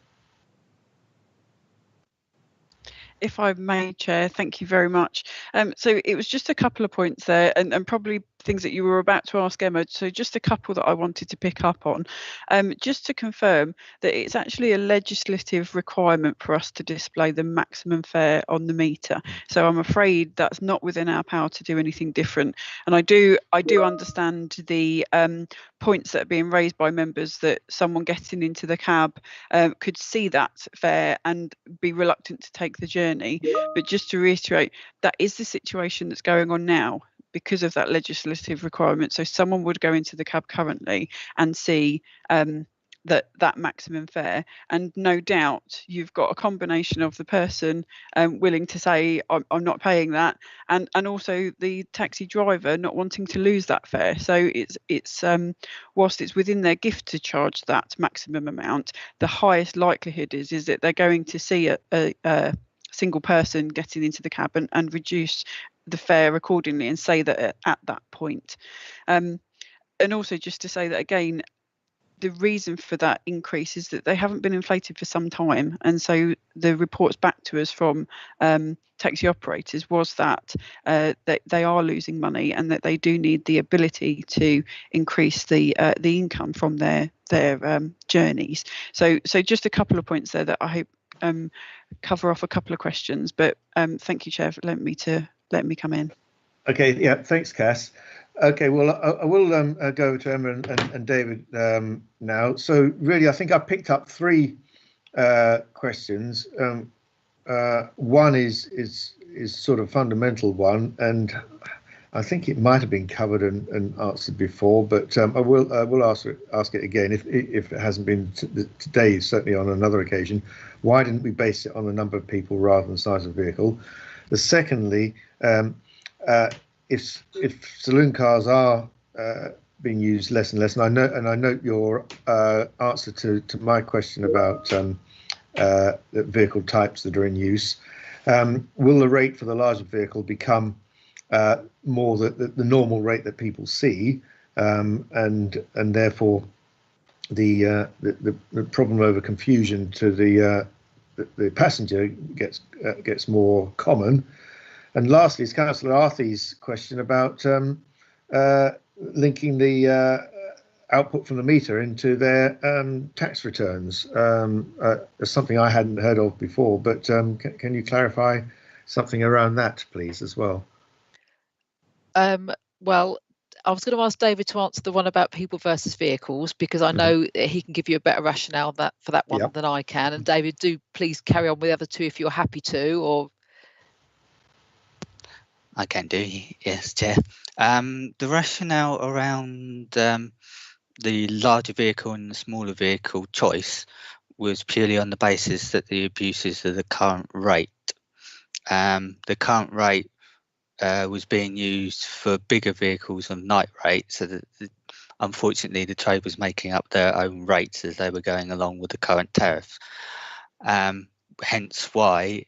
If I may, Chair, thank you very much. So it was just a couple of points there, and probably things that you were about to ask Emma. So just a couple that I wanted to pick up on. Just to confirm that it's actually a legislative requirement for us to display the maximum fare on the meter. So I'm afraid that's not within our power to do anything different. And I do understand the points that are being raised by members that someone getting into the cab could see that fare and be reluctant to take the journey. But just to reiterate, that is the situation that's going on now because of that legislative requirement. So someone would go into the cab currently and see that maximum fare, and no doubt you've got a combination of the person willing to say I'm not paying that, and also the taxi driver not wanting to lose that fare. So it's whilst it's within their gift to charge that maximum amount, the highest likelihood is that they're going to see a single person getting into the cab and reduce the fare accordingly and say that at that point. And also just to say that again, the reason for that increase is that they haven't been inflated for some time, and so the reports back to us from taxi operators was that they are losing money and that they do need the ability to increase the income from their journeys. So just a couple of points there that I hope cover off a couple of questions. But thank you, Chair, for letting me come in. Okay, yeah, thanks, Cass. Okay, well, I will go to Emma and David now. So really, I think I picked up three questions. One is sort of fundamental one, and I think it might have been covered and answered before, but I will ask it again if it hasn't been today, certainly on another occasion. Why didn't we base it on the number of people rather than size of vehicle? Secondly, if saloon cars are being used less and less, and I note your answer to my question about the vehicle types that are in use, will the rate for the larger vehicle become more the normal rate that people see, and therefore the problem over confusion to the passenger gets more common? And lastly, is Councillor Arthey's question about linking the output from the meter into their tax returns. It's something I hadn't heard of before, but can you clarify something around that, please, as well? Well, I was going to ask David to answer the one about people versus vehicles, because I know he can give you a better rationale for that one than I can. And David, do please carry on with the other two if you're happy to, or... I can do, yes, Chair. The rationale around the larger vehicle and the smaller vehicle choice was purely on the basis that the abuses of the current rate. The current rate was being used for bigger vehicles on night rate, so that unfortunately the trade was making up their own rates as they were going along with the current tariffs. Hence why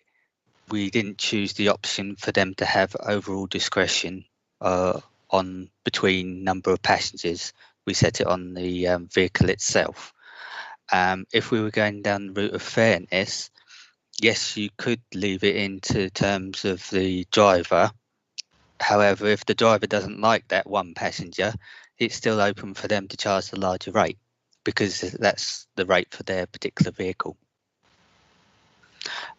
we didn't choose the option for them to have overall discretion on between number of passengers. We set it on the vehicle itself. If we were going down the route of fairness, yes, you could leave it into terms of the driver. However, if the driver doesn't like that one passenger, it's still open for them to charge the larger rate, because that's the rate for their particular vehicle.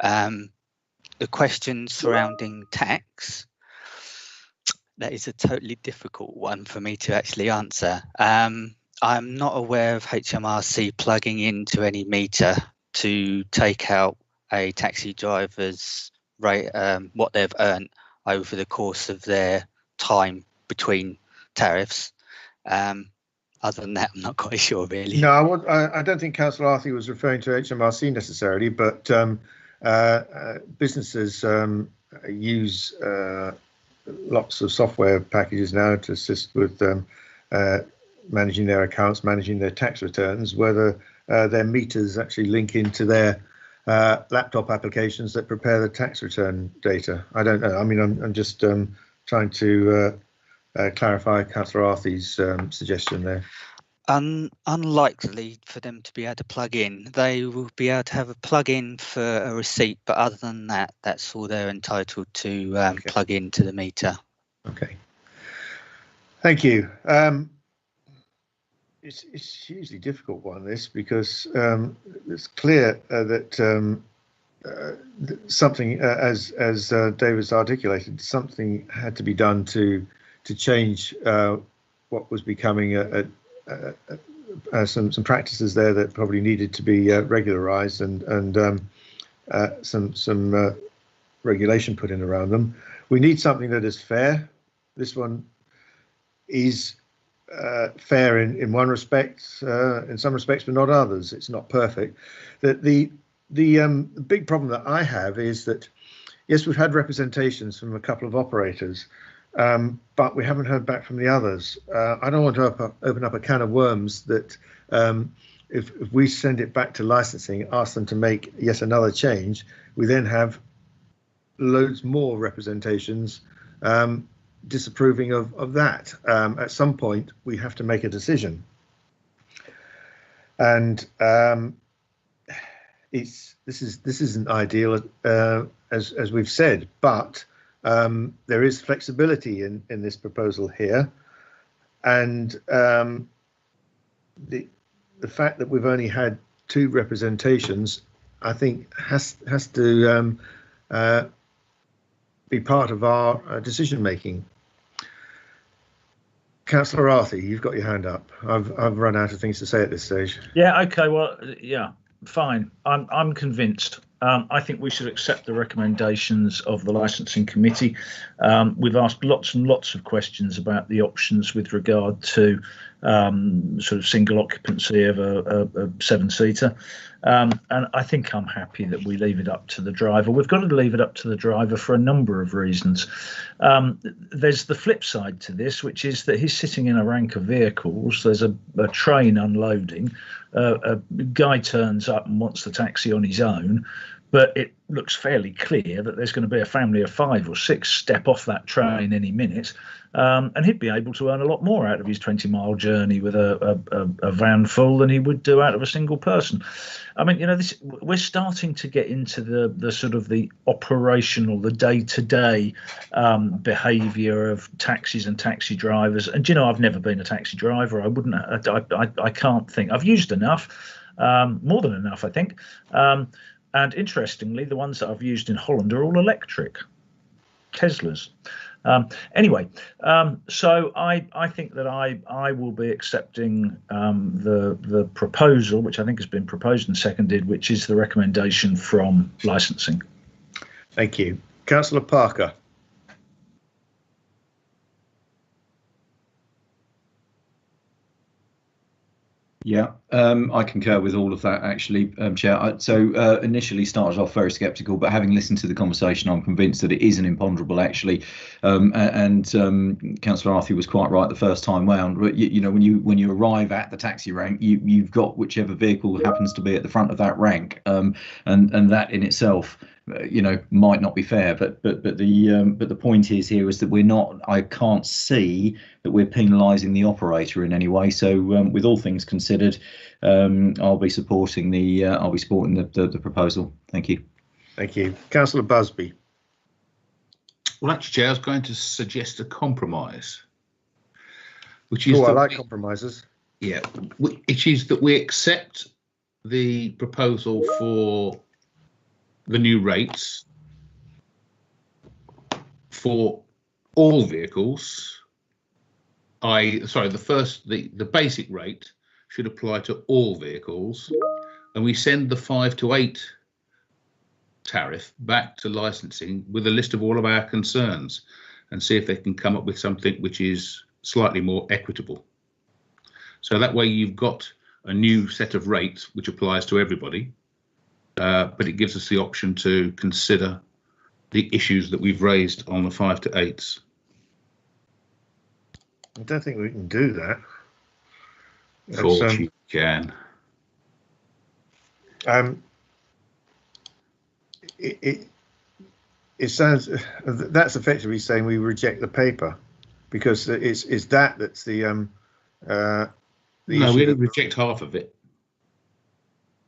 The question surrounding tax, that is a totally difficult one for me to actually answer. I'm not aware of HMRC plugging into any meter to take out a taxi driver's rate, what they've earned over the course of their time between tariffs. Other than that, I'm not quite sure, really. No, I don't think Councillor Arthey was referring to HMRC necessarily, but businesses use lots of software packages now to assist with managing their accounts, managing their tax returns, whether their meters actually link into their laptop applications that prepare the tax return data. I don't know. I mean, I'm just trying to clarify Councillor Arthey's suggestion there. Unlikely for them to be able to plug in. They will be able to have a plug-in for a receipt, but other than that, that's all they're entitled to plug into the meter. Okay. Thank you. It's a hugely difficult one, this, because it's clear that something, as David's articulated, something had to be done to change what was becoming some practices there that probably needed to be regularized and some regulation put in around them. We need something that is fair. This one is fair in one respect, in some respects, but not others. It's not perfect. The big problem that I have is that, yes, we've had representations from a couple of operators, but we haven't heard back from the others. I don't want to open up a can of worms that if we send it back to licensing, ask them to make yet another change, we then have loads more representations disapproving of that. At some point, we have to make a decision. And this isn't ideal, as we've said, but there is flexibility in this proposal here, and the fact that we've only had 2 representations, I think, has to be part of our decision making. Councillor Arthey, you've got your hand up. I've run out of things to say at this stage. Yeah. Okay. Well, yeah. Fine. I'm convinced. I think we should accept the recommendations of the licensing committee. We've asked lots and lots of questions about the options with regard to sort of single occupancy of a 7-seater. And I think I'm happy that we leave it up to the driver. We've got to leave it up to the driver for a number of reasons. There's the flip side to this, which is that he's sitting in a rank of vehicles. There's a train unloading. A guy turns up and wants the taxi on his own, but it looks fairly clear that there's going to be a family of 5 or 6 step off that train any minute, and he'd be able to earn a lot more out of his 20-mile journey with a van full than he would do out of a single person. I mean, you know, we're starting to get into the sort of the operational, the day-to-day behaviour of taxis and taxi drivers. And you know, I've never been a taxi driver. I can't think. I've used enough, more than enough, I think. And interestingly, the ones that I've used in Holland are all electric, Teslas. Anyway, so I think that I will be accepting the proposal, which I think has been proposed and seconded, which is the recommendation from licensing. Thank you. Councillor Parker. Yeah, I concur with all of that, actually, Chair. So initially started off very sceptical, but having listened to the conversation, I'm convinced that it is an imponderable, actually. And Councillor Arthey was quite right the first time round. You know, when you arrive at the taxi rank, you've got whichever vehicle happens to be at the front of that rank, and that in itself, you know, might not be fair. But the point is here is that we're not. I can't see that we're penalising the operator in any way. So with all things considered, I'll be supporting the proposal. Thank you. Thank you. Councillor Busby. Well, actually, Chair, I was going to suggest a compromise, which is I like compromises. Yeah, which is that we accept the proposal for the new rates for all vehicles, the basic rate should apply to all vehicles, and we send the 5 to 8 tariff back to licensing with a list of all of our concerns and see if they can come up with something which is slightly more equitable. So that way you've got a new set of rates which applies to everybody, but it gives us the option to consider the issues that we've raised on the 5 to 8s. I don't think we can do that. Of course you can. It sounds that's effectively saying we reject the paper, because it's that's the no, we only reject half of it.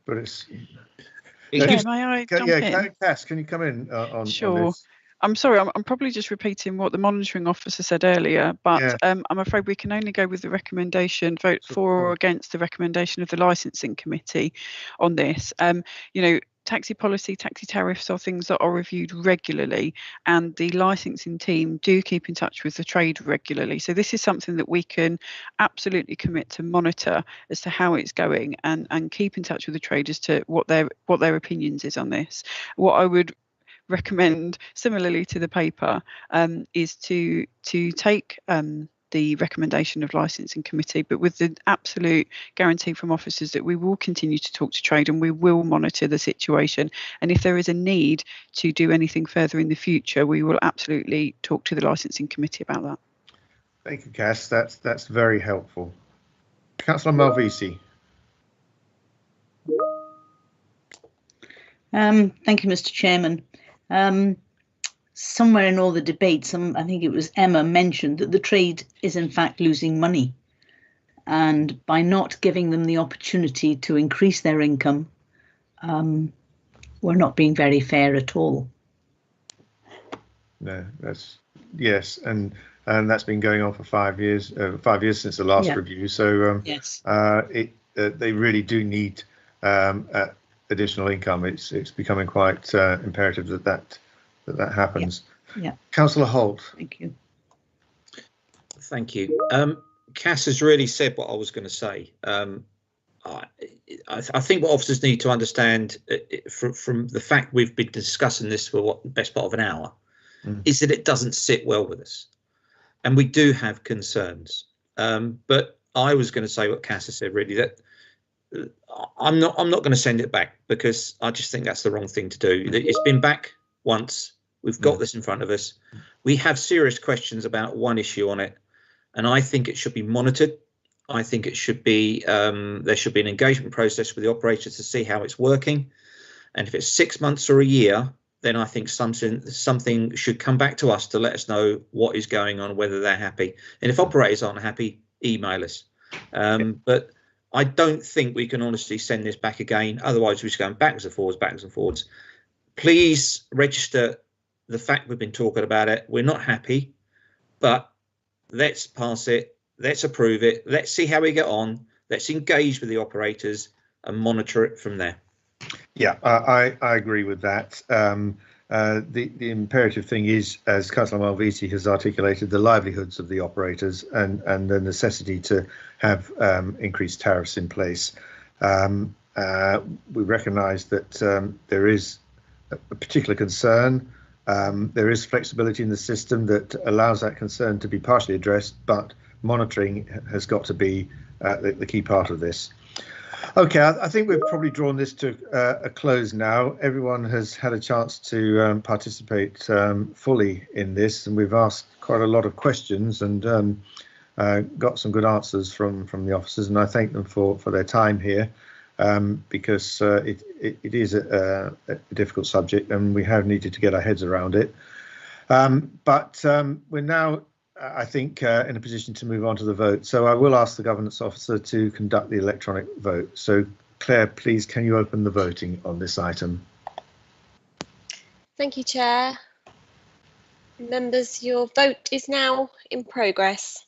But it's. Chair, may I jump in? Cass, can you come in on this? I'm sorry, I'm probably just repeating what the monitoring officer said earlier, but I'm afraid we can only go with the recommendation, vote for or against the recommendation of the licensing committee on this. You know, taxi policy, taxi tariffs are things that are reviewed regularly, and the licensing team do keep in touch with the trade regularly. So this is something that we can absolutely commit to monitor as to how it's going, and keep in touch with the trade as to what their opinions is on this. What I would recommend, similarly to the paper, is to take the recommendation of licensing committee, but with the absolute guarantee from officers that we will continue to talk to trade and we will monitor the situation, and if there is a need to do anything further in the future, we will absolutely talk to the licensing committee about that. Thank you, Cass. That's very helpful. Councillor Malvisi. Thank you, Mr. Chairman. Somewhere in all the debates, I think it was Emma mentioned that the trade is in fact losing money, and by not giving them the opportunity to increase their income, we're not being very fair at all. No, yes, and that's been going on for 5 years. 5 years since the last review. So yes, they really do need additional income. It's becoming quite imperative that happens. Yeah. Councillor Holt. Thank you. Thank you. Cass has really said what I was going to say. I think what officers need to understand from the fact we've been discussing this for the best part of an hour is that it doesn't sit well with us, and we do have concerns. But I was going to say what Cass has said, really, that I'm not going to send it back, because I just think that's the wrong thing to do. It's been back once. We've got this in front of us. We have serious questions about one issue on it, and I think it should be monitored. I think it should be there should be an engagement process with the operators to see how it's working, and if it's 6 months or a year, then I think something should come back to us to let us know what is going on, whether they're happy. And if operators aren't happy, email us. But I don't think we can honestly send this back again. Otherwise, we're just going backwards and forwards. Please register the fact we've been talking about it. We're not happy, but let's pass it. Let's approve it. Let's see how we get on. Let's engage with the operators and monitor it from there. Yeah, I agree with that. The imperative thing is, as Councillor Malvisi has articulated, the livelihoods of the operators and the necessity to have increased tariffs in place. We recognise that there is a particular concern. There is flexibility in the system that allows that concern to be partially addressed, but monitoring has got to be the key part of this. Okay, I think we've probably drawn this to a close now. Everyone has had a chance to participate fully in this, and we've asked quite a lot of questions and got some good answers from the officers, and I thank them for their time here, because it is a difficult subject and we have needed to get our heads around it. But we're now, I think, in a position to move on to the vote. So I will ask the governance officer to conduct the electronic vote. So Claire, please, can you open the voting on this item? Thank you, Chair. Members, your vote is now in progress.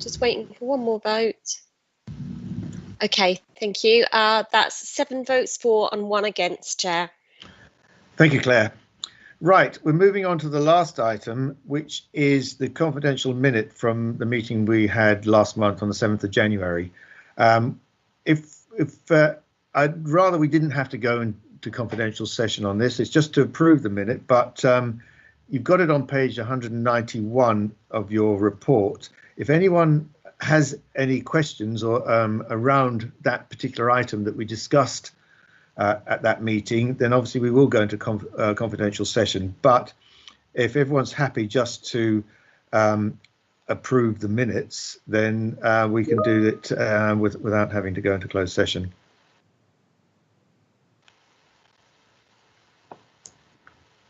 Just waiting for one more vote. Okay, thank you. That's 7 votes for and 1 against, Chair. Thank you, Claire. Right, we're moving on to the last item, which is the confidential minute from the meeting we had last month on the 7th of January. I'd rather we didn't have to go into confidential session on this. It's just to approve the minute, but you've got it on page 191 of your report. If anyone has any questions or around that particular item that we discussed at that meeting, then obviously we will go into confidential session. But if everyone's happy just to approve the minutes, then we can do it without having to go into closed session.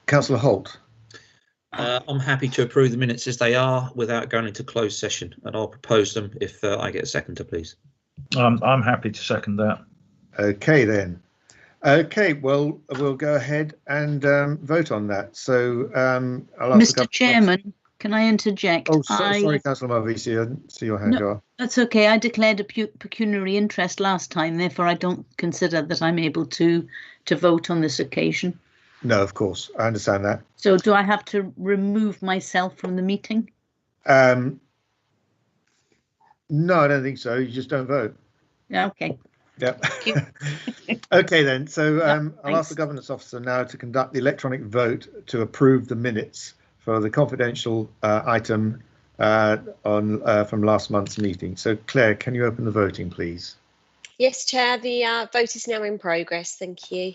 Councillor Holt. I'm happy to approve the minutes as they are without going into closed session, and I'll propose them if I get a seconder, please. I'm happy to second that. Okay, then. Okay, well, we'll go ahead and vote on that. So I'll ask Mr. Chairman, can I interject? Oh, sorry, Councillor Marvisi, I didn't see your hand go up. That's okay. I declared a pecuniary interest last time, therefore I don't consider that I'm able to vote on this occasion. No, of course, I understand that. So do I have to remove myself from the meeting? No, I don't think so. You just don't vote. Yeah, okay. Yep. Okay, then. So I'll ask the governance officer now to conduct the electronic vote to approve the minutes for the confidential item from last month's meeting. So Claire, can you open the voting, please? Yes, Chair, the vote is now in progress. Thank you.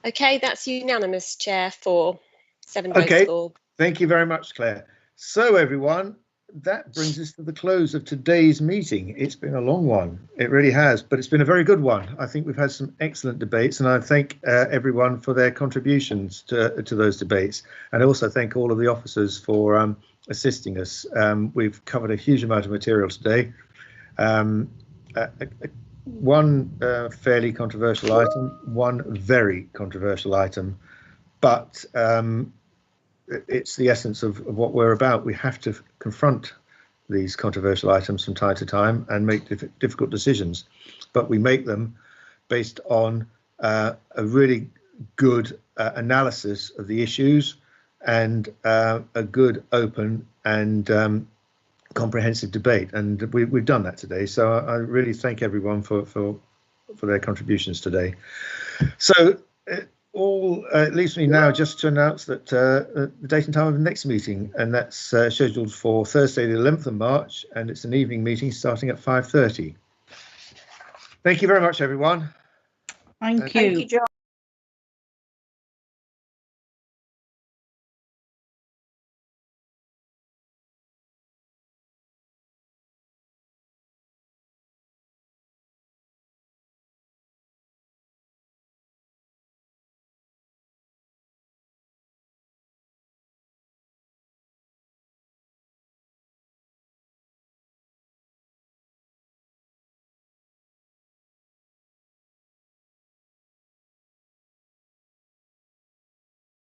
Okay, that's unanimous, Chair, for 7 votes for. Thank you very much, Claire. So everyone, that brings us to the close of today's meeting. It's been a long one, it really has, but it's been a very good one. I think we've had some excellent debates, and I thank everyone for their contributions to those debates, and I also thank all of the officers for assisting us. We've covered a huge amount of material today. One fairly controversial item, one very controversial item, but it's the essence of what we're about. We have to confront these controversial items from time to time and make difficult decisions, but we make them based on a really good analysis of the issues and a good, open and comprehensive debate, and we've done that today. So I really thank everyone for their contributions today. So it leaves me now just to announce that the date and time of the next meeting, and that's scheduled for Thursday the 11th of March, and it's an evening meeting starting at 5:30. Thank you very much, everyone. Thank you. Thank you, John.